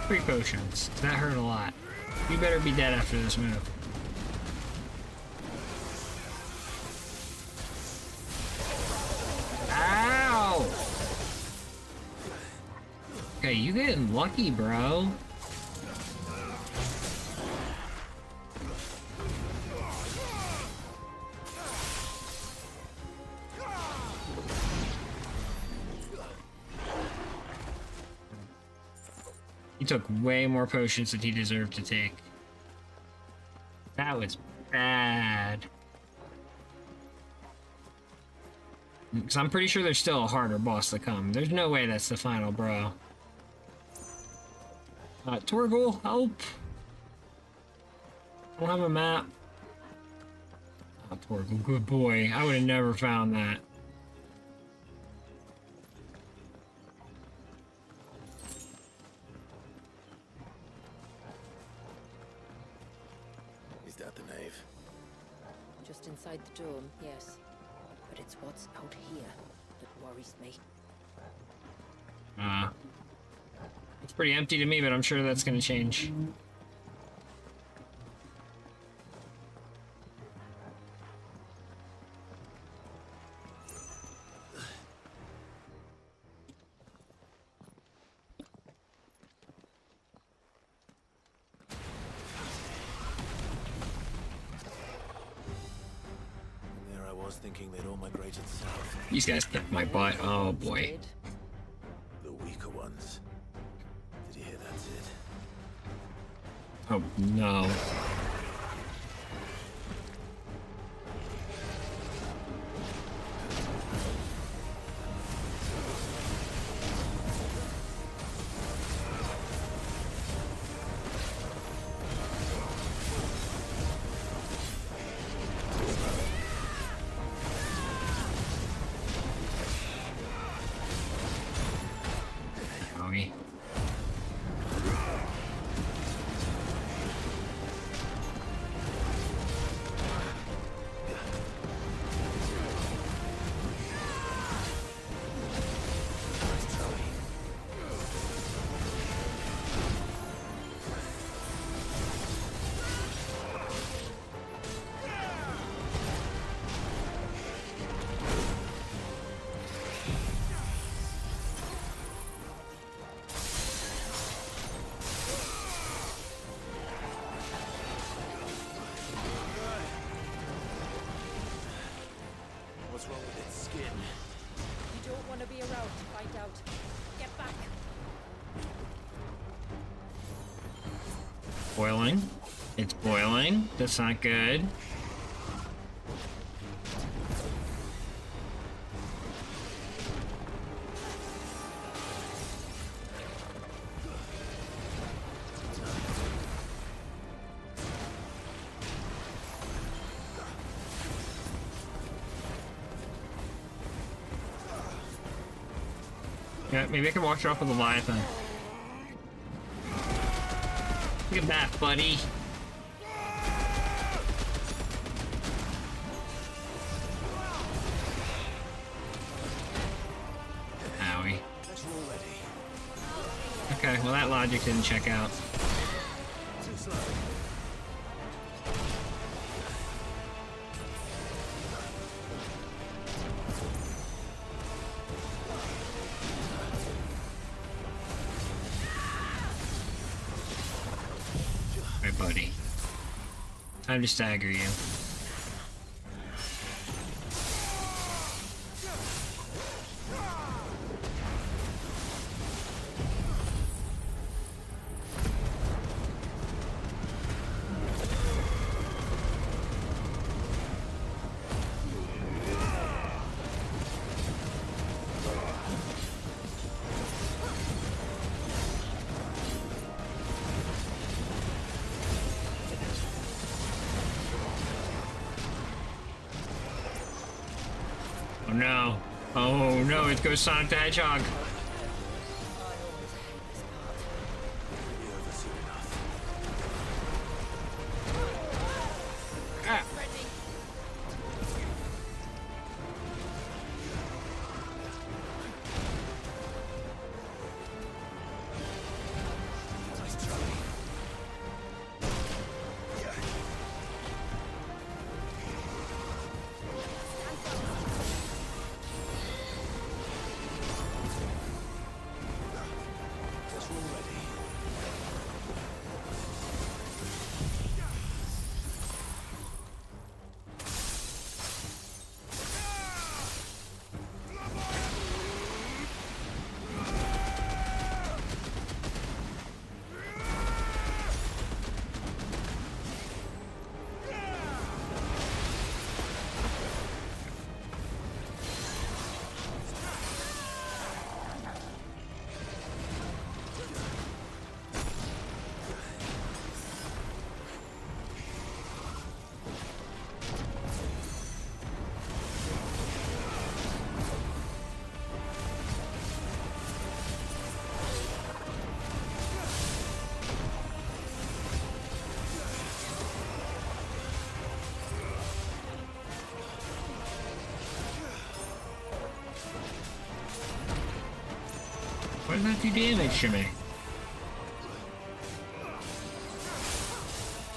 Three potions. That hurt a lot. You better be dead after this move. Ow! Okay, you getting lucky, bro. He took way more potions than he deserved to take. That was bad. Because I'm pretty sure there's still a harder boss to come. There's no way that's the final, bro. Torgal, help! I don't have a map. Oh, Torgal, good boy. I would have never found that. Is that the nave? Just inside the dome, yes. But it's what's out here that worries me. It's pretty empty to me, but I'm sure that's gonna change. There I was thinking they'd all migrated south. These guys kicked my butt. Oh boy. The weaker ones. Did you hear that, Sid? Oh no. Yowie. What's wrong with its skin? You don't want to be around to find out. Get back. Boiling. It's boiling. That's not good. Yeah, maybe I can wash her off with a Leviathan. Look at that, buddy. Owie. Okay, well that logic didn't check out. Too slow. Alright, buddy. Time to stagger you. Oh no. Oh no, it goes Sonic the Hedgehog. Ah. Why does that do damage to me?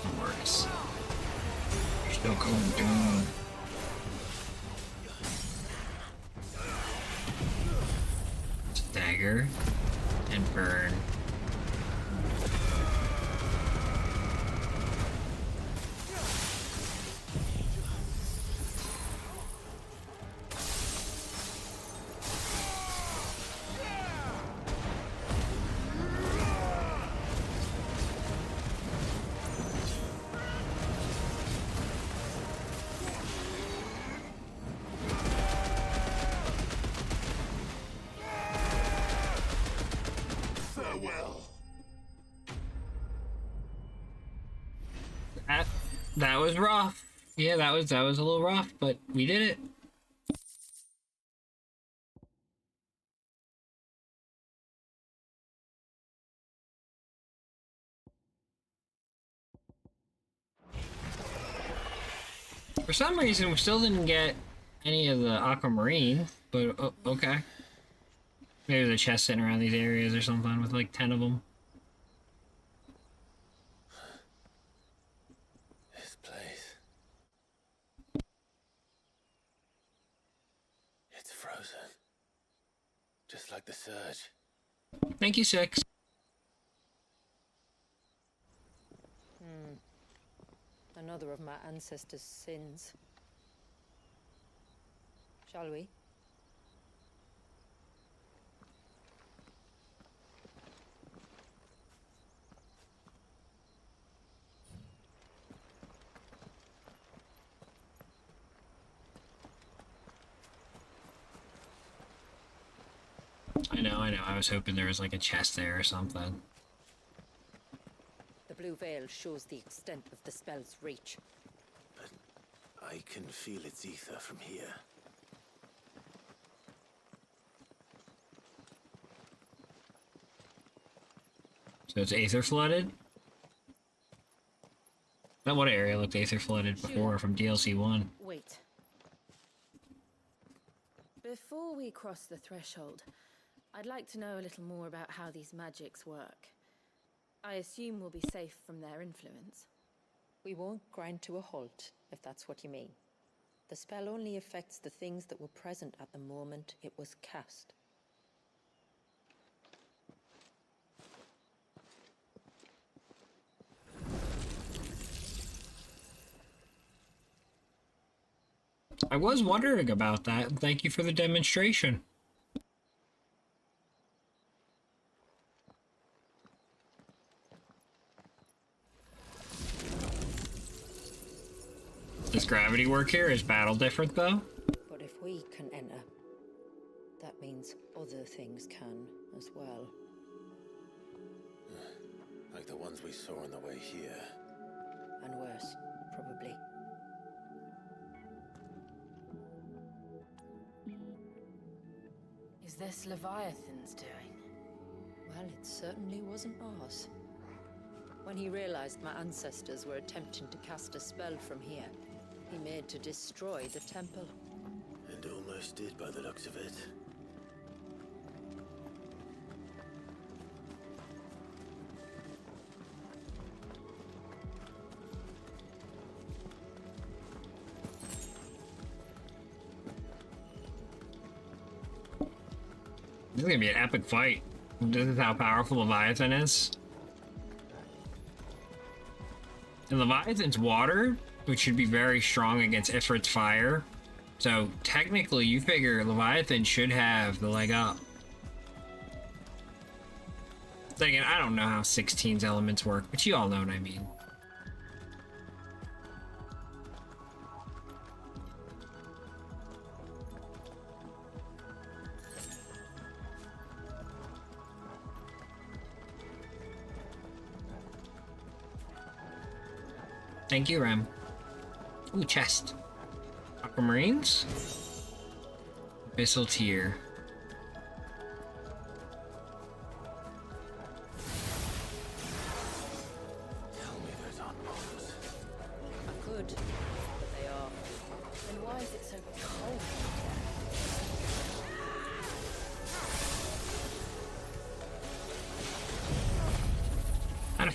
No worries. You're still going down. Dagger and burn. That was rough. Yeah, that was a little rough, but we did it. For some reason, we still didn't get any of the aquamarine, but okay. Maybe there's a chest sitting around these areas or something with like 10 of them. This place. It's frozen. Just like the surge. Thank you, Six. Another of my ancestors' sins. Shall we? I know. I was hoping there was like a chest there or something. The blue veil shows the extent of the spell's reach. But I can feel its ether from here. So it's aether flooded? That what area looked aether flooded before from DLC 1? Wait. Before we cross the threshold, I'd like to know a little more about how these magics work. I assume we'll be safe from their influence. We won't grind to a halt, if that's what you mean. The spell only affects the things that were present at the moment it was cast. I was wondering about that, and thank you for the demonstration. Does gravity work here? Is battle different, though? But if we can enter, that means other things can as well. Like the ones we saw on the way here. And worse, probably. Is this Leviathan's doing? Well, it certainly wasn't ours. When he realized my ancestors were attempting to cast a spell from here, he made to destroy the temple. And almost did by the looks of it. This is gonna be an epic fight. This is how powerful Leviathan is. And Leviathan's water, which should be very strong against Ifrit's fire. So technically, you figure Leviathan should have the leg up. Then again, I don't know how 16's elements work, but you all know what I mean. Thank you, Rem. Ooh, chest. Aquamarines? Abyssal tier. Tell me those aren't bombs. I could, but they are. Then why is it so cold?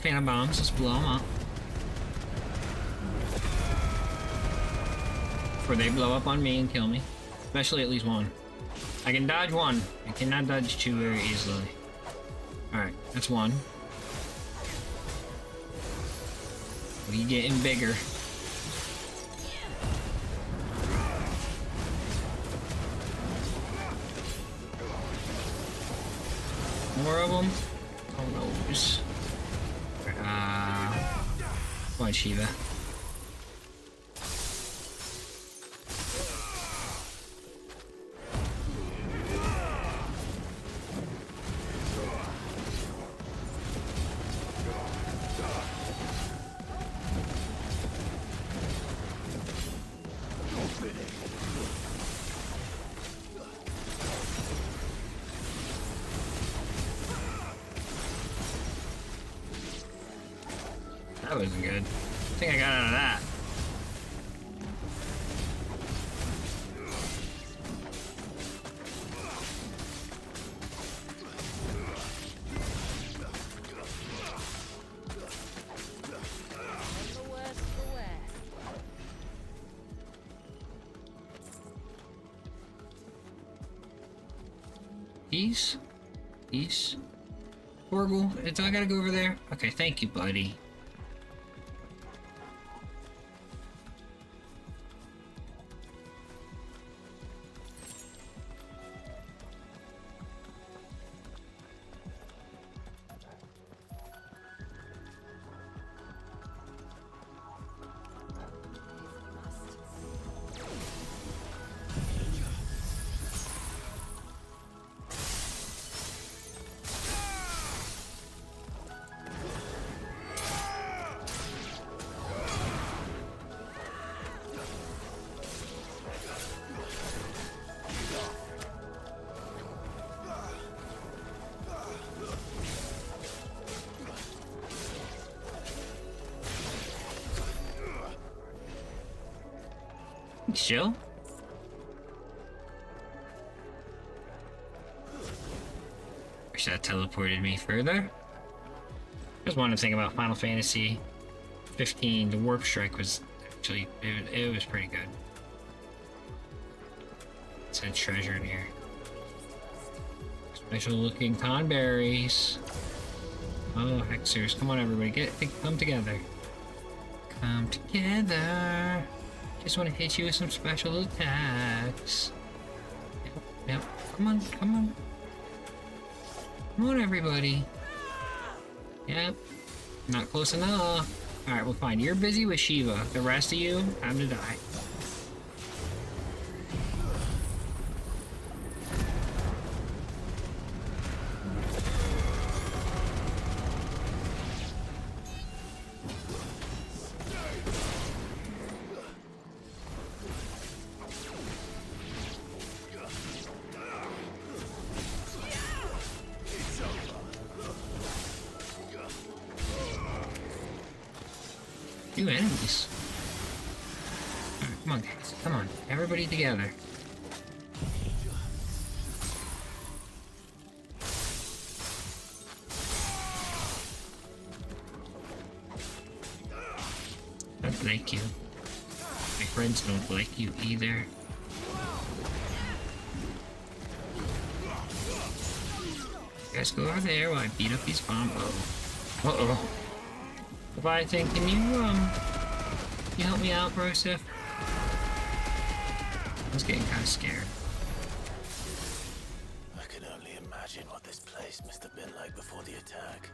phantom bombs. Let's blow them up. Before they blow up on me and kill me. Especially at least one. I can dodge one. I cannot dodge two very easily. Alright, that's one. We getting bigger. More of them? Oh no. Come on, Shiva. That wasn't good. I think I got out of that. Peace? Peace? Orgle, do I gotta go over there? Okay, thank you, buddy. Chill. Wish that teleported me further. Just wanted to think about Final Fantasy 15. The warp strike was actually it was pretty good. It's a treasure in here. Special looking conberries. Oh, hexers! Come on, everybody, come together. Come together. Just want to hit you with some special attacks. Yep. Come on, come on. Come on, everybody. Yep. Not close enough. Alright, well, fine. You're busy with Shiva. The rest of you, time to die. Two enemies. Right, come on, guys. Come on. Everybody together. I don't like you. My friends don't like you either. You guys go over there while I beat up these bombos. Uh-oh. Leviathan, can you help me out, Broseph? I was getting kind of scared. I can only imagine what this place must have been like before the attack.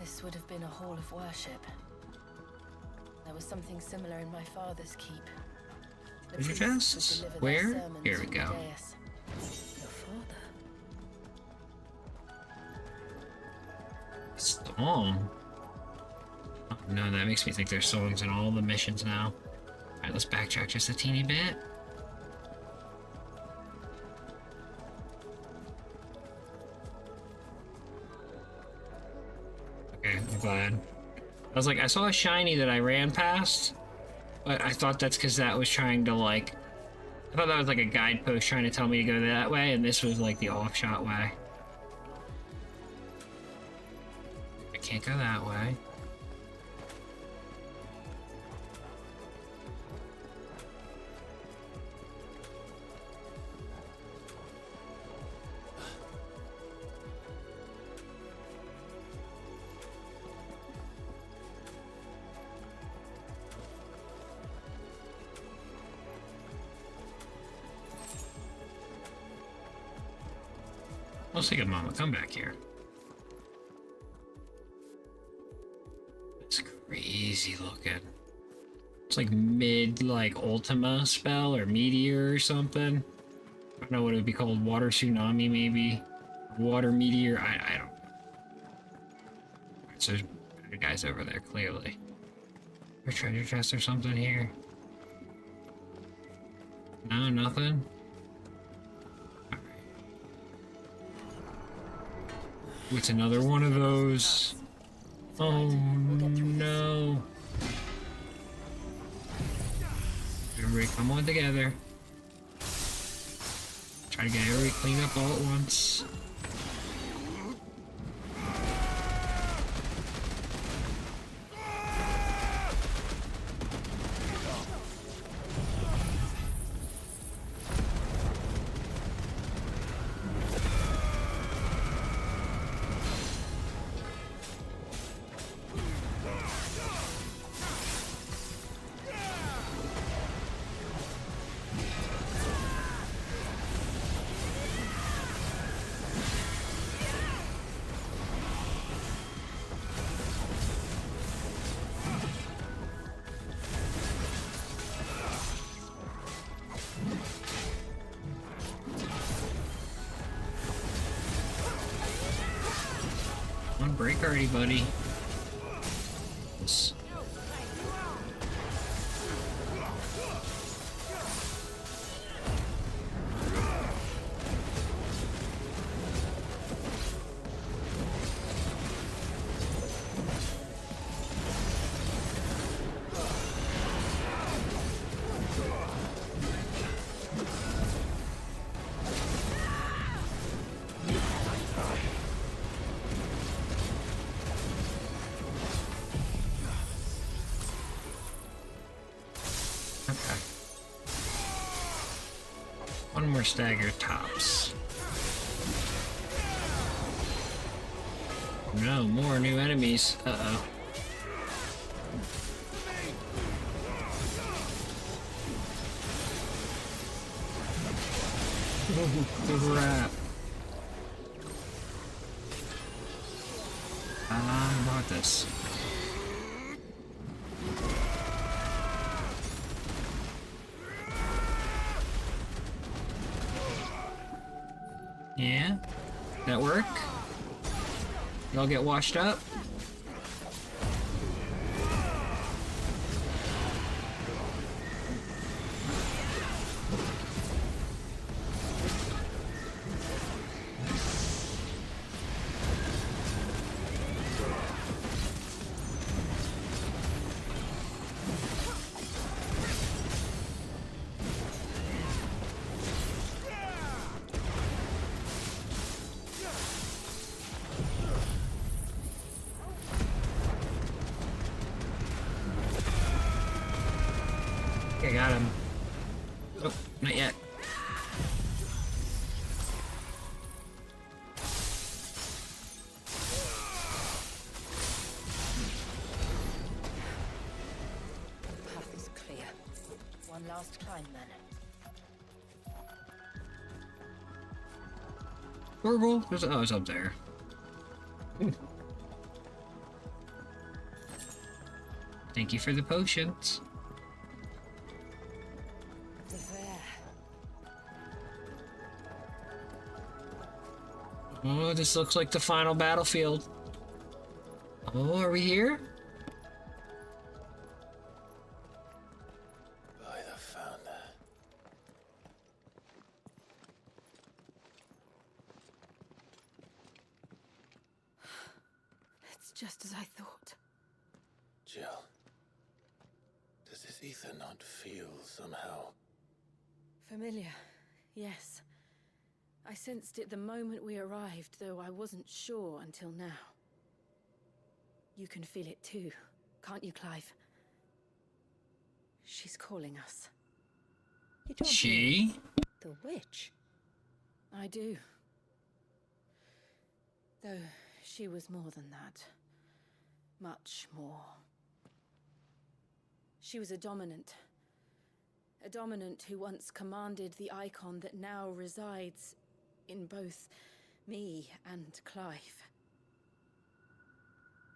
This would have been a hall of worship. There was something similar in my father's keep. There's your chest. Where? Here we go. Your father? Storm. Oh, no, that makes me think there's songs in all the missions now. Alright, let's backtrack just a teeny bit. Okay, I'm glad. I was like, I saw a shiny that I ran past, but I thought that's because that was trying to, like... I thought that was like a guidepost trying to tell me to go that way, and this was like the off-shot way. can't go that way. Let's take a mama. Come back here. It's crazy looking. It's like mid, like Ultima spell or meteor or something. I don't know what it would be called. Water tsunami, maybe. Water meteor. I don't know. So there's better guys over there, clearly. Or treasure chest or something here. No, nothing. It's another one of those. Oh no. Everybody come on together. Try to get everybody cleaned up all at once. One break already, buddy. Yes. One more stagger tops. No, more new enemies. Uh-oh. Crap. I want this. Yeah? That work? Y'all get washed up? Okay, got him. Oh, not yet. Path is clear. One last climb, then. Horrible. There's, oh, it's up there. Thank you for the potions. Oh, this looks like the final battlefield. Oh, are we here? By the founder. It's just as I thought. Jill, does this ether not feel somehow? Familiar, yes. I sensed it the moment we arrived, though I wasn't sure until now. You can feel it too, can't you, Clive? She's calling us. You don't She? mean the witch? I do. Though she was more than that. Much more. She was a dominant. A dominant who once commanded the icon that now resides in both me and Clive.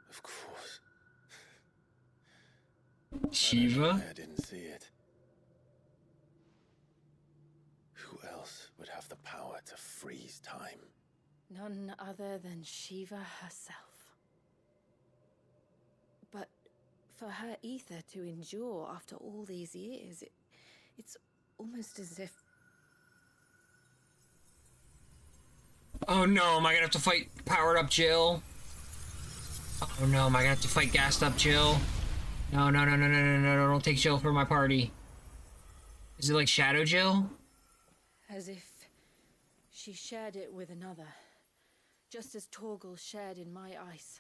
Of course. Shiva? I didn't see it. Who else would have the power to freeze time? None other than Shiva herself. But for her ether to endure after all these years, it's almost as if... Oh no, am I gonna have to fight powered up Jill? Oh no, am I gonna have to fight gassed up Jill? No, no, no, no, no, no, no, don't take Jill for my party. Is it like Shadow Jill? as if she shared it with another, just as Torgal shared in my ice.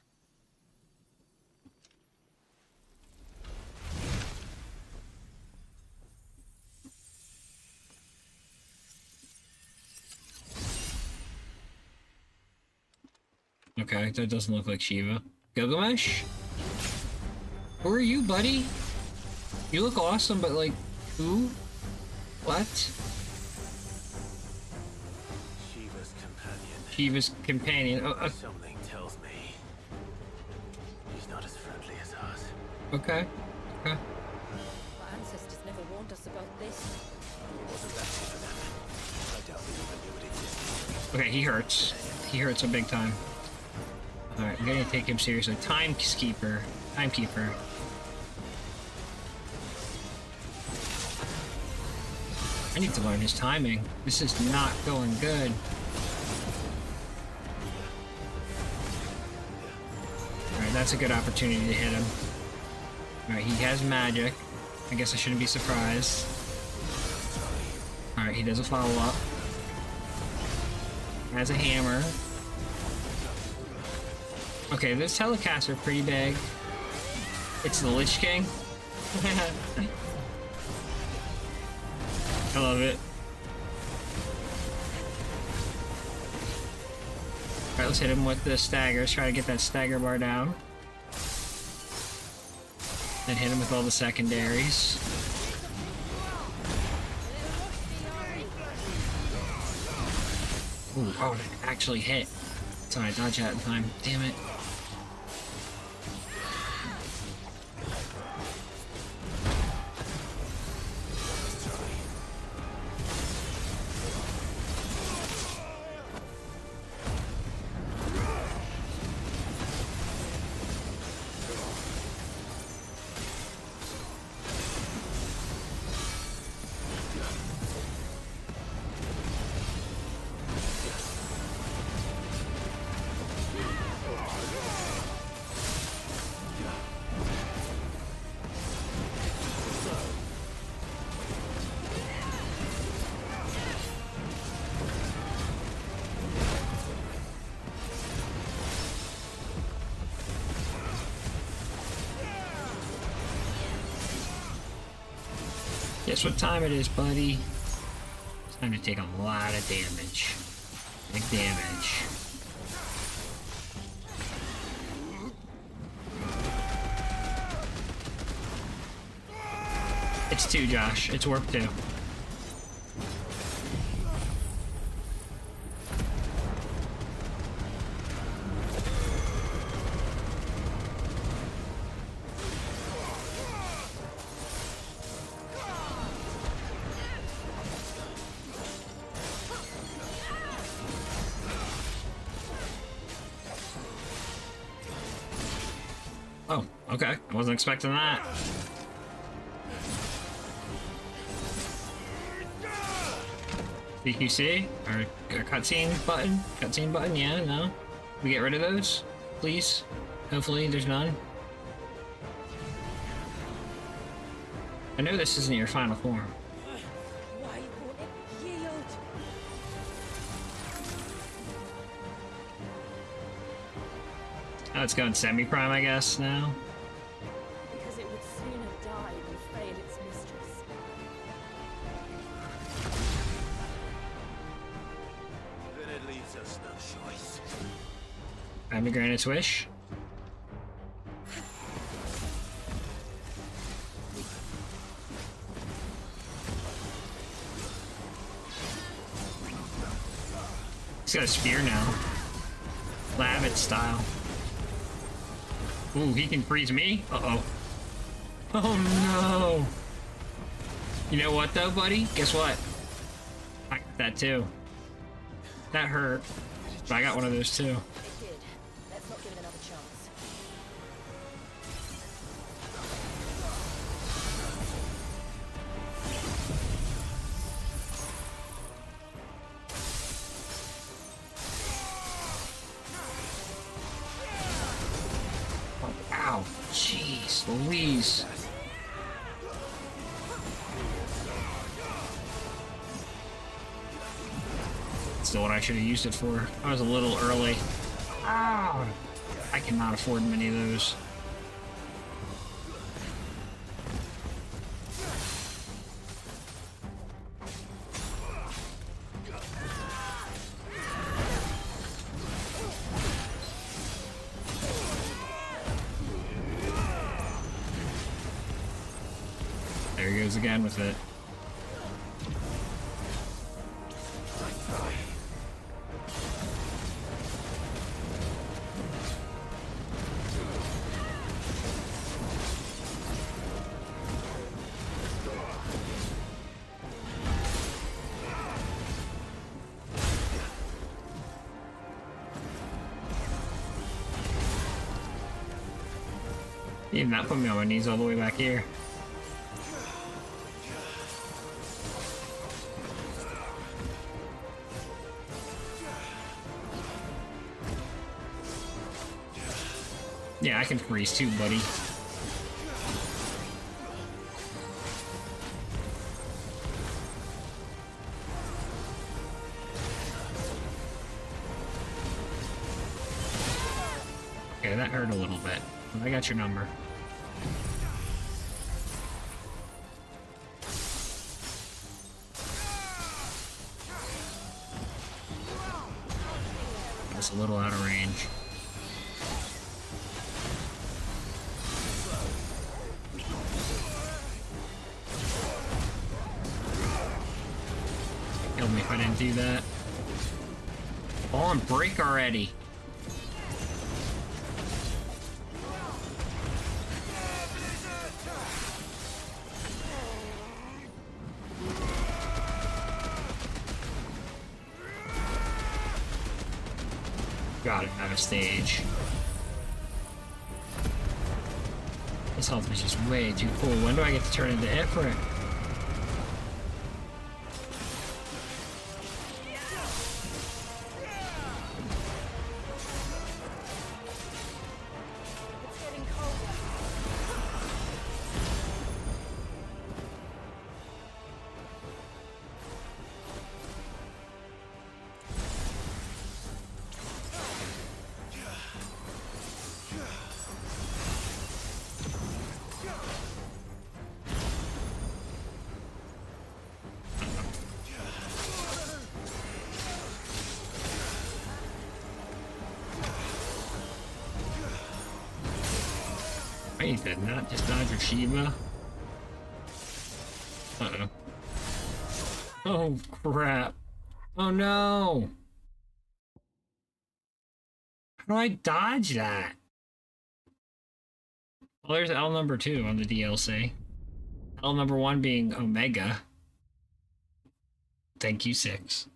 Okay, that doesn't look like Shiva. Gilgamesh? Who are you, buddy? You look awesome, but like, who? What? Shiva's companion. Shiva's companion. Something tells me he's not as friendly as us. Okay. Okay. Our ancestors never warned us about this. It wasn't that deep for them. I doubt they even knew it existed. Okay, he hurts. He hurts a big time. Alright, I'm gonna take him seriously. Timekeeper. Timekeeper. I need to learn his timing. This is not going good. Alright, that's a good opportunity to hit him. Alright, he has magic. I guess I shouldn't be surprised. Alright, he does a follow-up. Has a hammer. Okay, this telecasts are pretty big. It's the Lich King. I love it. Alright, let's hit him with the staggers. Try to get that stagger bar down. Then hit him with all the secondaries. Ooh, oh, it actually hit. Sorry, I dodged that in time. Damn it. Guess what time it is, buddy? It's time to take a lot of damage. Big damage. It's 2, Josh. It's warp 2. Oh, okay. I wasn't expecting that. CQC? Or cutscene button? Cutscene button? Yeah, no. We get rid of those? Please? Hopefully there's none. I know this isn't your final form. Why won't it yield? Oh, it's going semi-prime, I guess, now. Because it would sooner die than fail its mistress. Then it leaves us no choice. Time to grant its wish. He's got a spear now. Labbit style. Ooh, he can freeze me? Uh-oh. Oh no! You know what though, buddy? Guess what? I got that too. That hurt. But I got one of those too. It did. Let's not give it another chance. Ow. Jeez Louise. Still what I should have used it for. I was a little early. Ah, I cannot afford many of those. There he goes again with it. He did not put me on my knees all the way back here. Yeah, I can freeze too, buddy. Okay, that hurt a little bit. I got your number. Just a little out of range. Kill me if I didn't do that. Fall on break already. Got it, out of stage. This health is just way too cool. When do I get to turn into Ifrit? Wait, did not just dodge your Shiva? Uh-oh. Oh, crap. Oh, no! How do I dodge that? Well, there's L number 2 on the DLC. L number 1 being Omega. Thank you, 6.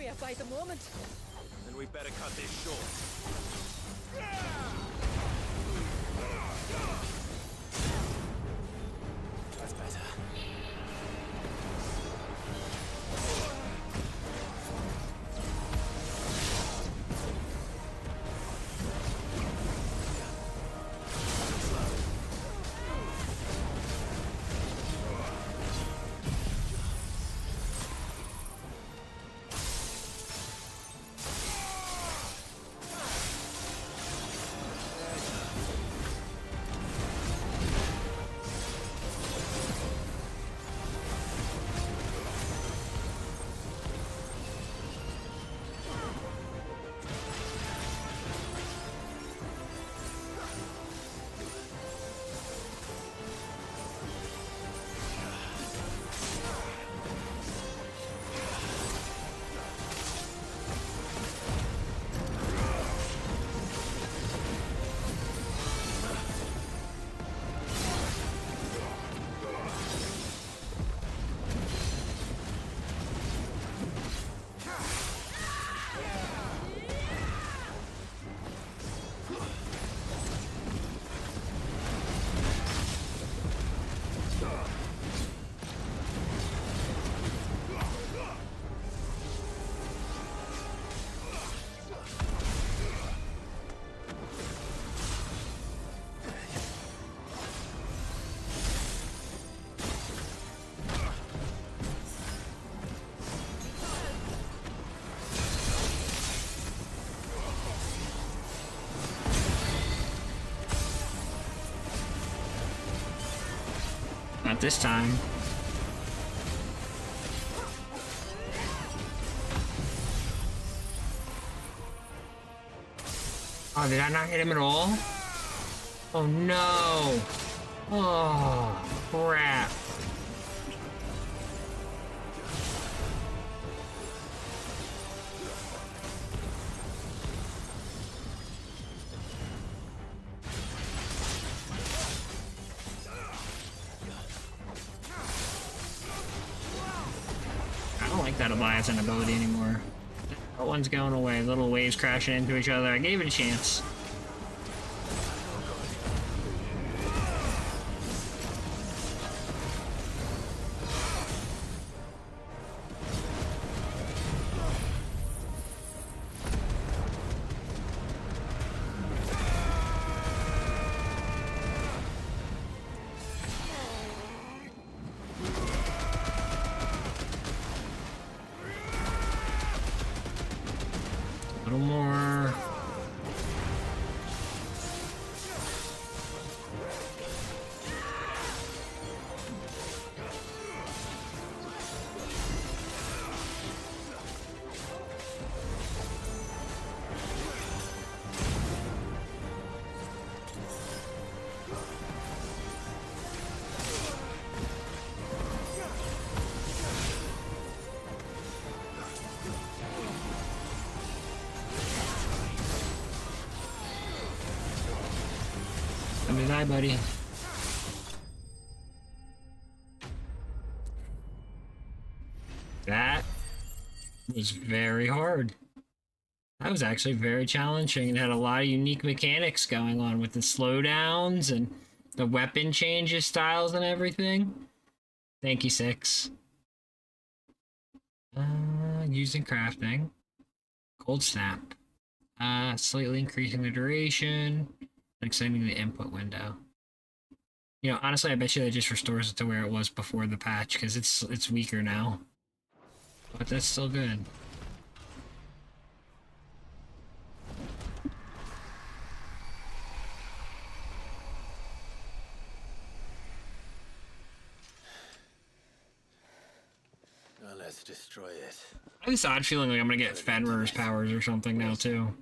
here by the moment. Then we better cut this short. That's better. Not this time. Oh, did I not hit him at all? Oh no! Oh, crap. I don't like that Leviathan ability anymore. That one's going away. Little waves crashing into each other. I gave it a chance. A little more. Come to die, buddy. That was very hard. That was actually very challenging and had a lot of unique mechanics going on with the slowdowns and the weapon changes, styles, and everything. Thank you, Six. Using crafting. Cold snap. Slightly increasing the duration. Extending the input window. You know, honestly, I bet you that just restores it to where it was before the patch, because it's weaker now. But that's still good. Now let's destroy it. I have this odd feeling like I'm gonna get Fenrir's powers or something now, too.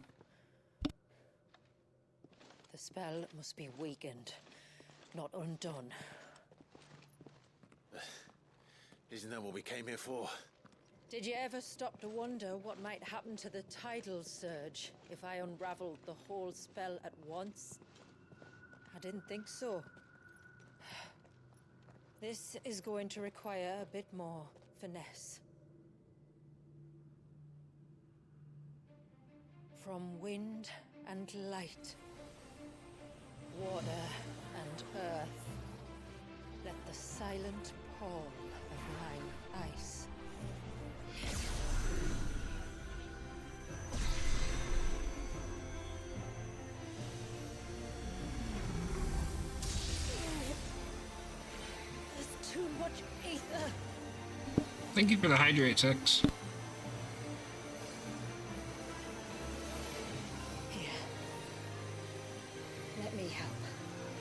The spell must be weakened, not undone. Isn't that what we came here for? Did you ever stop to wonder what might happen to the tidal surge if I unraveled the whole spell at once? I didn't think so. This is going to require a bit more finesse. From wind and light, water and earth, let the silent pall of mine ice. There's too much ether. Thank you for the hydrate, Six. Here. Let me help.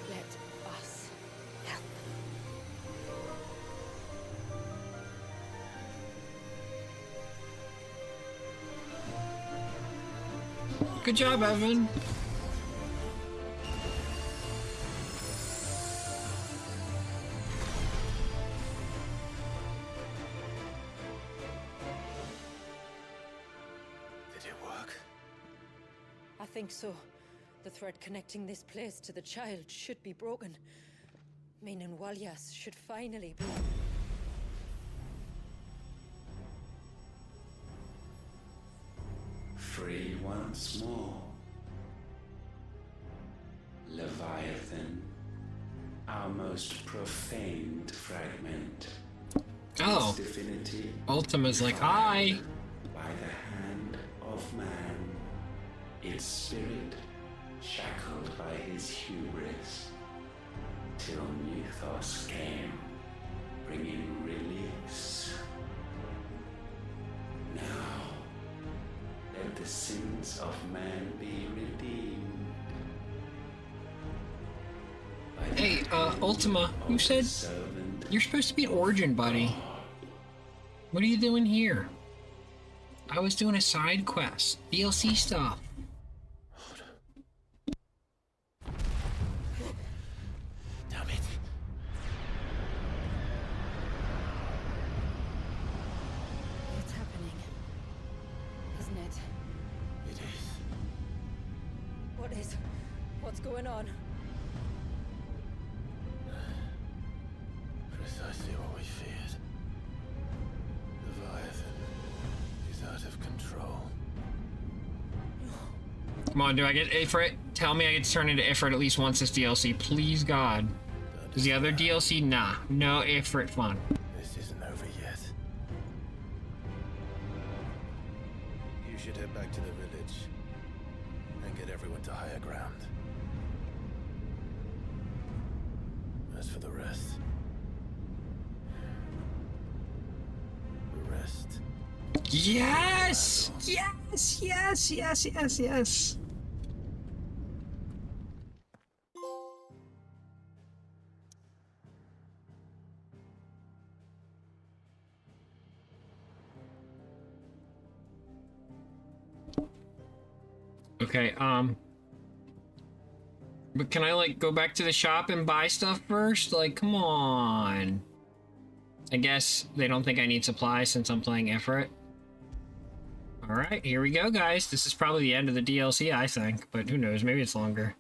Let us help. Good job, Evan. Did it work? I think so. The thread connecting this place to the child should be broken. Meaning Walyas should finally be... Free once more. Leviathan, our most profaned fragment. Oh. Its divinity Ultima's like, hi. by the hand of man, its spirit shackled by his hubris, till Mythos came, bringing release. Now, let the sins of man be redeemed. Hey, Ultima, you said you're supposed to be an origin buddy. What are you doing here? I was doing a side quest, DLC stuff. Damn it. It's happening. Isn't it? It is. What is? What's going on? Precisely what we feared. Leviathan is out of control. Come on, do I get Ifrit? Tell me I get to turn into Ifrit at least once this DLC, please God. Is the other DLC? Nah, no Ifrit fun. This isn't over yet. You should head back to the village and get everyone to higher ground. As for the rest... the rest... Yes! Yes, yes, yes, yes, yes. Okay, but can I, like, go back to the shop and buy stuff first? Like, come on. I guess they don't think I need supplies since I'm playing Ifrit. Alright, here we go, guys. This is probably the end of the DLC, I think, but who knows, maybe it's longer.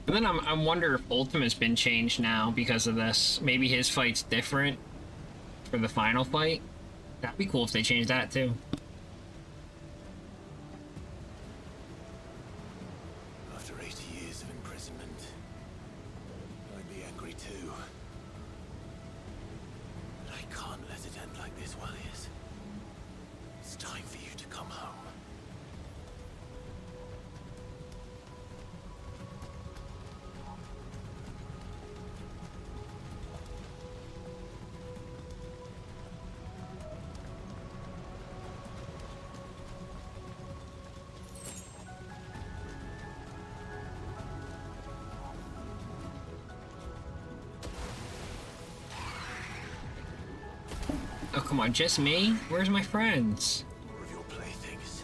And then I wonder if Ultima's been changed now because of this. Maybe his fight's different for the final fight. That'd be cool if they changed that too. After 80 years of imprisonment, I'd be angry too. But I can't let it end like this, Walyas. It's time for you to come home. Oh, come on, just me? Where's my friends? More of your playthings.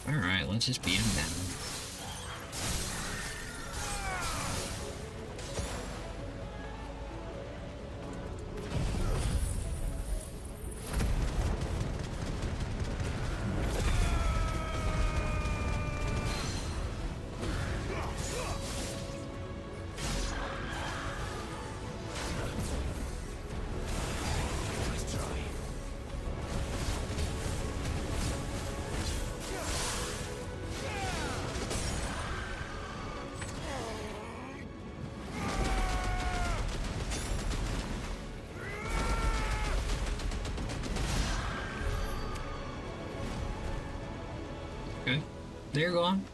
Alright, let's just beat him down. they're gone.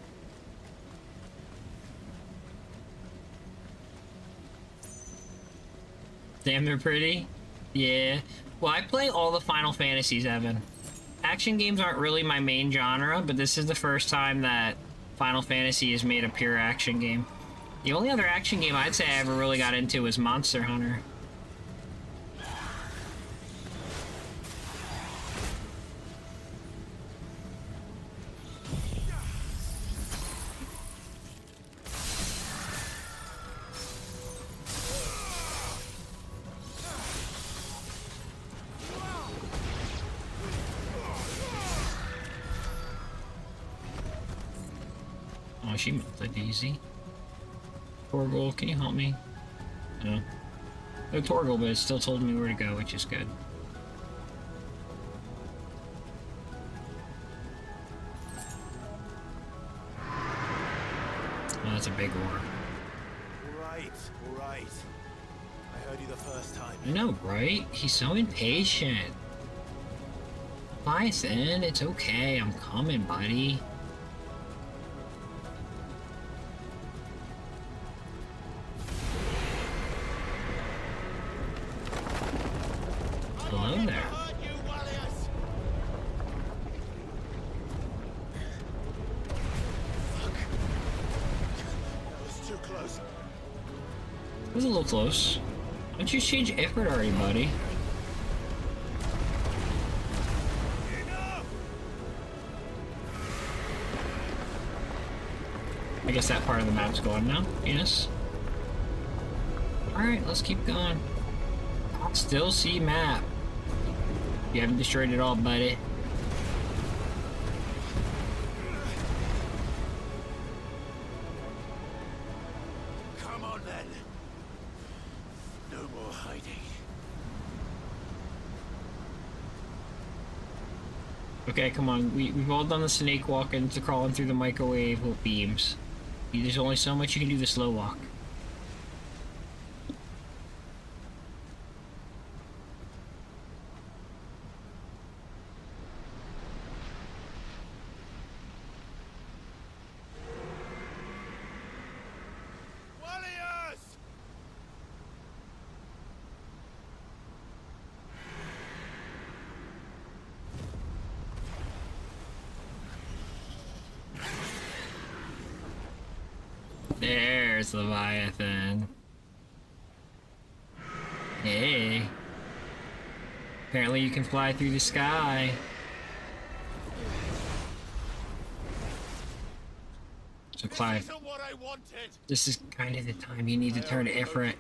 Damn, they're pretty. Yeah. Well, I play all the Final Fantasies, Evan. Action games aren't really my main genre, but this is the first time that Final Fantasy has made a pure action game. The only other action game I'd say I ever really got into was Monster Hunter. Oh, she melted easy. Torgal, can you help me? No. No Torgal, but it still told me where to go, which is good. Oh, that's a big war. All right. I heard you the first time. I know, right? He's so impatient. Bison, it's okay. I'm coming, buddy. Hello there. Too close. That was a little close. Why don't you change effort already, buddy? I guess that part of the map's gone now. Yes. Alright, let's keep going. Still see map. You haven't destroyed it all, buddy. Come on then. No more hiding. Okay, come on. We've all done the snake walk and the crawling through the microwave beams. There's only so much you can do the slow walk. There's Leviathan. Hey. Apparently you can fly through the sky. So Clive, this is kind of the time you need to turn to Ifrit.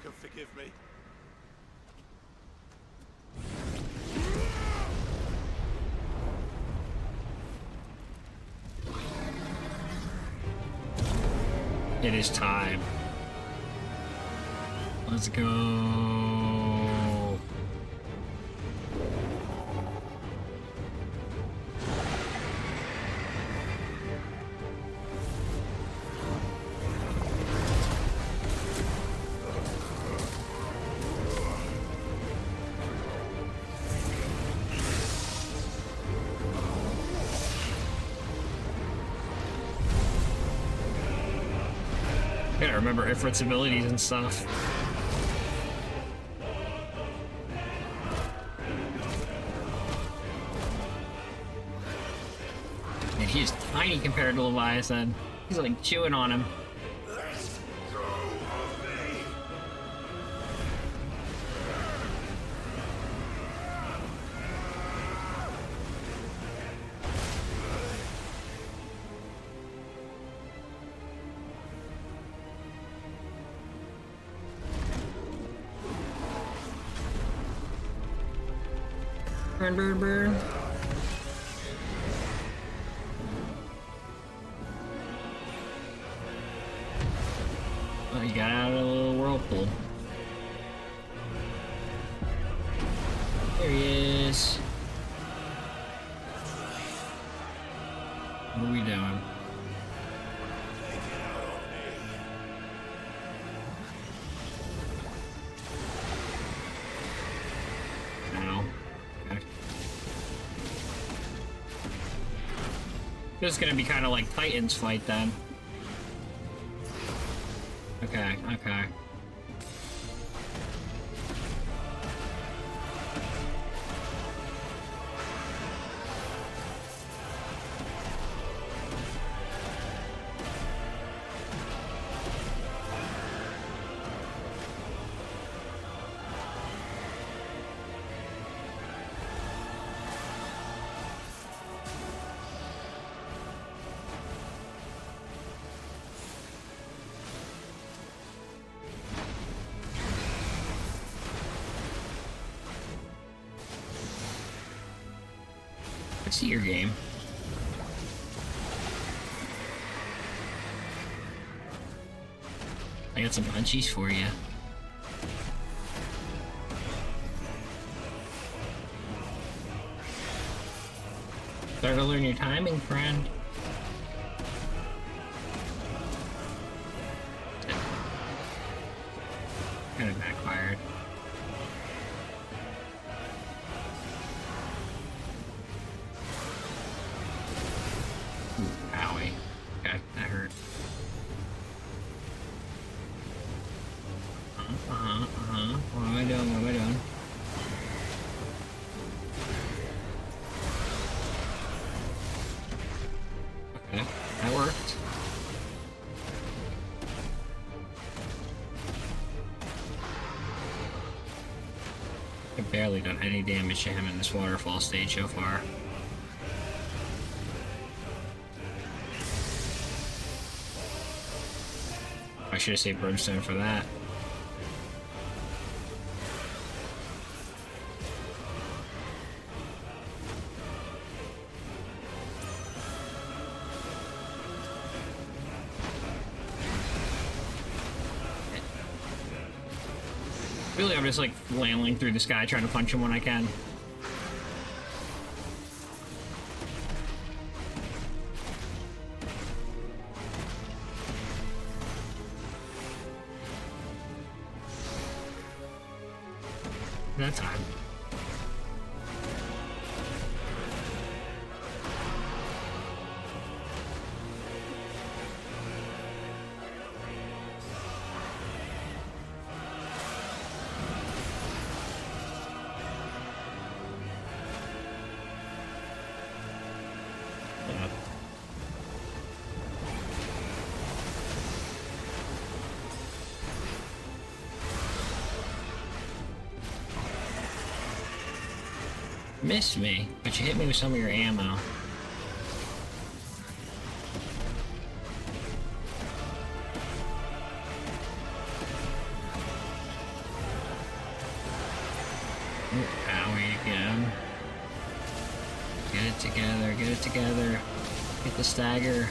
It is time. Let's go. Gotta remember Ifrit's abilities and stuff. And he's tiny compared to Leviathan. He's like chewing on him. Burn, burn, burn. Oh, you got out of the little whirlpool. There he is. What are we doing? This is gonna be kind of like Titan's fight then. Okay, okay. See your game. I got some munchies for you. Start to learn your timing, friend. Kind of backfired. Owie. Okay, that hurt. What am I doing? What am I doing? Okay, that worked. I've barely done any damage to him in this waterfall stage so far. I should have saved Brimstone for that. Really, I'm just like flailing through the sky trying to punch him when I can. That time. Missed me, but you hit me with some of your ammo. Owie again. Get it together, get it together. Get the stagger.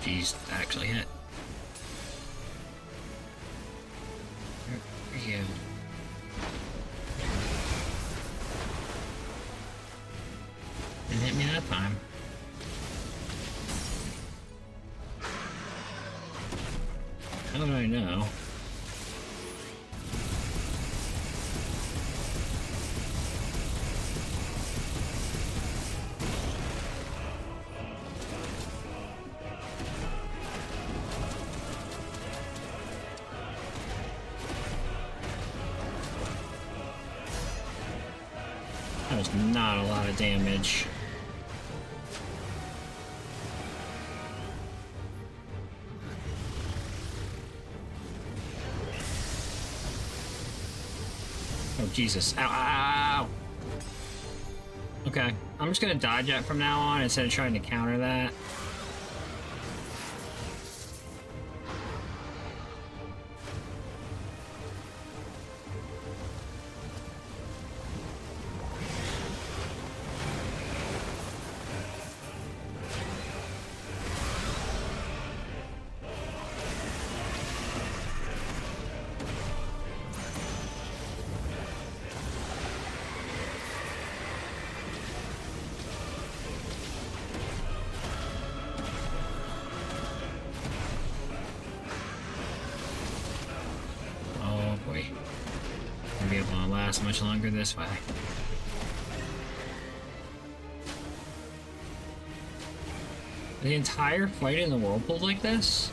Jeez, that actually hit. There you go. Didn't hit me that time. How did I know? That was not a lot of damage. Oh, Jesus. Ow, ow, ow, ow. Okay, I'm just gonna dodge that from now on instead of trying to counter that. last much longer this way. The entire fight in the whirlpool like this?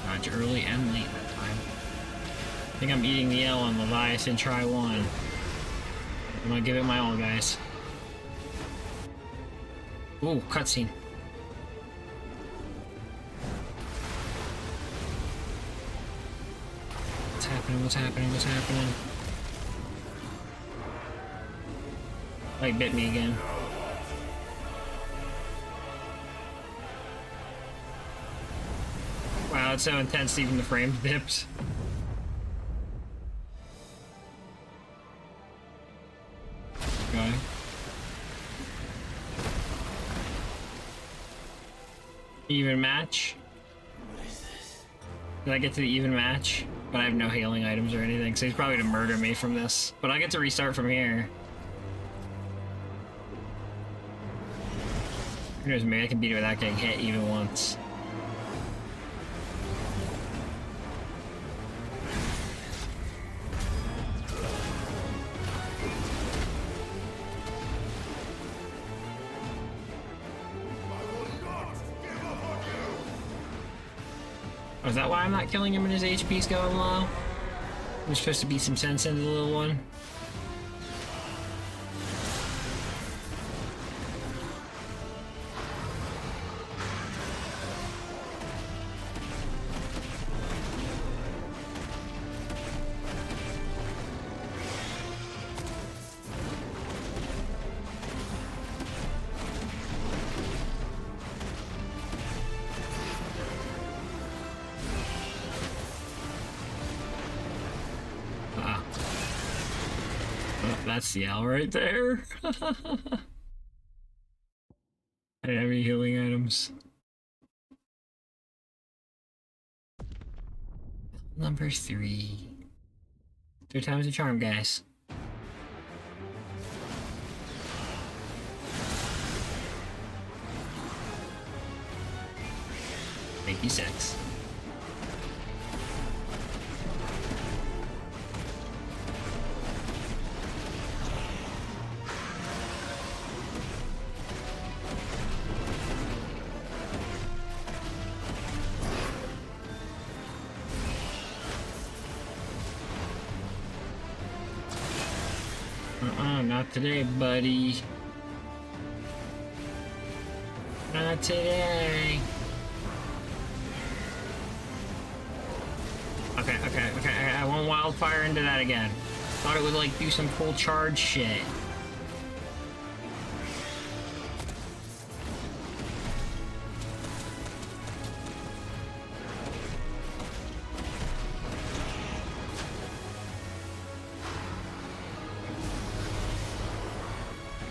Dodge early and late that time. I think I'm eating the L on Leviathan try 1. I'm gonna give it my all, guys. Ooh, cutscene. What's happening? What's happening? What's happening? Oh, he bit me again. Wow, it's so intense, even the frames dipped. Okay. Even match? Did I get to the even match? But I have no healing items or anything, so he's probably gonna murder me from this. But I get to restart from here. Who knows, maybe I can beat it without getting hit even once. Oh, is that why I'm not killing him and his HP's going low? There's supposed to be some sense in the little one. That's the L right there. I didn't have any healing items. Number 3. 3 times the charm, guys. Thank you, 6. Not today, buddy. Not today. Okay. I won't wildfire into that again. Thought it would, like, do some cool charge shit.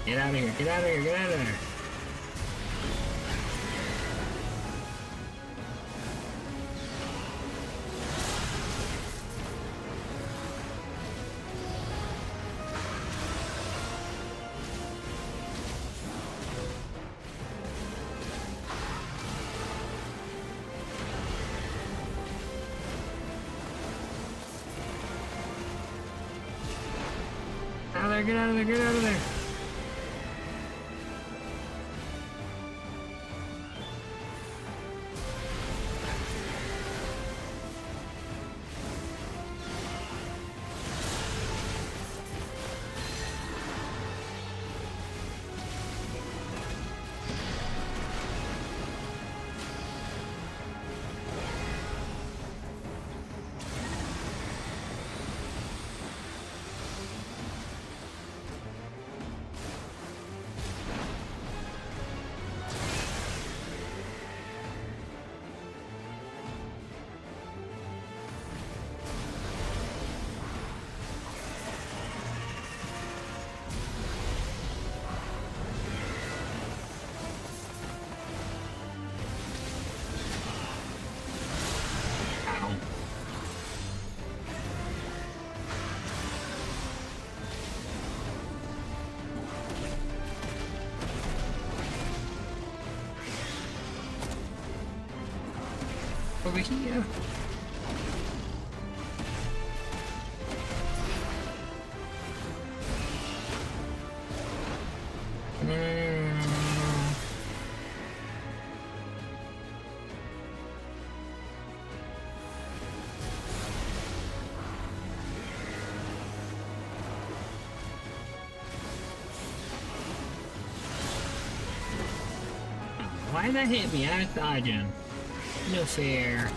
Get out of here, get out of here, get out of there. Get out of there, get out of there. Over here. Why did that hit me? I was dodging. No fair.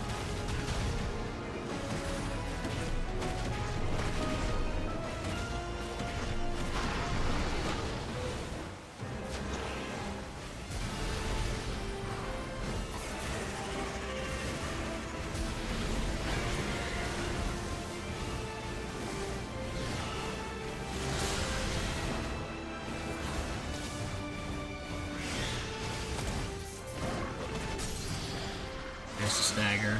There's a stagger.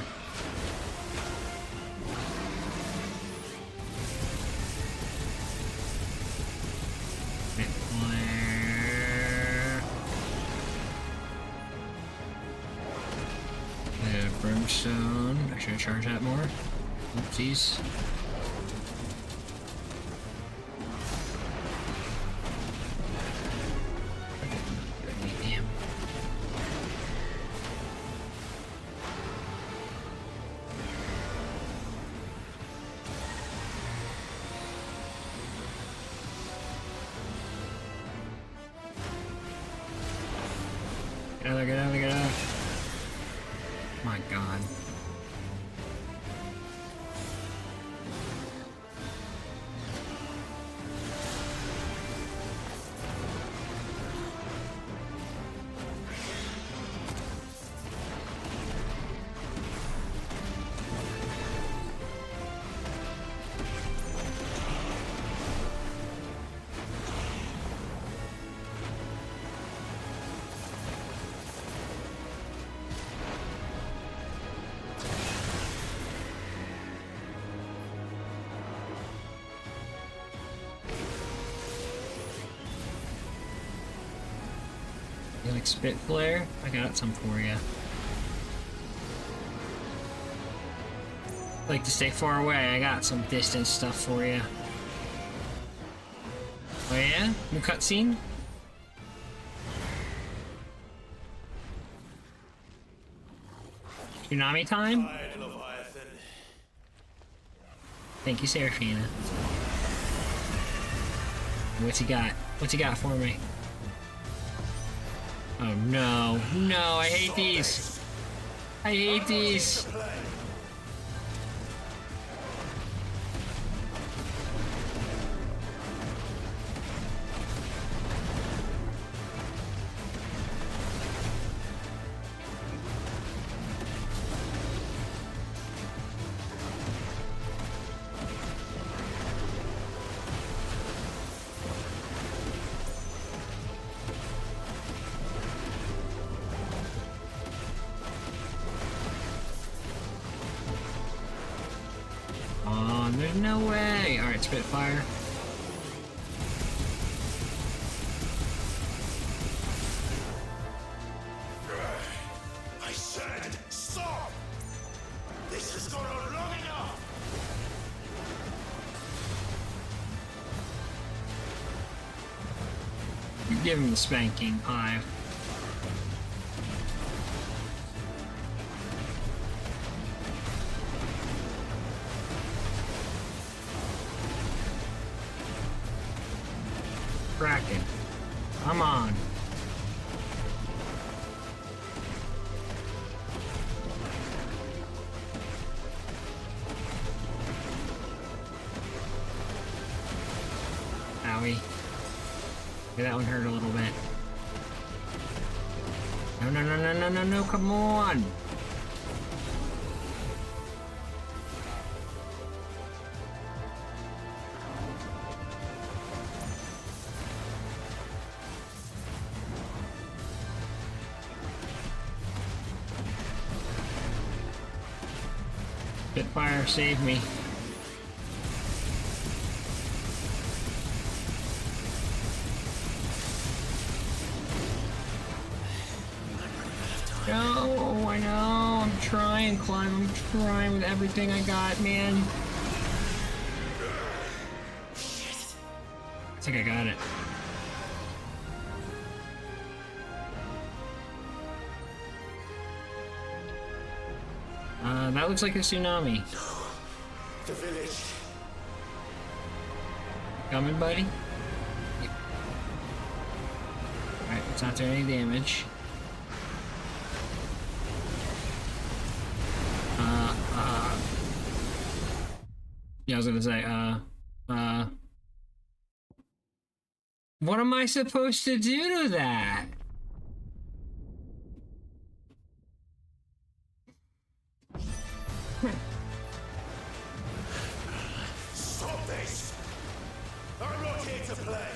Brimstone. I should have charged that more. Oopsies. Damn. Get out of there, get out of there, get out of there. My God. You like spit flare? I got some for you. Like to stay far away, I got some distance stuff for you. Oh yeah? New cutscene? Tsunami time? Thank you, Seraphina. What's he got? What's he got for me? Oh no, no, I hate these. I hate these. There's no way! Alright, Spitfire. I said, stop! This has gone on long enough! You give him the spanking, Hive. Kraken. Come on. Owie. Okay, that one hurt a little bit. No, no, no, no, no, no, no, come on! Spitfire, save me. No, I know, I'm trying, Clive. I'm trying with everything I got, man. I think I got it. That looks like a tsunami. The village. Coming, buddy? Yep. Alright, it's not doing any damage. Yeah, I was gonna say, what am I supposed to do to that? Stop this! I'm not here to play!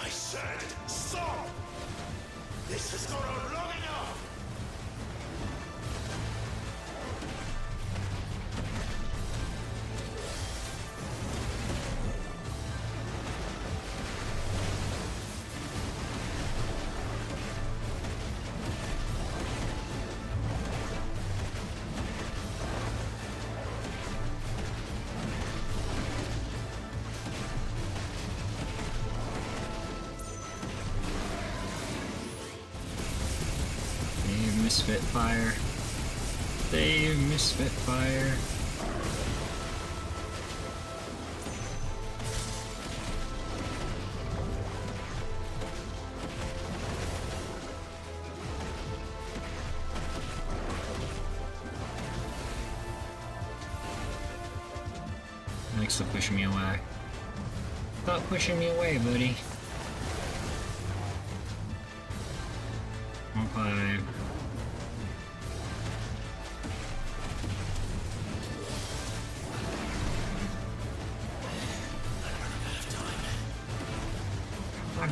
I said, stop! This has gone on long enough! Save Misfit Fire. Save Misfit Fire. Thanks for pushing me away. Stop pushing me away, buddy. 1-5.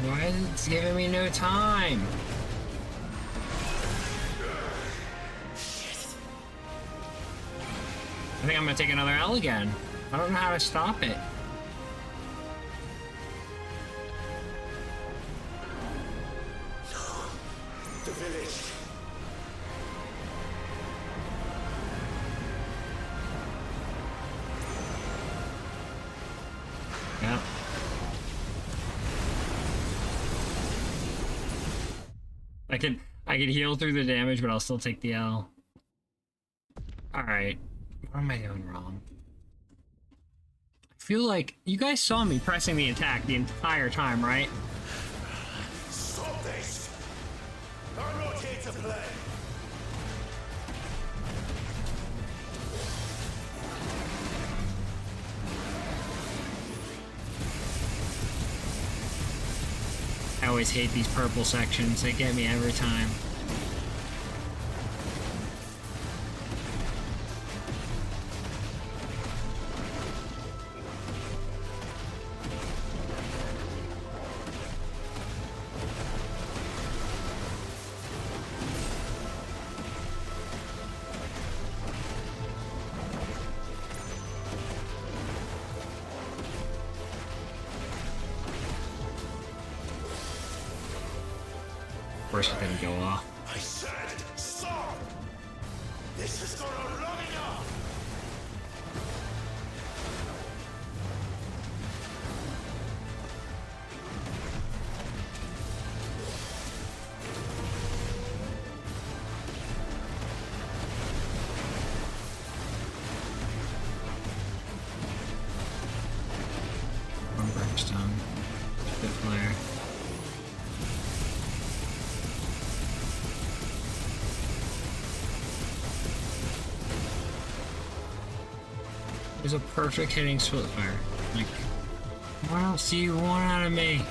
Why is it giving me no time? I think I'm gonna take another L again. I don't know how to stop it. The village. Yeah. I can heal through the damage, but I'll still take the L. Alright. What am I doing wrong? I feel like you guys saw me pressing the attack the entire time, right? Stop this! I'm not here to play! I always hate these purple sections. They get me every time. Of course it didn't go off. I said, stop! This has gone on long enough! One brimstone. Spit flare. It was a perfect hitting split fire. Like, what else do you want out of me?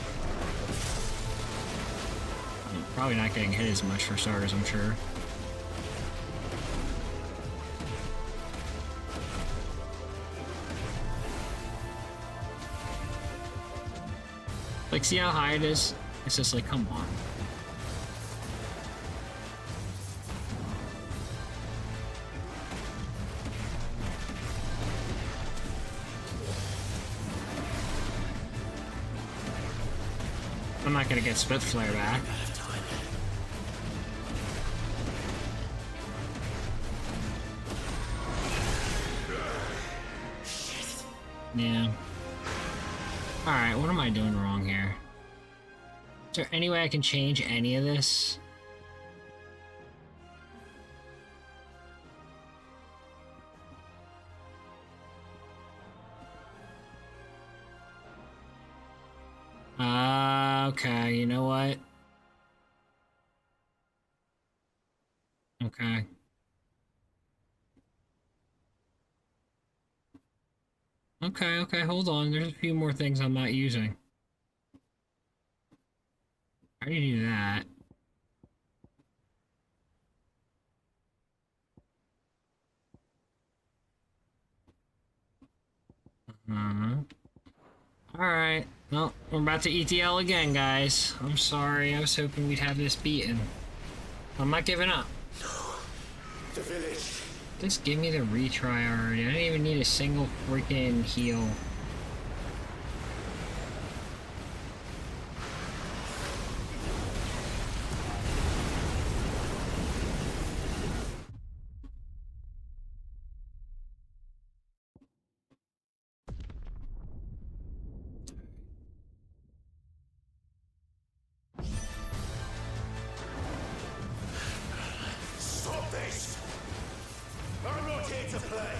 I'm probably not getting hit as much for starters, I'm sure. Like, see how high it is? It's just like, come on. I'm not gonna get Spit Flare back. Yeah. Alright, what am I doing wrong here? Is there any way I can change any of this? Okay, you know what? Okay. Okay, hold on. There's a few more things I'm not using. How do you do that? Alright. Well, we're about to ETL again, guys. I'm sorry. I was hoping we'd have this beaten. I'm not giving up. The village. Just give me the retry already. I don't even need a single freaking heal. Stop this! I'm not here to play!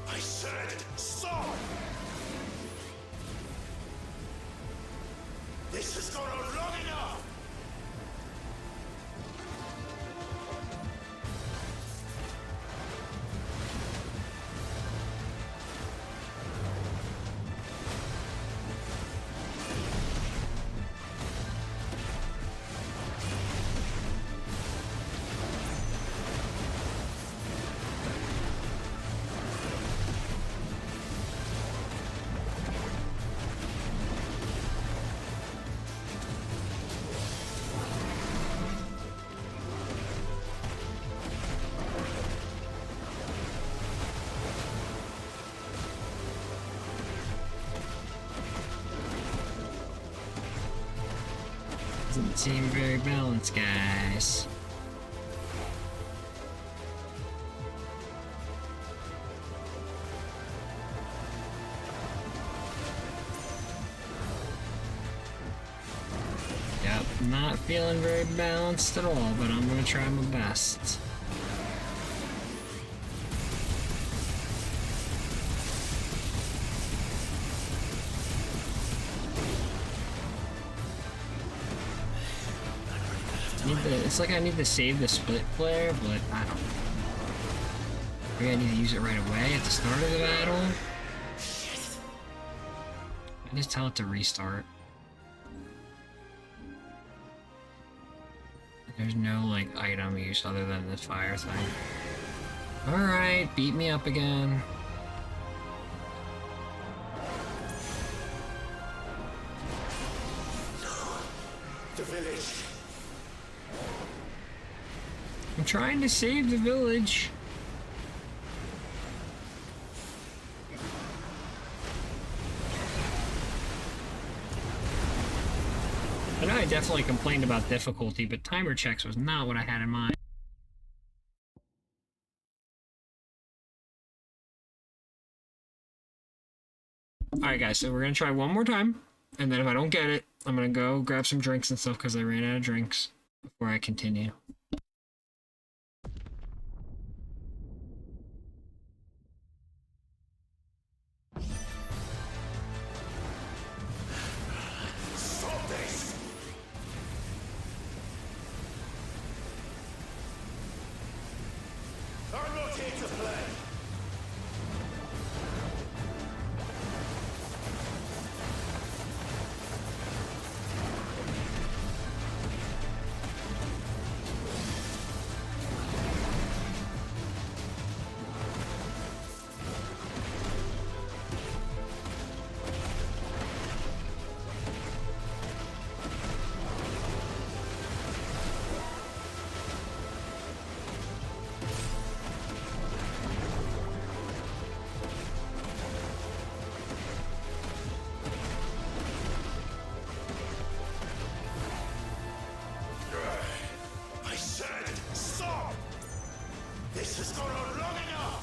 I said stop! This has gone on long enough! Doesn't seem very balanced, guys. Yep, not feeling very balanced at all, but I'm gonna try my best. It's like I need to save the split flare, but I don't know. Maybe I need to use it right away at the start of the battle? I just tell it to restart. There's no, like, item use other than this fire thing. Alright, beat me up again. The village. I'm trying to save the village. I know I definitely complained about difficulty, but timer checks was not what I had in mind. Alright guys, so we're gonna try one more time, and then if I don't get it, I'm gonna go grab some drinks and stuff because I ran out of drinks before I continue. Stop this! I'm not here to play! I said, stop! This has gone on long enough!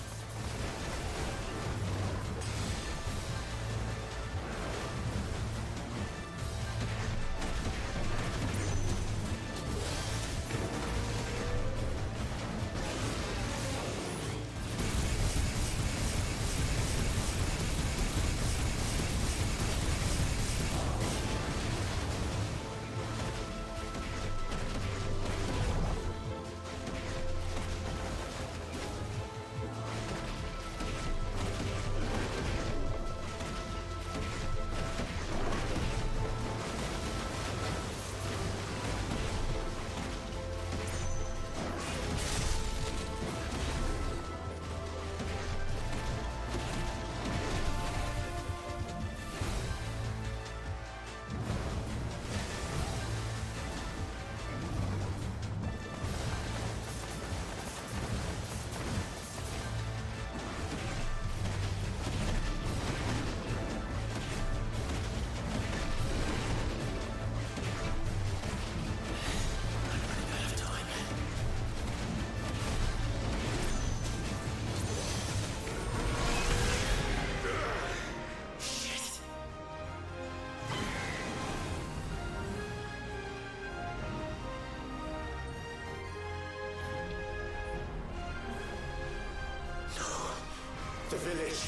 The village.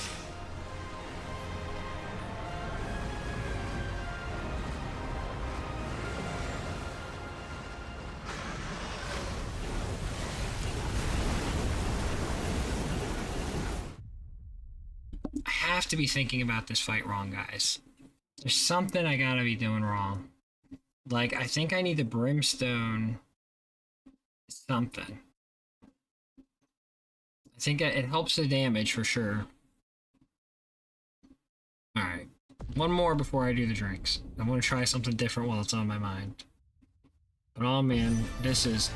I have to be thinking about this fight wrong, guys. There's something I gotta be doing wrong. Like, I think I need the brimstone something. I think it helps the damage for sure. Alright. One more before I do the drinks. I want to try something different while it's on my mind. But oh man, this is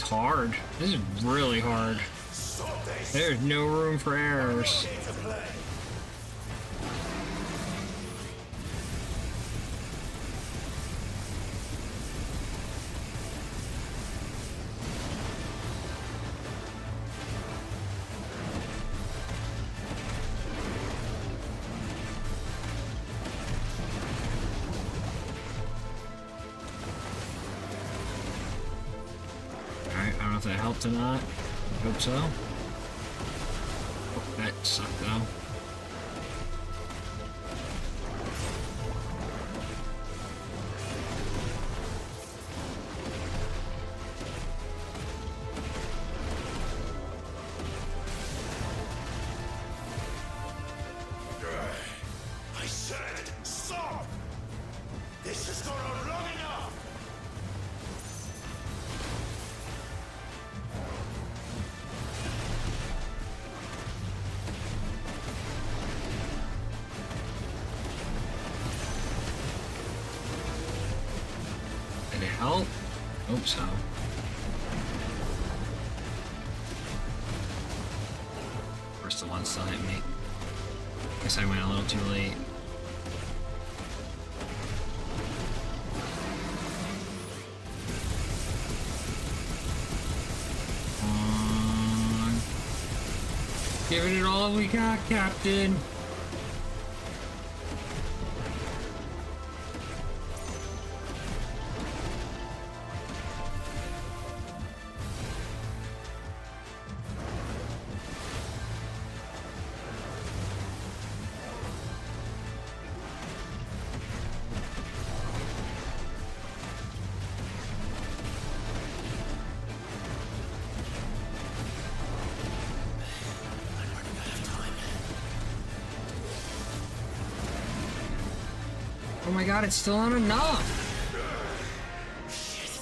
hard. This is really hard. There's no room for errors. Alright, I don't know if that helped or not. I hope so. Oh, that sucked though. I said, stop! This has gone on long enough! Did it help? Hope so. First the one still hit me. Guess I went a little too late. On. Giving it all we got, Captain. my god, it's still not enough!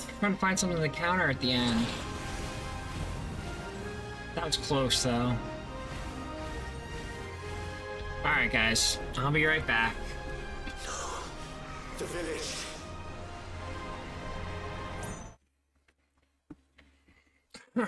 I'm trying to find something to counter at the end. That was close, though. Alright, guys. I'll be right back. The village. Huh.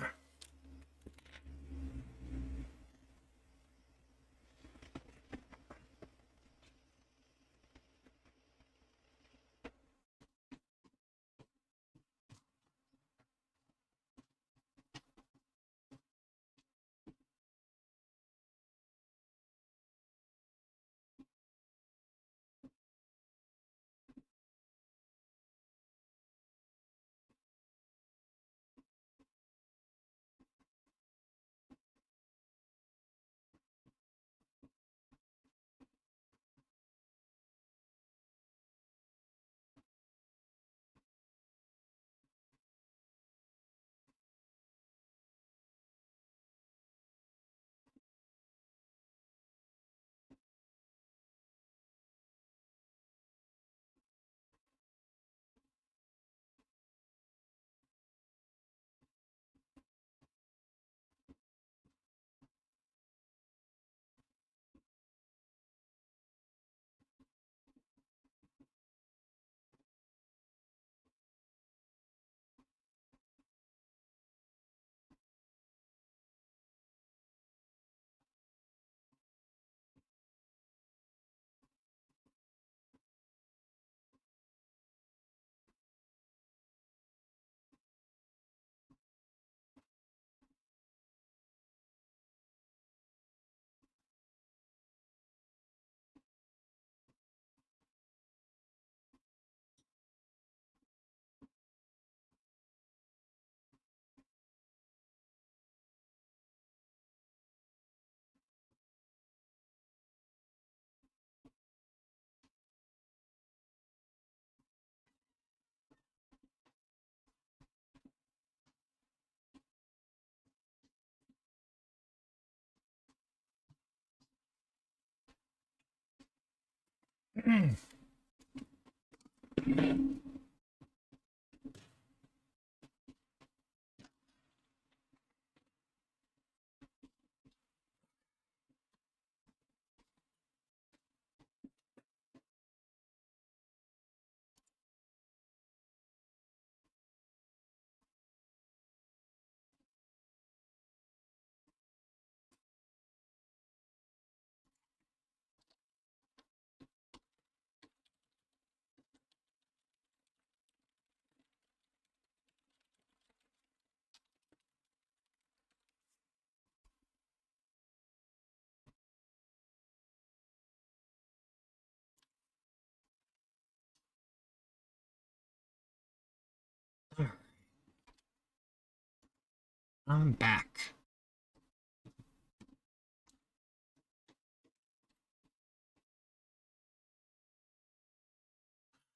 I'm back.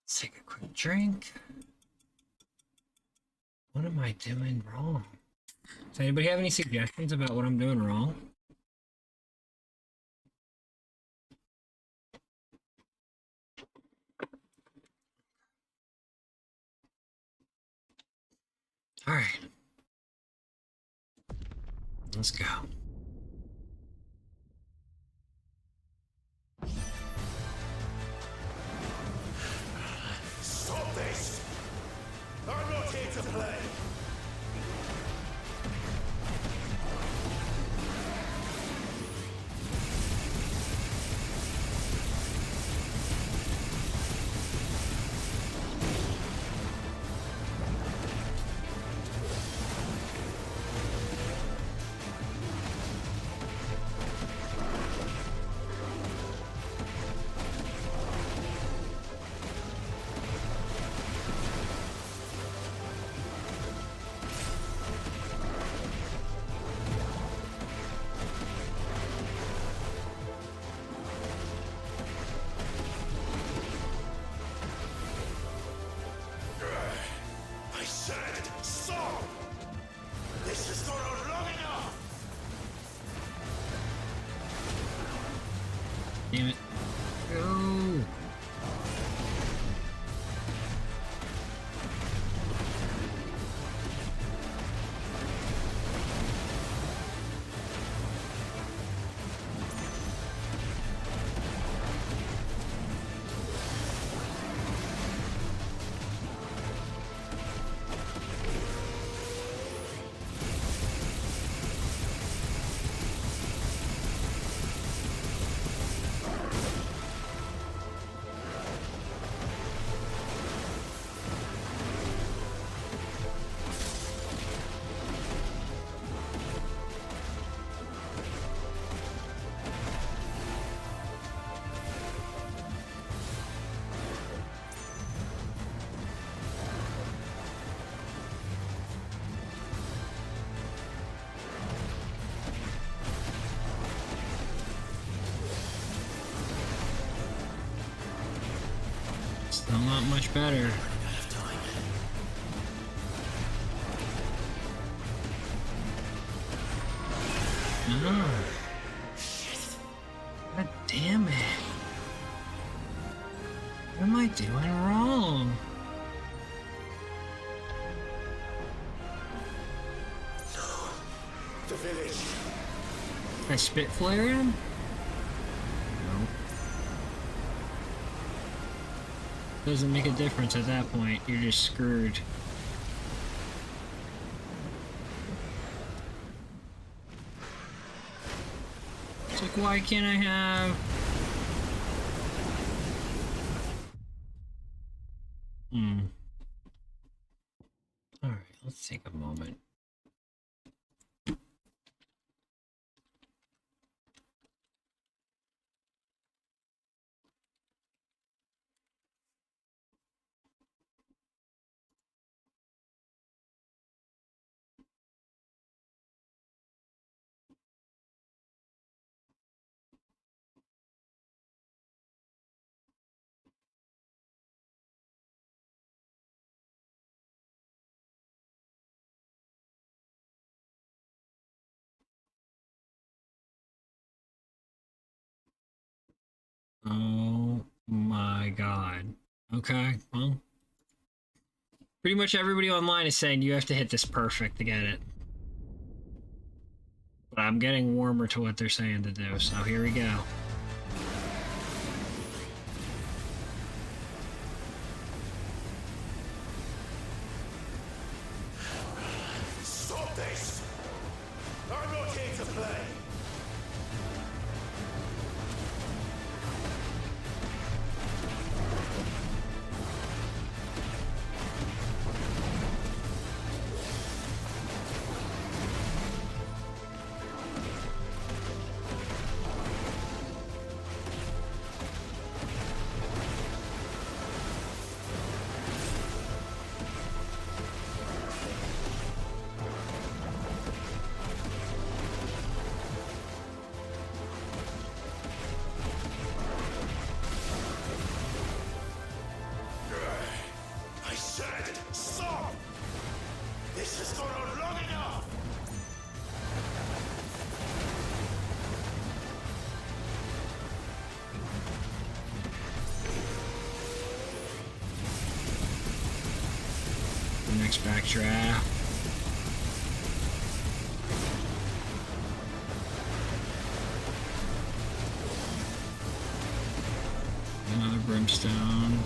Let's take a quick drink. What am I doing wrong? Does anybody have any suggestions about what I'm doing wrong? All right. Let's go. Stop this! I'm not here to play! Still not much better. No. God damn it. What am I doing wrong? The village. Can I spit flare him? No. Doesn't make a difference at that point. You're just screwed. It's like, why can't I have... Alright, let's take a moment. Oh my god. Okay, well. Pretty much everybody online is saying you have to hit this perfect to get it. But I'm getting warmer to what they're saying to do, so here we go. Stop this! I'm not here to play! I said, stop! This has gone on long enough! The next backdraft. Another brimstone.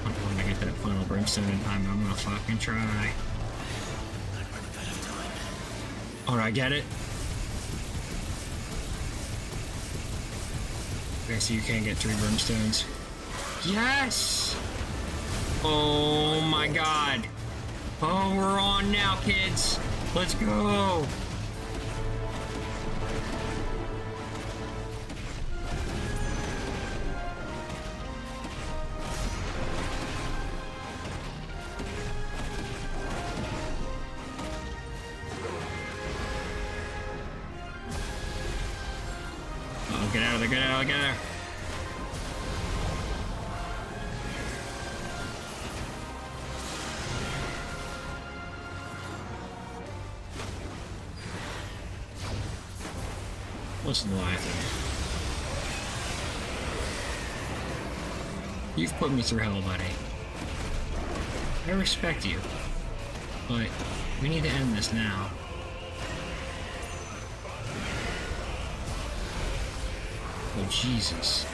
I'm gonna get that final brimstone in time. I'm gonna fucking try. Alright, get it? Okay, so you can't get 3 brimstones. Yes! Oh my god. Oh, we're on now, kids. Let's go. Oh, get out of there, get out of there, get out of there. What's Leviathan? You've put me through hell, buddy. I respect you. But we need to end this now. Oh, Jesus.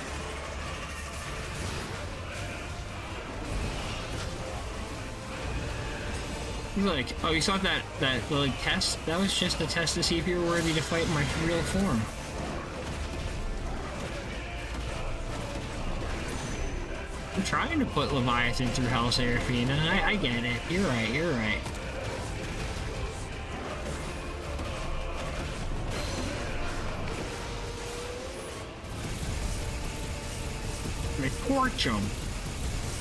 He's like, oh, you thought that like test? That was just a test to see if you were worthy to fight in my real form. I'm trying to put Leviathan through Hell Seraphina. I get it. You're right, you're right. They torch him.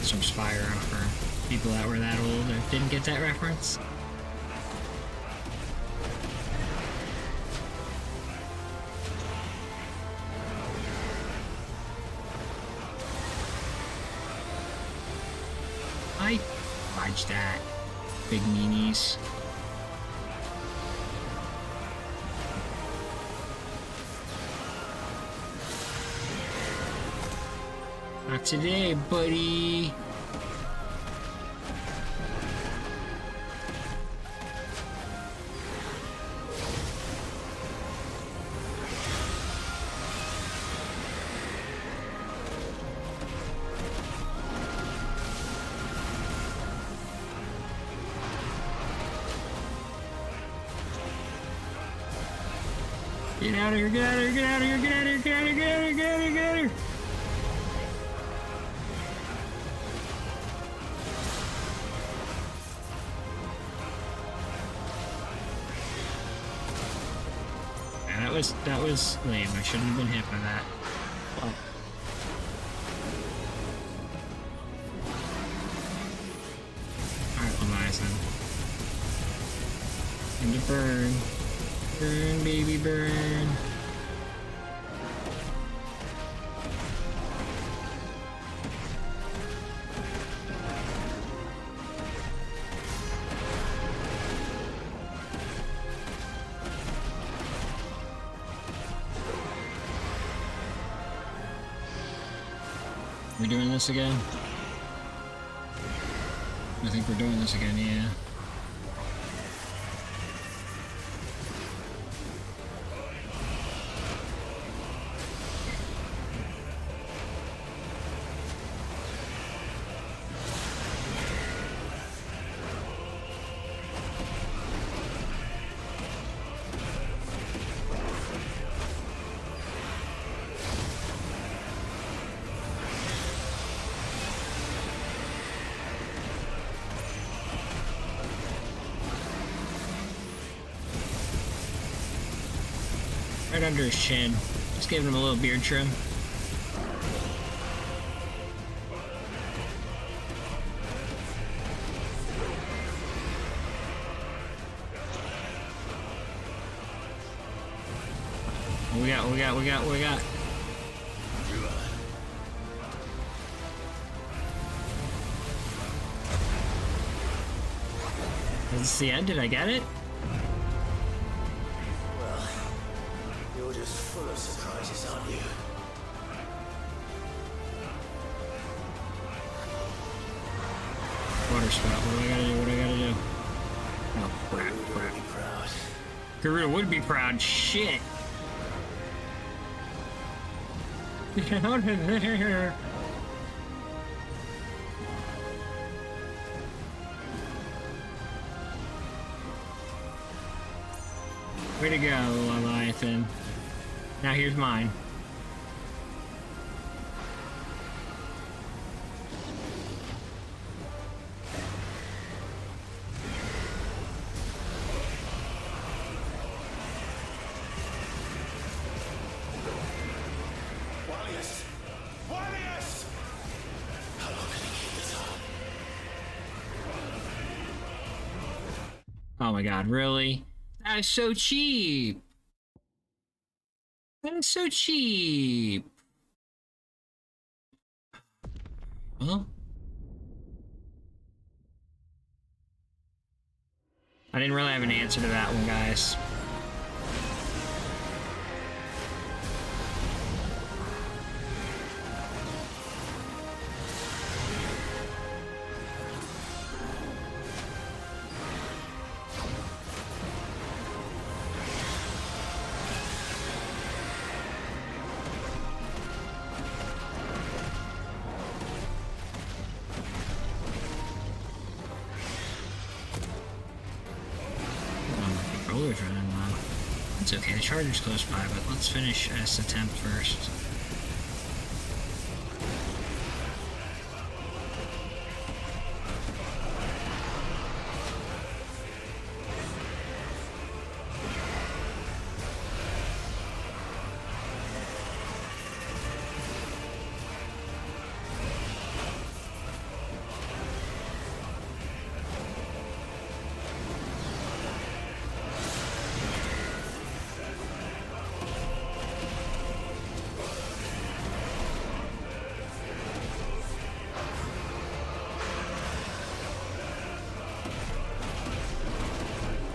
Some Spyro for people that were that old or didn't get that reference. I fudged that. Big meanies. Not today, buddy. Get out of here, get out of here, get out of here, get out of here, get out of here, get out of here, get out of here, get out of here. Yeah, that was lame. I shouldn't have been hit by that. Well. Alright, Leviathan. Time to burn. Burn, baby, burn. We doing this again? I think we're doing this again, yeah. Right under his chin. Just giving him a little beard trim. What we got. Is this the end? Did I get it? You're just full of surprises, aren't you? Water spout. What do I gotta do? Oh, crap. Garuda would be proud. Shit. Get out of there. Way to go, Leviathan. Now here's mine. Oh my god, really? That is so cheap! That is so cheap! Well... I didn't really have an answer to that one, guys. was running low. It's okay, the charger's close by, but let's finish S attempt first.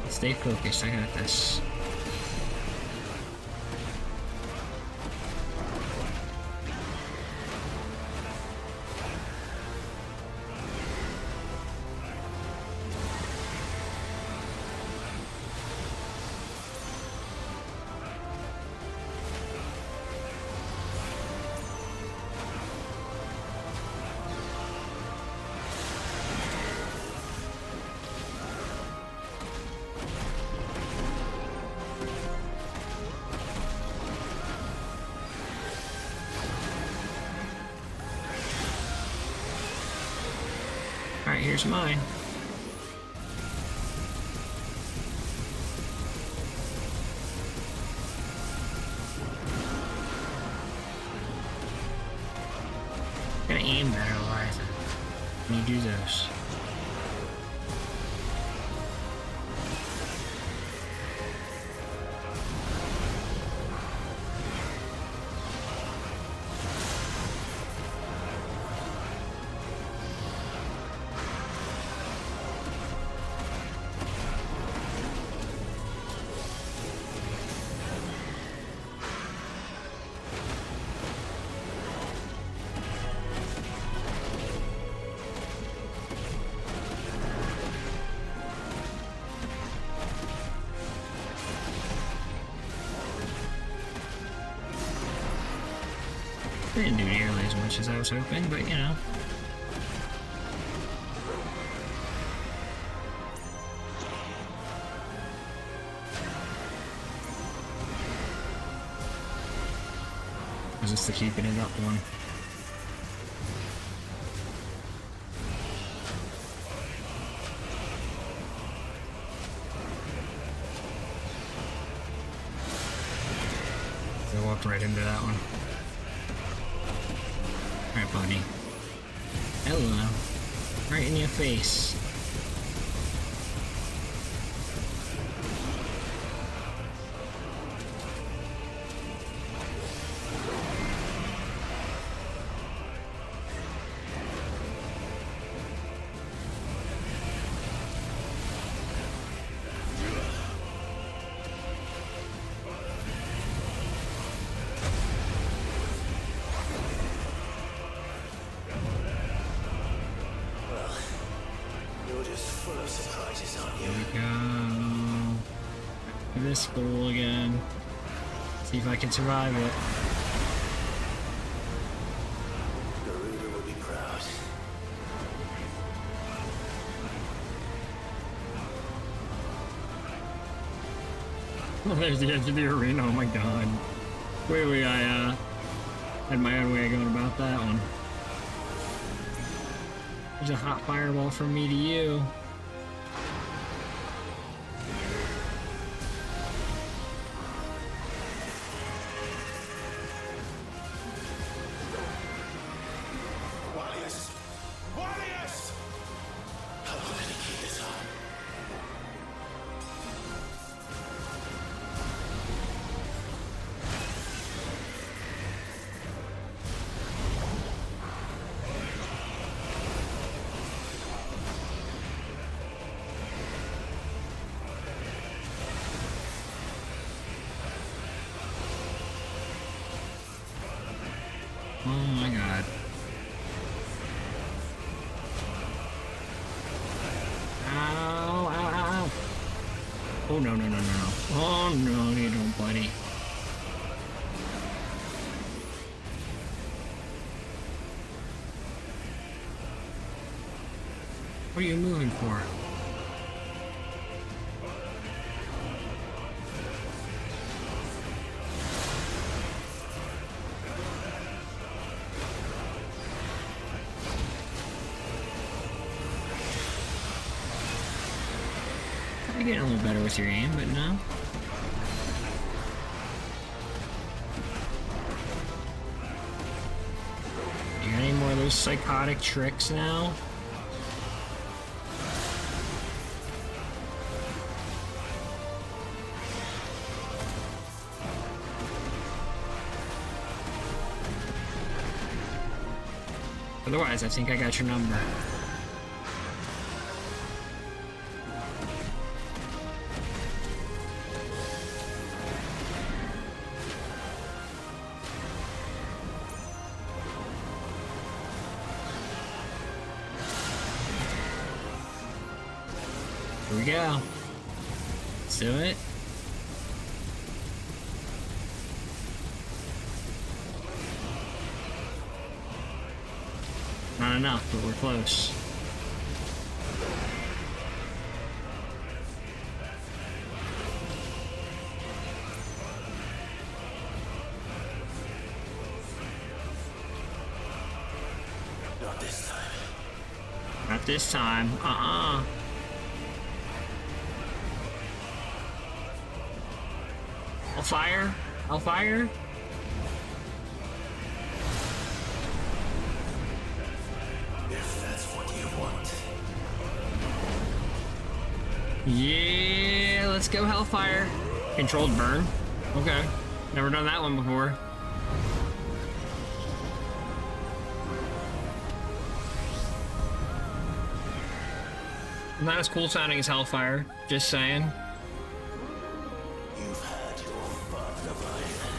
Stay focused, I got this. Alright, here's mine. Gotta aim better, Eliza, when you do those. I didn't do nearly as much as I was hoping, but you know. Was this the keeping it up one? I walked right into that one. Alright, buddy. Hello. Right in your face. Here we go. This bowl again. See if I can survive it. Garuda will be proud. There's the edge of the arena, oh my god. Wait, I had my own way of going about that one. There's a hot fireball from me to you. Oh my god. Ow, ow, ow, ow. Oh no, no, no, no, no. Oh no, you don't, buddy. What are you moving for? getting a little better with your aim, but no. You got any more of those psychotic tricks now? Otherwise, I think I got your number. Here we go. Let's do it. Not enough, but we're close. Not this time. Not this time. I'll fire. I'll fire. If that's what you want. Yeah, let's go Hellfire. Controlled burn. Okay. Never done that one before. Not as cool sounding as Hellfire, just saying. You've had your fun, Leviathan.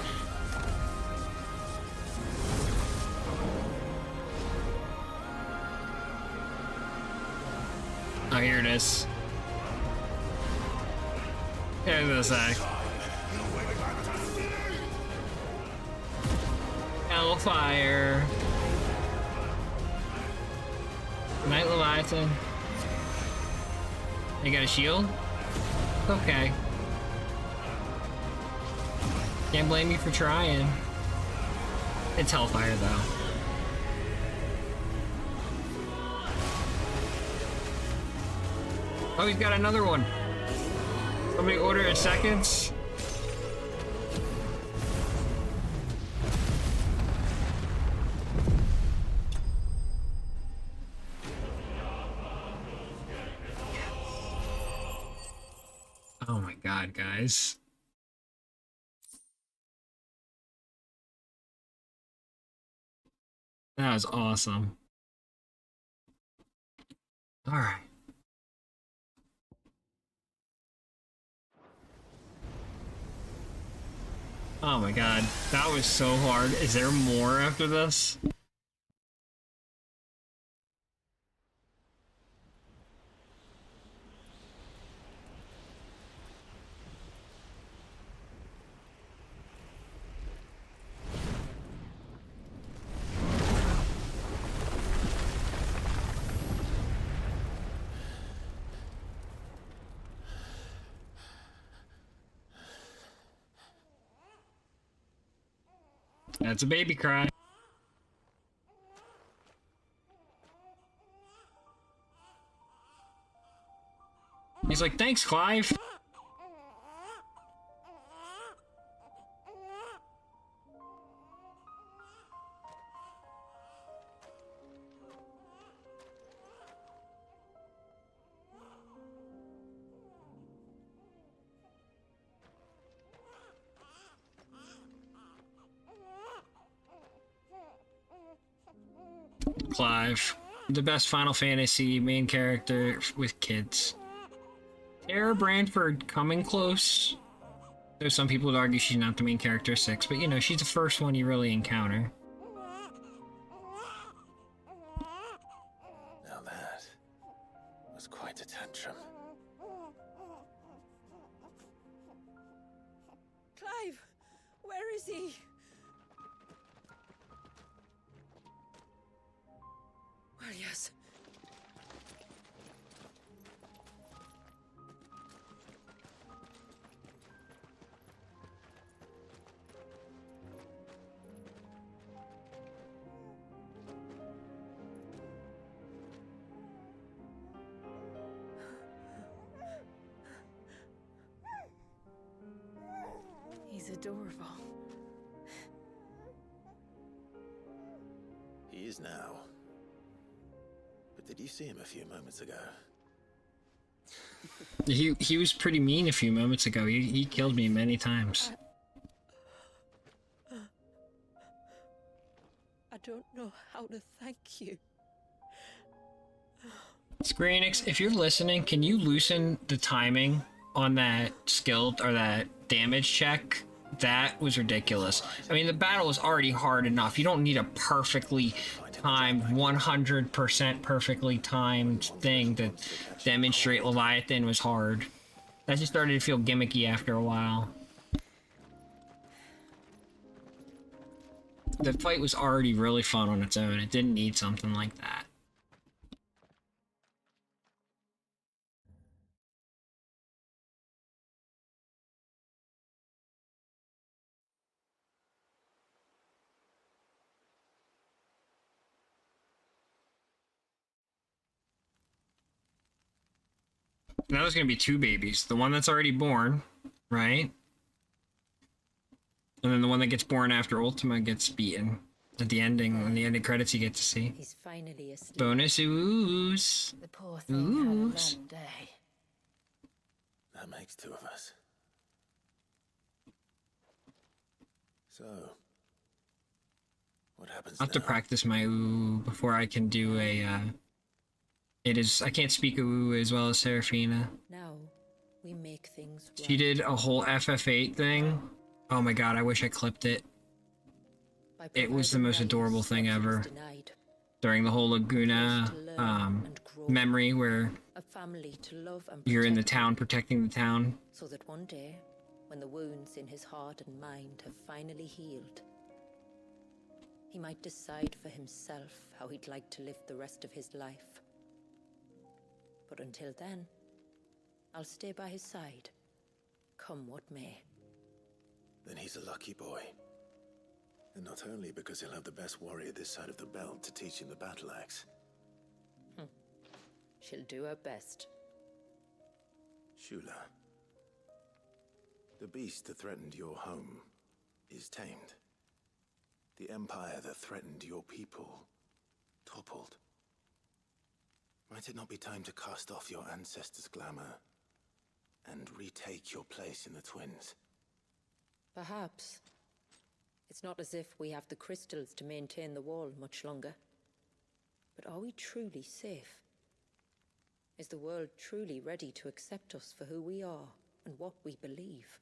Oh, here it is. Here's the sec. Hellfire. Night Leviathan. You got a shield? Okay. Can't blame you for trying. It's Hellfire though. Oh, he's got another one. Somebody order in seconds. Oh my god, guys. That was awesome. All right. Oh my god, that was so hard. Is there more after this? That's a baby cry. He's like, thanks, Clive. Clive, the best Final Fantasy main character with kids. Tara Brantford coming close. Though some people would argue she's not the main character of 6, but you know, she's the first one you really encounter. Now that was quite a tantrum. Clive, where is he? Well, yes. He's adorable. He is now. But did you see him a few moments ago? He was pretty mean a few moments ago. He killed me many times. I don't know how to thank you. Square Enix, if you're listening, can you loosen the timing on that skill or that damage check? That was ridiculous. I mean, the battle was already hard enough. You don't need a perfectly timed, 100% perfectly timed thing to demonstrate Leviathan was hard. That just started to feel gimmicky after a while. The fight was already really fun on its own. It didn't need something like that. Now there's gonna be two babies. The one that's already born, right? And then the one that gets born after Ultima gets beaten. At the ending, in the ending credits, you get to see. He's finally asleep. Bonus ooze. The poor thing had a long Ooze. day. That makes two of us. So, what happens I have to now? practice my ooh before I can do a, I can't speak ooh as well as Serafina. Now we make things right. She did a whole FF8 thing. Oh my god, I wish I clipped it. It was the most adorable thing ever. During the whole Laguna memory where A family to love and you're in the protect, town protecting the town. so that one day, when the wounds in his heart and mind have finally healed, he might decide for himself how he'd like to live the rest of his life. But until then, I'll stay by his side, come what may. Then he's a lucky boy. And not only because he'll have the best warrior this side of the belt to teach him the battle axe. She'll do her best. Shula. The beast that threatened your home is tamed. The empire that threatened your people toppled. Might it not be time to cast off your ancestors' glamour and retake your place in the Twins? Perhaps. It's not as if we have the crystals to maintain the wall much longer. But are we truly safe? Is the world truly ready to accept us for who we are and what we believe?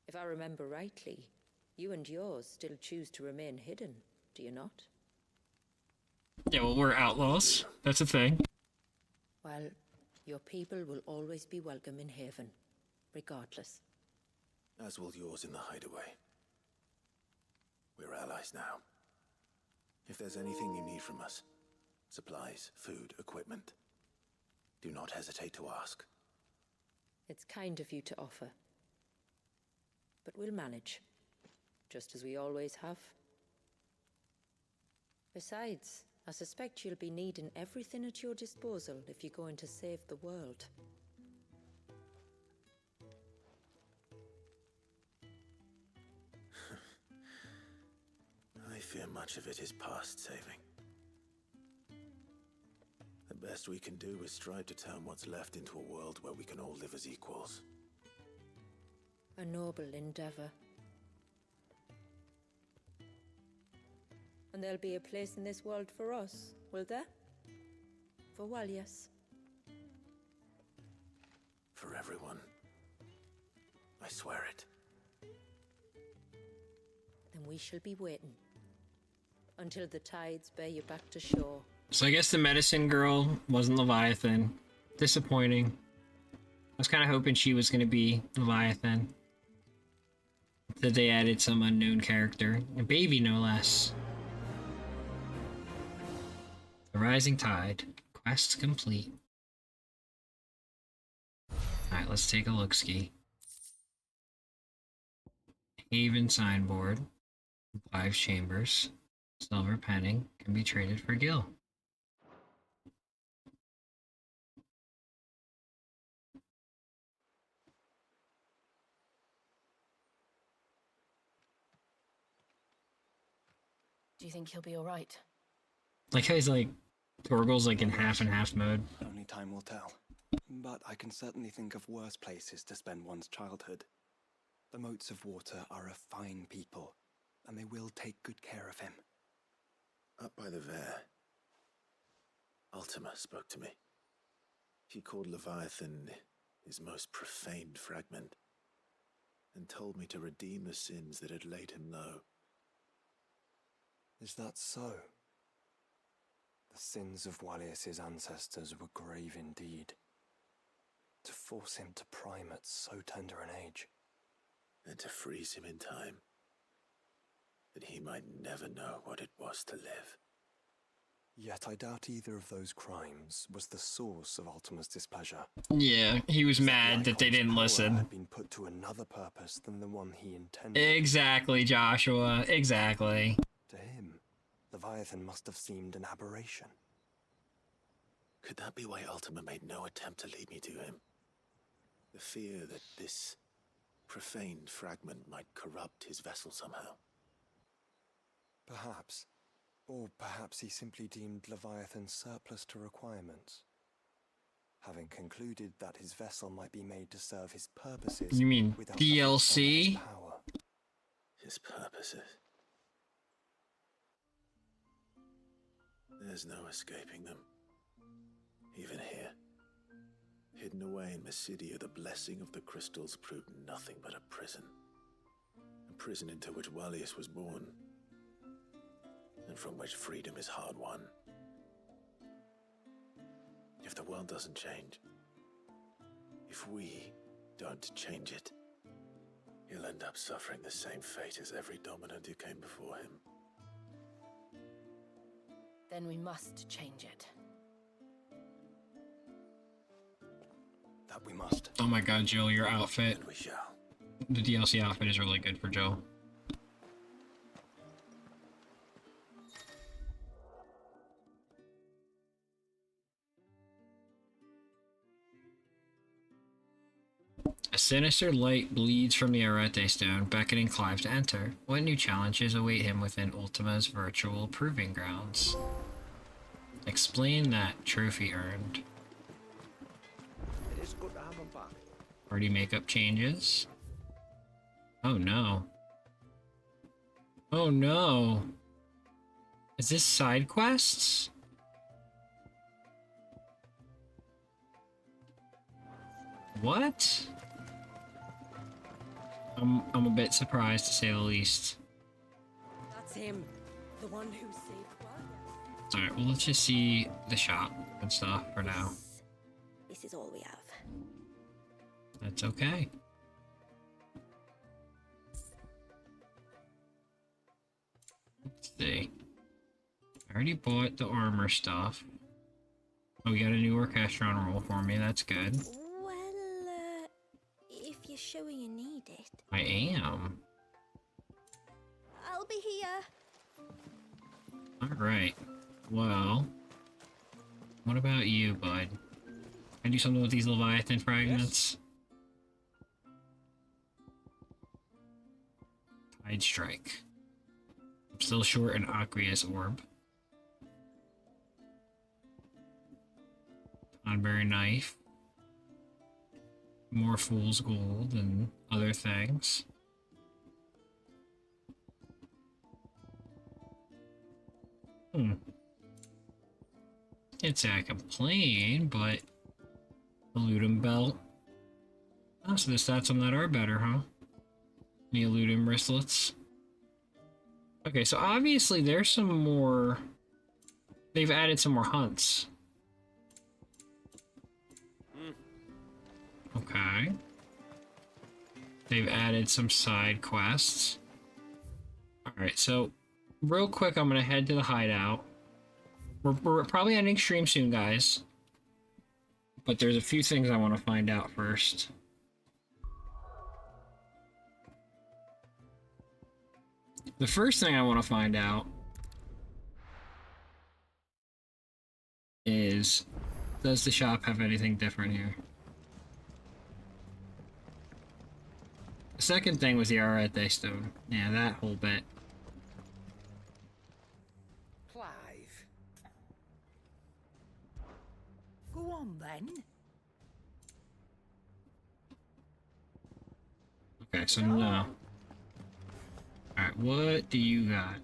If I remember rightly, you and yours still choose to remain hidden, do you not? Yeah, well, we're outlaws. That's a thing. Well, your people will always be welcome in Haven, regardless. As will yours in the hideaway. We're allies now. If there's anything you need from us, supplies, food, equipment, do not hesitate to ask. It's kind of you to offer. But we'll manage, just as we always have. Besides, I suspect you'll be needing everything at your disposal if you're going to save the world. I fear much of it is past saving. The best we can do is strive to turn what's left into a world where we can all live as equals. A noble endeavor. And there'll be a place in this world for us, will there? For a while, yes. For everyone. I swear it. Then we shall be waiting. Until the tides bear you back to shore. So I guess the medicine girl wasn't Leviathan. Disappointing. I was kind of hoping she was going to be Leviathan. That they added some unknown character. A baby, no less. The Rising Tide. Quest complete. Alright, let's take a look-ski. Haven signboard. Live chambers. Silver penning can be traded for gil. Do you think he'll be alright? Like how he's like, Torgal's like in half and half mode. Only time will tell. But I can certainly think of worse places to spend one's childhood. The Moats of Water are a fine people, and they will take good care of him. Up by the Vare, Ultima spoke to me. She called Leviathan his most profaned fragment, and told me to redeem the sins that had laid him low. Is that so? The sins of Wallius's ancestors were grave indeed. To force him to prime at so tender an age. And to freeze him in time, that he might never know what it was to live. Yet I doubt either of those crimes was the source of Ultima's displeasure. Yeah, he was mad that they didn't listen. Had been put to another purpose than the one he intended. Exactly, Joshua. Exactly. To him, Leviathan must have seemed an aberration. Could that be why Ultima made no attempt to lead me to him? The fear that this profaned fragment might corrupt his vessel somehow. Perhaps. Or perhaps he simply deemed Leviathan surplus to requirements. Having concluded that his vessel might be made to serve his purposes. You mean DLC? His purposes. There's no escaping them. Even here. Hidden away in Mysidia, the blessing of the crystals proved nothing but a prison. A prison into which Wallius was born. And from which freedom is hard won. If the world doesn't change, if we don't change it, he'll end up suffering the same fate as every dominant who came before him. Then we must change it. That we must. Oh my god, Jill, your outfit. And we shall. The DLC outfit is really good for Jill. A sinister light bleeds from the Arete Stone, beckoning Clive to enter. What new challenges await him within Ultima's virtual proving grounds? Explain that trophy earned. It is good to have him back. Party makeup changes. Oh no. Oh no. Is this side quests? What? I'm a bit surprised to say the least. That's him. The one who saved Wallius. Alright, well let's just see the shop and stuff for now. This is all we have. That's okay. Let's see. I already bought the armor stuff. Oh, we got a new orchestron roll for me, that's good. Well, if you're sure you need it. I am. I'll be here. Alright. Well, what about you, bud? Can I do something with these Leviathan fragments? Tide Strike. I'm still short an Aqueous Orb. Tonberry Knife. More Fool's Gold and other things. Can't say I complain, but the Ludum Belt. Oh, so the stats on that are better, huh? The Ludum Wristlets. Okay, so obviously there's some more... They've added some more hunts. Okay. They've added some side quests. Alright, so real quick, I'm gonna head to the hideout. We're probably ending stream soon, guys. But there's a few things I want to find out first. The first thing I want to find out is, does the shop have anything different here? The second thing was the Arete Stone. Yeah, that whole bit. on then. Okay, so no. Alright, what do you got?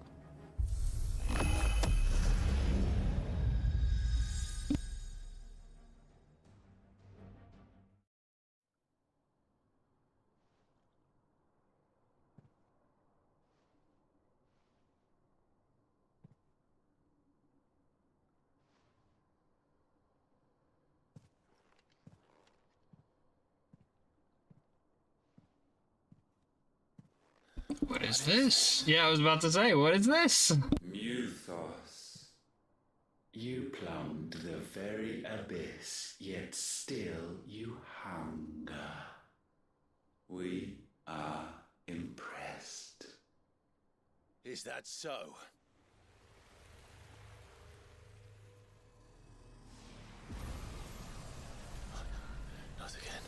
What is this? Yeah, I was about to say, what is this? Muthos, you plumbed the very abyss, yet still you hunger. We are impressed. Is that so? Not again.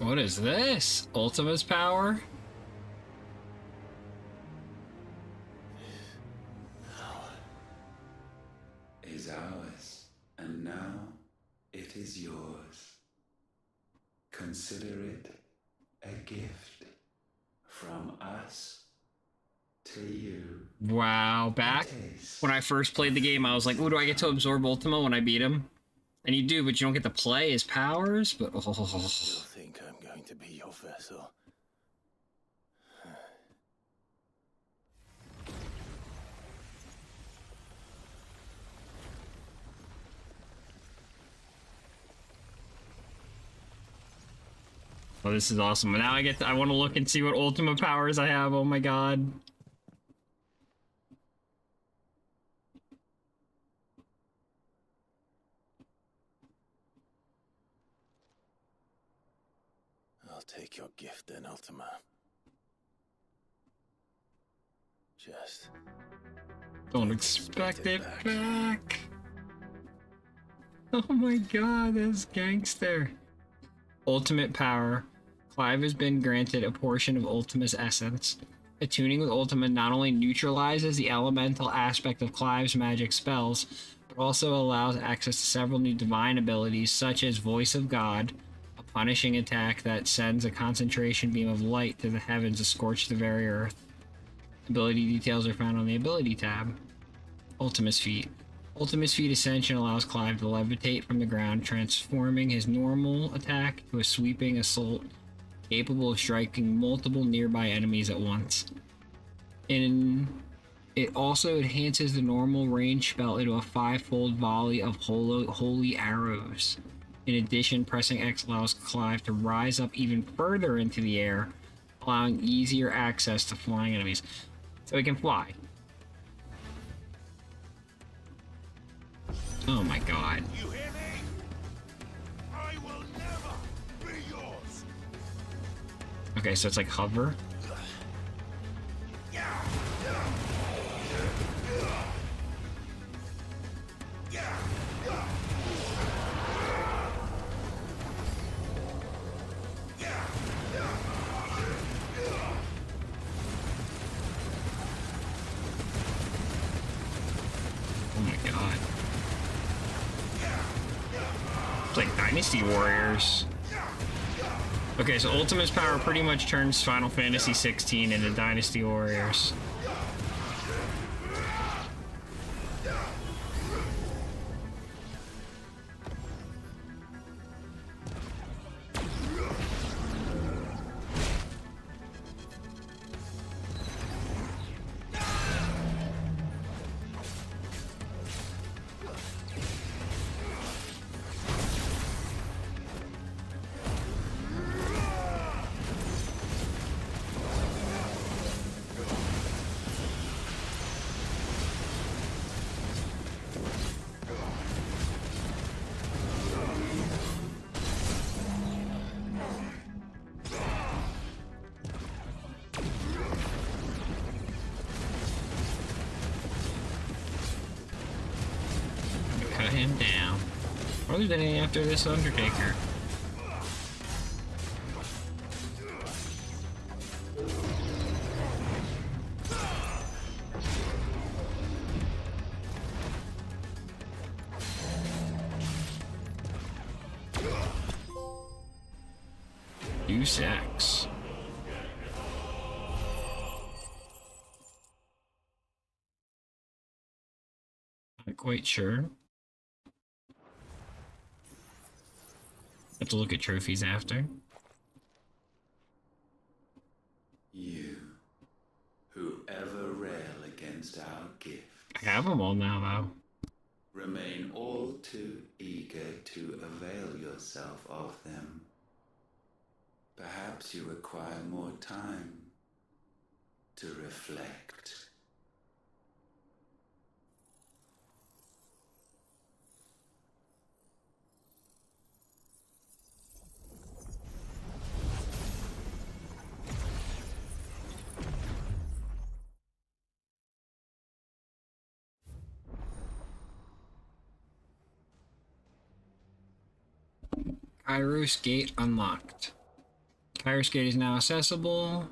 What is this? Ultima's power? Is ours, and now it is yours. Consider it a gift from us to you. Wow, back when I first played the game, I was like, oh, do I get to absorb Ultima when I beat him? And you do, but you don't get to play his powers, but oh. You think I'm going to be your vessel? Oh, this is awesome. Now I want to look and see what Ultima powers I have. Oh my god. I'll take your gift then, Ultima. Just don't expect it back. Oh my god, that's gangster. Ultimate power. Clive has been granted a portion of Ultima's essence. Attuning with Ultima not only neutralizes the elemental aspect of Clive's magic spells, but also allows access to several new divine abilities such as Voice of God, a punishing attack that sends a concentration beam of light to the heavens to scorch the very earth. Ability details are found on the Ability tab. Ultima's Feat. Ultima's Feat Ascension allows Clive to levitate from the ground, transforming his normal attack to a sweeping assault capable of striking multiple nearby enemies at once. It also enhances the normal range spell into a 5-fold volley of holy arrows. In addition, pressing X allows Clive to rise up even further into the air, allowing easier access to flying enemies. So he can fly. Oh my god. You hear me? I will never be yours. Okay, so it's like hover. Oh my god. It's like Dynasty Warriors. Okay, so Ultima's power pretty much turns Final Fantasy 16 into Dynasty Warriors. him down. Or there's anything after this Undertaker. Do sex. Not quite sure. Have to look at trophies after. You, who ever rail against our gifts, I have them all now, though. remain all too eager to avail yourself of them. Perhaps you require more time to reflect. Kairos Gate unlocked. Kairos Gate is now accessible.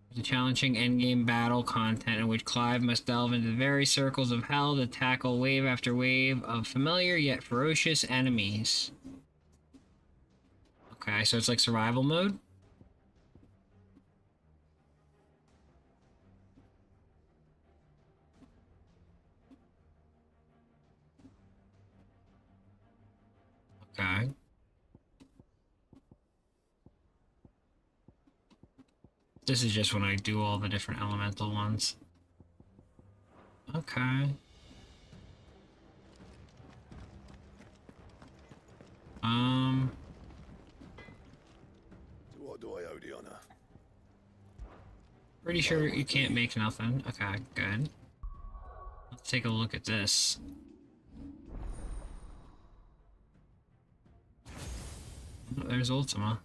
There's a challenging endgame battle content in which Clive must delve into the very circles of hell to tackle wave after wave of familiar yet ferocious enemies. Okay, so it's like survival mode? Okay. This is just when I do all the different elemental ones. Okay. What do I owe the honor? Pretty sure you can't make nothing. Okay, good. Let's take a look at this. Oh, there's Ultima.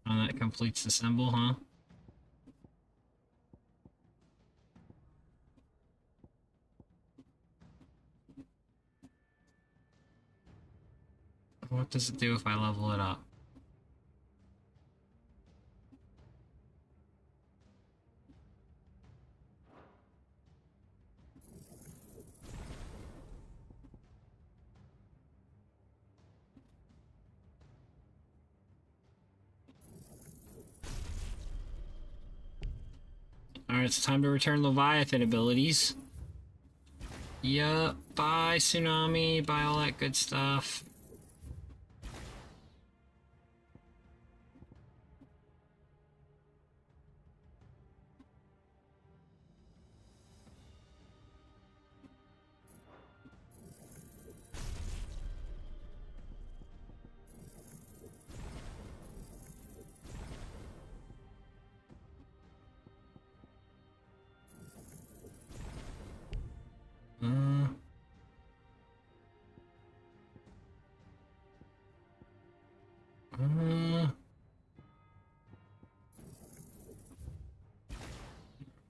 Oh, that completes the symbol, huh? What does it do if I level it up? Alright, it's time to return Leviathan abilities. Yup, bye Tsunami, bye all that good stuff.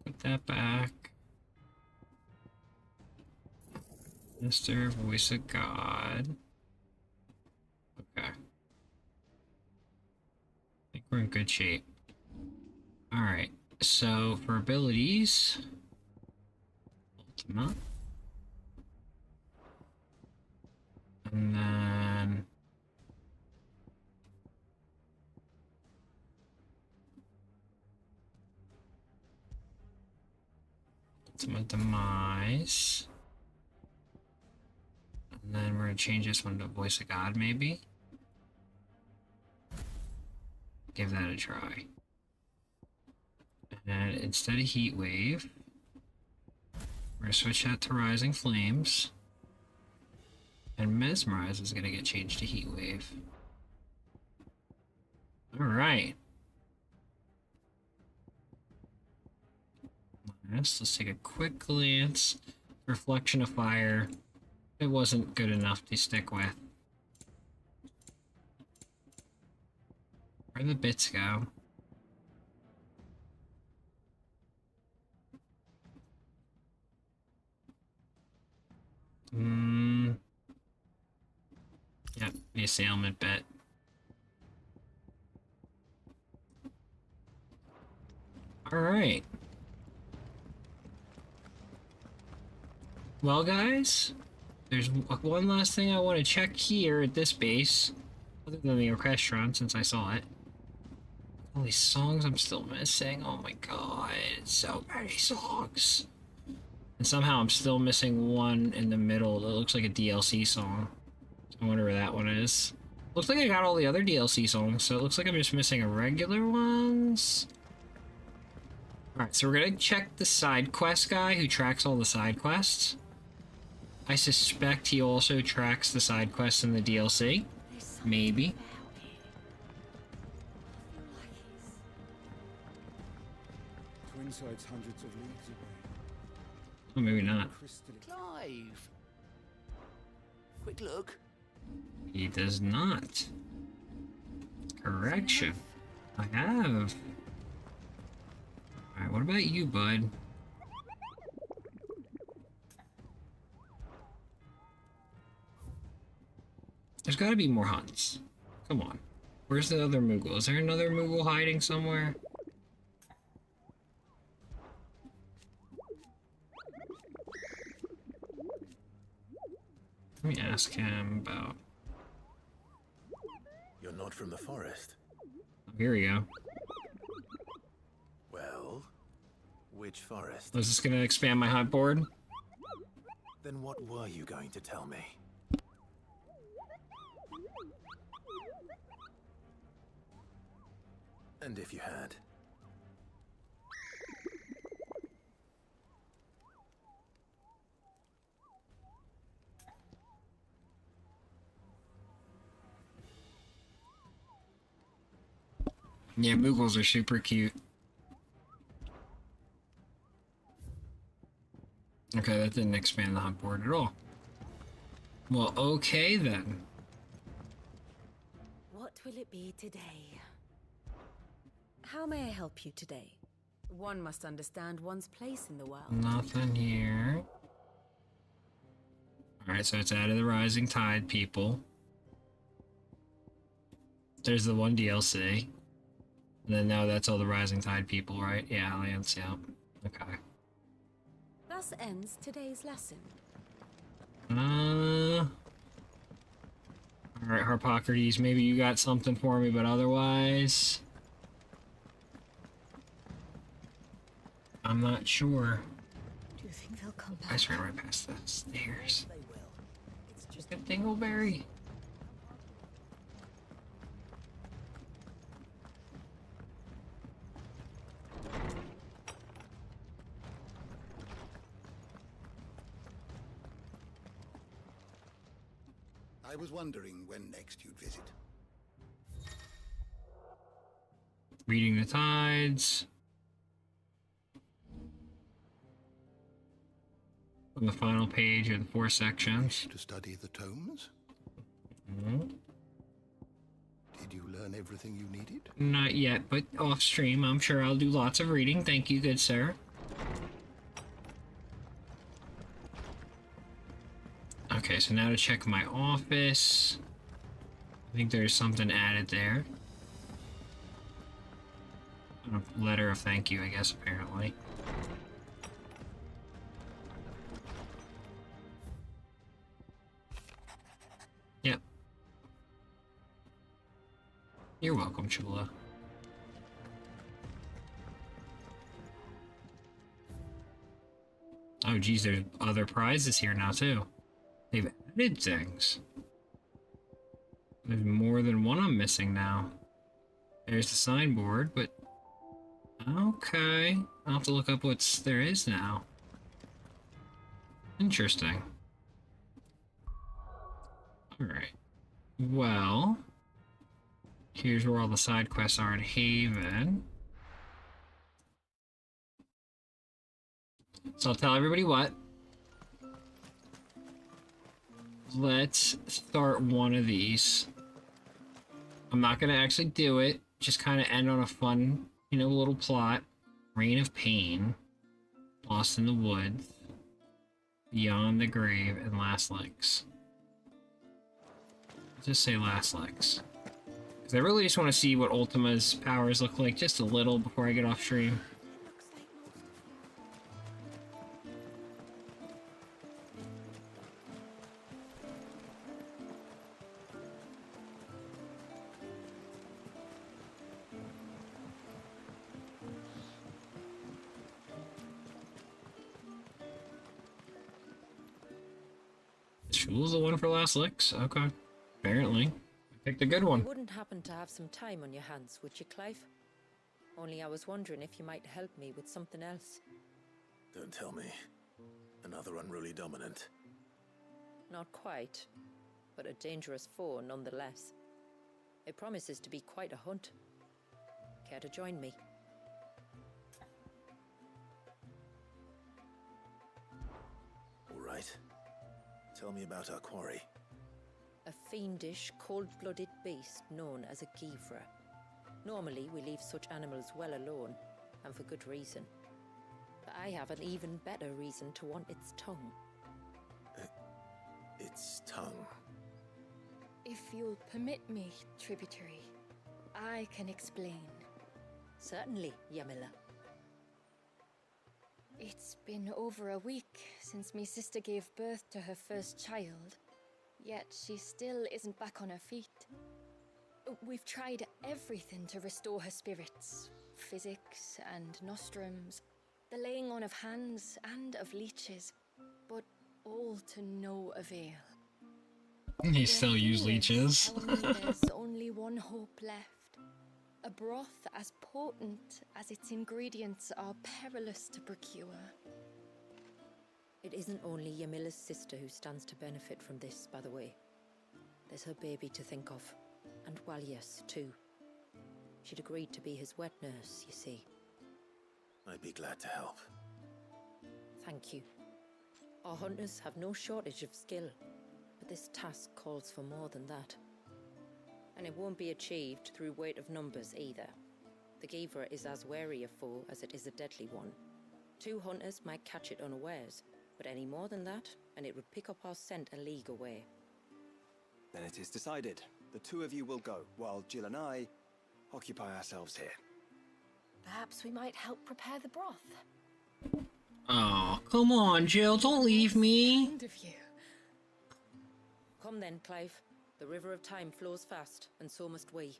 Put that back. Mr. Voice of God. Okay. I think we're in good shape. Alright, so for abilities, Ultima. And then Ultima Demise. And then we're gonna change this one to Voice of God, maybe. Give that a try. And instead of Heat Wave, we're gonna switch that to Rising Flames. And Mesmerize is gonna get changed to Heat Wave. Alright. Let's take a quick glance. Reflection of Fire. It wasn't good enough to stick with. Where'd the bits go? The assailant bit. Alright. Well, guys, there's one last thing I want to check here at this base, other than the restaurant, since I saw it. All these songs I'm still missing. Oh my god, so many songs. And somehow I'm still missing one in the middle that looks like a DLC song. I wonder where that one is. Looks like I got all the other DLC songs, so it looks like I'm just missing a regular ones. Alright, so we're gonna check the side quest guy who tracks all the side quests. I suspect he also tracks the side quests in the DLC. Maybe. Twinside's hundreds of leagues away. Oh, maybe not. Clive! Quick look. He does not. Correction. I have. Alright, what about you, bud? There's gotta be more hunts. Come on. Where's the other Moogle? Is there another Moogle hiding somewhere? Let me ask him about... You're not from the forest. Oh, here we go. Well, which forest? Was this gonna expand my hunt board? Then what were you going to tell me? And if you had? Yeah, Moogles are super cute. Okay, that didn't expand the hunt board at all. Well, okay then. What will it be today? How may I help you today? One must understand one's place in the world. Nothing here. Alright, so it's out of the Rising Tide, people. There's the one DLC. And then now that's all the Rising Tide people, right? Yeah, Lance, yeah. Okay. Thus ends today's lesson. Alright, Harpocrates, maybe you got something for me, but otherwise... I'm not sure. Do you think they'll come back? I just ran right past the stairs. They will. It's just A dingleberry. I was wondering when next you'd visit. Reading the tides. On the final page of the 4 sections. To study the tomes? Mm-hmm. Did you learn everything you needed? Not yet, but off stream, I'm sure I'll do lots of reading. Thank you, good sir. Okay, so now to check my office. I think there's something added there. A letter of thank you, I guess, apparently. Yep. You're welcome, Chula. Oh, geez, there's other prizes here now, too. They've added things. There's more than one I'm missing now. There's the signboard, but... Okay. I'll have to look up what there is now. Interesting. Alright. Well... Here's where all the side quests are in Haven. So I'll tell everybody what. Let's start one of these. I'm not gonna actually do it. Just kind of end on a fun, you know, little plot. Reign of Pain. Lost in the Woods. Beyond the Grave, and Last Links. just say last legs. Because I really just want to see what Ultima's powers look like just a little before I get off stream. Shul's the one for last licks? Okay. Apparently. I picked a good one. You wouldn't happen to have some time on your hands, would you, Clive? Only I was wondering if you might help me with something else. Don't tell me. Another unruly dominant. Not quite, but a dangerous foe nonetheless. It promises to be quite a hunt. Care to join me? All right. Tell me about our quarry. A fiendish, cold-blooded beast known as a Givra. Normally, we leave such animals well alone, and for good reason. But I have an even better reason to want its tongue. Its tongue? If you'll permit me, Tributary, I can explain. Certainly, Yamila. It's been over a week since me sister gave birth to her first child, yet she still isn't back on her feet. We've tried everything to restore her spirits, physics and nostrums, the laying on of hands and of leeches, but all to no avail. He still use leeches. There's only one hope left. A broth as potent as its ingredients are perilous to procure. It isn't only Yamila's sister who stands to benefit from this, by the way. There's her baby to think of, and Walias, too. She'd agreed to be his wet nurse, you see. I'd be glad to help. Thank you. Our hunters have no shortage of skill, but this task calls for more than that. And it won't be achieved through weight of numbers either. The Givra is as wary a foe as it is a deadly one. 2 hunters might catch it unawares, but any more than that, and it would pick up our scent a league away. Then it is decided. The 2 of you will go, while Jill and I occupy ourselves here. Perhaps we might help prepare the broth. Oh, come on, Jill, don't leave me. Kind of you. Come then, Clive. The river of time flows fast, and so must we.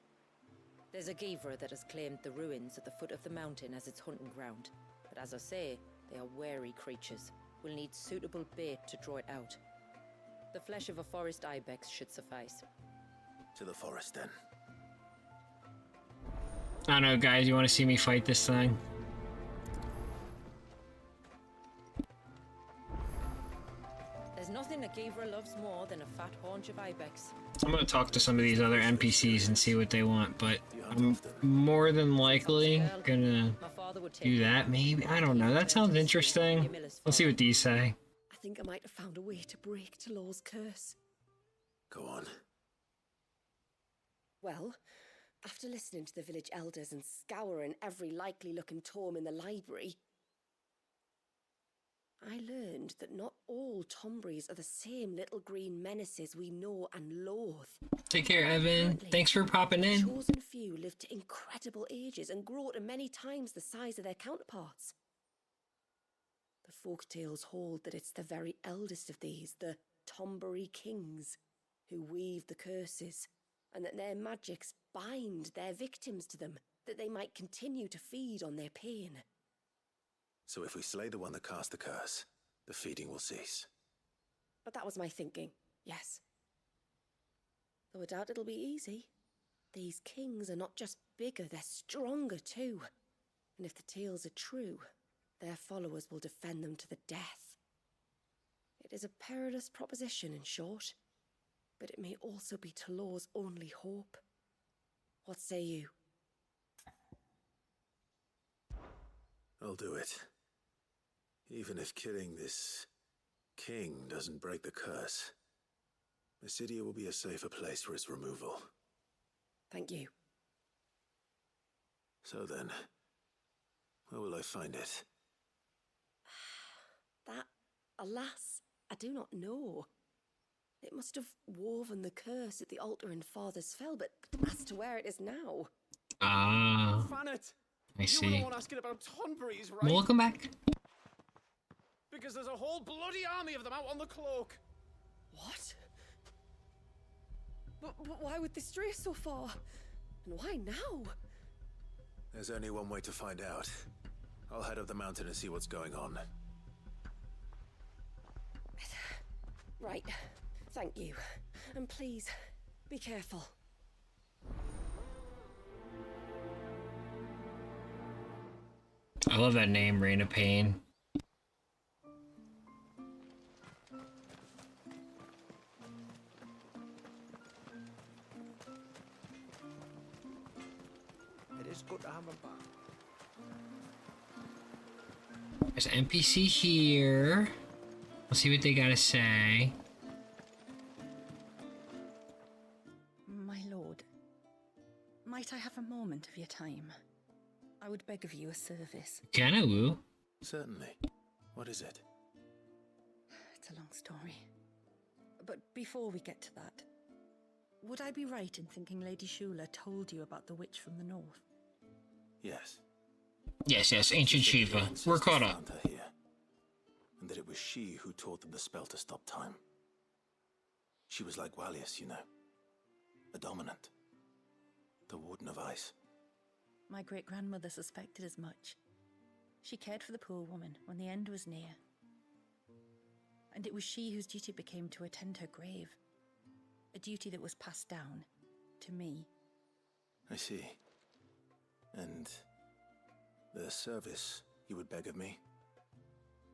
There's a Givra that has claimed the ruins at the foot of the mountain as its hunting ground. But as I say, they are wary creatures. We'll need suitable bait to draw it out. The flesh of a forest ibex should suffice. To the forest, then. I don't know, guys, you want to see me fight this thing? There's nothing a Givra loves more than a fat haunch of ibex. I'm gonna talk to some of these other NPCs and see what they want, but I'm more than likely gonna do that, maybe? I don't know, that sounds interesting. Let's see what these say. I think I might have found a way to break Talor's curse. Go on. Well, after listening to the village elders and scouring every likely-looking tome in the library, I learned that not all Tombries are the same little green menaces we know and loathe. Take care, Evan. Thanks for popping in. The chosen few live to incredible ages and grow to many times the size of their counterparts. The folktales hold that it's the very eldest of these, the Tombury kings, who weave the curses, and that their magics bind their victims to them, that they might continue to feed on their pain. So if we slay the one that cast the curse, the feeding will cease. But that was my thinking, yes. Though I doubt it'll be easy. These kings are not just bigger, they're stronger too. And if the tales are true, their followers will defend them to the death. It is a perilous proposition, in short, but it may also be Talor's only hope. What say you? I'll do it. Even if killing this king doesn't break the curse, Mysidia will be a safer place for its removal. Thank you. So then, where will I find it? That, alas, I do not know. It must have woven the curse at the altar in Father's Fell, but as to where it is now... Ah. Fanet! I You were see. the one asking about Tonberries, right? Well, welcome back. Because there's a whole bloody army of them out on the cloak. What? But why would they stray so far? And why now? There's only one way to find out. I'll head up the mountain and see what's going on. Right. Thank you. And please, be careful. I love that name, Reign of Pain. It is good to have them back. There's an NPC here. Let's see what they gotta say. My lord, might I have a moment of your time? I would beg of you a service. Can I, Woo? Certainly. What is it? It's a long story. But before we get to that, would I be right in thinking Lady Shula told you about the witch from the north? Yes. Yes, Ancient Shiva. We're caught up. Found her here. And that it was she who taught them the spell to stop time. She was like Walius, you know. A dominant. The Warden of Ice. My great-grandmother suspected as much. She cared for the poor woman when the end was near. And it was she whose duty became to attend her grave. A duty that was passed down to me. I see. And the service you would beg of me?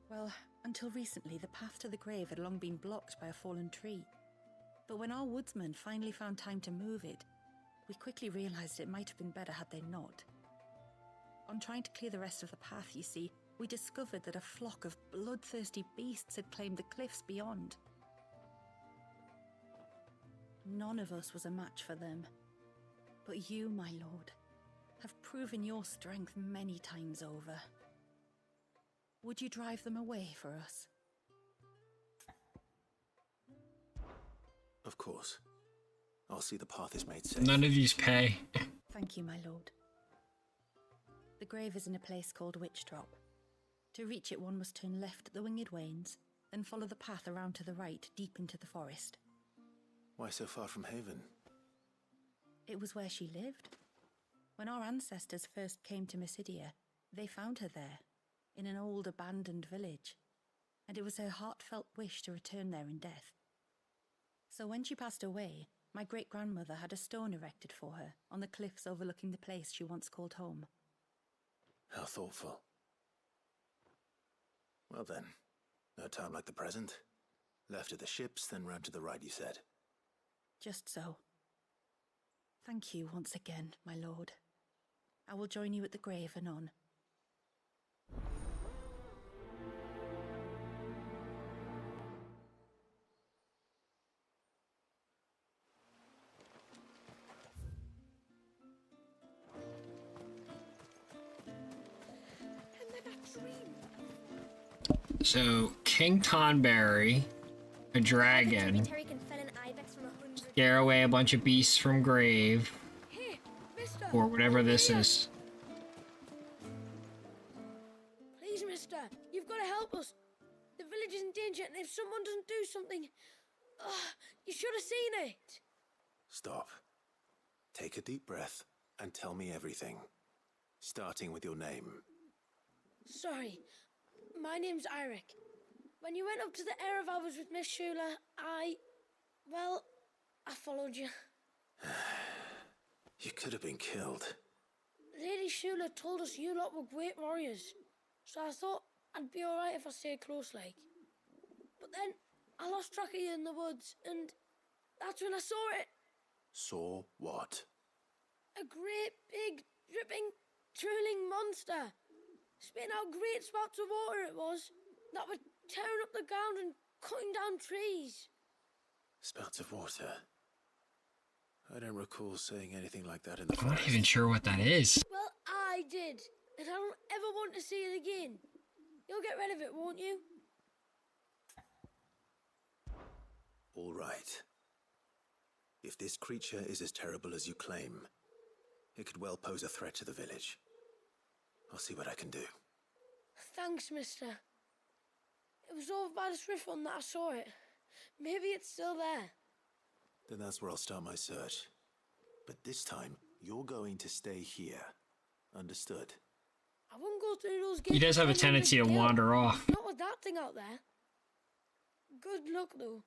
Well, until recently, the path to the grave had long been blocked by a fallen tree. But when our woodsmen finally found time to move it, we quickly realized it might have been better had they not. On trying to clear the rest of the path, you see, we discovered that a flock of bloodthirsty beasts had claimed the cliffs beyond. None of us was a match for them. But you, my lord, have proven your strength many times over. Would you drive them away for us? Of course. I'll see the path is made safe. None of these pay. Thank you, my lord. The grave is in a place called Witch Drop. To reach it, one must turn left at the Winged Wains, then follow the path around to the right, deep into the forest. Why so far from Haven? It was where she lived. When our ancestors first came to Mysidia, they found her there, in an old abandoned village, and it was her heartfelt wish to return there in death. So when she passed away, my great-grandmother had a stone erected for her on the cliffs overlooking the place she once called home. How thoughtful. Well then, no time like the present. Left at the ships, then round to the right, you said. Just so. Thank you once again, my lord. I will join you at the grave anon. So, King Tonberry, a dragon, scare away a bunch of beasts from grave, or whatever this is. Please, mister, you've got to help us. The village is in danger, and if someone doesn't do something... you should have seen it. Stop. Take a deep breath and tell me everything. Starting with your name. Sorry, my name's Eirik. When you went up to the Erevalis with Miss Shula, I followed you. You could have been killed. Lady Shula told us you lot were great warriors, so I thought I'd be alright if I stayed close like. But then I lost track of you in the woods, and that's when I saw it. Saw what? A great, big, dripping, drooling monster. Spitting out great spouts of water it was, that were tearing up the ground and cutting down trees. Spouts of water? I don't recall saying anything like that in the I'm not forest. even sure what that is. Well, I did, and I don't ever want to see it again. You'll get rid of it, won't you? All right. If this creature is as terrible as you claim, it could well pose a threat to the village. I'll see what I can do. Thanks, mister. It was over by the Swift one that I saw it. Maybe it's still there. Then that's where I'll start my search. But this time, you're going to stay here. Understood? I wouldn't go through those gates. He does have a if I tendency to wanted kill. wander off. Not with that thing out there. Good luck, though.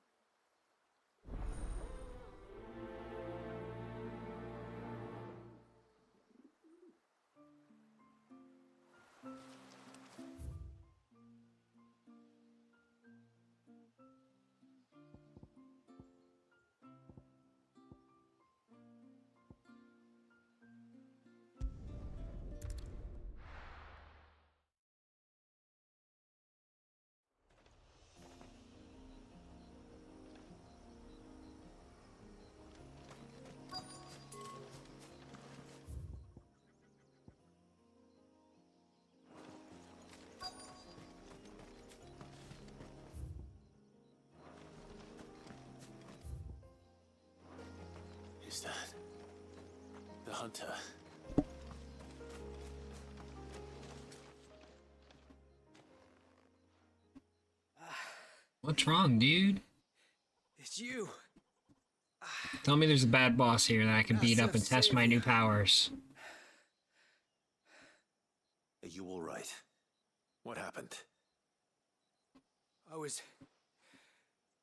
Is that the hunter? What's wrong, dude? It's you. Tell me there's a bad boss here that I can beat up and test my new powers. Are you all right? What happened? I was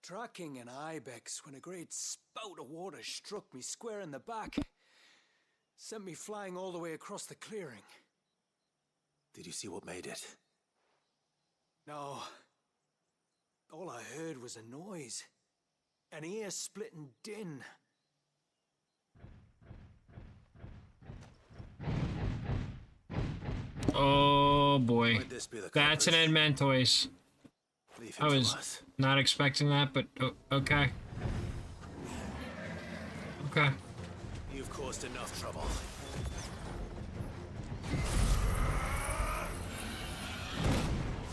tracking an ibex when a great spout of water struck me square in the back. Sent me flying all the way across the clearing. Did you see what made it? No. All I heard was a noise. An ear-splitting din. Oh boy. Might this be the That's an Edmentoise. Leave I him to was us. not expecting that, but okay. Okay. You've caused enough trouble.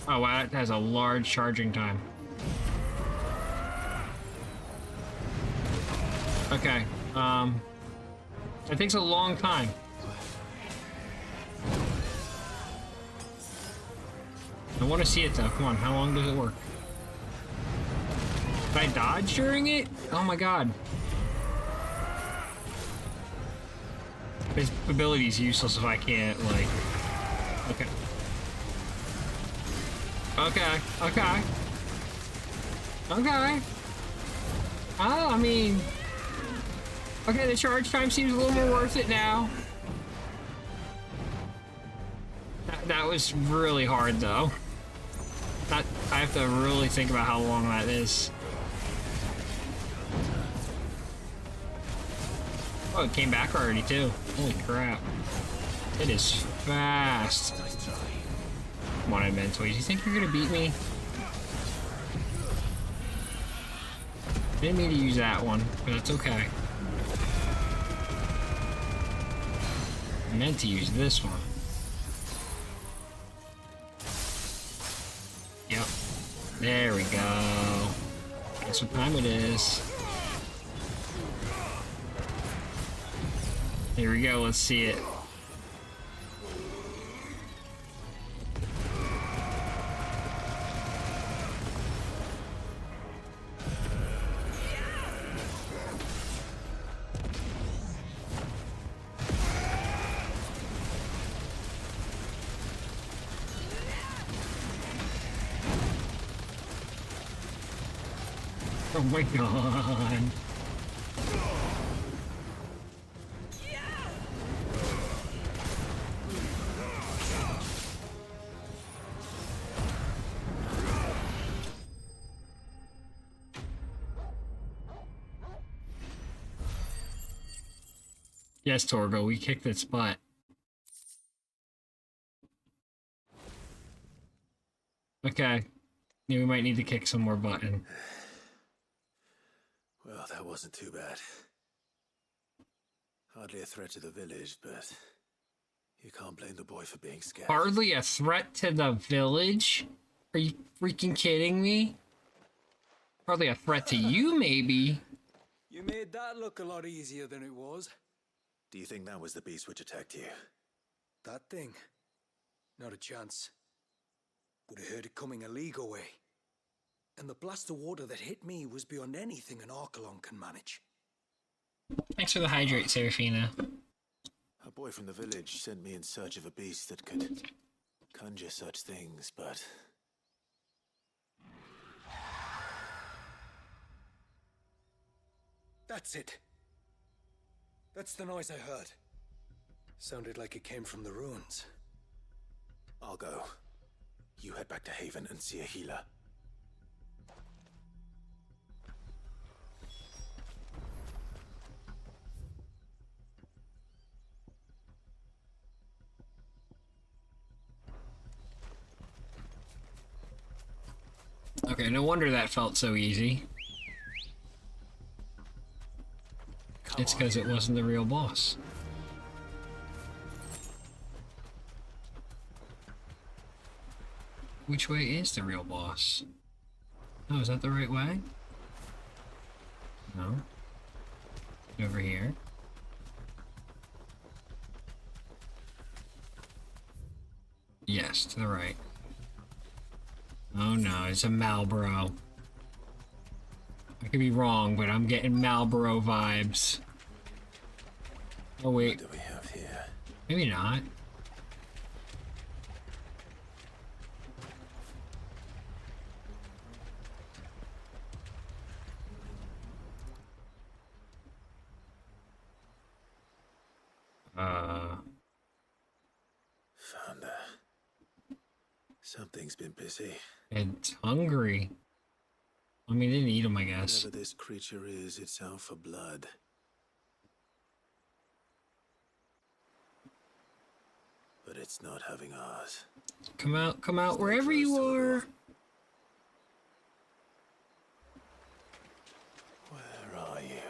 Oh wow, that has a large charging time. Okay, it takes a long time. I want to see it though, come on, how long does it work? Did I dodge during it? Oh my god. His ability is useless if I can't, like... Okay. Okay, okay. Okay. Oh, I mean... Okay, the charge time seems a little more worth it now. That was really hard, though. I have to really think about how long that is. Oh, it came back already, too. Holy crap. It is fast. Come on, Edmentoise. You think you're gonna beat me? Didn't mean to use that one, but it's okay. I meant to use this one. Yep. There we go. Guess what time it is. Here we go, let's see it. Oh my god. Yes, Torgo, we kicked its butt. Okay. Yeah, we might need to kick some more button. Well, that wasn't too bad. Hardly a threat to the village, but you can't blame the boy for being scared. Hardly a threat to the village? Are you freaking kidding me? Hardly a threat to you, maybe. You made that look a lot easier than it was. Do you think that was the beast which attacked you? That thing? Not a chance. Would have heard it coming a league away. And the blast of water that hit me was beyond anything an Archelon can manage. Thanks for the hydrate, Serafina. A boy from the village sent me in search of a beast that could conjure such things, but... That's it. That's the noise I heard. Sounded like it came from the ruins. I'll go. You head back to Haven and see a healer. Okay, no wonder that felt so easy. It's because it wasn't the real boss. Which way is the real boss? Oh, is that the right way? No. Over here. Yes, to the right. Oh no, it's a Malboro. I could be wrong, but I'm getting Malboro vibes. Oh wait. What do we have here? Maybe not. Found her. Something's been busy. It's hungry. I mean, it didn't eat him, I guess. Whatever this creature is, it's out for blood. But it's not having ours. Come out, wherever you are. Where are you?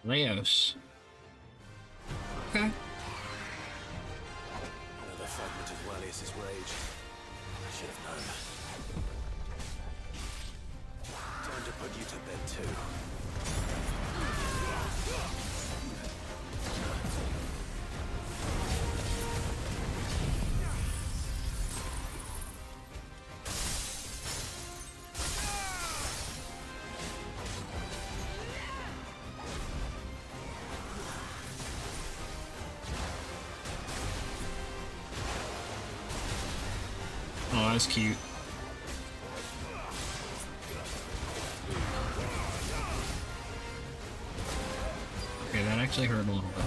Leos. Okay. Another fragment of Wallius's rage. I should have known. Time to put you to bed too. Oh, that's cute. Okay, that actually hurt a little bit.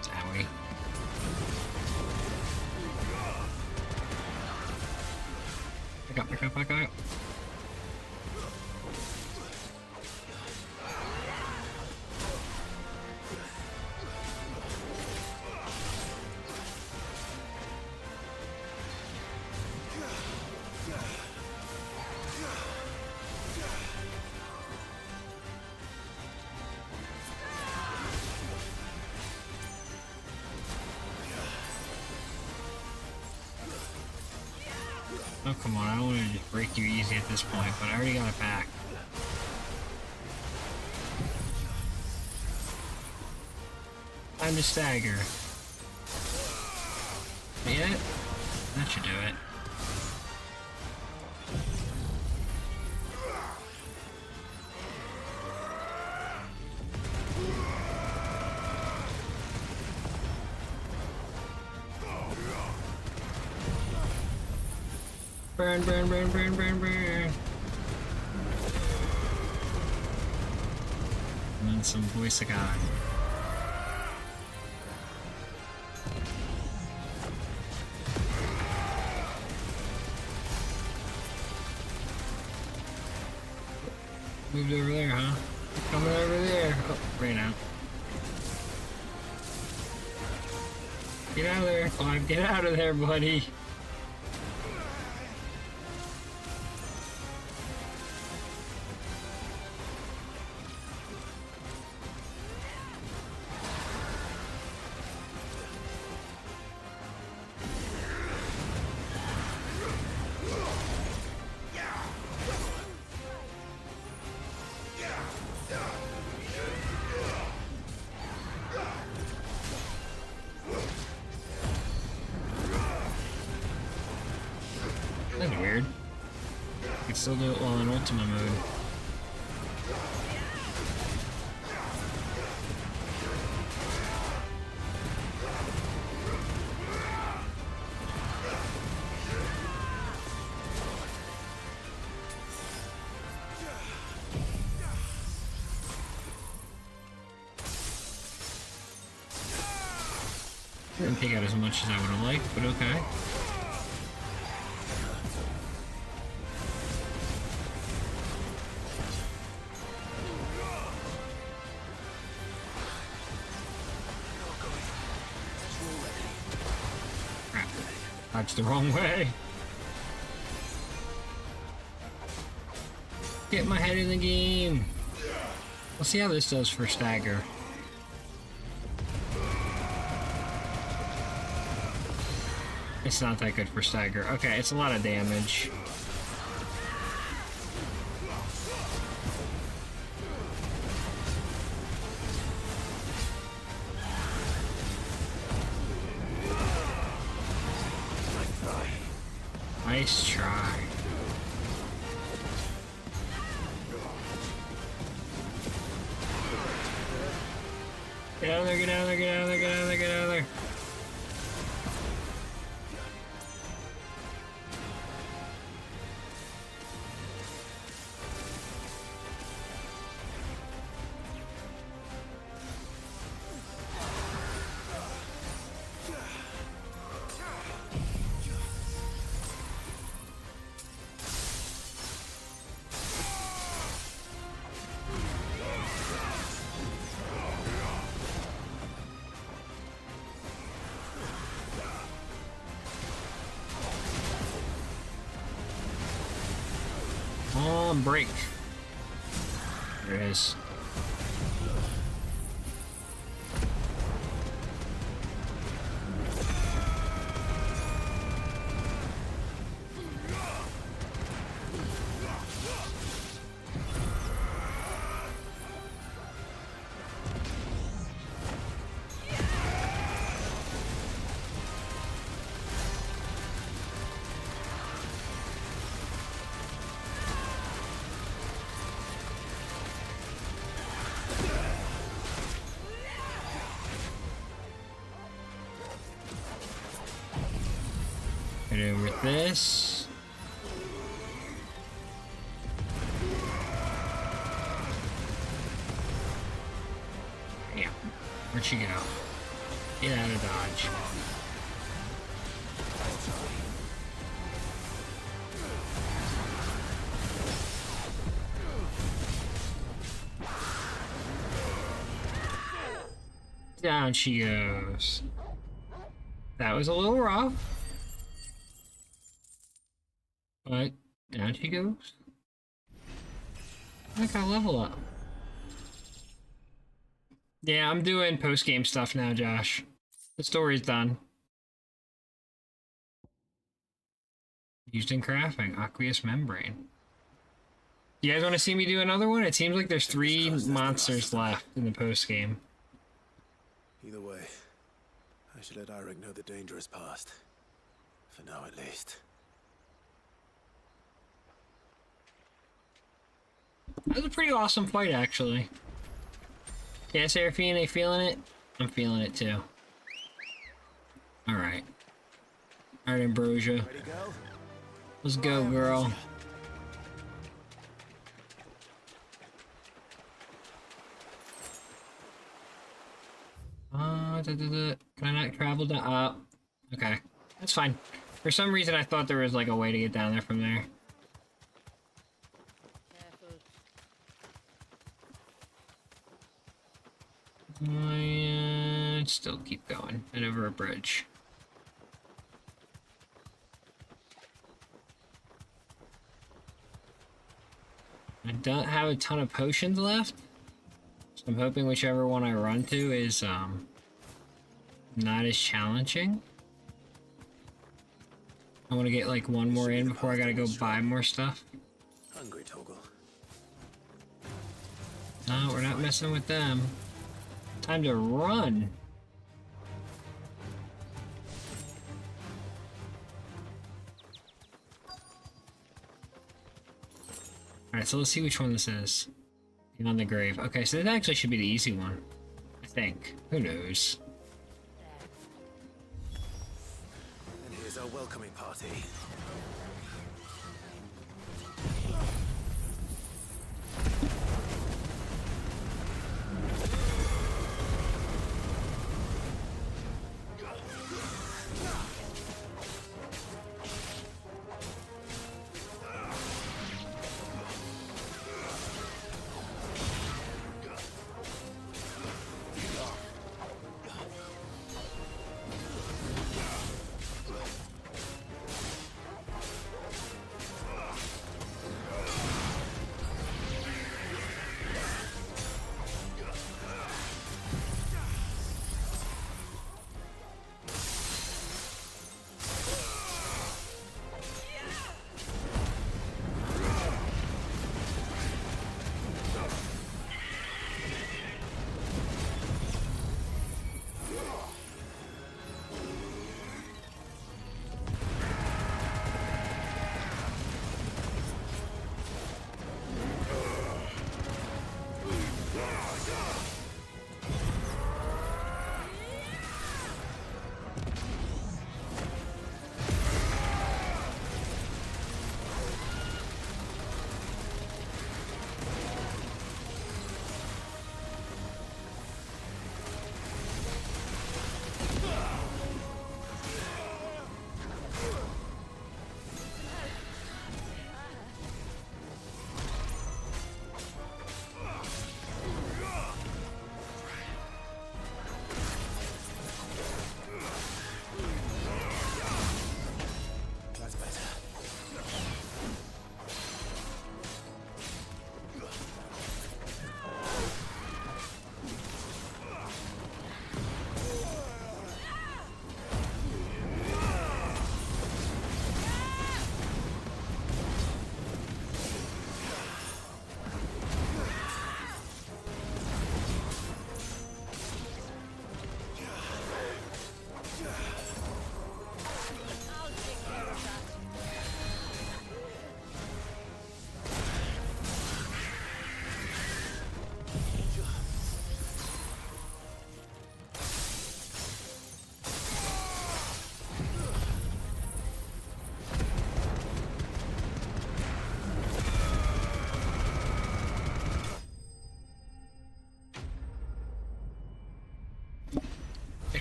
Owie. Back up, back up. Oh, come on, I don't want to just break you easy at this point, but I already got it back. Time to stagger. Yeah, that should do it. Burn, burn, burn, burn, burn, burn. And then some voice of God. Moved over there, huh? Coming over there. Oh, ran out. Get out of there, Clive. Get out of there, buddy. That's weird. I can still do it while in Ultima mode. Didn't take out as much as I would have liked, but okay. Dodged the wrong way. Get my head in the game. Let's see how this does for stagger. It's not that good for stagger. Okay, it's a lot of damage. Nice try. Get out of there, get out of there, get out of there, get out of there, get out of there. Break. There it is. Right over this. Yeah. Where'd she go? Get out of dodge. Down she goes. That was a little rough. But down she goes. I got level up. Yeah, I'm doing post-game stuff now, Josh. The story's done. Used in crafting, aqueous membrane. You guys want to see me do another one? It seems like there's 3 monsters left in the post-game. Either way, I should let Eric know the danger is past. For now, at least. That was a pretty awesome fight, actually. Yeah, Seraphine, feeling it? I'm feeling it, too. Alright. Alright, Ambrosia. Let's go, girl. Can I not travel down? Okay. That's fine. For some reason, I thought there was, like, a way to get down there from there. still keep going and over a bridge. I don't have a ton of potions left, so I'm hoping whichever one I run to is not as challenging. I want to get like one more in before I gotta go buy more stuff. Hungry, Toggle. No, we're not messing with them. Time to run. Alright, so let's see which one this is. Beyond the grave. Okay, so this actually should be the easy one. I think. Who knows? And here's our welcoming party.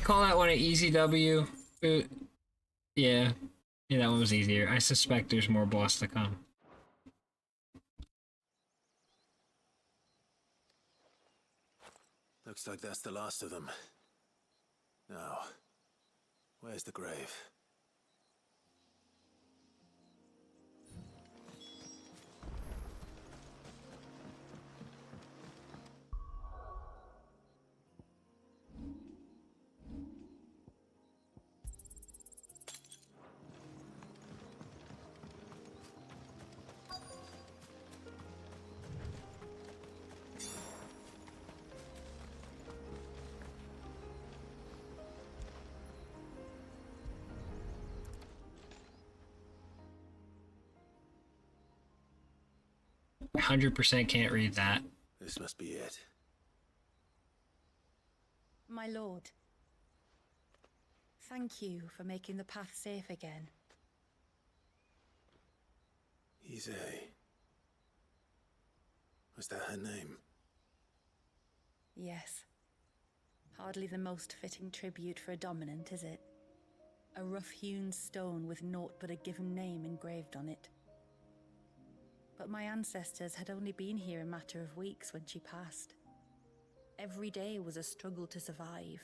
Call that one an easy W. Yeah, that one was easier. I suspect there's more boss to come. Looks like that's the last of them. Now, where's the grave? I 100% can't read that. This must be it. My lord, thank you for making the path safe again. Ise. Was that her name? Yes. Hardly the most fitting tribute for a dominant, is it? A rough-hewn stone with naught but a given name engraved on it. But my ancestors had only been here a matter of weeks when she passed. Every day was a struggle to survive,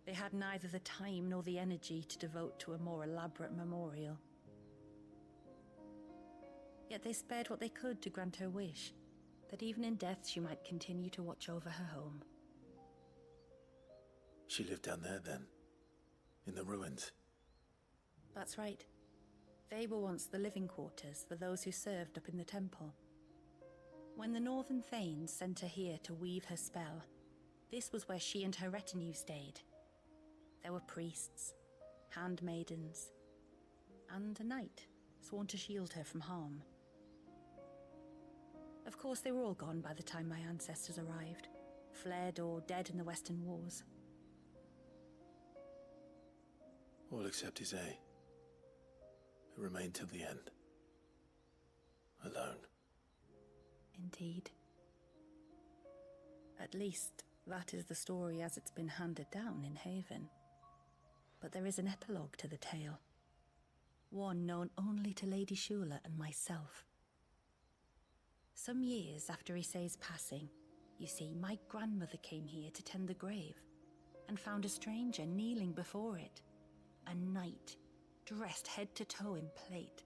They had neither the time nor the energy to devote to a more elaborate memorial. Yet they spared what they could to grant her wish, that even in death she might continue to watch over her home. She lived down there then, in the ruins. That's right. They were once the living quarters for those who served up in the temple. When the Northern Thanes sent her here to weave her spell, this was where she and her retinue stayed. There were priests, handmaidens, and a knight sworn to shield her from harm. Of course, they were all gone by the time my ancestors arrived, fled or dead in the Western Wars. All except Isay, who remained till the end. Alone. Indeed. At least, that is the story as it's been handed down in Haven. But there is an epilogue to the tale. One known only to Lady Shula and myself. Some years after Isay's passing, you see, my grandmother came here to tend the grave, and found a stranger kneeling before it. A knight, dressed head to toe in plate.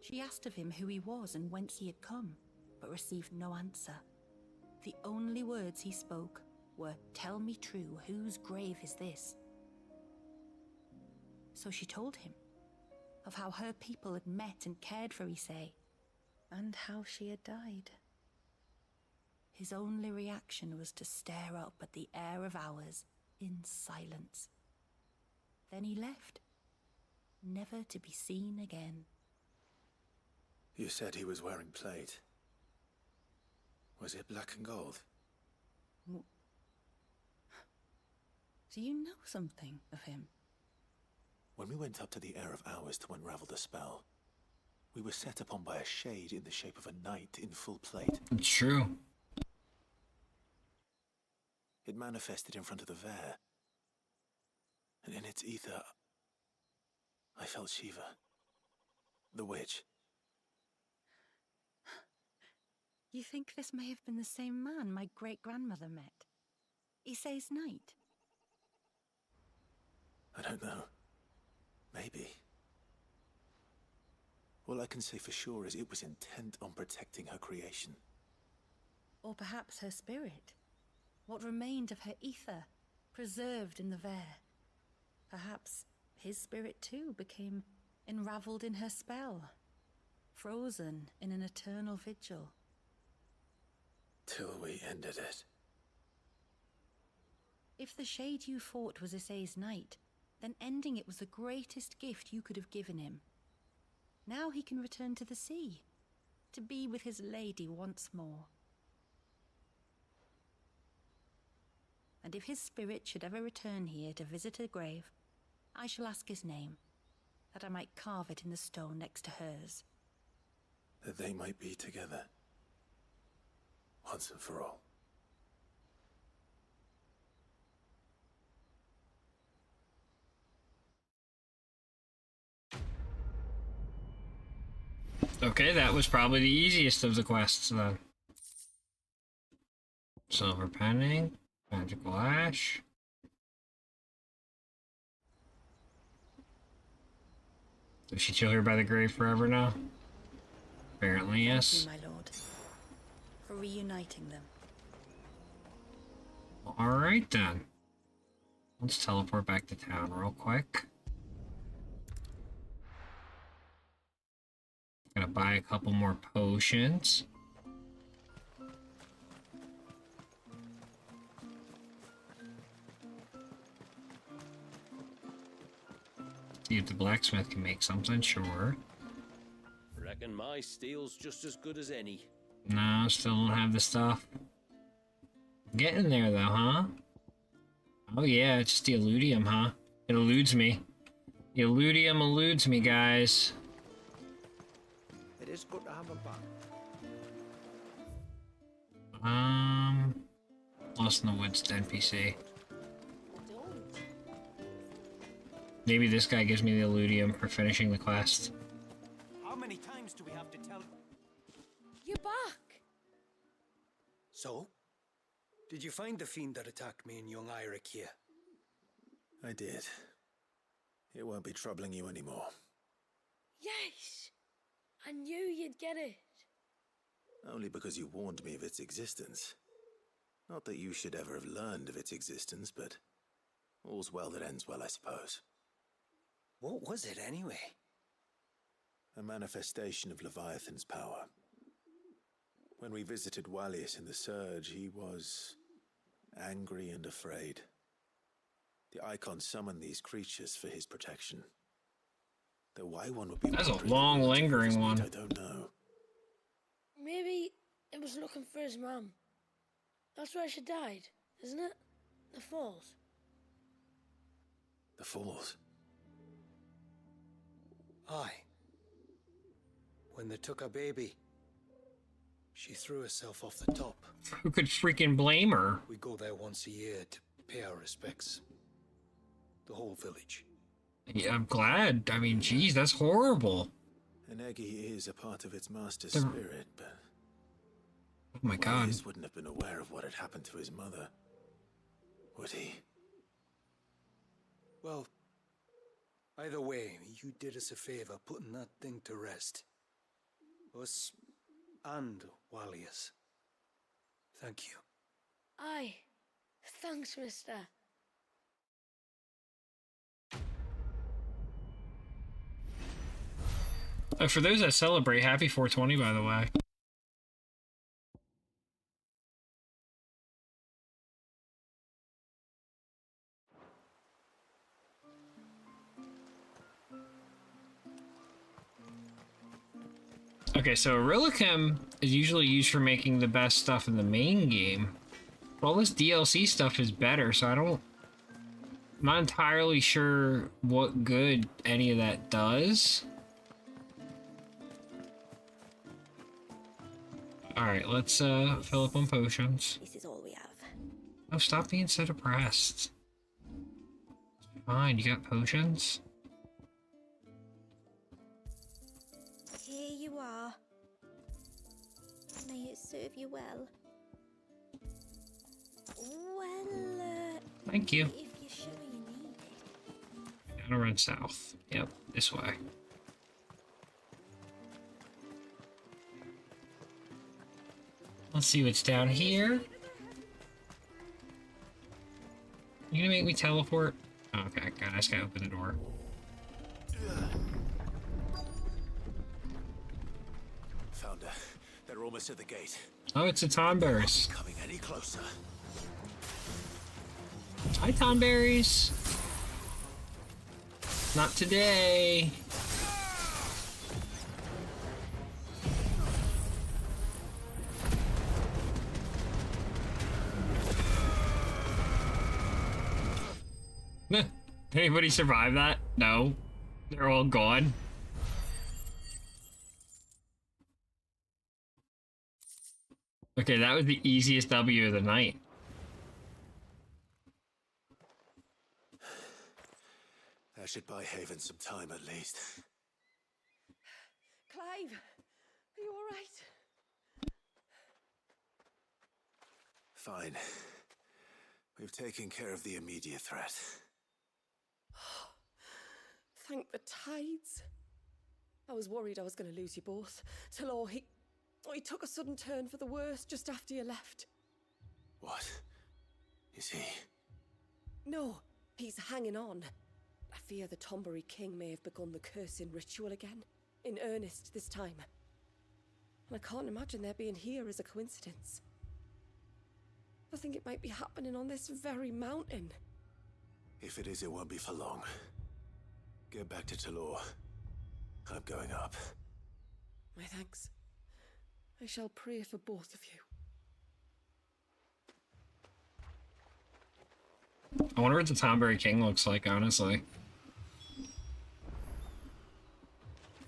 She asked of him who he was and whence he had come, but received no answer. The only words he spoke were, "Tell me true, whose grave is this?" So she told him of how her people had met and cared for Isay, and how she had died. His only reaction was to stare up at the air of hours in silence. Then he left, never to be seen again. You said he was wearing plate. Was it black and gold? Do you know something of him? When we went up to the Air of Hours to unravel the spell, we were set upon by a shade in the shape of a knight in full plate. It's true. It manifested in front of the Vare. And in its ether, I felt Shiva, the witch. You think this may have been the same man my great-grandmother met? Isay's knight? I don't know. Maybe. All I can say for sure is it was intent on protecting her creation. Or perhaps her spirit? What remained of her ether, preserved in the Vare? Perhaps his spirit too became enraveled in her spell, frozen in an eternal vigil. Till we ended it. If the shade you fought was Isay's knight, then ending it was the greatest gift you could have given him. Now he can return to the sea, to be with his lady once more. And if his spirit should ever return here to visit her grave, I shall ask his name, that I might carve it in the stone next to hers. That they might be together. Once and for all. Okay, that was probably the easiest of the quests then. Silver Penning, Magical Ash. Does she chill here by the grave forever now? Apparently, yes. Thank you, my lord, for reuniting them. Alright then. Let's teleport back to town real quick. Gonna buy a couple more potions. See if the blacksmith can make something, sure. Reckon my steel's just as good as any. No, still don't have the stuff. Getting there though, huh? Oh yeah, it's just the eludium, huh? It eludes me. The eludium eludes me, guys. It is good to have a back. Lost in the Woods to NPC. Maybe this guy gives me the eludium for finishing the quest. How many times do we have to tell? You're back! So? Did you find the fiend that attacked me and young Eirik here? I did. It won't be troubling you anymore. Yes! I knew you'd get it. Only because you warned me of its existence. Not that you should ever have learned of its existence, but all's well that ends well, I suppose. What was it, anyway? A manifestation of Leviathan's power. When we visited Wallius in the Surge, he was angry and afraid. The Icon summoned these creatures for his protection. Though why one would be... That's a long, lingering one. I don't know. Maybe it was looking for his mum. That's where she died, isn't it? The Falls. The Falls? Aye. When they took her baby, she threw herself off the top. Who could freaking blame her? We go there once a year to pay our respects. The whole village. Yeah, I'm glad. I mean, geez, that's horrible. An Eggy is a part of its master's spirit, but... Oh my God. Wallius wouldn't have been aware of what had happened to his mother, would he? Well, either way, you did us a favor putting that thing to rest. Us and Wallius. Thank you. Aye. Thanks, mister. For those that celebrate, happy 420, by the way. Okay, so Rillichem is usually used for making the best stuff in the main game. But all this DLC stuff is better, so I'm not entirely sure what good any of that does. Alright, let's fill up on potions. This is all we have. Oh, stop being so depressed. Fine, you got potions? Here you are. May it serve you well. Well, Thank you. if you're sure you need it. Gotta run south. Yep, this way. Let's see what's down here. You gonna make me teleport? Oh, okay, God, I just gotta open the door. Found her. They're almost at the gate. Oh, it's a Tonberries. Coming any closer. Hi, Tonberries. Not today. Anybody survive that? No. They're all gone. Okay, that was the easiest W of the night. That should buy Haven some time at least. Clive, are you all right? Fine. We've taken care of the immediate threat. Thank the tides. I was worried I was going to lose you both. Till he took a sudden turn for the worse just after you left. What? Is he? No, he's hanging on. I fear the Tombury King may have begun the cursing ritual again. In earnest this time. And I can't imagine their being here as a coincidence. I think it might be happening on this very mountain. If it is, it won't be for long. Get back to Talor. I'm going up. My thanks. I shall pray for both of you. I wonder what the Tombury King looks like, honestly.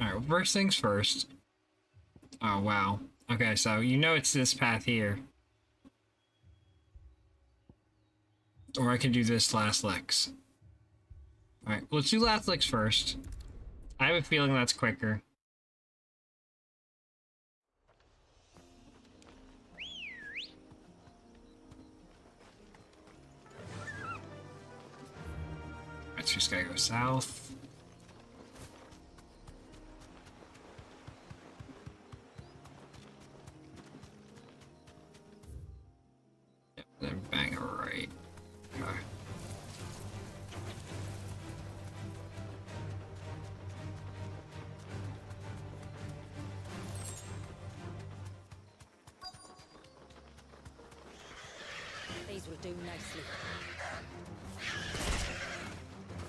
Alright, first things first. Oh, wow. Okay, so you know it's this path here. Or I can do this last Lex. Alright, let's do last Lex first. I have a feeling that's quicker. we just gotta go south. Yep, then bang it right. Okay. These will do nicely.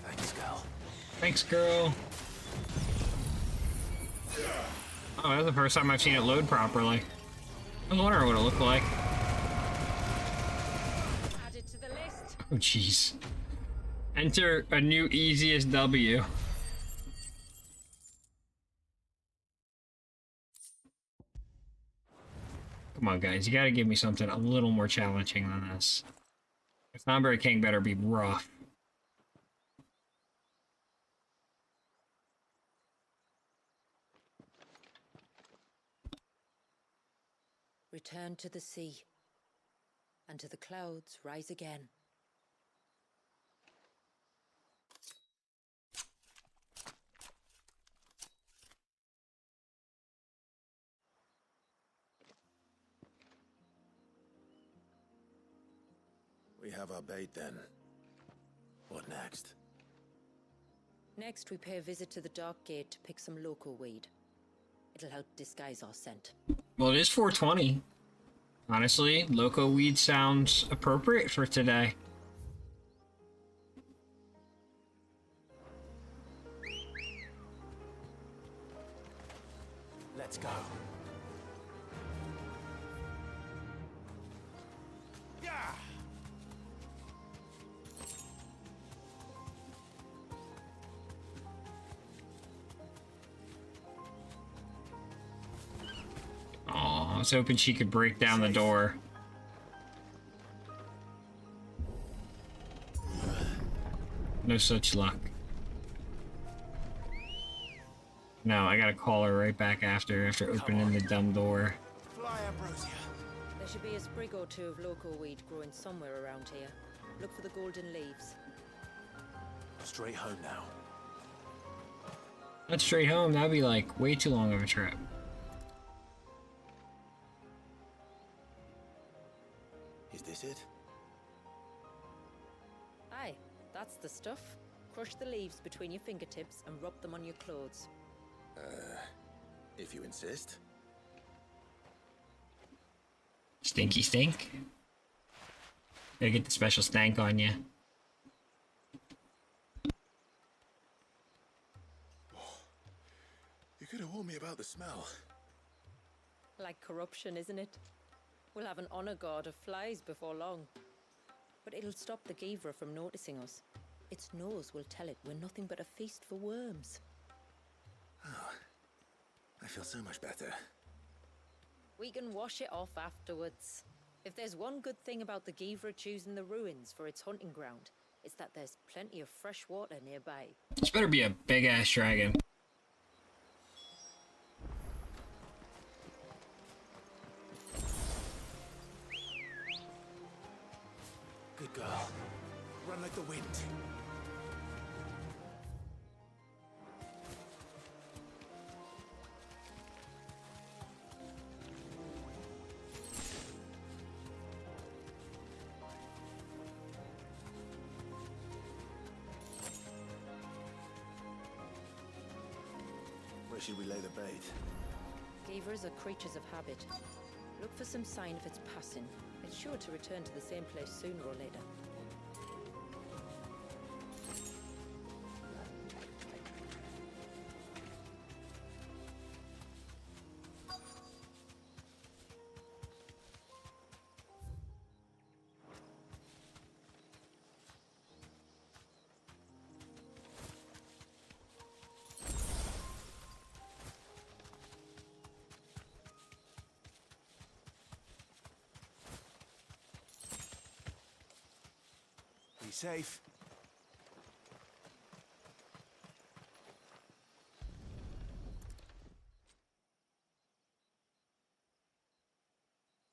Thanks, girl. Thanks, girl. Oh, that's the first time I've seen it load properly. I was wondering what it looked like. Add it to the list. Oh, jeez. Enter a new easiest W. Come on, guys. You gotta give me something a little more challenging than this. If Thornberry King better be rough. Return to the sea, and to the clouds rise again. We have our bait then. What next? Next, we pay a visit to the Dark Gate to pick some local weed. It'll help disguise our scent. Well, it is 420. Honestly, loco weed sounds appropriate for today. Let's go. Aw, I was hoping she could break down the door. No such luck. No, I gotta call her right back after opening the dumb door. Fly, Ambrosia. There should be a sprig or two of local weed growing somewhere around here. Look for the golden leaves. Straight home now. Not straight home, that'd be like way too long of a trip. Is this it? Aye, that's the stuff. Crush the leaves between your fingertips and rub them on your clothes. If you insist. Stinky stink. Gotta get the special stank on you. You could have warned me about the smell. Like corruption, isn't it? We'll have an honor guard of flies before long. But it'll stop the Givra from noticing us. Its nose will tell it we're nothing but a feast for worms. Oh, I feel so much better. We can wash it off afterwards. If there's one good thing about the Givra choosing the ruins for its hunting ground, it's that there's plenty of fresh water nearby. This better be a big-ass dragon. Good girl. Run like the wind. Where should we lay the bait? Givras are creatures of habit. Look for some sign of its passing. It's sure to return to the same place sooner or later. Be safe.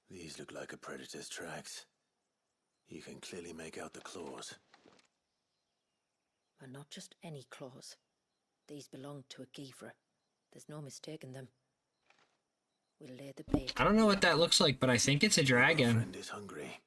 These look like a predator's tracks. You can clearly make out the claws. And not just any claws. These belong to a Givra. There's no mistaking them. We'll lay the bait. I don't know what that looks like, but I think it's a dragon. My friend is hungry.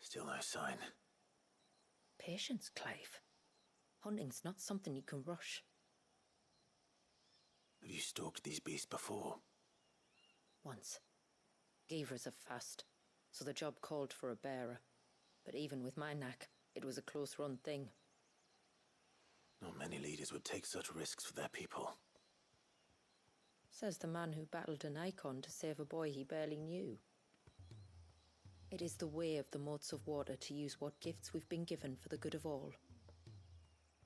Still no sign. Patience, Clive. Hunting's not something you can rush. Have you stalked these beasts before? Once. Givras are fast, so the job called for a bearer. But even with my knack, it was a close-run thing. Not many leaders would take such risks for their people. Says the man who battled an icon to save a boy he barely knew. It is the way of the moats of water to use what gifts we've been given for the good of all.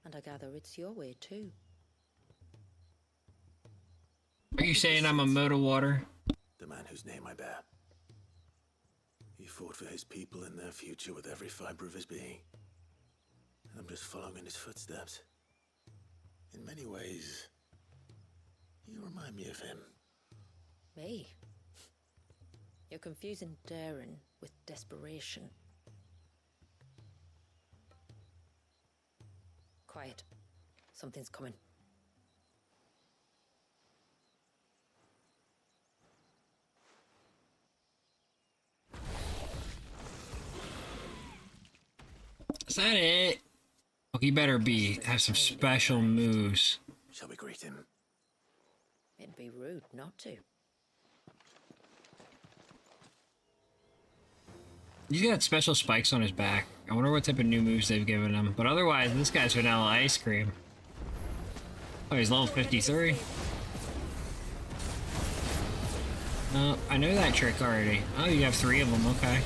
And I gather it's your way too. Are you saying I'm a moat of water? The man whose name I bear. He fought for his people and their future with every fiber of his being. And I'm just following in his footsteps. In many ways, you remind me of him. Me? You're confusing daring with desperation. Quiet. Something's coming. Is that it? Oh, he better have some special moves. Shall we greet him? It'd be rude not to. He's got special spikes on his back. I wonder what type of new moves they've given him. But otherwise, this guy's vanilla ice cream. Oh, he's level 53. I know that trick already. Oh, you have 3 of them, okay.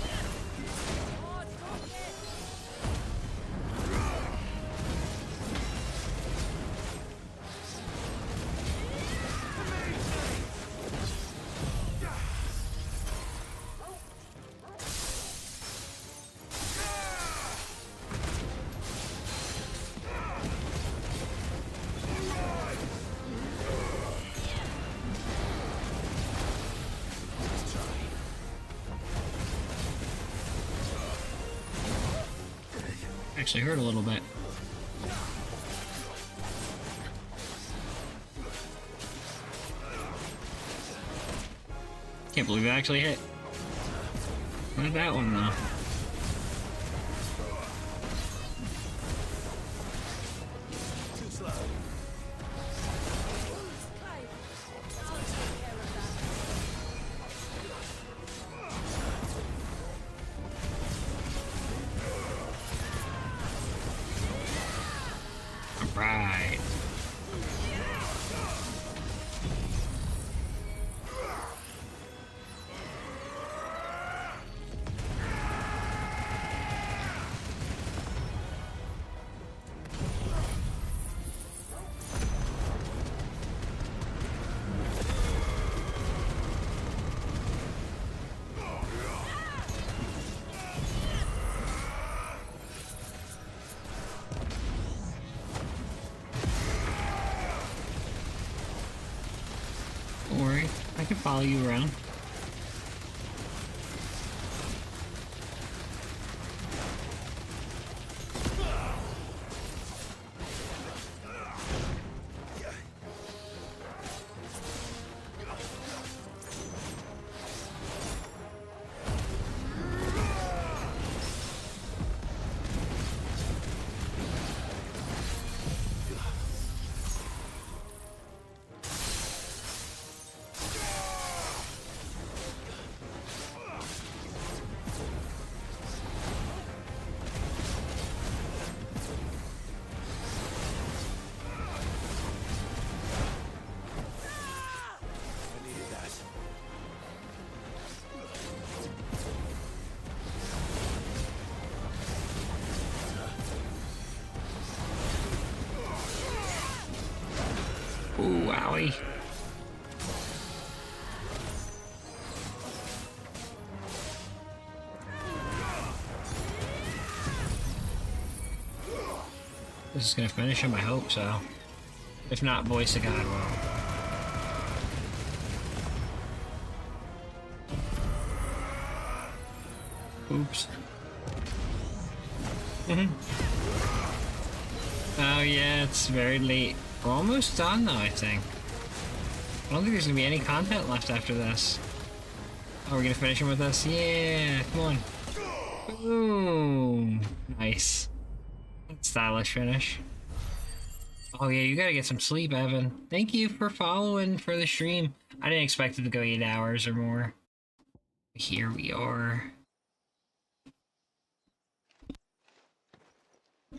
Actually hurt a little bit. Can't believe it actually hit. Not that one though. Too slow. Right. Don't worry, I can follow you around. Ooh, wowie. This is gonna finish him, I hope so. If not, Voice of God will. Oops. Oh yeah, it's very late. We're almost done though, I think. I don't think there's gonna be any content left after this. Oh, we're gonna finish him with us? Yeah, come on. Boom. Nice. Stylish finish. Oh yeah, you gotta get some sleep, Evan. Thank you for following for the stream. I didn't expect it to go 8 hours or more. Here we are.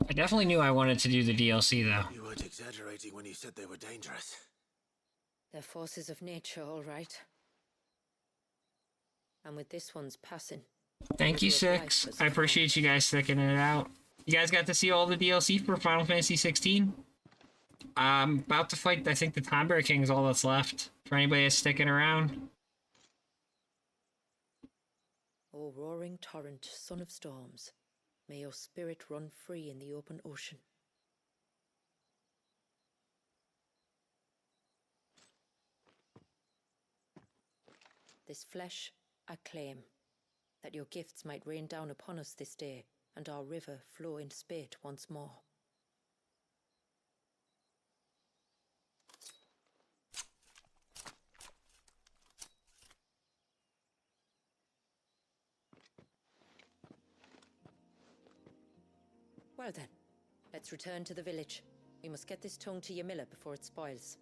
I definitely knew I wanted to do the DLC though. You weren't exaggerating when you said they were dangerous. They're forces of nature, all right. And with this one's passing. Thank you, Six. I appreciate you guys sticking it out. You guys got to see all the DLC for Final Fantasy 16? I'm about to fight, I think, the Tonberry King is all that's left. For anybody that's sticking around. O roaring torrent, son of storms, may your spirit run free in the open ocean. This flesh I claim, that your gifts might rain down upon us this day, and our river flow in spate once more. Well then, let's return to the village. We must get this tongue to Yamila before it spoils.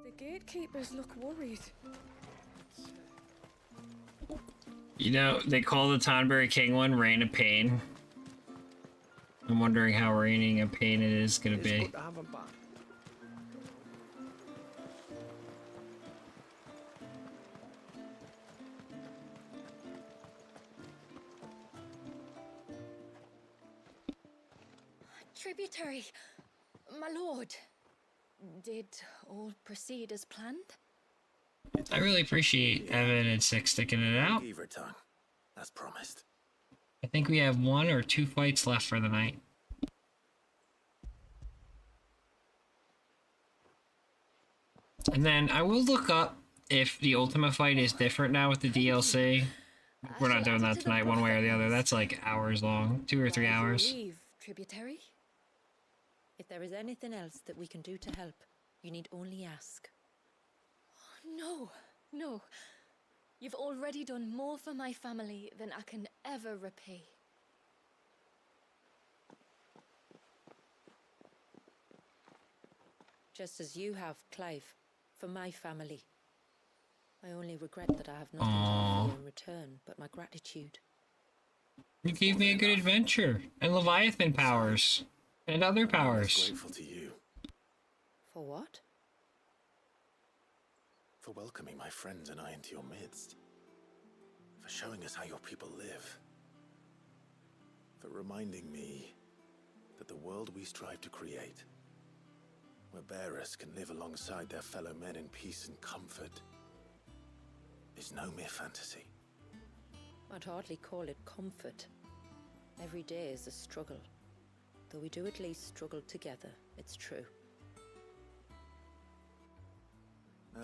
The gatekeepers look worried. You know, they call the Tonberry King one Reign of Pain. I'm wondering how reigning of pain it is gonna be. Good to have 'em back. Tributary, my lord. Did all proceed as planned? I really appreciate Evan and Six sticking it out. Give her tongue, as promised. I think we have 1 or 2 fights left for the night. And then I will look up if the Ultima fight is different now with the DLC. We're not doing that tonight, one way or the other. That's like hours long, 2 or 3 hours. Leave, tributary. If there is anything else that we can do to help, you need only ask. No, no. You've already done more for my family than I can ever repay. Just as you have, Clive, for my family. I only regret that I have nothing to offer you in return but my gratitude. You gave me a good adventure, and Leviathan powers, and other powers. I'm grateful to you. For what? For welcoming my friends and I into your midst. For showing us how your people live. For reminding me that the world we strive to create, where bearers can live alongside their fellow men in peace and comfort, is no mere fantasy. I'd hardly call it comfort. Every day is a struggle. Though we do at least struggle together, it's true.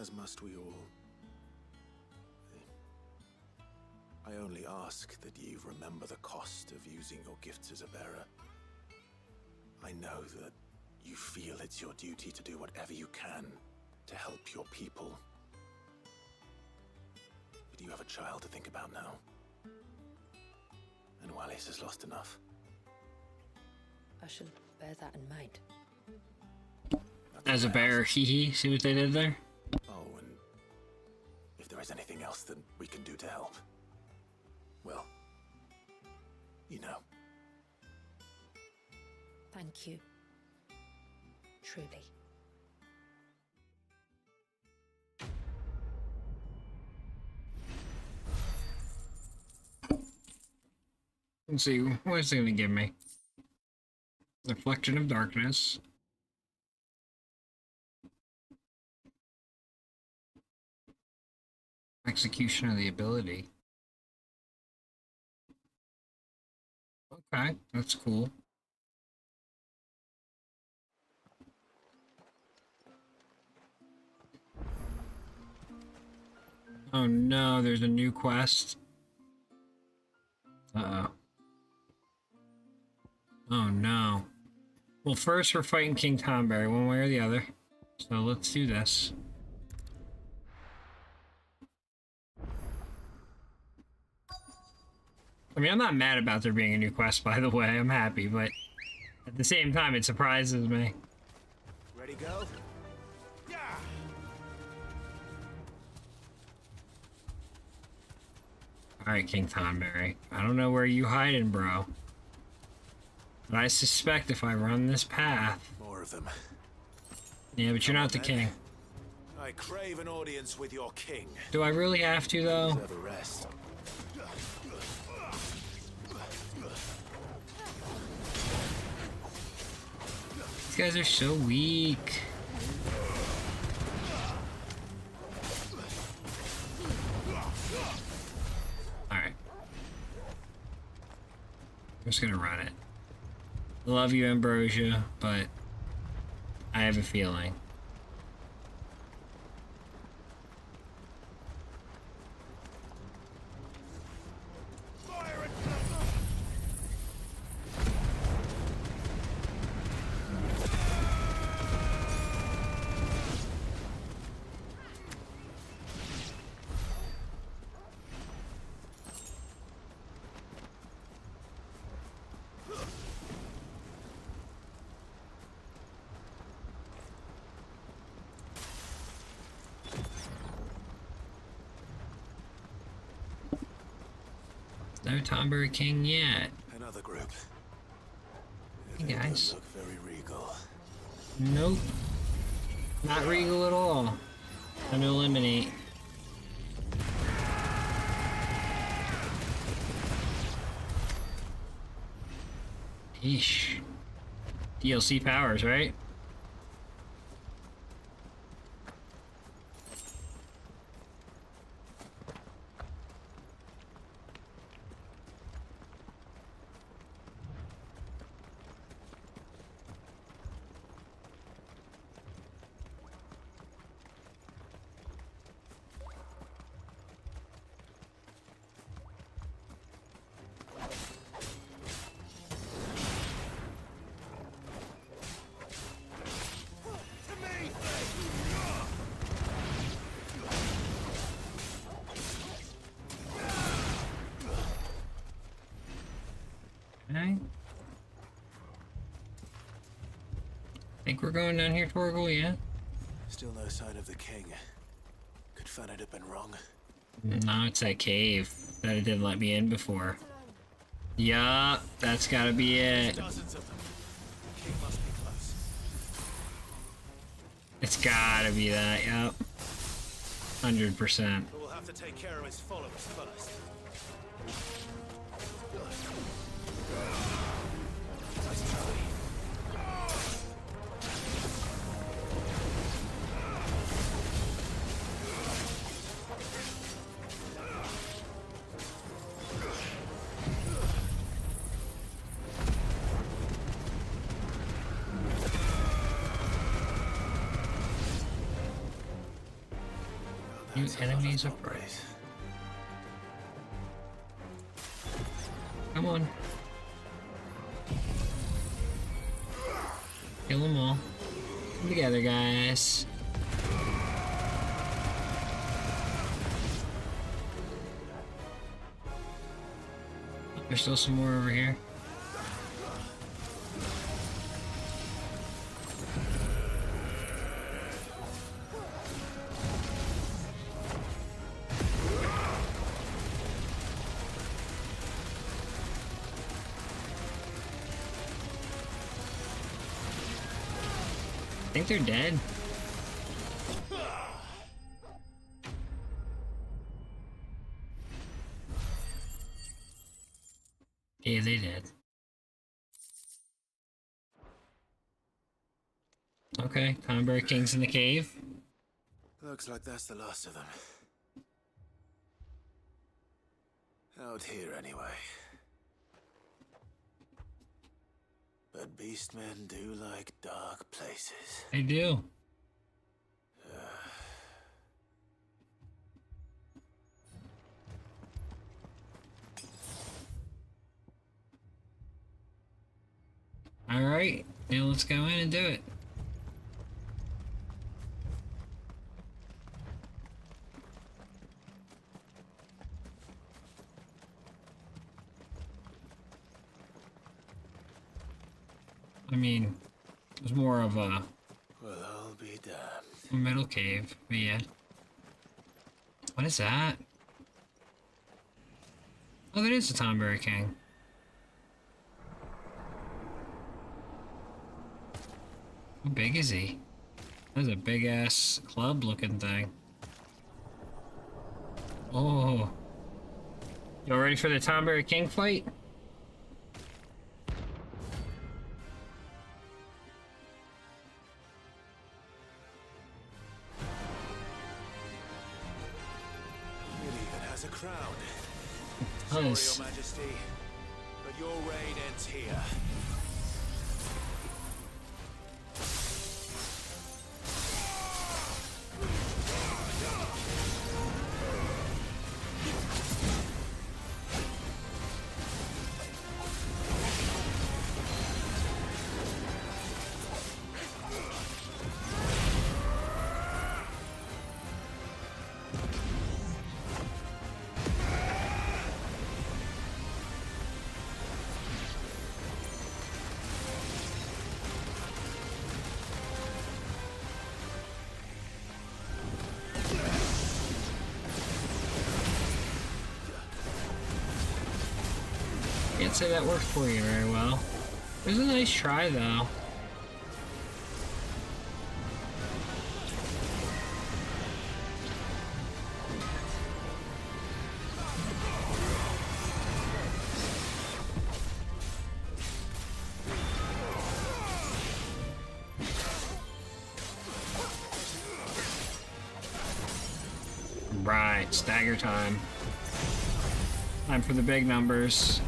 As must we all. I only ask that you remember the cost of using your gifts as a bearer. I know that you feel it's your duty to do whatever you can to help your people. But you have a child to think about now. And Wallis has lost enough. I shall bear that in mind. As a bearer, hee, see what they did there? Oh, and if there is anything else that we can do to help, well, you know. Thank you. Truly. Let's see, what is it gonna give me? Reflection of darkness. Execution of the ability. Okay, that's cool. Oh no, there's a new quest. Uh-oh. Oh no. Well, first we're fighting King Tomberry, one way or the other. So let's do this. I mean, I'm not mad about there being a new quest, by the way. I'm happy, but at the same time, it surprises me. Ready, go? Yeah. Alright, King Tomberry. I don't know where you hiding, bro. But I suspect if I run this path... More of them. Yeah, but you're not the king. I crave an audience with your king. Do I really have to, though? Have a rest. These guys are so weak. Alright. I'm just gonna run it. Love you, Ambrosia, but I have a feeling. No Tomberry King yet. Another group. Hey guys. Look very regal. Nope. Not regal at all. Time to eliminate. Eesh. DLC powers, right? Okay. Think we're going down here, Torgal, yeah? Still no sign of the king. Could Fanad have been wrong? No, it's that cave that it didn't let me in before. Yup, that's gotta be it. Dozens of them. The king must be close. It's gotta be that, yup. 100%. But we'll have to take care of his followers first. Nice try. New enemies upright. Come on. Kill them all. Come together, guys. There's still some more over here. I think they're dead. Yeah, Okay, Tonberry King's in the cave. Looks like that's the last of them. Out here, anyway. But beastmen do like dark places. They do. Alright, now let's go in and do it. I mean, it's more of a Well, I'll be damned. metal cave, but yeah. What is that? Oh, that is the Tonberry King. How big is he? That's a big ass club looking thing. Oh. Y'all ready for the Tonberry King fight? It even has a crown. Nice. Sorry, Your Majesty, but your reign ends here. Can't say that worked for you very well. It was a nice try, though. Right, stagger time. Time for the big numbers.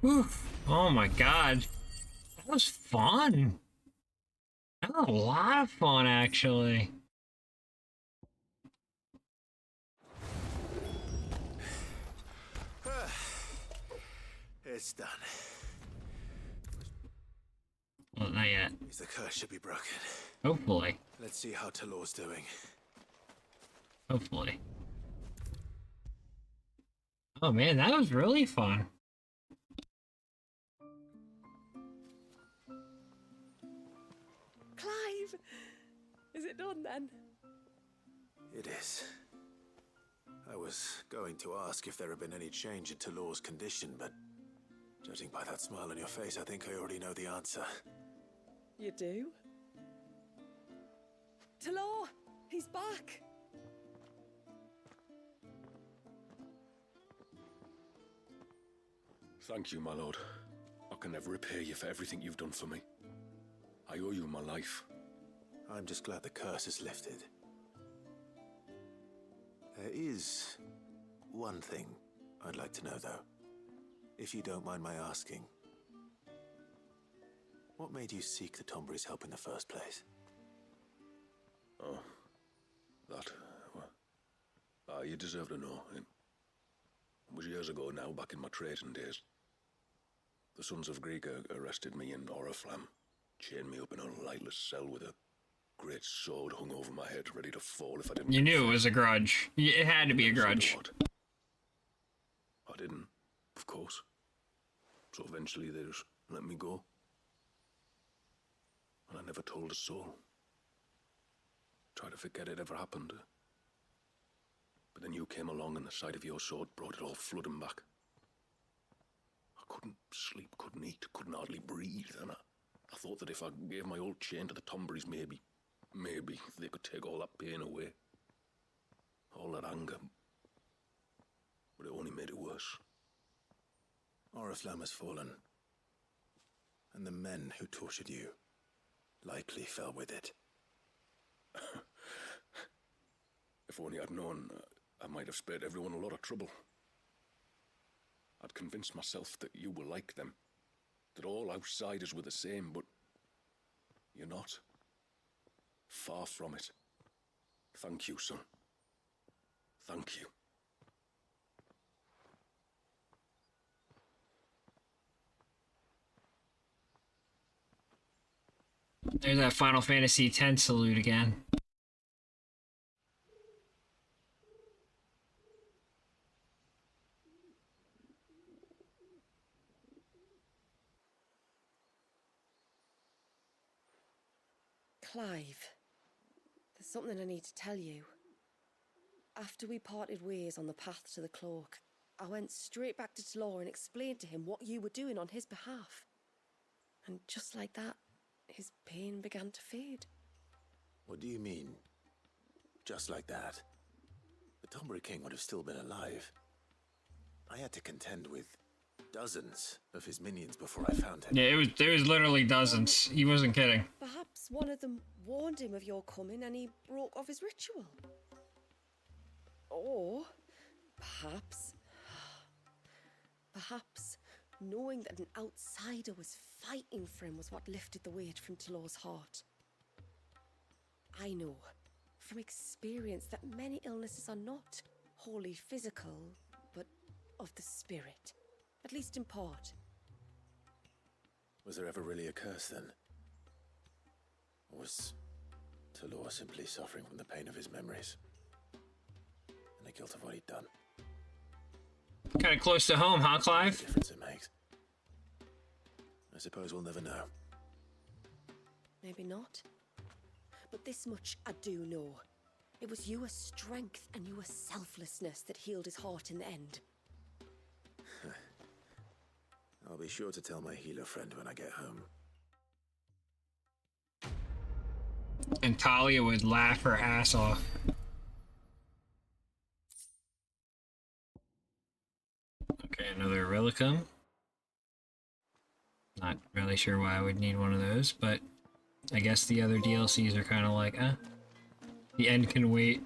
Whew. Oh my god. That was fun. That was a lot of fun, actually. It's done. Well, not yet. The curse should be broken. Hopefully. Let's see how Talor's doing. Hopefully. Oh man, that was really fun. Clive! Is it done then? It is. I was going to ask if there had been any change in Talor's condition, but judging by that smile on your face, I think I already know the answer. You do? Talor! He's back! Thank you, my lord. I can never repay you for everything you've done for me. I owe you my life. I'm just glad the curse is lifted. There is one thing I'd like to know, though. If you don't mind my asking. What made you seek the Tombury's help in the first place? Oh, that... well, you deserve to know. It was years ago now, back in my trading days. The Sons of Greek arrested me in Oriflamme, chained me up in a lightless cell with a great sword hung over my head, ready to fall if I didn't... You knew it was a grudge. It had to be a grudge. I didn't, of course. So eventually they just let me go. And I never told a soul. Tried to forget it ever happened. But then you came along and the sight of your sword brought it all flooding back. I couldn't sleep, couldn't eat, couldn't hardly breathe, and I thought that if I gave my old chain to the Tomburys, maybe they could take all that pain away. All that anger. But it only made it worse. Oriflamme has fallen. And the men who tortured you likely fell with it. If only I'd known, I might have spared everyone a lot of trouble. I'd convinced myself that you were like them, that all outsiders were the same, but you're not. Far from it. Thank you, son. Thank you. There's that Final Fantasy X salute again. Clive, there's something I need to tell you. After we parted ways on the path to the cloak, I went straight back to Talor and explained to him what you were doing on his behalf. And just like that, his pain began to fade. What do you mean? Just like that? The Tombury King would have still been alive. I had to contend with dozens of his minions before I found him. Yeah, there was literally dozens. He wasn't kidding. Perhaps one of them warned him of your coming and he broke off his ritual. Or perhaps knowing that an outsider was fighting for him was what lifted the weight from Talor's heart. I know from experience that many illnesses are not wholly physical, but of the spirit, at least in part. Was there ever really a curse then? Or was Talor simply suffering from the pain of his memories? And the guilt of what he'd done? Kind of close to home, huh, Clive? The difference it makes. I suppose we'll never know. Maybe not. But this much I do know. It was your strength and your selflessness that healed his heart in the end. I'll be sure to tell my healer friend when I get home. And Talia would laugh her ass off. Okay, another Relicum. Not really sure why I would need one of those, but I guess the other DLCs are kind of like, the end can wait.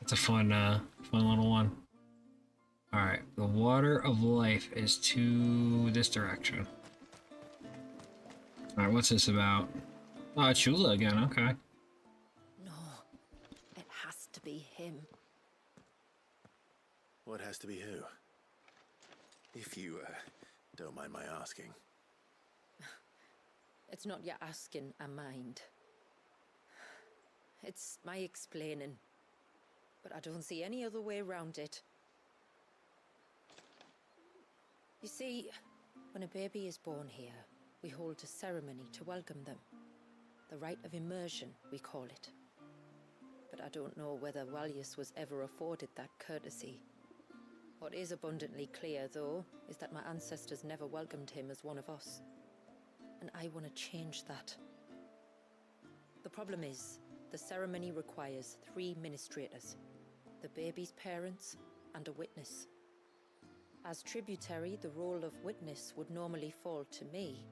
It's a fun little one. Alright, the water of life is to this direction. Alright, what's this about? Oh, Chula again, okay. No, it has to be him. What has to be who? If you, don't mind my asking. It's not your asking, I mind. It's my explaining. But I don't see any other way around it. You see, when a baby is born here, we hold a ceremony to welcome them. The rite of immersion, we call it. But I don't know whether Walyus was ever afforded that courtesy. What is abundantly clear, though, is that my ancestors never welcomed him as one of us. And I want to change that. The problem is, the ceremony requires 3 ministrators, the baby's parents and a witness. As tributary, the role of witness would normally fall to me,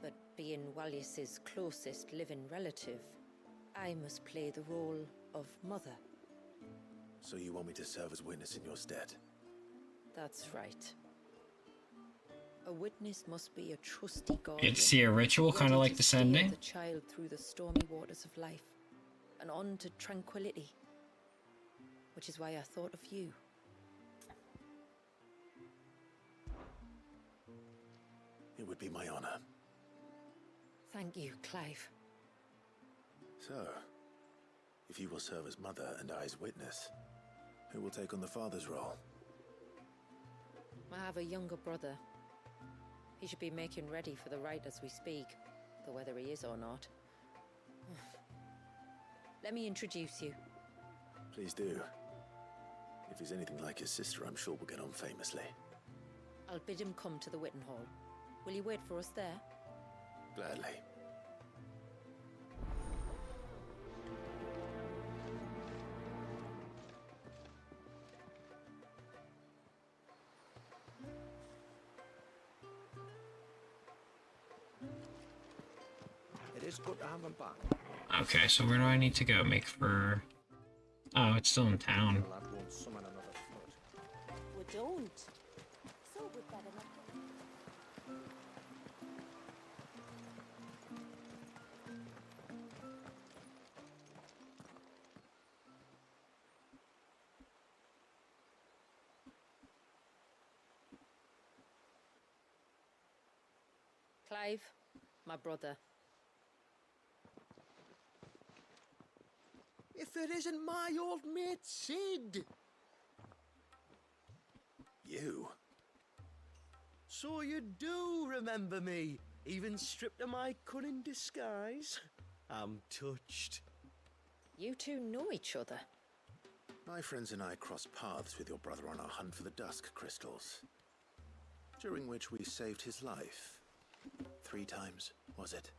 but being Walyus's closest living relative, I must play the role of mother. So you want me to serve as witness in your stead? That's right. A witness must be a trusty guardian. It's a ritual, kind of like descending. The child through the stormy waters of life and on to tranquility, which is why I thought of you. It would be my honor. Thank you, Clive. So, if you will serve as mother and I as witness, who will take on the father's role? I have a younger brother. He should be making ready for the rite as we speak, though whether he is or not. Let me introduce you. Please do. If he's anything like his sister, I'm sure we'll get on famously. I'll bid him come to the Witten Hall. Will you wait for us there? Gladly. It is good to have them back. Okay, so where do I need to go? Make for... Oh, it's still in town. The lad won't summon another foot. We don't. So we'd better not. Clive, my brother. If it isn't my old mate Sid! You? So you do remember me, even stripped of my cunning disguise? I'm touched. You two know each other. My friends and I crossed paths with your brother on our hunt for the dusk crystals, during which we saved his life. 3 times, was it?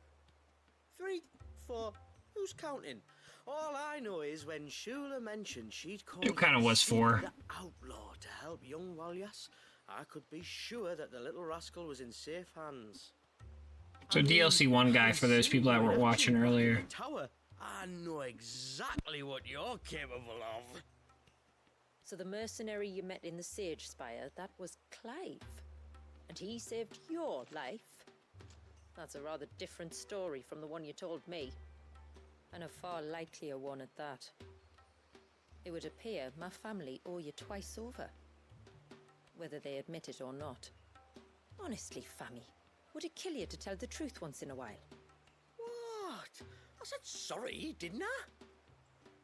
3, 4, who's counting? All I know is when Shula mentioned she'd called It kind of was 4. the outlaw to help young Walyus, I could be sure that the little rascal was in safe hands. So DLC 1 guy for those people that weren't watching earlier. Tower, I know exactly what you're capable of. So the mercenary you met in the Sage Spire, that was Clive. And he saved your life. That's a rather different story from the one you told me. And a far likelier one at that. It would appear my family owe you twice over. Whether they admit it or not. Honestly, Fammy, would it kill you to tell the truth once in a while? What? I said sorry, didn't I?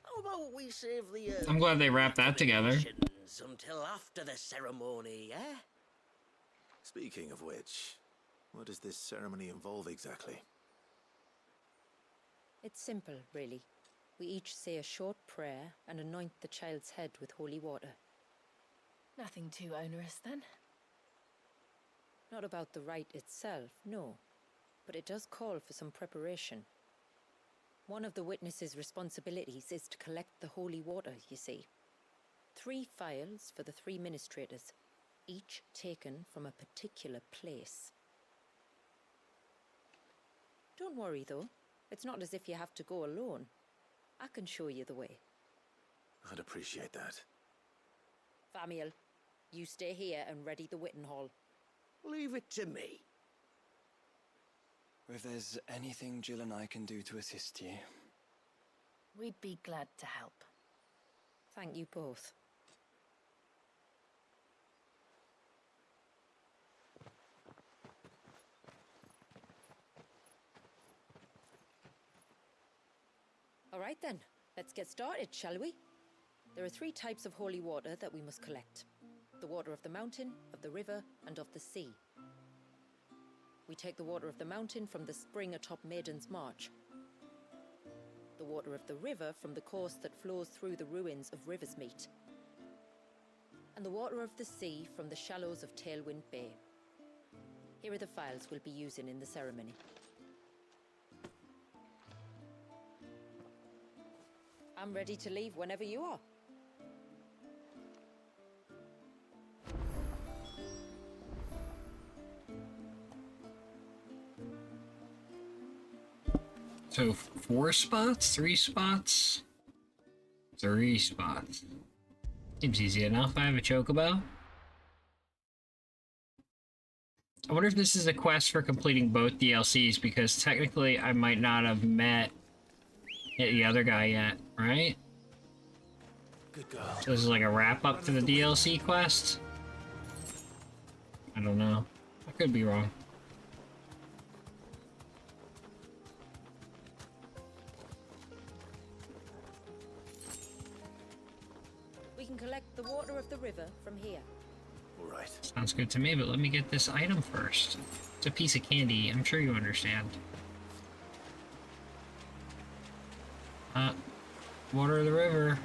How about we save the... I'm glad they wrapped that together. Until after the ceremony, eh? Speaking of which, what does this ceremony involve exactly? It's simple, really. We each say a short prayer and anoint the child's head with holy water. Nothing too onerous, then. Not about the rite itself, no. But it does call for some preparation. One of the witness's responsibilities is to collect the holy water, you see. 3 phials for the 3 ministrators, each taken from a particular place. Don't worry, though. It's not as if you have to go alone. I can show you the way. I'd appreciate that. Famiel, You stay here and ready the Witten Hall. Leave it to me. If there's anything Jill and I can do to assist you. We'd be glad to help. Thank you both. All right then, let's get started, shall we? There are 3 types of holy water that we must collect. The water of the mountain, of the river, and of the sea. We take the water of the mountain from the spring atop Maiden's March. The water of the river from the course that flows through the ruins of Riversmeet. And the water of the sea from the shallows of Tailwind Bay. Here are the files we'll be using in the ceremony. I'm ready to leave whenever you are. So 4 spots, 3 spots, 3 spots. Seems easy enough. I have a chocobo. I wonder if this is a quest for completing both DLCs, because technically I might not have met the other guy yet, right? Good girl. So this is like a wrap up to the DLC quest? I don't know. I could be wrong. We can collect the water of the river from here. All right. Sounds good to me, but let me get this item first. It's a piece of candy. I'm sure you understand. Water of the river.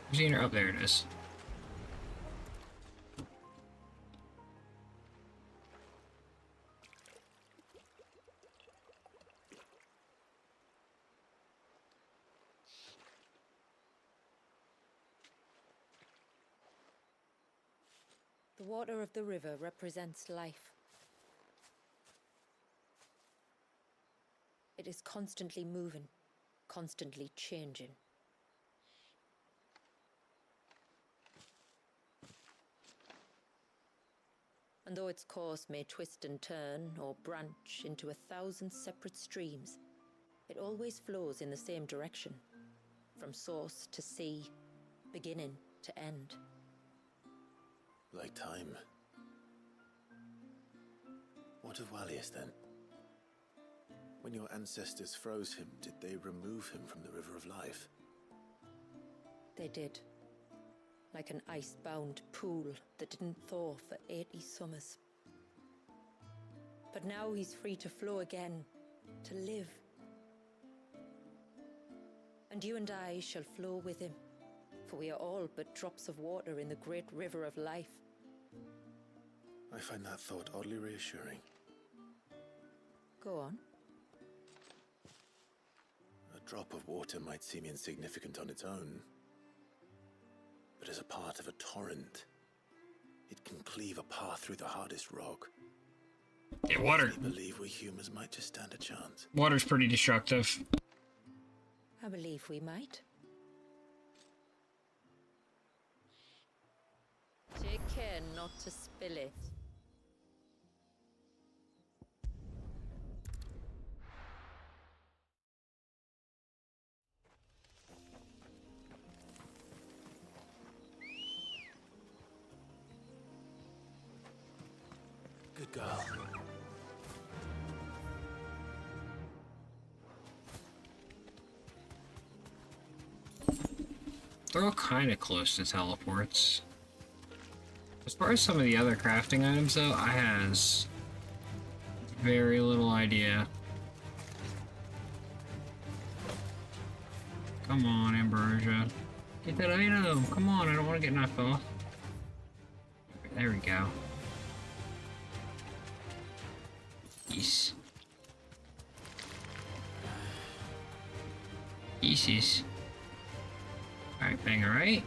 I've seen her. Oh, there it is. The water of the river represents life. It is constantly moving, constantly changing. And though its course may twist and turn or branch into 1,000 separate streams, it always flows in the same direction, from source to sea, beginning to end. Like time. What of Wallius then? When your ancestors froze him, did they remove him from the River of Life? They did. Like an ice-bound pool that didn't thaw for 80 summers. But now he's free to flow again, to live. And you and I shall flow with him, for we are all but drops of water in the great river of life. I find that thought oddly reassuring. Go on. A drop of water might seem insignificant on its own, but as a part of a torrent, it can cleave a path through the hardest rock. Yeah, water. I believe we humans might just stand a chance. Water's pretty destructive. I believe we might. Take care not to spill it. Good girl. They're all kind of close to teleports. As far as some of the other crafting items, though, I has very little idea. Come on, Ambrosia. Get that item! Come on, I don't want to get knocked off. There we go. Yes. Yes. Alright, bang, alright.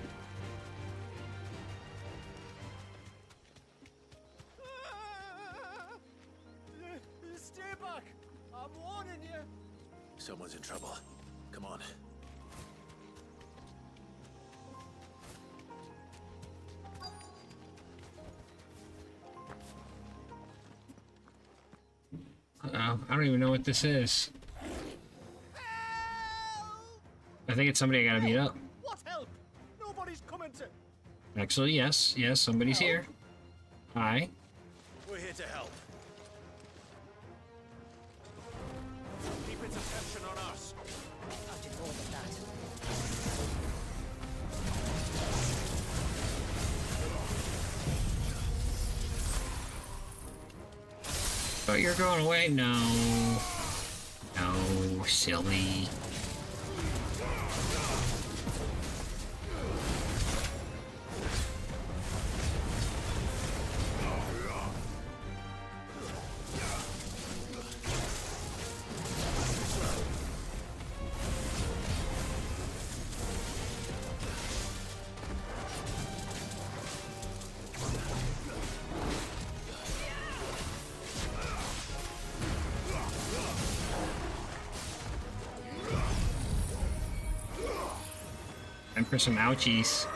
Stay back! I'm warning you! Someone's in trouble. Come on. I don't even know what this is. I think it's somebody I gotta beat up. What help? Nobody's coming to... Actually, yes. Yes, somebody's here. Hi. We're here to help. Keep its attention on us. I'll do more than that. Oh, you're going away? No. No, silly. And for some ouchies.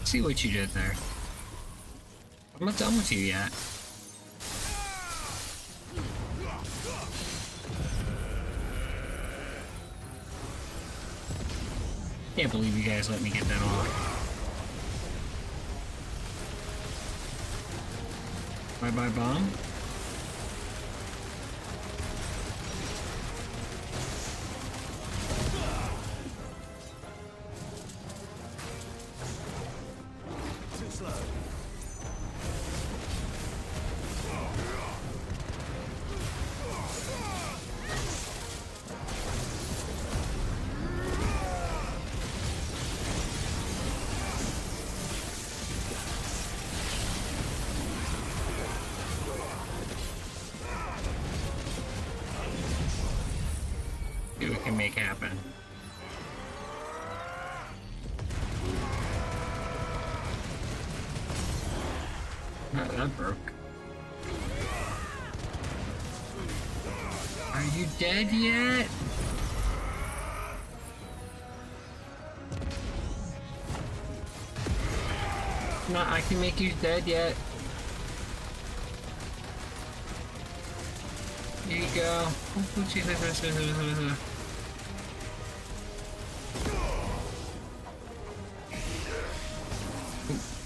See what you did there. I'm not done with you yet. Can't believe you guys let me get that off. Bye-bye bomb. See what we can make happen. Oh, that broke. Are you dead yet? No, I can make you dead yet. Here you go.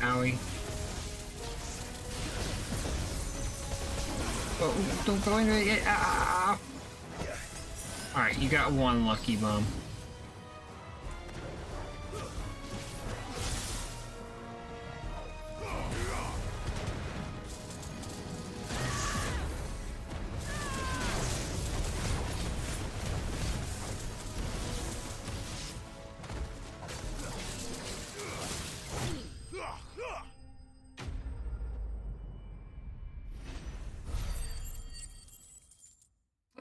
Owie. Oh, don't go into it yet. Alright, you got one lucky bomb.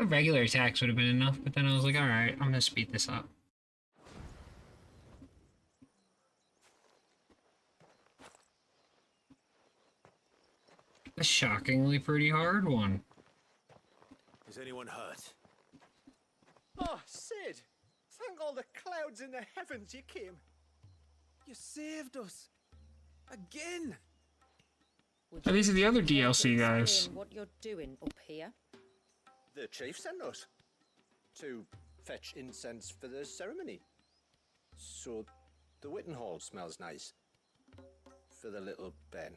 Regular attacks would have been enough, but then I was like, alright, I'm gonna speed this up. A shockingly pretty hard one. Is anyone hurt? Oh, Sid! Thank all the clouds in the heavens you came. You saved us. Again! Oh, these are the other DLC guys. Explain what you're doing up here? The chief sent us to fetch incense for the ceremony. So the Witten Hall smells nice. For the little Ben.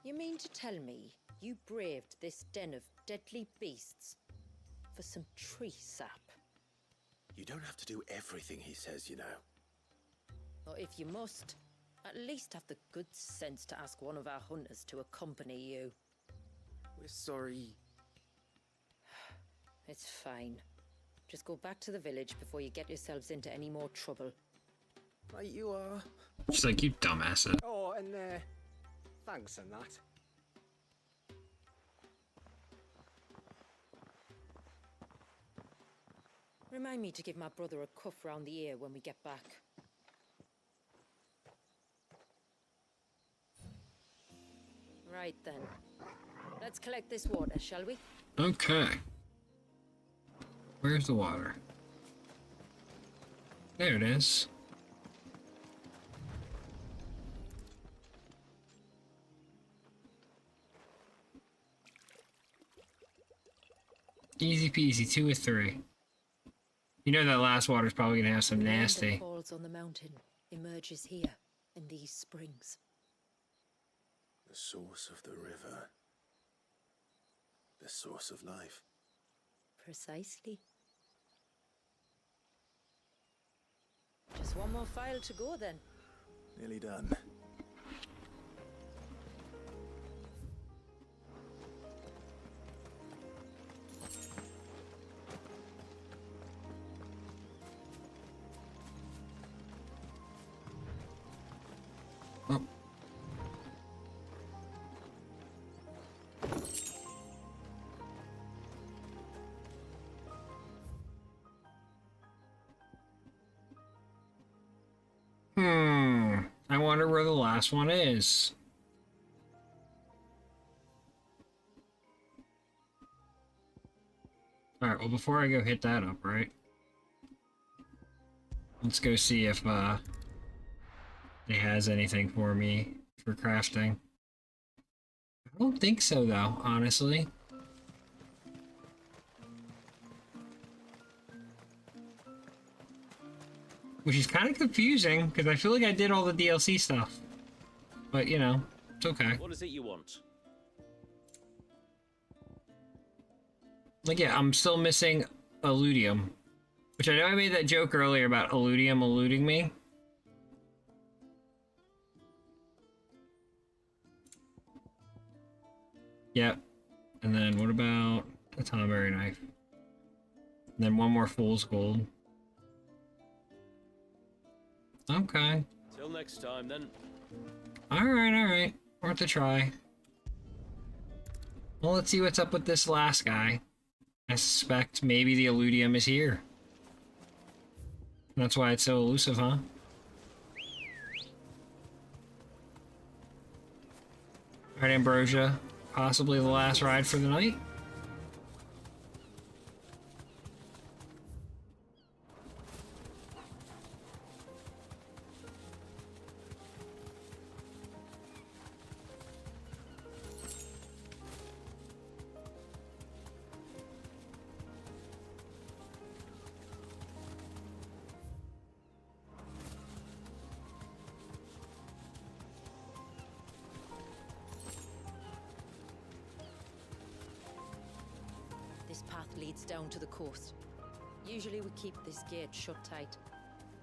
You mean to tell me you braved this den of deadly beasts for some tree sap? You don't have to do everything he says, you know. Or if you must, at least have the good sense to ask one of our hunters to accompany you. We're sorry. It's fine. Just go back to the village before you get yourselves into any more trouble. Right, you are. She's like, you dumbasses. Oh, and thanks and that. Remind me to give my brother a cuff round the ear when we get back. Right then. Let's collect this water, shall we? Okay. Where's the water? There it is. Easy peasy, 2 or 3. You know that last water's probably gonna have some The rain that nasty. falls on the mountain emerges here in these springs. The source of the river. The source of life. Precisely. Just one more file to go then. Nearly done. Oh. I wonder where the last one is. Alright, well before I go hit that up, right? Let's go see if it has anything for me for crafting. I don't think so though, honestly. Which is kind of confusing, because I feel like I did all the DLC stuff. But, you know, it's okay. What is it you want? Like, yeah, I'm still missing Eludium. Which I know I made that joke earlier about Eludium eluding me. Yep. And then what about a Tonberry knife? And then one more Fool's Gold. Okay. Till next time, then. Alright. Worth a try. Well, let's see what's up with this last guy. I suspect maybe the Eludium is here. That's why it's so elusive, huh? Alright, Ambrosia. Possibly the last ride for the night? This path leads down to the coast. Usually we keep this gate shut tight,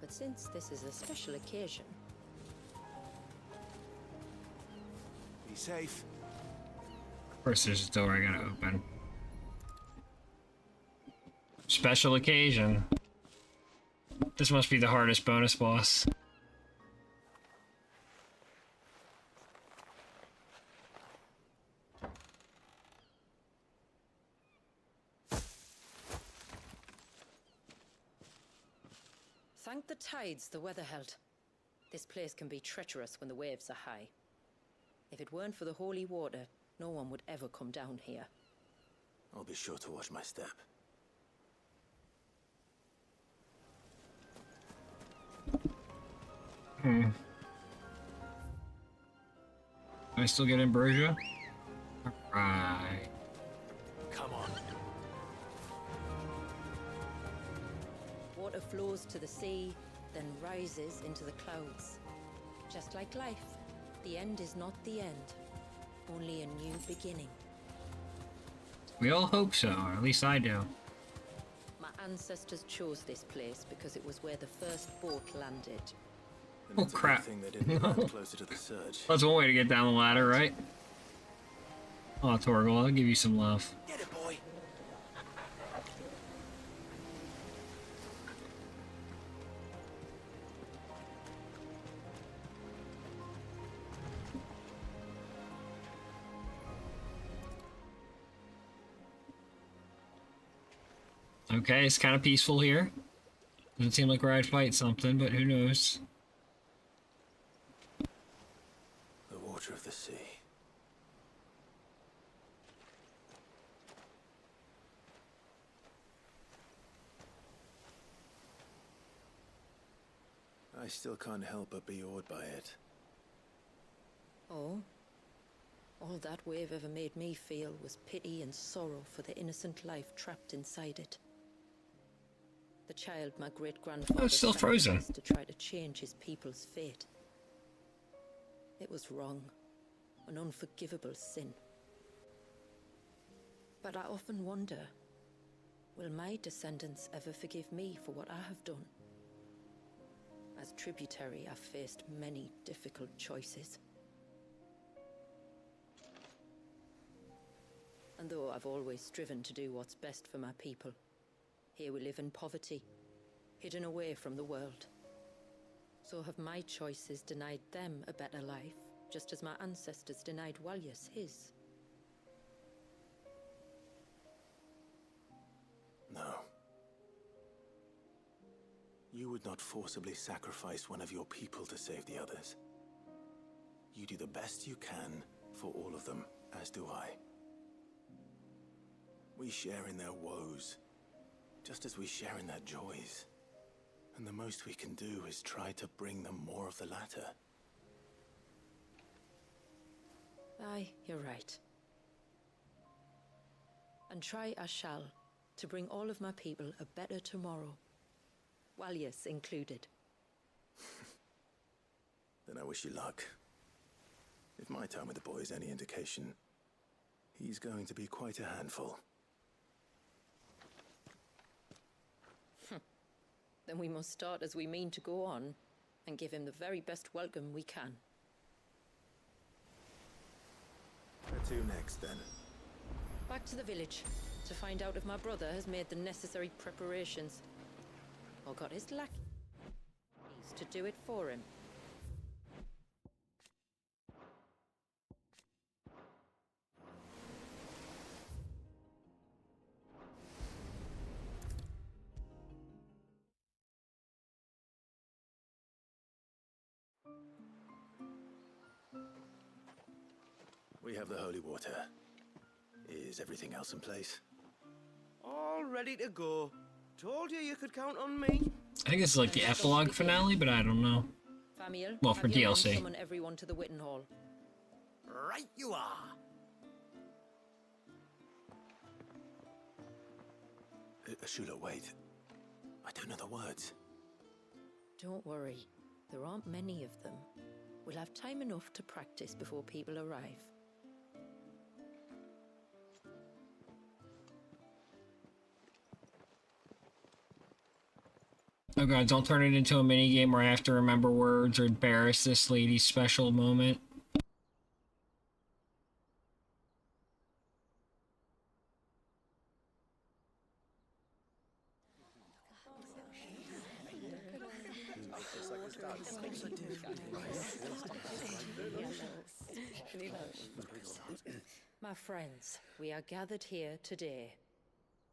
but since this is a special occasion... Be safe. Of course there's a door I gotta open. Special occasion. This must be the hardest bonus boss. Thank the tides the weather held. This place can be treacherous when the waves are high. If it weren't for the holy water, no one would ever come down here. I'll be sure to watch my step. Can I still get Ambrosia? Alright. Come on. Water flows to the sea, then rises into the clouds. Just like life, the end is not the end, only a new beginning. We all hope so, or at least I do. My ancestors chose this place because it was where the first boat landed. Oh crap. Thing they didn't land closer to the surge. That's one way to get down the ladder, right? Aw, Torgal, I'll give you some love. Get it, boy. Okay, it's kind of peaceful here. Doesn't seem like where I'd fight something, but who knows? The water of the sea. I still can't help but be awed by it. Oh? All that wave ever made me feel was pity and sorrow for the innocent life trapped inside it. The child my great-grandfather still frozen. sacrificed to try to change his people's fate. It was wrong, an unforgivable sin. But I often wonder, will my descendants ever forgive me for what I have done? As tributary, I've faced many difficult choices. And though I've always striven to do what's best for my people, here we live in poverty, hidden away from the world. So have my choices denied them a better life, just as my ancestors denied Walyus his? No. You would not forcibly sacrifice one of your people to save the others. You do the best you can for all of them, as do I. We share in their woes, just as we share in their joys. And the most we can do is try to bring them more of the latter. Aye, you're right. And try I shall, to bring all of my people a better tomorrow. Walyus included. Then I wish you luck. If my time with the boy is any indication, he's going to be quite a handful. Then we must start as we mean to go on, and give him the very best welcome we can. Where to next, then? Back to the village, to find out if my brother has made the necessary preparations. Or got his lackeys to do it for him. We have the holy water. Is everything else in place? All ready to go. Told you you could count on me. I think it's like the epilogue finale, but I don't know. Famiel, Well, for have your men DLC. summon everyone to the Witten Hall. Right you are. Ashula, wait. I don't know the words. Don't worry, there aren't many of them. We'll have time enough to practice before people arrive. Oh god, don't turn it into a minigame where I have to remember words or embarrass this lady's special moment. My friends, we are gathered here today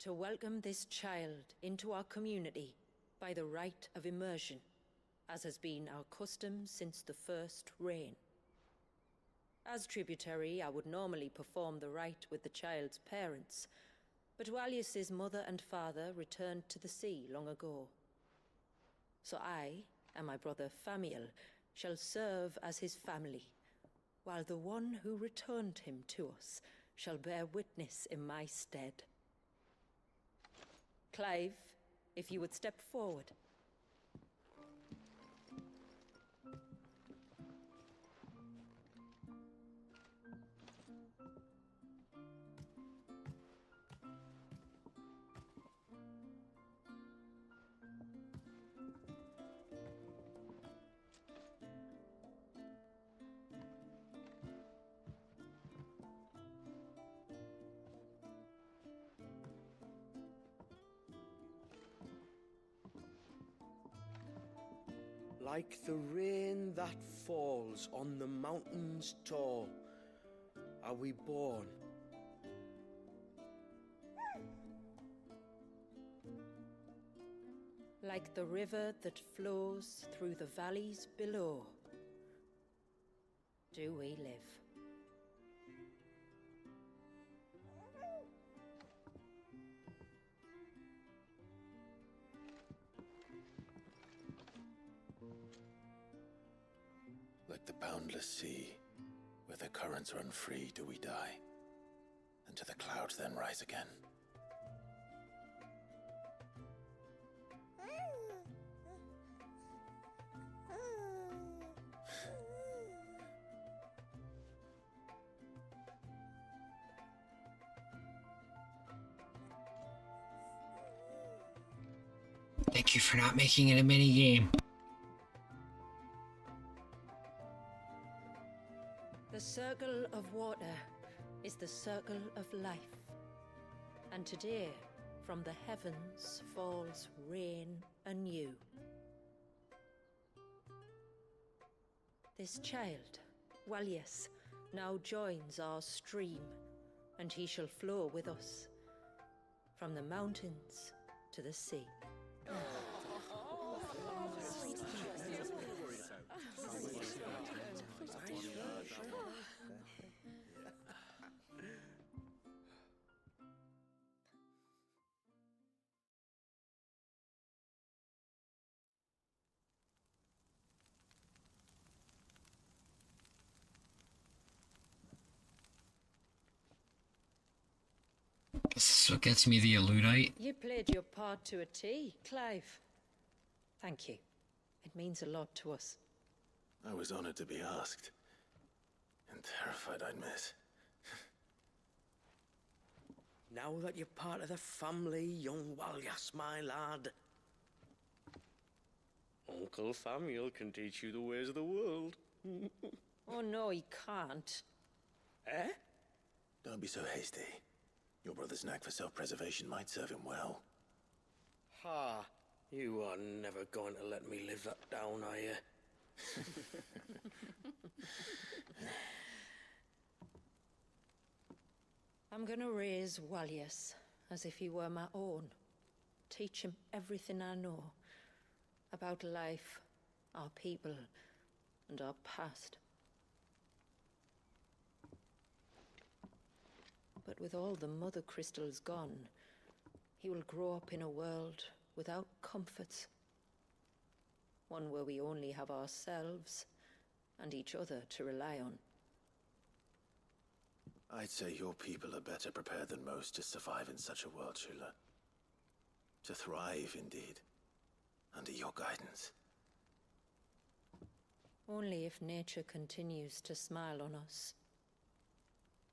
to welcome this child into our community by the rite of immersion, as has been our custom since the first reign. As tributary, I would normally perform the rite with the child's parents, but Walyus's mother and father returned to the sea long ago. So I and my brother Famiel shall serve as his family, while the one who returned him to us shall bear witness in my stead. Clive, if you would step forward. like the rain that falls on the mountains tall, are we born. Like the river that flows through the valleys below, do we live. Like the boundless sea, where the currents run free, do we die, and to the clouds then rise again. Thank you for not making it a mini game. The circle of water is the circle of life. And today, from the heavens falls rain anew. This child, Walius, now joins our stream, and he shall flow with us from the mountains to the sea. This is what gets me the Eludite. You played your part to a T, Clive. Thank you. It means a lot to us. I was honored to be asked, and terrified I'd miss. Now that you're part of the family, young Walyas, my lad, Uncle Samuel can teach you the ways of the world. Oh no, he can't. Eh? Don't be so hasty. Your brother's knack for self-preservation might serve him well. Ha! You are never going to let me live that down, are you? I'm gonna raise Walius as if he were my own. Teach him everything I know about life, our people, and our past. But with all the mother crystals gone, he will grow up in a world without comforts. One where we only have ourselves and each other to rely on. I'd say your people are better prepared than most to survive in such a world, Shula. To thrive, indeed, under your guidance. Only if nature continues to smile on us.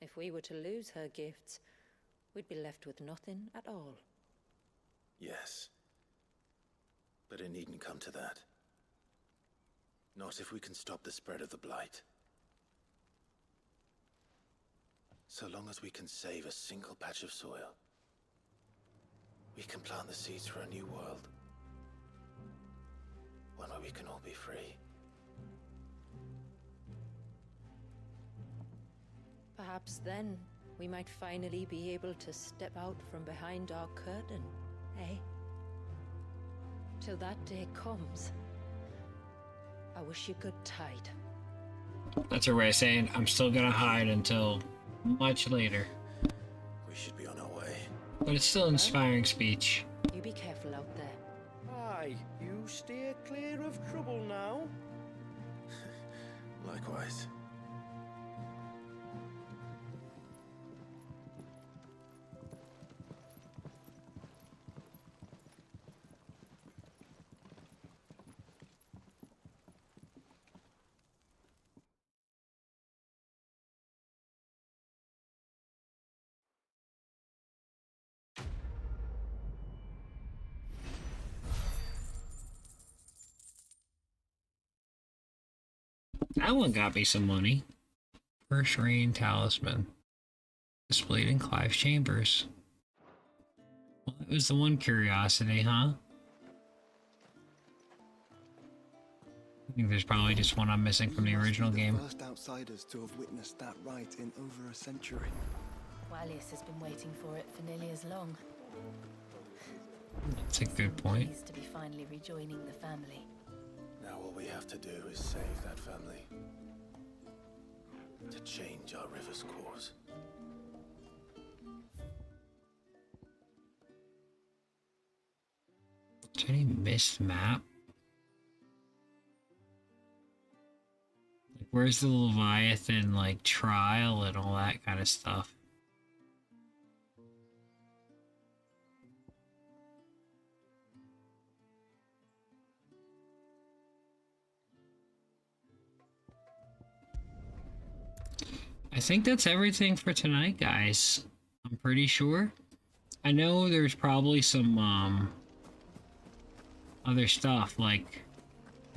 If we were to lose her gifts, we'd be left with nothing at all. Yes. But it needn't come to that. Not if we can stop the spread of the Blight. So long as we can save a single patch of soil, we can plant the seeds for a new world. One where we can all be free. Perhaps then we might finally be able to step out from behind our curtain, eh? Till that day comes, I wish you good tide. That's her way of saying I'm still gonna hide until much later. We should be on our way. But it's still an inspiring speech. You be careful out there. Aye, you steer clear of trouble now. Likewise. That one got me some money. First Rain Talisman. Displayed in Clive's chambers. Well, that was the one curiosity, huh? think there's probably just one I'm missing from the original game. First outsiders to have witnessed that rite in over a century. Walius has been waiting for it for nearly as long. That's a good point. Pleased to be finally rejoining the family. Now all we have to do is save that family. To change our river's course. Is there any missed map? Like, where's the Leviathan, like, trial and all that kind of stuff? I think that's everything for tonight, guys. I'm pretty sure. I know there's probably some, other stuff, like,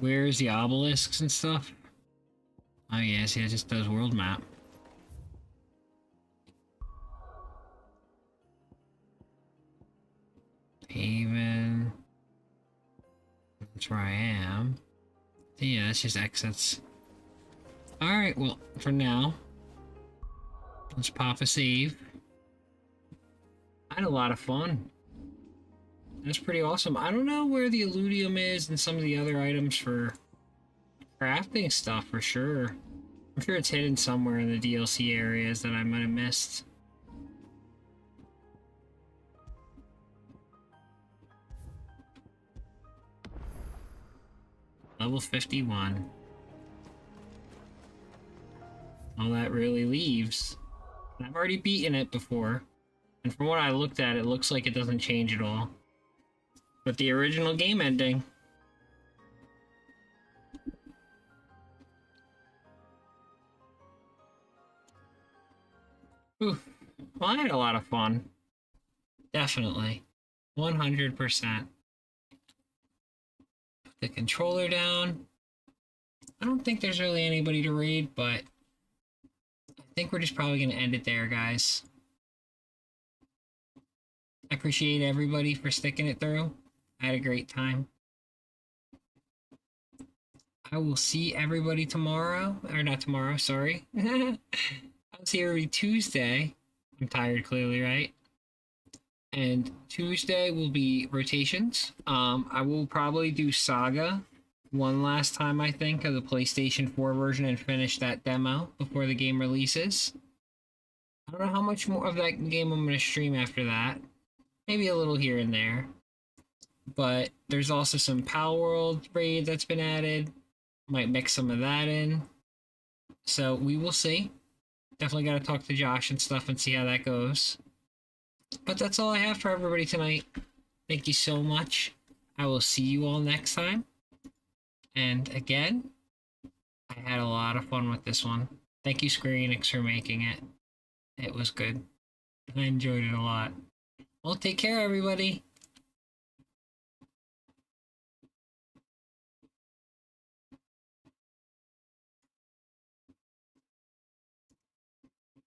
where's the obelisks and stuff? Oh, yeah, see, it just does world map. Haven. That's where I am. Yeah, that's just exits. Alright, well, for now, let's pop a save. I had a lot of fun. That's pretty awesome. I don't know where the Illudium is and some of the other items for crafting stuff for sure. I'm sure it's hidden somewhere in the DLC areas that I might have missed. Level 51. All that really leaves. I've already beaten it before, and from what I looked at, it looks like it doesn't change at all. But the original game ending. Ooh, well, I had a lot of fun. Definitely. 100%. Put the controller down. I don't think there's really anybody to raid, but I think we're just probably going to end it there, guys. I appreciate everybody for sticking it through. I had a great time. I will see everybody tomorrow. Or not tomorrow, sorry. I'll see everybody Tuesday. I'm tired, clearly, right? And Tuesday will be rotations. I will probably do Saga one last time, I think, of the PlayStation 4 version and finish that demo before the game releases. I don't know how much more of that game I'm going to stream after that. Maybe a little here and there. But there's also some Pal World raid that's been added. Might mix some of that in. So we will see. Definitely got to talk to Josh and stuff and see how that goes. But that's all I have for everybody tonight. Thank you so much. I will see you all next time. And again, I had a lot of fun with this one. Thank you, Square Enix, for making it. It was good. I enjoyed it a lot. Well, take care, everybody.